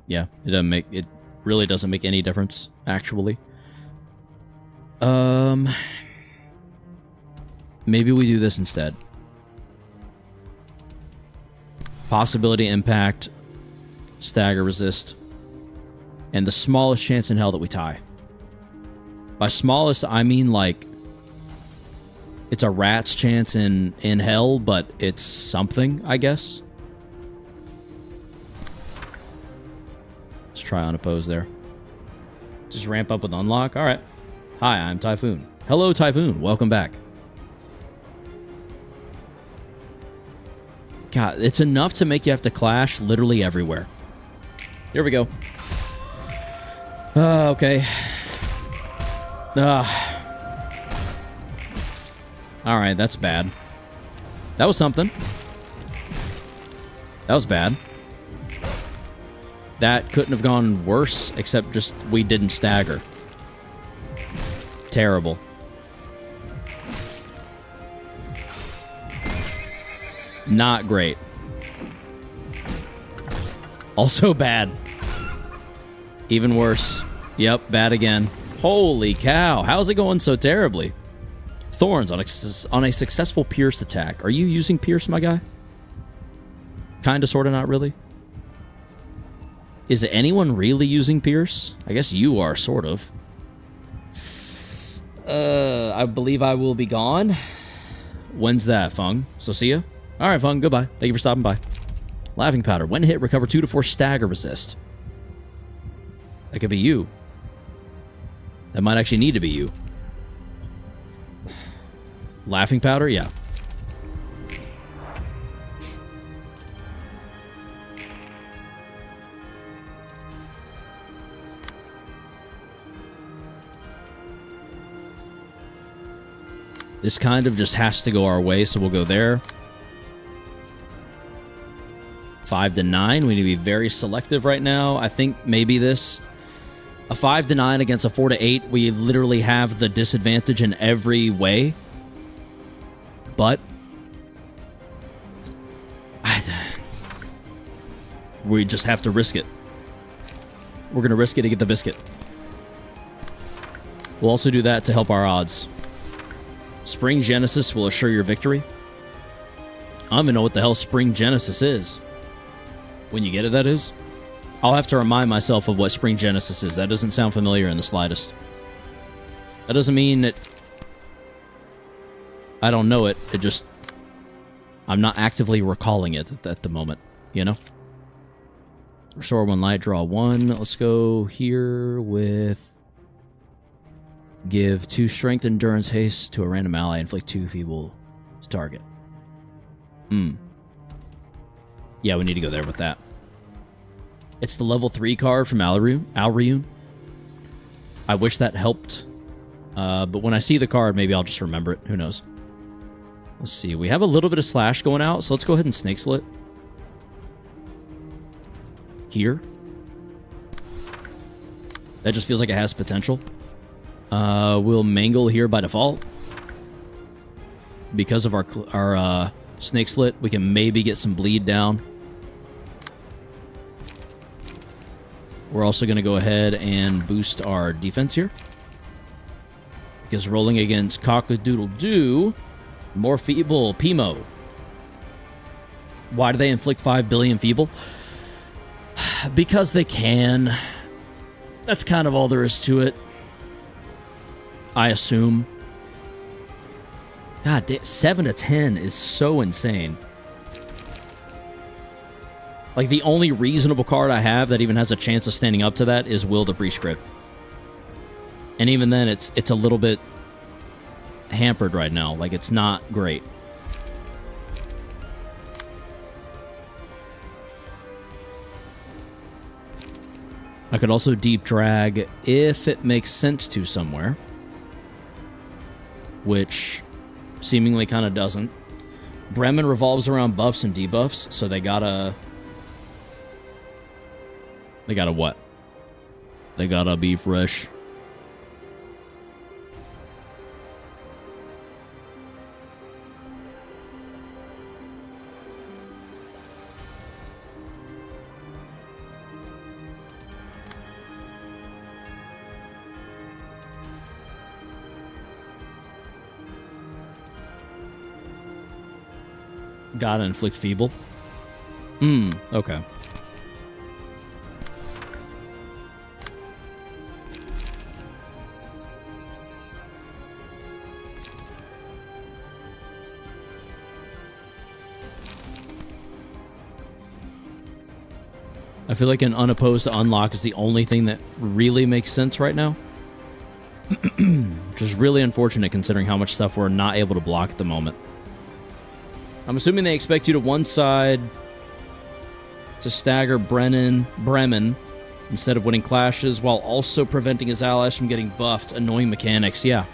Yeah, it really doesn't make any difference, actually. Maybe we do this instead. Possibility, impact, stagger, resist, and the smallest chance in hell that we tie. By smallest, I mean like it's a rat's chance in hell, but it's something, I guess. Let's try unopposed there. Just ramp up with unlock. All right. Hi, I'm Typhoon. Hello, Typhoon. Welcome back. God, it's enough to make you have to clash literally everywhere. Here we go. Okay. Alright, that's bad. That was something. That was bad. That couldn't have gone worse, except just we didn't stagger. Terrible. Not great. Also bad. Even worse. Yep, bad again. Holy cow. How's it going so terribly? Thorns on a successful Pierce attack. Are you using Pierce, my guy? Kinda, sorta, not really. Is anyone really using Pierce? I guess you are, sort of. I believe I will be gone. When's that, Fung? So see ya? Alright, Fung, goodbye. Thank you for stopping by. Laughing Powder. When hit, recover 2 to 4 stagger resist. That could be you. That might actually need to be you. Laughing Powder? Yeah. This kind of just has to go our way, so we'll go there. 5 to 9. We need to be very selective right now. I think maybe this... A 5 to 9 against a 4 to 8, we literally have the disadvantage in every way. But... we just have to risk it. We're going to risk it to get the biscuit. We'll also do that to help our odds. Spring Genesis will assure your victory. I don't even know what the hell Spring Genesis is. When you get it, that is. I'll have to remind myself of what Spring Genesis is. That doesn't sound familiar in the slightest. That doesn't mean that I don't know it. It just... I'm not actively recalling it at the moment, you know? Restore 1 light, draw 1. Let's go here with... Give 2 strength, endurance, haste to a random ally. Inflict 2 feeble to target. Yeah, we need to go there with that. It's the level 3 card from Alriune. I wish that helped. But when I see the card, maybe I'll just remember it. Who knows? Let's see. We have a little bit of slash going out, so let's go ahead and snake slit. Here. That just feels like it has potential. We'll mangle here by default. Because of our snake slit, we can maybe get some bleed down. We're also going to go ahead and boost our defense here. Because rolling against Cock-a-doodle-doo, more feeble, Pimo. Why do they inflict 5 billion feeble? Because they can. That's kind of all there is to it. I assume. God damn, 7 to 10 is so insane. Like, the only reasonable card I have that even has a chance of standing up to that is Will the Prescript. And even then, it's a little bit hampered right now. Like, it's not great. I could also deep drag if it makes sense to somewhere. Which seemingly kind of doesn't. Bremen revolves around buffs and debuffs, so they gotta... They gotta what? They gotta be fresh. Gotta inflict feeble. Okay. I feel like an unopposed to unlock is the only thing that really makes sense right now. Which is really unfortunate considering how much stuff we're not able to block at the moment. I'm assuming they expect you to one side to stagger Bremen instead of winning clashes while also preventing his allies from getting buffed. Annoying mechanics, yeah.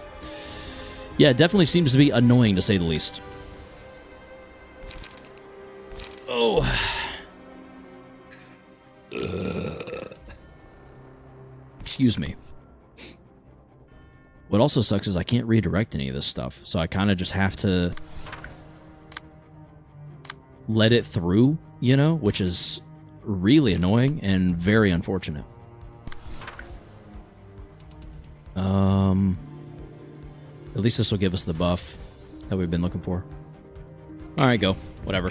Yeah, it definitely seems to be annoying to say the least. Oh. Excuse me. What also sucks is I can't redirect any of this stuff, so I kind of just have to let it through, you know, which is really annoying and very unfortunate. At least this will give us the buff that we've been looking for. All right, go. Whatever.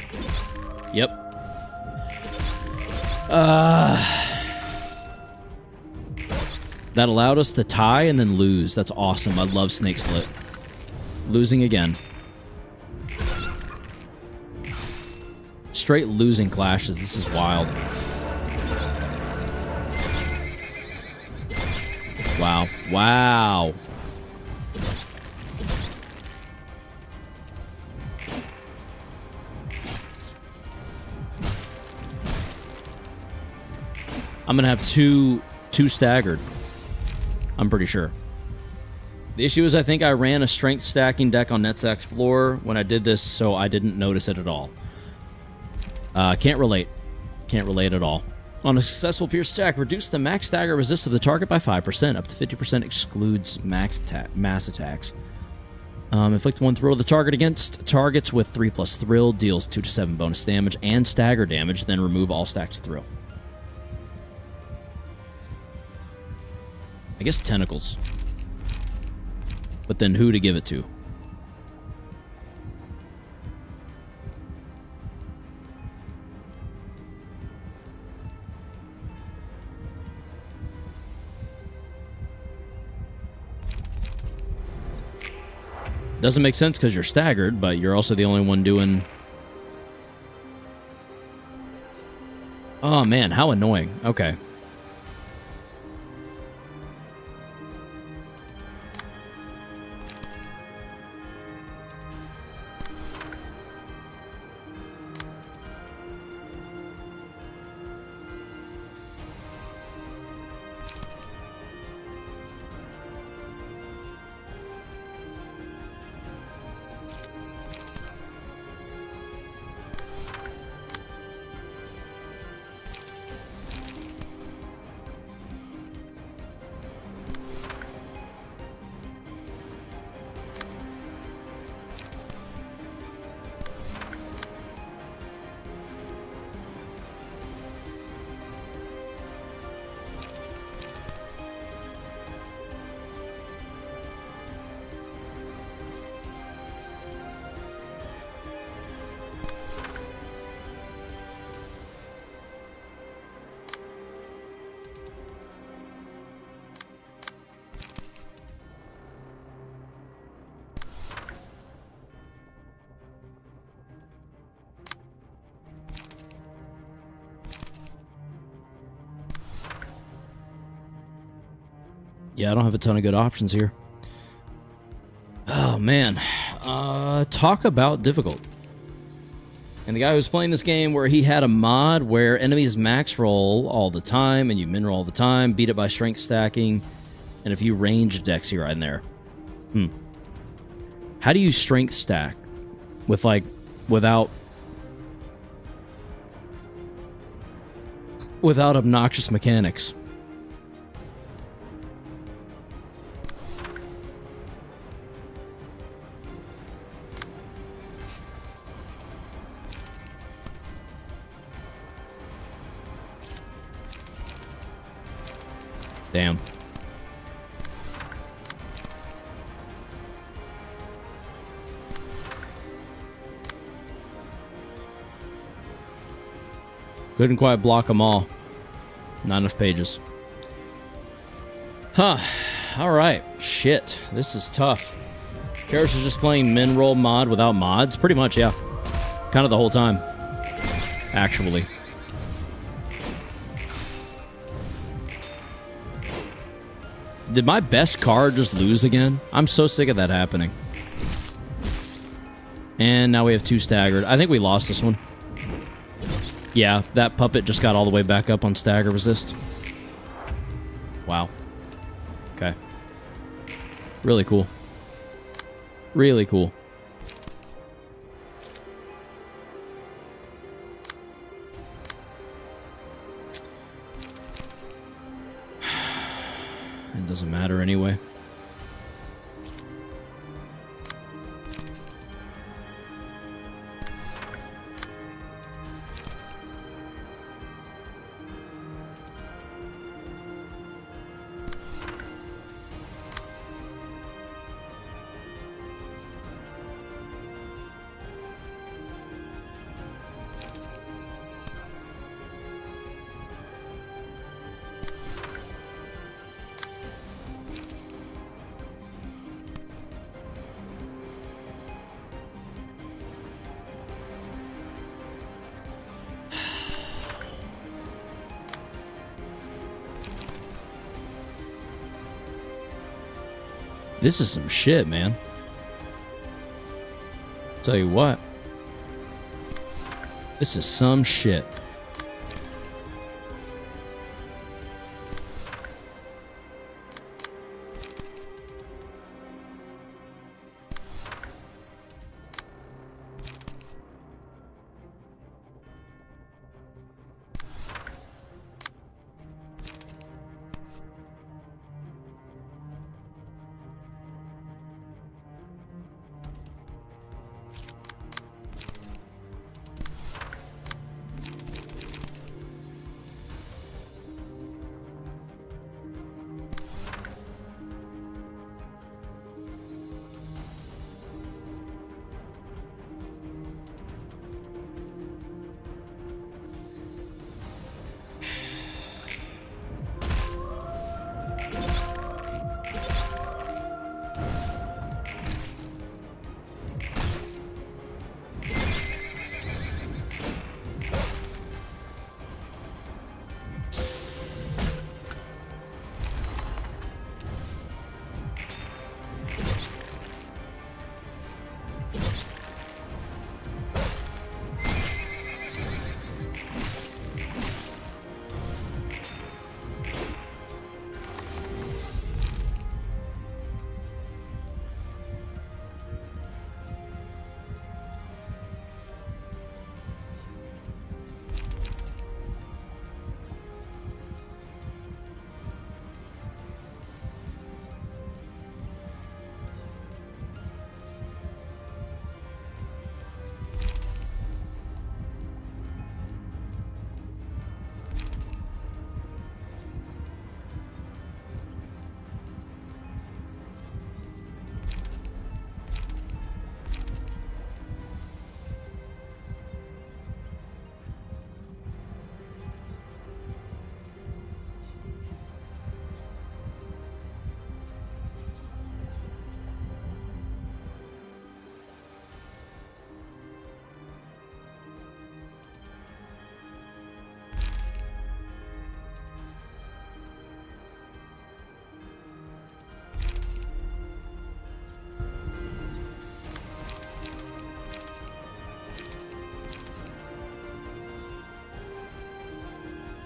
Yep. That allowed us to tie and then lose. That's awesome. I love Snake Slit. Losing again. Straight losing clashes. This is wild. Wow. Wow. I'm gonna have two staggered. I'm pretty sure. The issue is I think I ran a strength stacking deck on Netzak's floor when I did this, so I didn't notice it at all. Can't relate. Can't relate at all. On a successful pure stack, reduce the max stagger resist of the target by 5%. Up to 50% excludes mass attacks. Inflict 1 thrill of the target against targets with 3+ thrill. Deals 2 to 7 bonus damage and stagger damage. Then remove all stacked thrill. I guess tentacles. But then who to give it to? Doesn't make sense because you're staggered, but you're also the only one doing... Oh man, how annoying. Okay. Yeah, I don't have a ton of good options here. Oh, man. Talk about difficult. And the guy who's playing this game where he had a mod where enemies max roll all the time and you min roll all the time, beat it by strength stacking, and a few ranged decks here and there. How do you strength stack with, like, without obnoxious mechanics? Damn. Couldn't quite block them all. Not enough pages. Huh. Alright. Shit. This is tough. Karis is just playing min roll mod without mods? Pretty much, yeah. Kind of the whole time. Actually. Did my best card just lose again? I'm so sick of that happening. And now we have 2 staggered. I think we lost this one. Yeah, that puppet just got all the way back up on stagger resist. Wow. Okay. Really cool. Really cool. It doesn't matter anyway. This is some shit, man. Tell you what. This is some shit.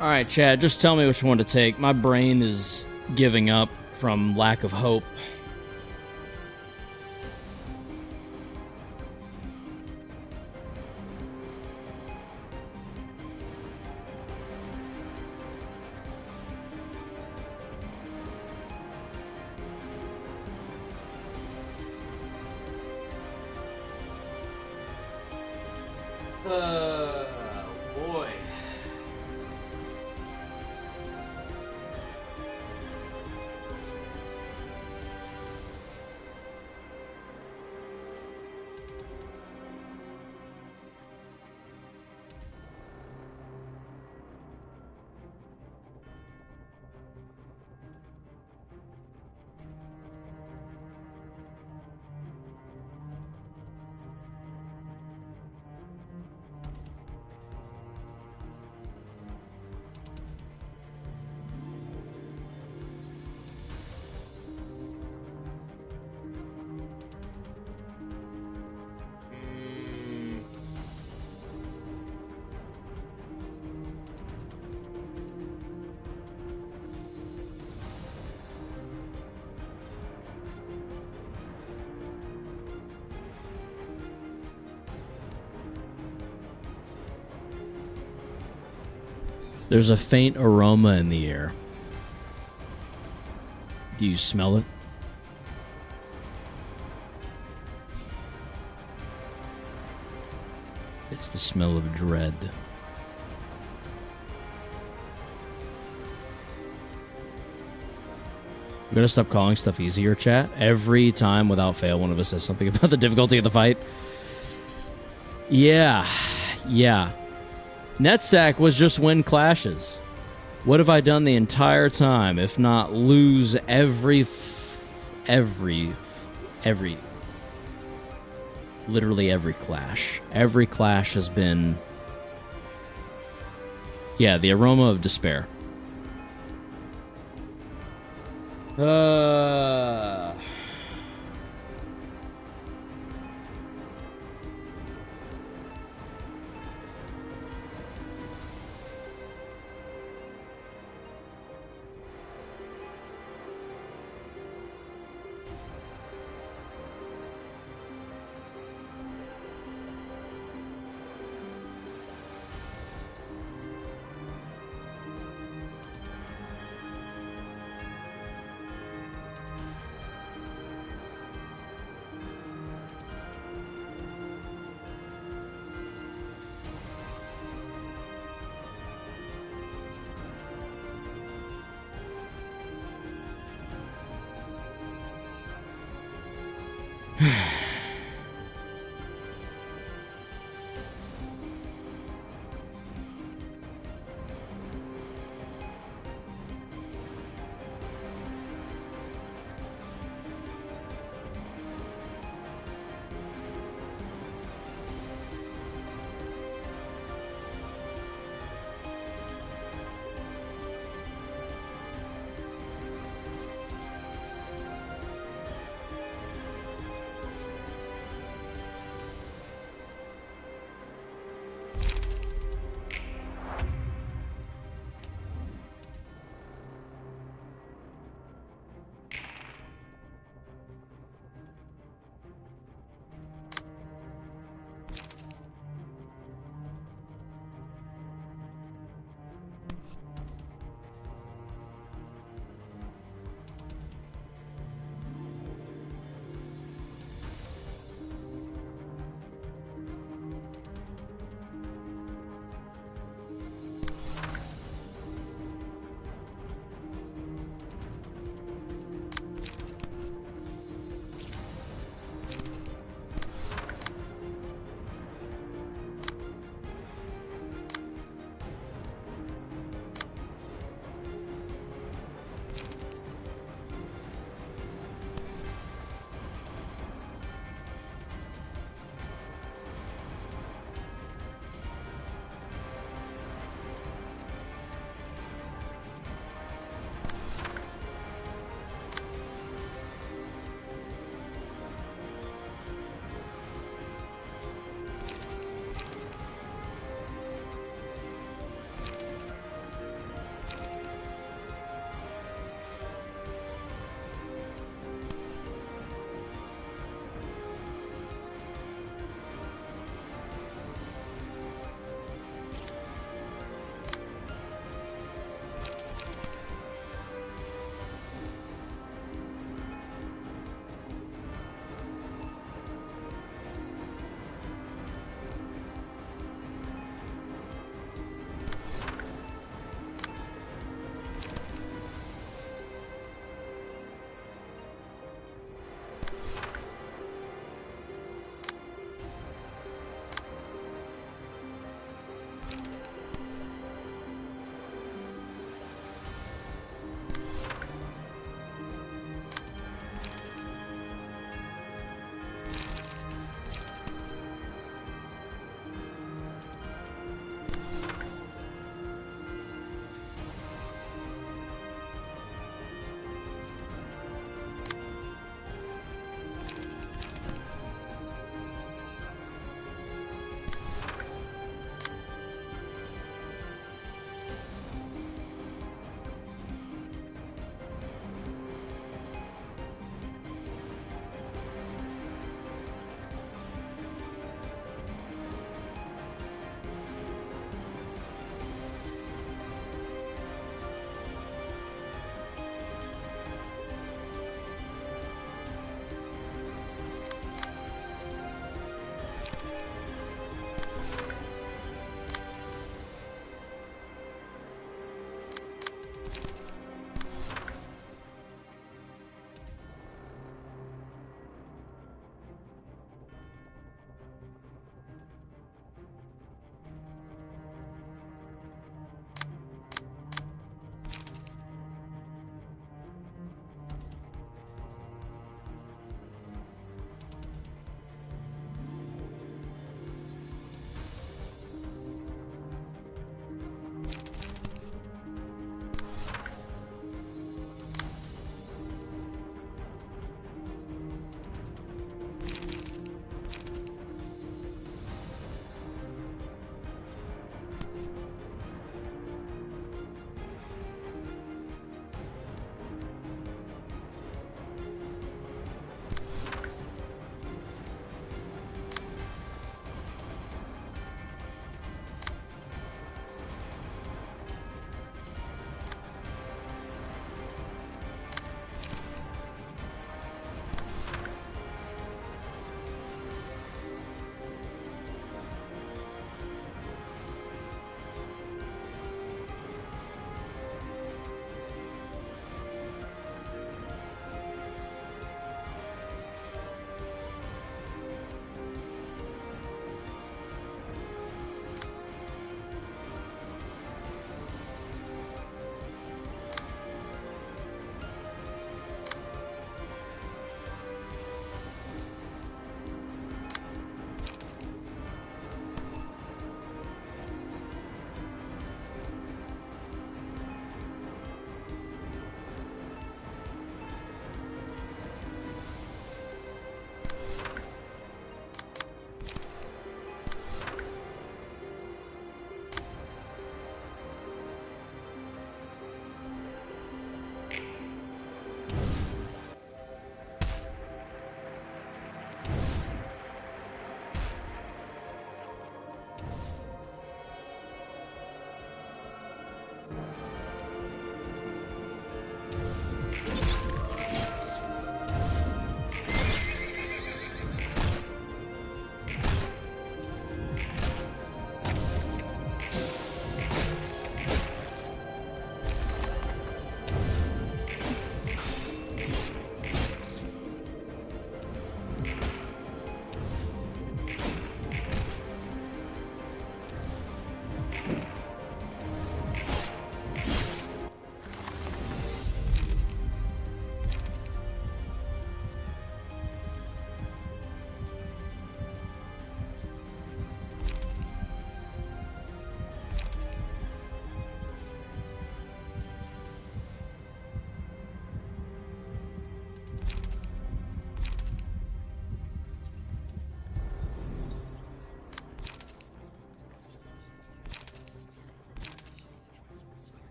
All right, Chad, just tell me which one to take. My brain is giving up from lack of hope. Boy. There's a faint aroma in the air. Do you smell it? It's the smell of dread. We're gonna stop calling stuff easier, chat. Every time, without fail, one of us says something about the difficulty of the fight. Yeah. Netsack was just win clashes. What have I done the entire time, if not lose every, literally every clash. Every clash has been, yeah, the aroma of despair.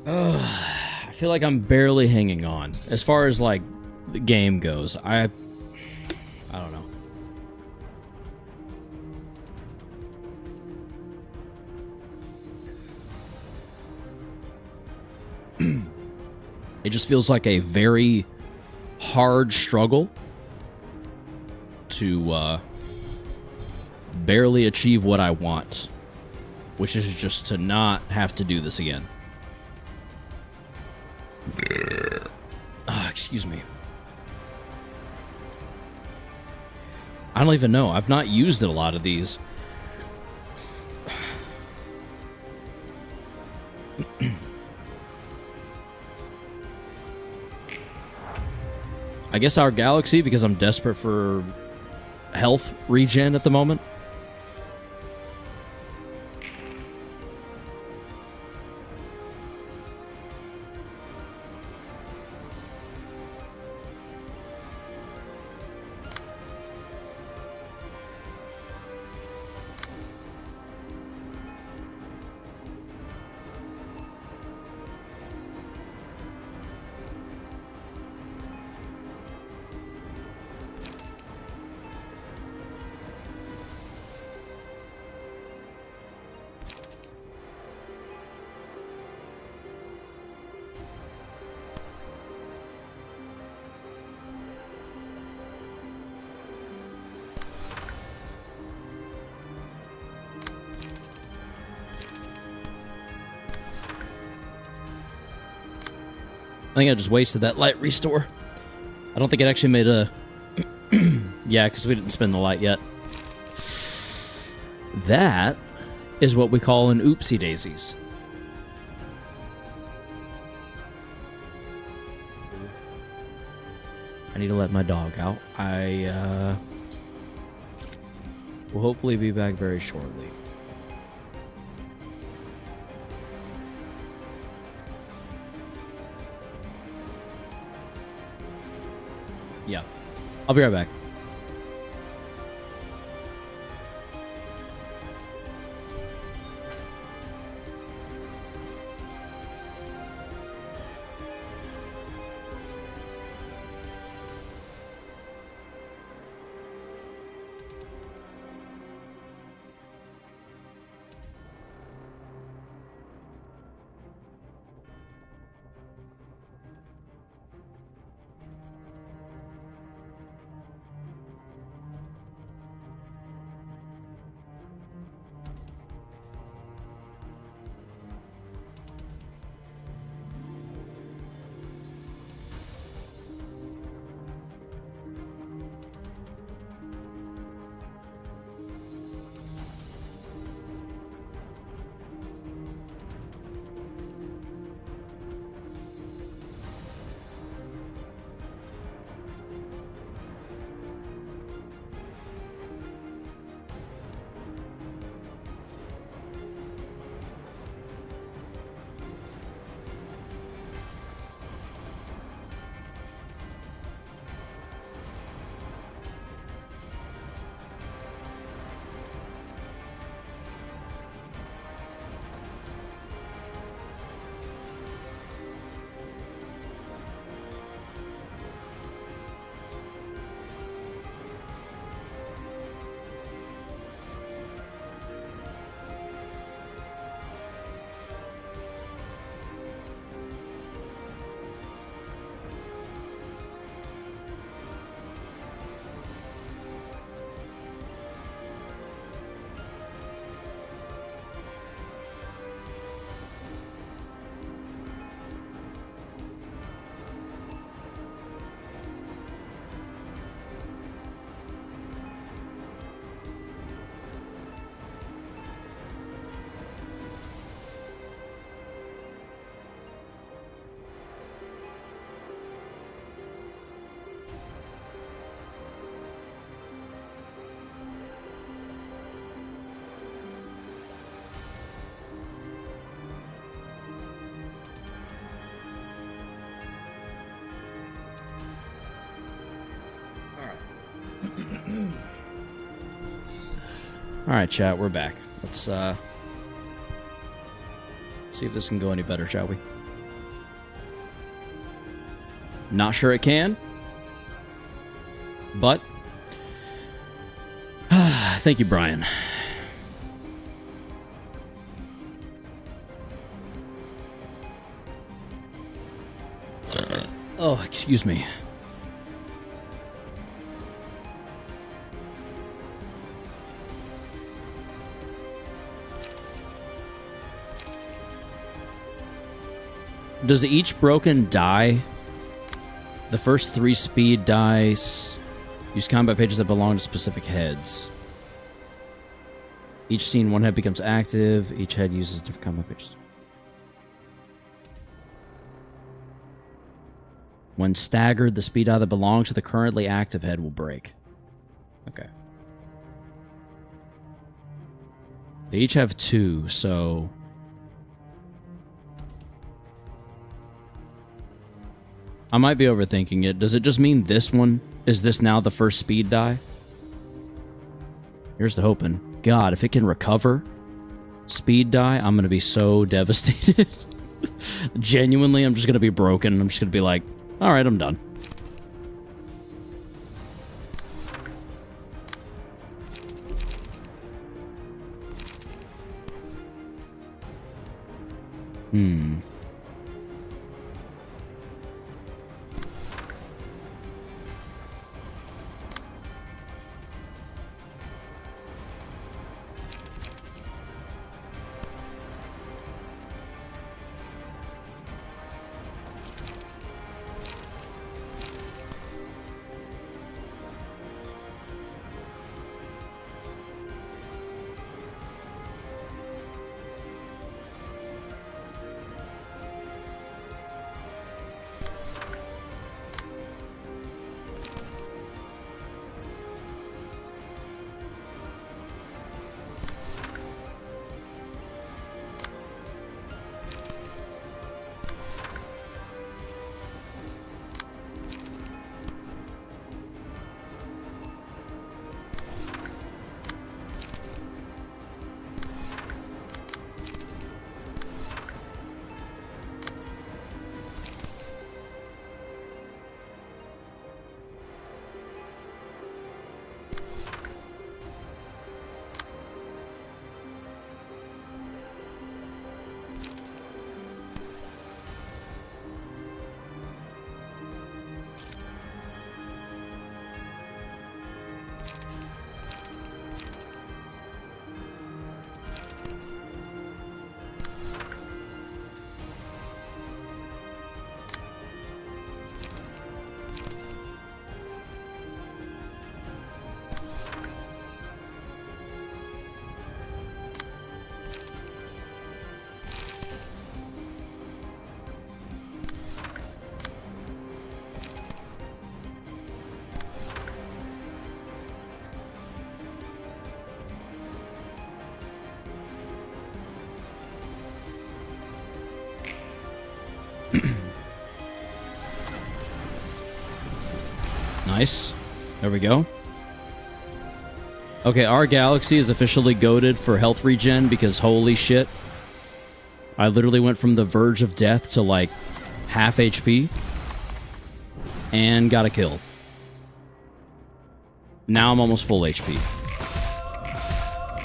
I feel like I'm barely hanging on. As far as, like, the game goes, I don't know. It just feels like a very hard struggle to barely achieve what I want, which is just to not have to do this again. Excuse me. I don't even know. I've not used a lot of these. I guess our galaxy, because I'm desperate for health regen at the moment. I think I just wasted that light restore. I don't think it actually made a... Yeah, because we didn't spend the light yet. That is what we call an oopsie daisies. I need to let my dog out. I will hopefully be back very shortly. Yeah, I'll be right back. Alright, chat, we're back. Let's see if this can go any better, shall we? Not sure it can. But thank you, Brian. Oh, excuse me. Does each broken die? The first 3 speed dice use combat pages that belong to specific heads. Each scene, 1 head becomes active. Each head uses different combat pages. When staggered, the speed die that belongs to the currently active head will break. Okay. They each have 2, so... I might be overthinking it. Does it just mean this one? Is this now the first speed die? Here's the hoping. God, if it can recover speed die, I'm going to be so devastated. Genuinely, I'm just going to be broken. I'm just going to be like, all right, I'm done. Nice. There we go. Okay, our galaxy is officially goated for health regen because holy shit. I literally went from the verge of death to like half HP and got a kill. Now I'm almost full HP.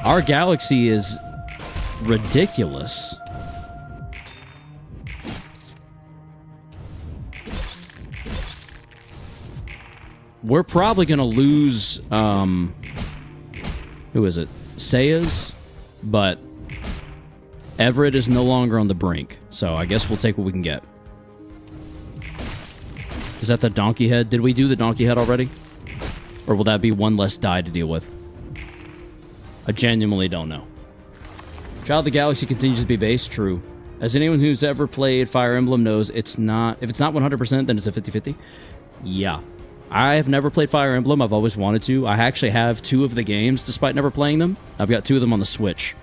Our galaxy is ridiculous. We're probably going to lose, who is it? Sayas, but Everett is no longer on the brink, so I guess we'll take what we can get. Is that the donkey head? Did we do the donkey head already? Or will that be one less die to deal with? I genuinely don't know. Child of the Galaxy continues to be base, true. As anyone who's ever played Fire Emblem knows, it's not, if it's not 100%, then it's a 50-50. Yeah. I have never played Fire Emblem. I've always wanted to. I actually have 2 of the games, despite never playing them. I've got 2 of them on the Switch.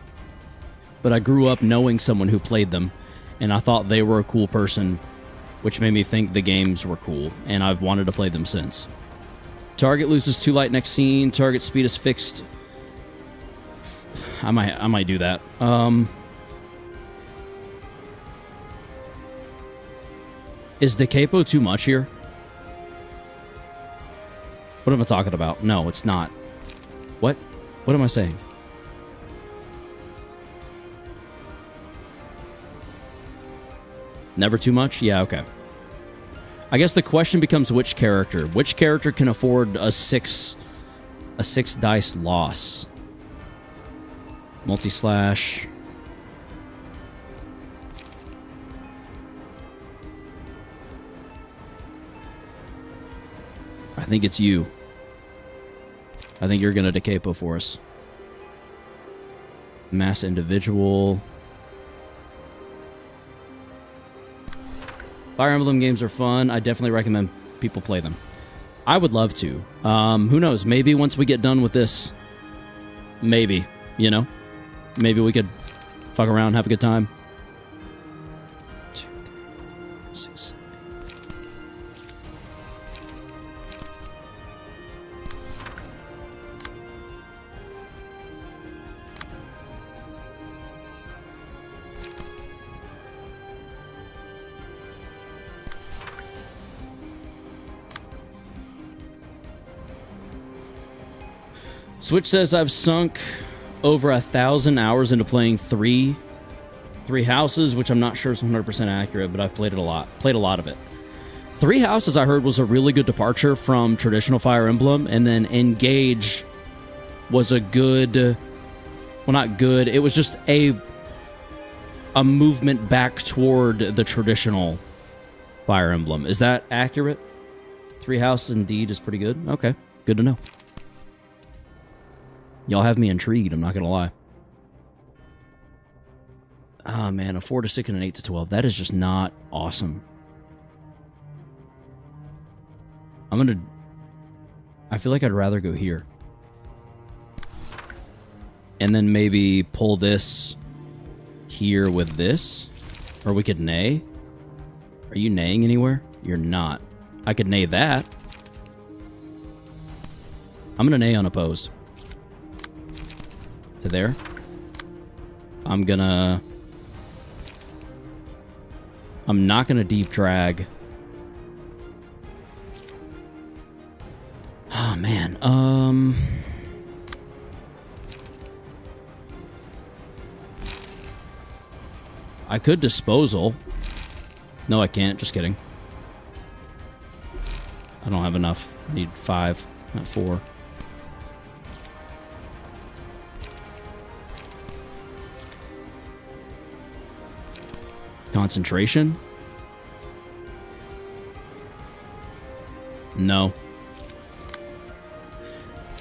But I grew up knowing someone who played them, and I thought they were a cool person, which made me think the games were cool, and I've wanted to play them since. Target loses 2 light next scene. Target speed is fixed. I might do that. Is the capo too much here? What am I talking about? No, it's not. What? What am I saying? Never too much? Yeah, okay. I guess the question becomes which character? Which character can afford a six dice loss? Multi-slash. I think it's you. I think you're gonna decapo for us. Mass individual. Fire Emblem games are fun. I definitely recommend people play them. I would love to. Who knows? Maybe once we get done with this, maybe, you know? Maybe we could fuck around, have a good time. 2, 3, 6. Switch says I've sunk over 1,000 hours into playing three houses, which I'm not sure is 100% accurate, but I've played it a lot. Played a lot of it. 3 houses I heard was a really good departure from traditional Fire Emblem, and then Engage was a good, well, not good. It was just a movement back toward the traditional Fire Emblem. Is that accurate? 3 houses indeed is pretty good. Okay, good to know. Y'all have me intrigued, I'm not gonna lie. Ah, man, a 4 to 6 and an 8 to 12. That is just not awesome. I feel like I'd rather go here. And then maybe pull this here with this. Or we could nay. Are you naying anywhere? You're not. I could nay that. I'm gonna nay unopposed. To there. I'm not gonna deep drag. Oh man, I could disposal. No, I can't, just kidding. I don't have enough. I need 5, not 4. Concentration? No.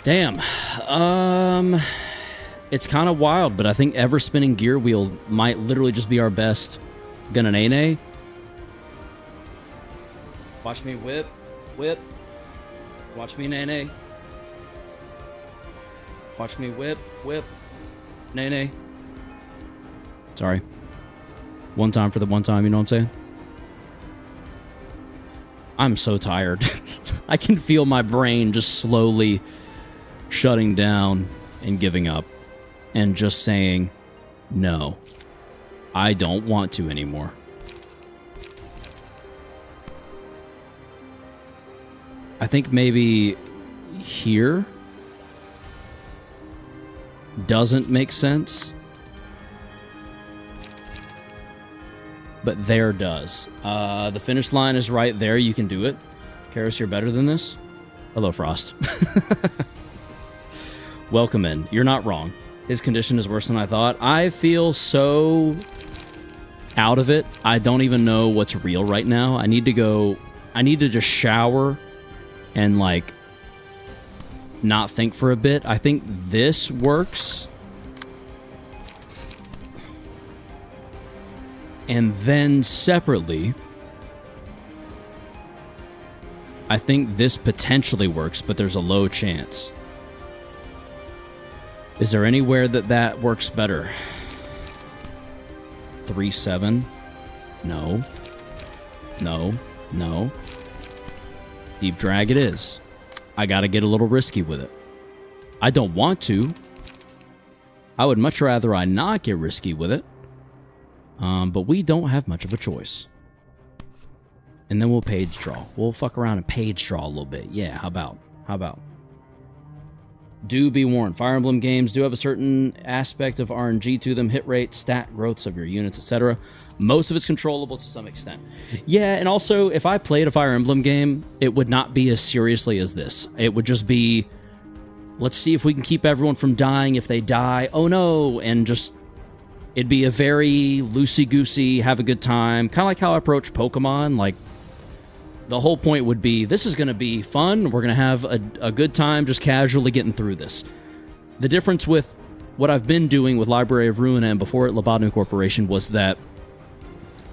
Damn. It's kind of wild, but I think ever spinning gear wheel might literally just be our best. Gonna nay. Watch me whip. Watch me nay. Watch me whip. Nay. Sorry. One time for the one time, you know what I'm saying? I'm so tired. I can feel my brain just slowly shutting down and giving up. And just saying, no, I don't want to anymore. I think maybe here doesn't make sense. But there does. The finish line is right there. You can do it. Karis, you're better than this. Hello, Frost. Welcome in. You're not wrong. His condition is worse than I thought. I feel so out of it. I don't even know what's real right now. I need to just shower and, like, not think for a bit. I think this works. And then separately, I think this potentially works, but there's a low chance. Is there anywhere that works better? 3-7? No. Deep drag it is. I gotta get a little risky with it. I don't want to. I would much rather I not get risky with it. But we don't have much of a choice. And then we'll page draw. We'll fuck around and page draw a little bit. Yeah, how about? How about? Do be warned, Fire Emblem games do have a certain aspect of RNG to them, hit rate, stat growths of your units, etc. Most of it's controllable to some extent. Yeah, and also, if I played a Fire Emblem game, it would not be as seriously as this. It would just be, let's see if we can keep everyone from dying. If they die, oh no, and just, it'd be a very loosey-goosey, have a good time, kind of like how I approach Pokemon. Like, the whole point would be, this is going to be fun, we're going to have a good time just casually getting through this. The difference with what I've been doing with Library of Ruina and before at Lobotomy Corporation was that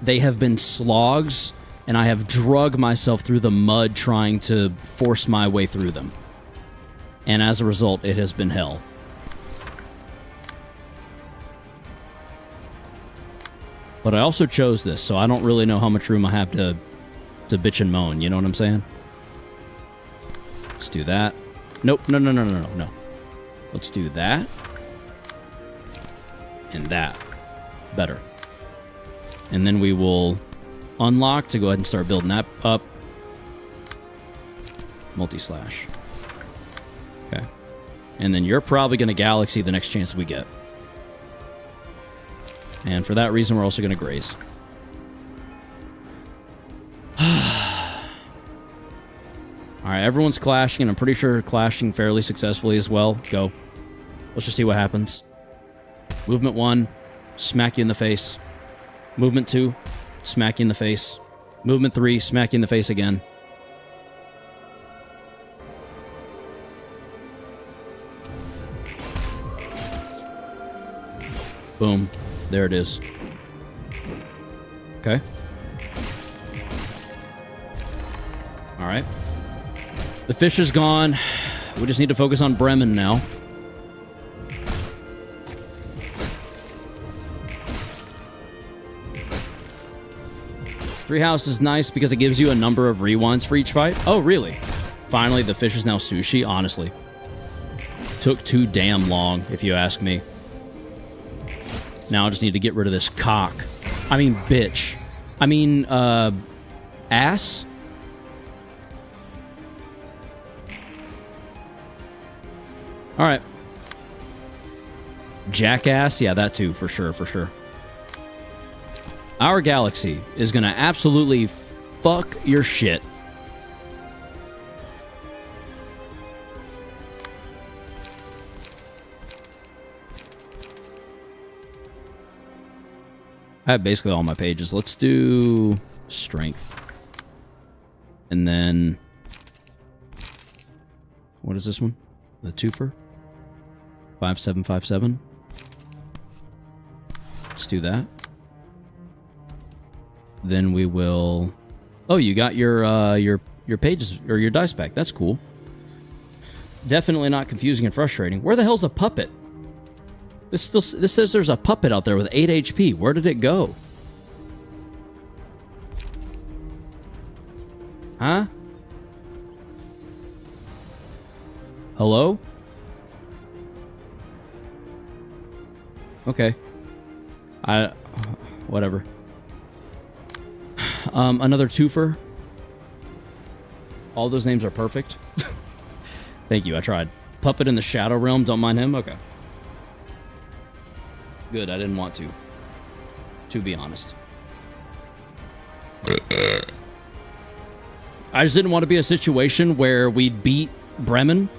they have been slogs, and I have drug myself through the mud trying to force my way through them. And as a result, it has been hell. But I also chose this, so I don't really know how much room I have to bitch and moan, you know what I'm saying? Let's do that. Nope, no. Let's do that. And that. Better. And then we will unlock to go ahead and start building that up. Multi-slash. Okay. And then you're probably going to Galaxy the next chance we get. And for that reason, we're also going to graze. Alright, everyone's clashing, and I'm pretty sure clashing fairly successfully as well. Go. Let's just see what happens. Movement 1, smack you in the face. Movement 2, smack you in the face. Movement 3, smack you in the face again. Boom. There it is. Okay. Alright. The fish is gone. We just need to focus on Bremen now. Treehouse is nice because it gives you a number of rewinds for each fight. Oh, really? Finally, the fish is now sushi? Honestly. Took too damn long, if you ask me. Now I just need to get rid of this cock. I mean, bitch. I mean, ass? Alright. Jackass? Yeah, that too, for sure, for sure. Our galaxy is gonna absolutely fuck your shit. I have basically all my pages. Let's do strength. And then... what is this one? The twofer? 5757. Let's do that. Then we will... oh, you got your pages, or your dice back. That's cool. Definitely not confusing and frustrating. Where the hell's a puppet? This says there's a puppet out there with 8 HP. Where did it go? Huh? Hello? Okay. Whatever. Another twofer. All those names are perfect. Thank you, I tried. Puppet in the Shadow Realm, don't mind him? Okay. Good, I didn't want to be honest. I just didn't want to be a situation where we'd beat Bremen,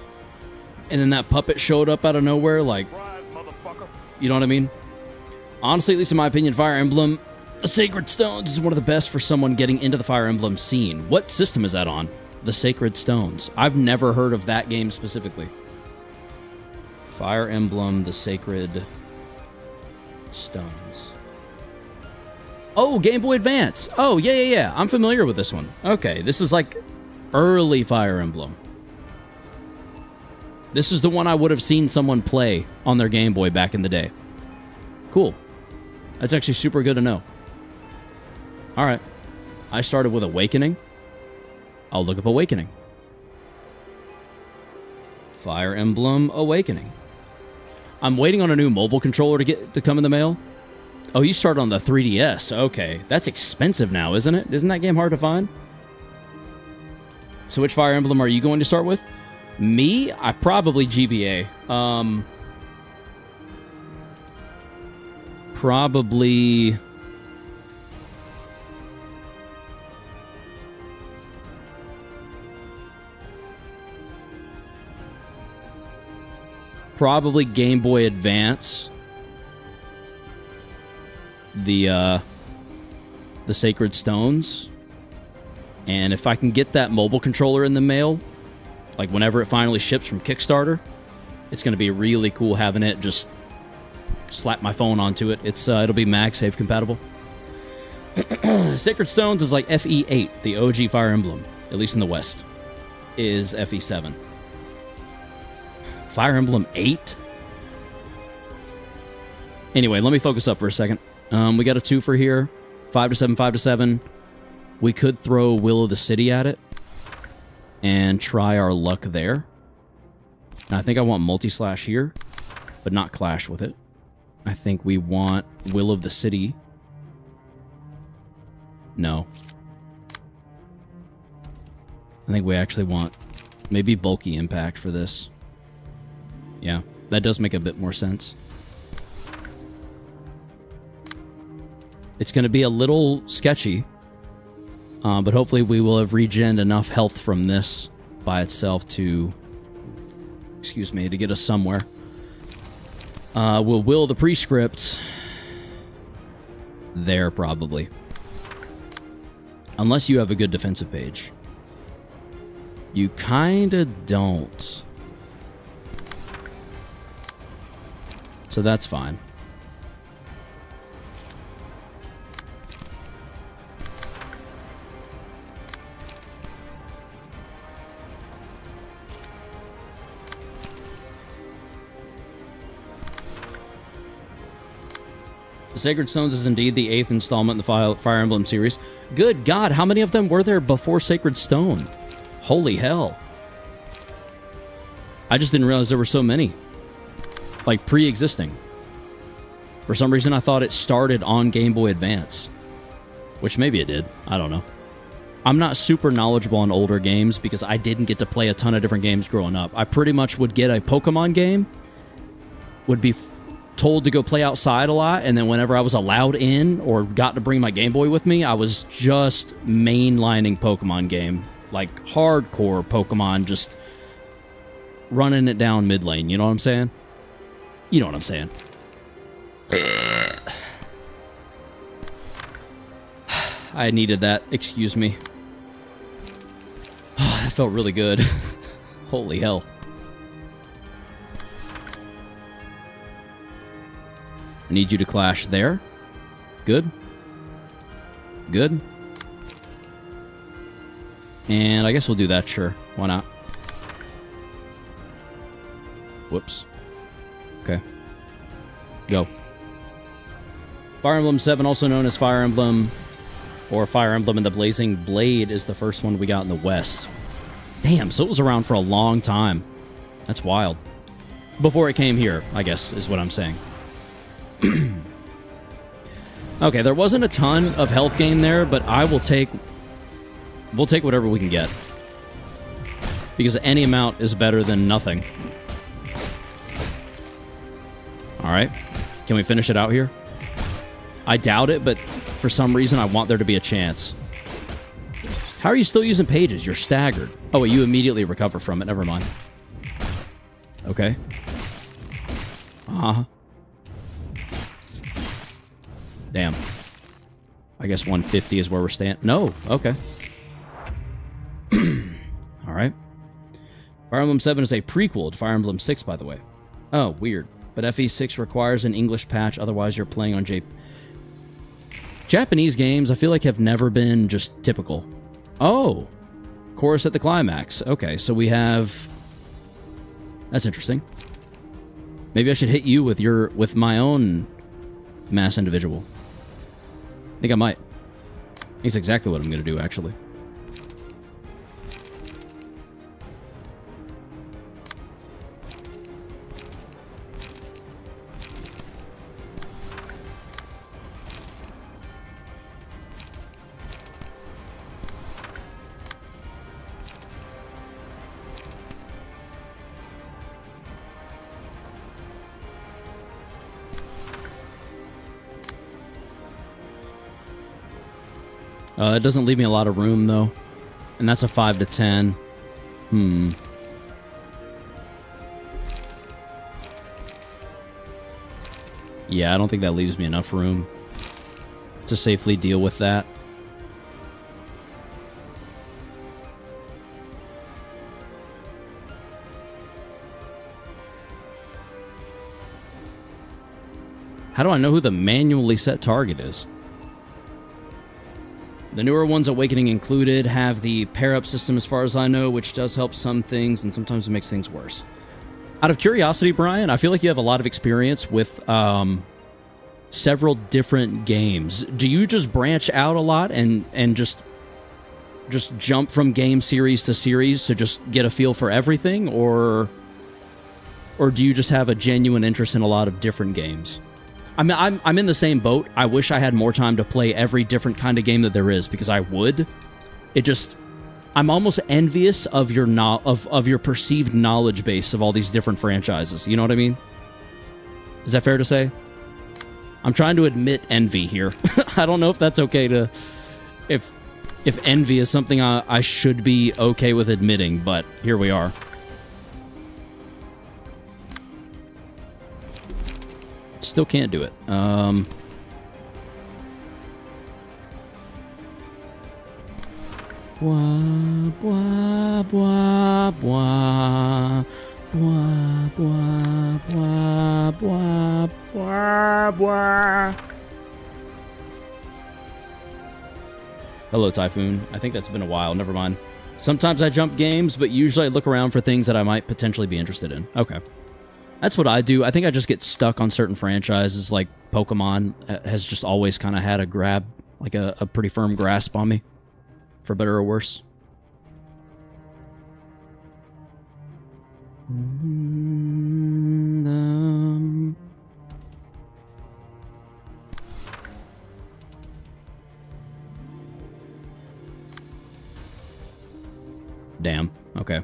and then that puppet showed up out of nowhere, like... you know what I mean? Honestly, at least in my opinion, Fire Emblem, the Sacred Stones is one of the best for someone getting into the Fire Emblem scene. What system is that on? The Sacred Stones. I've never heard of that game specifically. Fire Emblem, the Sacred Stones. Oh, Game Boy Advance. Oh, yeah. I'm familiar with this one. Okay, this is like early Fire Emblem. This is the one I would have seen someone play on their Game Boy back in the day. Cool. That's actually super good to know. Alright. I started with Awakening. I'll look up Awakening. Fire Emblem Awakening. I'm waiting on a new mobile controller to come in the mail. Oh, you started on the 3DS. Okay. That's expensive now, isn't it? Isn't that game hard to find? So which Fire Emblem are you going to start with? Me? I probably GBA. Probably... Probably Game Boy Advance. The Sacred Stones. And if I can get that mobile controller in the mail, like whenever it finally ships from Kickstarter, it's going to be really cool having it just slap my phone onto it. It'll be MagSafe compatible. Sacred Stones is like FE8, the OG Fire Emblem, at least in the West, is FE7. Fire Emblem 8? Anyway, let me focus up for a second. We got a 2 for here. 5 to 7, 5 to 7. We could throw Will of the City at it and try our luck there. And I think I want multi-slash here, but not clash with it. I think we want Will of the City. No. I think we actually want maybe bulky impact for this. Yeah, that does make a bit more sense. It's going to be a little sketchy, but hopefully we will have regened enough health from this by itself to, excuse me, to get us somewhere. We'll will the prescript there, probably. Unless you have a good defensive page. You kinda don't. So that's fine. The Sacred Stones is indeed the 8th installment in the Fire Emblem series. Good God, how many of them were there before Sacred Stone? Holy hell. I just didn't realize there were so many. Like, pre-existing. For some reason, I thought it started on Game Boy Advance. Which maybe it did. I don't know. I'm not super knowledgeable on older games because I didn't get to play a ton of different games growing up. I pretty much would get a Pokemon game, would be told to go play outside a lot, and then whenever I was allowed in or got to bring my Game Boy with me, I was just mainlining Pokemon game. Like, hardcore Pokemon, just running it down mid lane, you know what I'm saying? You know what I'm saying. I needed that, excuse me. That felt really good. Holy hell. I need you to clash there. Good. Good. And I guess we'll do that, sure. Why not? Whoops. Okay. Go. Fire Emblem 7, also known as Fire Emblem, or Fire Emblem and the Blazing Blade, is the first one we got in the West. Damn, so it was around for a long time. That's wild. Before it came here, I guess, is what I'm saying. Okay, there wasn't a ton of health gain there, but I will take... We'll take whatever we can get. Because any amount is better than nothing. Alright. Can we finish it out here? I doubt it, but for some reason I want there to be a chance. How are you still using pages? You're staggered. Oh, wait, you immediately recover from it. Never mind. Okay. Uh-huh. Damn. I guess 150 is where we're standing. No. Okay. Alright. Fire Emblem 7 is a prequel to Fire Emblem 6, by the way. Oh, weird. But FE6 requires an English patch, otherwise you're playing on Japanese games, I feel like, have never been just typical. Oh! Chorus at the climax. Okay, so we have... That's interesting. Maybe I should hit you with my own mass individual. I think I might. It's exactly what I'm going to do, actually. It doesn't leave me a lot of room, though. And that's a 5 to 10. Yeah, I don't think that leaves me enough room to safely deal with that. How do I know who the manually set target is? The newer ones, Awakening included, have the pair-up system as far as I know, which does help some things and sometimes it makes things worse. Out of curiosity, Brian, I feel like you have a lot of experience with several different games. Do you just branch out a lot and just jump from game series to series to just get a feel for everything, or do you just have a genuine interest in a lot of different games? I mean, I'm in the same boat. I wish I had more time to play every different kind of game that there is, because I would. I'm almost envious of your of your perceived knowledge base of all these different franchises. You know what I mean? Is that fair to say? I'm trying to admit envy here. I don't know if that's okay to... If envy is something I should be okay with admitting, but here we are. Still can't do it. Blah, blah, blah, blah. Blah, blah, blah, blah, blah, blah. Hello, Typhoon. I think that's been a while. Never mind. Sometimes I jump games, but usually I look around for things that I might potentially be interested in. Okay. That's what I do. I think I just get stuck on certain franchises, like Pokemon has just always kind of had a grab, like a pretty firm grasp on me, for better or worse. Damn. Okay.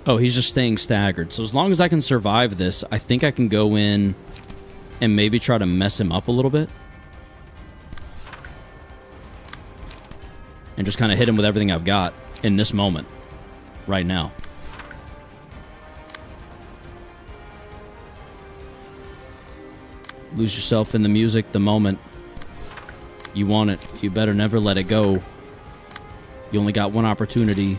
Oh, he's just staying staggered. So as long as I can survive this, I think I can go in and maybe try to mess him up a little bit. And just kind of hit him with everything I've got in this moment. Right now. Lose yourself in the music the moment you want it. You better never let it go. You only got one opportunity.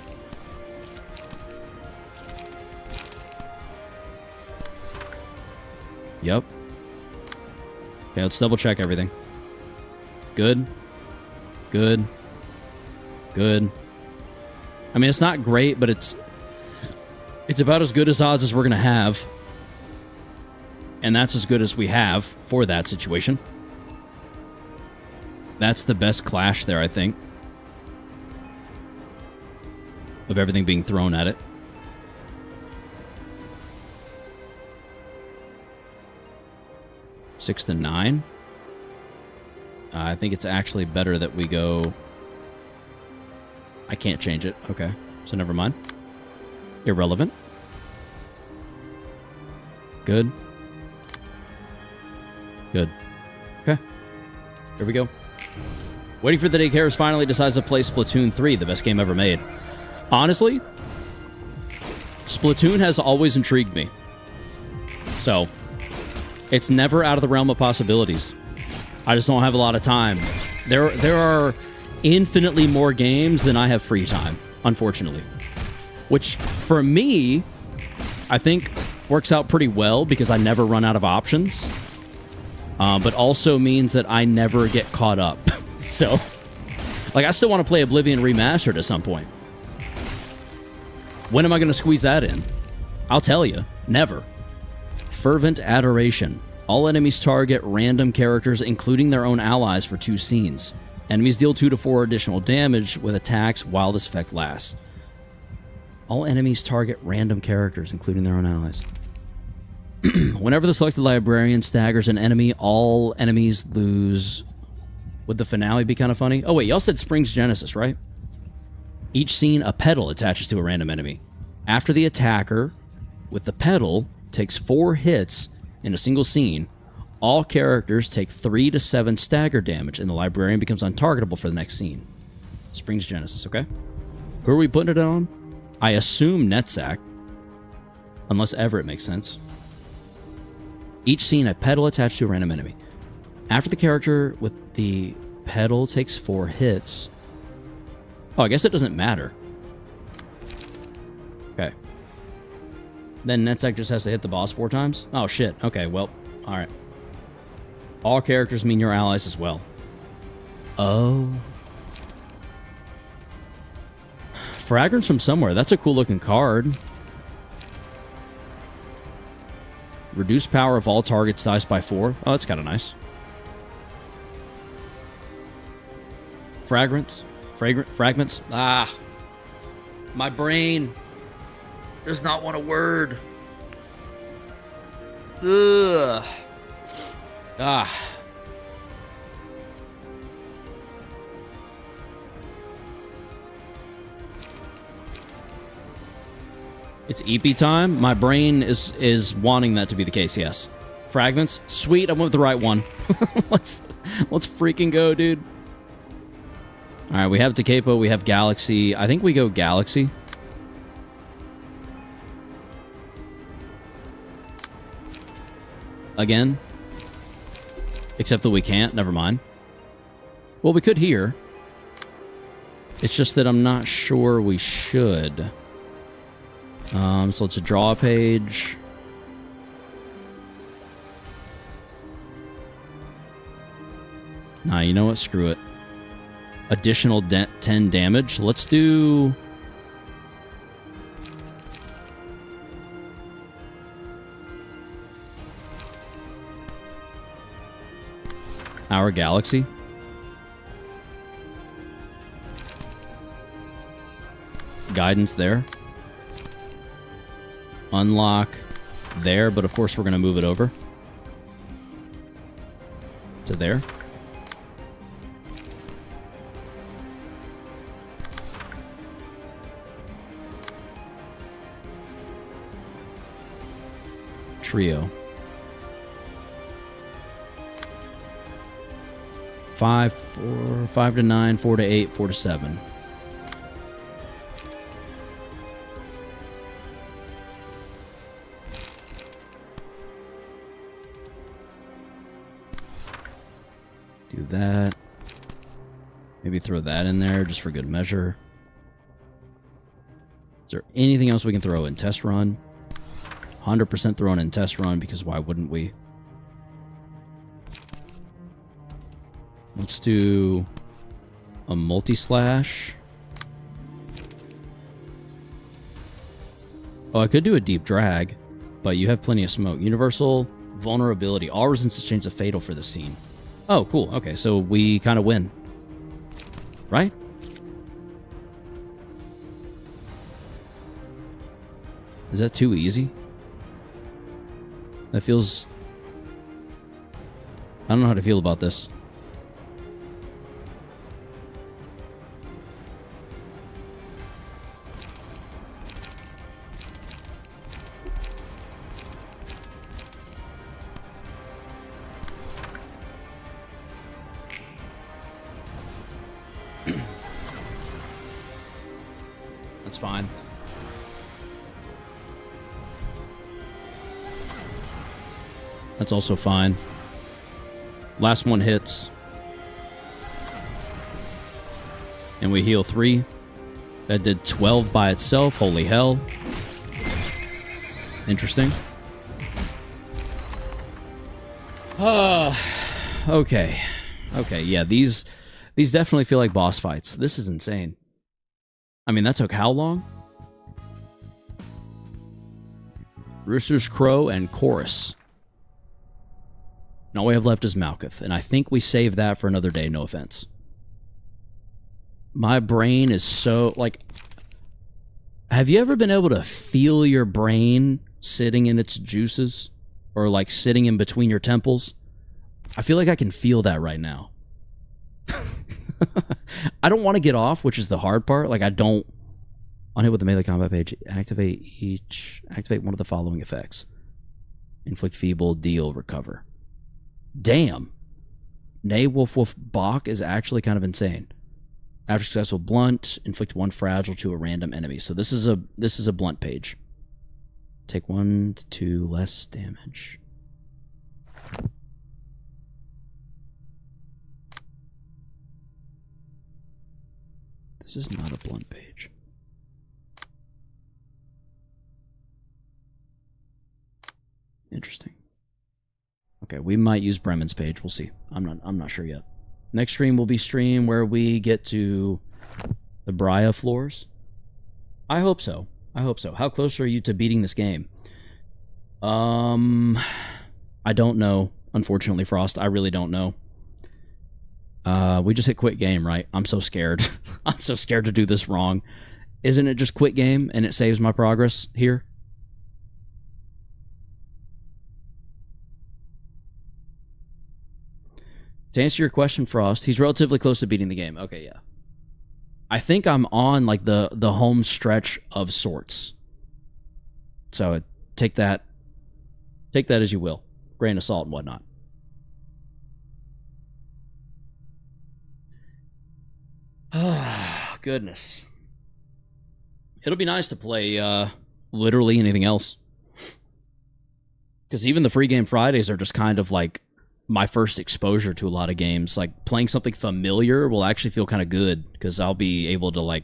Yep. Okay, let's double check everything. Good. Good. Good. I mean, it's not great, but it's about as good as odds as we're going to have. And that's as good as we have for that situation. That's the best clash there, I think. Of everything being thrown at it. Six to 9. I think it's actually better that we go... I can't change it. Okay. So never mind. Irrelevant. Good. Good. Okay. Here we go. Waiting for the day Karis finally decides to play Splatoon 3, the best game ever made. Honestly, Splatoon has always intrigued me. So, it's never out of the realm of possibilities. I just don't have a lot of time. There are infinitely more games than I have free time, unfortunately. Which, for me, I think works out pretty well because I never run out of options. But also means that I never get caught up. So, like, I still want to play Oblivion Remastered at some point. When am I going to squeeze that in? I'll tell you. Never. Fervent Adoration. All enemies target random characters, including their own allies, for 2 scenes. Enemies deal 2 to 4 additional damage with attacks while this effect lasts. All enemies target random characters, including their own allies. Whenever the selected librarian staggers an enemy, all enemies lose. Would the finale be kind of funny? Oh wait, y'all said Springs Genesis, right? Each scene, a pedal attaches to a random enemy. After the attacker with the pedal takes 4 hits in a single scene, all characters take 3 to 7 stagger damage, and the librarian becomes untargetable for the next scene. Springs Genesis, okay? Who are we putting it on? I assume Netzach, unless Everett makes sense. Each scene, a pedal attached to a random enemy. After the character with the pedal takes 4 hits... Oh, I guess it doesn't matter. Okay. Then Netzach just has to hit the boss 4 times? Oh, shit. Okay, well, alright. All characters mean your allies as well. Oh. Fragrance from Somewhere. That's a cool looking card. Reduce power of all targets dice by 4. Oh, that's kind of nice. Fragments. Ah. My brain does not want a word. Ugh. Ah. It's EP time. My brain is wanting that to be the case, yes. Fragments. Sweet, I went with the right one. Let's freaking go, dude. Alright, we have Takepo, we have Galaxy. I think we go Galaxy. Again. Except that we can't, never mind. Well, we could here. It's just that I'm not sure we should. So let's draw a page. Nah, you know what? Screw it. Additional 10 damage. Let's do... Our Galaxy. Guidance there. Unlock there, but of course we're going to move it over to there. Trio. 5, 4, 5 to 9, 4 to 8, 4 to 7. Do that. Maybe throw that in there just for good measure. Is there anything else we can throw in? Test run? 100% thrown in test run, because why wouldn't we? Let's do a multi-slash. Oh, I could do a deep drag, but you have plenty of smoke. Universal vulnerability. All resistances change to fatal for this scene. Oh, cool. Okay, so we kind of win. Right? Is that too easy? That feels... I don't know how to feel about this. That's fine. That's also fine. Last one hits. And we heal 3. That did 12 by itself. Holy hell. Interesting. Okay. Okay, yeah, these definitely feel like boss fights. This is insane. I mean, that took how long? Rooster's Crow and Chorus. And all we have left is Malkuth, and I think we save that for another day, no offense. My brain is so, like... Have you ever been able to feel your brain sitting in its juices? or like sitting in between your temples. I feel like I can feel that right now. I don't want to get off, which is the hard part. Like, I don't... On hit with the melee combat page, activate one of the following effects. Inflict feeble, deal, recover. Damn. Nay, Wolf Wolf Bach is actually kind of insane. After successful blunt, inflict 1 fragile to a random enemy. So this is a blunt page. Take 1 to 2 less damage. This is not a blunt page. Interesting. Okay, we might use Bremen's page. We'll see. I'm not sure yet. Next stream will be stream where we get to the Bria floors. I hope so. I hope so. How close are you to beating this game? I don't know. Unfortunately, Frost, I really don't know. We just hit quit game, right? I'm so scared. I'm so scared to do this wrong. Isn't it just quit game and it saves my progress here? To answer your question, Frost, he's relatively close to beating the game. Okay, yeah. I think I'm on like the home stretch of sorts. So take that as you will. Grain of salt and whatnot. Ah, goodness. It'll be nice to play literally anything else. Because even the free game Fridays are just kind of like my first exposure to a lot of games. Like, playing something familiar will actually feel kind of good, because I'll be able to, like,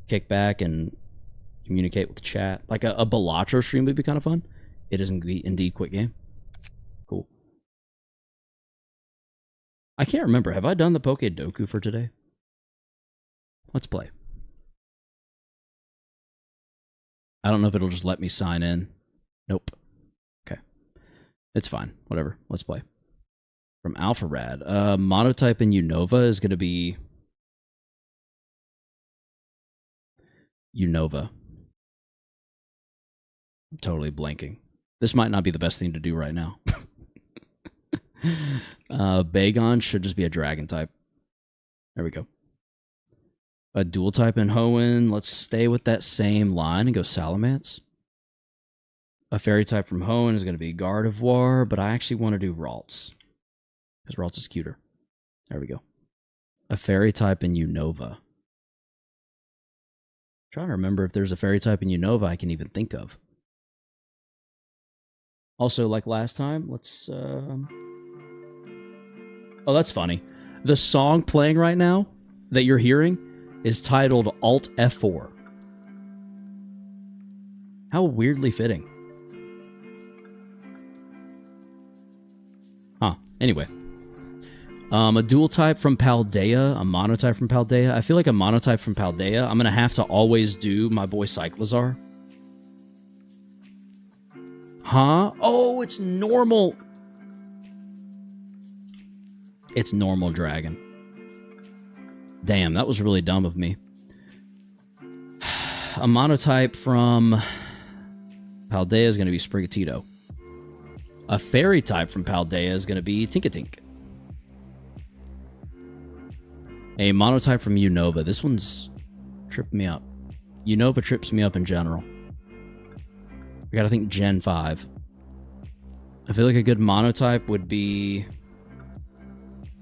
kick back and communicate with the chat. Like, a Balatro stream would be kind of fun. It is indeed quit game. Cool. I can't remember. Have I done the Pokedoku for today? Let's play. I don't know if it'll just let me sign in. Nope. Okay. It's fine. Whatever. Let's play. From Alpha Rad. Monotype in Unova is going to be... Unova. I'm totally blanking. This might not be the best thing to do right now. Bagon should just be a dragon type. There we go. A dual type in Hoenn. Let's stay with that same line and go Salamence. A fairy type from Hoenn is going to be Gardevoir, but I actually want to do Ralts, because Ralts is cuter. There we go. A fairy type in Unova. Trying to remember if there's a fairy type in Unova I can even think of. Also, like last time, let's... Oh, that's funny. The song playing right now that you're hearing is titled Alt F4. How weirdly fitting. Huh. Anyway. A dual type from Paldea, a monotype from Paldea. I feel like a monotype from Paldea, I'm going to have to always do my boy Cyclizar. Huh? Oh, it's normal. It's normal dragon. Damn, that was really dumb of me. A monotype from Paldea is going to be Sprigatito. A fairy type from Paldea is going to be Tinkatink. A monotype from Unova. This one's tripping me up. Unova trips me up in general. I gotta think Gen 5. I feel like a good monotype would be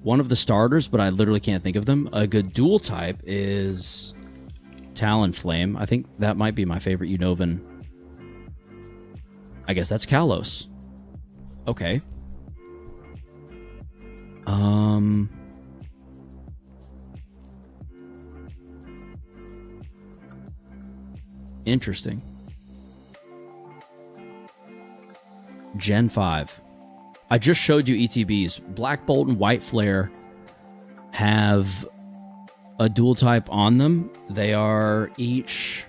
one of the starters, but I literally can't think of them. A good dual type is Talonflame. I think that might be my favorite Unovan. I guess that's Kalos. Okay. Interesting. Gen 5. I just showed you ETBs. Black Bolt and White Flare have a dual type on them. They are each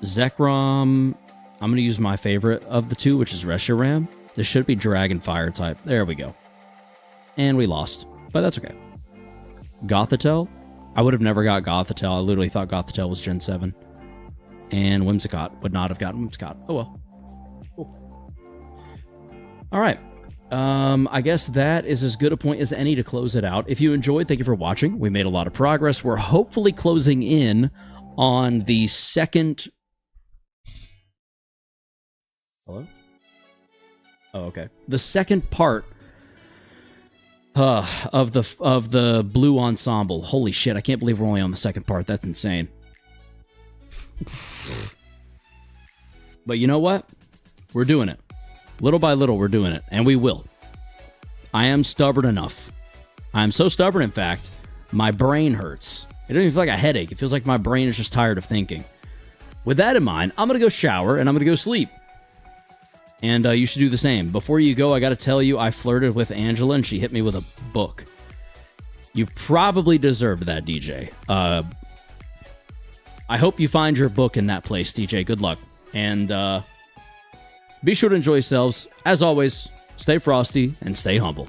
Zekrom. I'm going to use my favorite of the two, which is Reshiram. This should be Dragon Fire type. There we go. And we lost, but that's okay. Gothitelle. I would have never got Gothitelle. I literally thought Gothitelle was Gen 7. And Whimsicott. Would not have gotten Whimsicott. Oh well. Cool. All right. I guess that is as good a point as any to close it out. If you enjoyed, thank you for watching. We made a lot of progress. We're hopefully closing in on the second... Hello? Oh, okay. The second part of the Blue Ensemble. Holy shit, I can't believe we're only on the second part. That's insane. But you know what? We're doing it. Little by little, we're doing it. And we will. I am stubborn enough. I'm so stubborn, in fact, my brain hurts. It doesn't even feel like a headache. It feels like my brain is just tired of thinking. With that in mind, I'm going to go shower and I'm going to go sleep. And you should do the same. Before you go, I got to tell you, I flirted with Angela and she hit me with a book. You probably deserved that, DJ. I hope you find your book in that place, DJ. Good luck. And be sure to enjoy yourselves. As always, stay frosty and stay humble.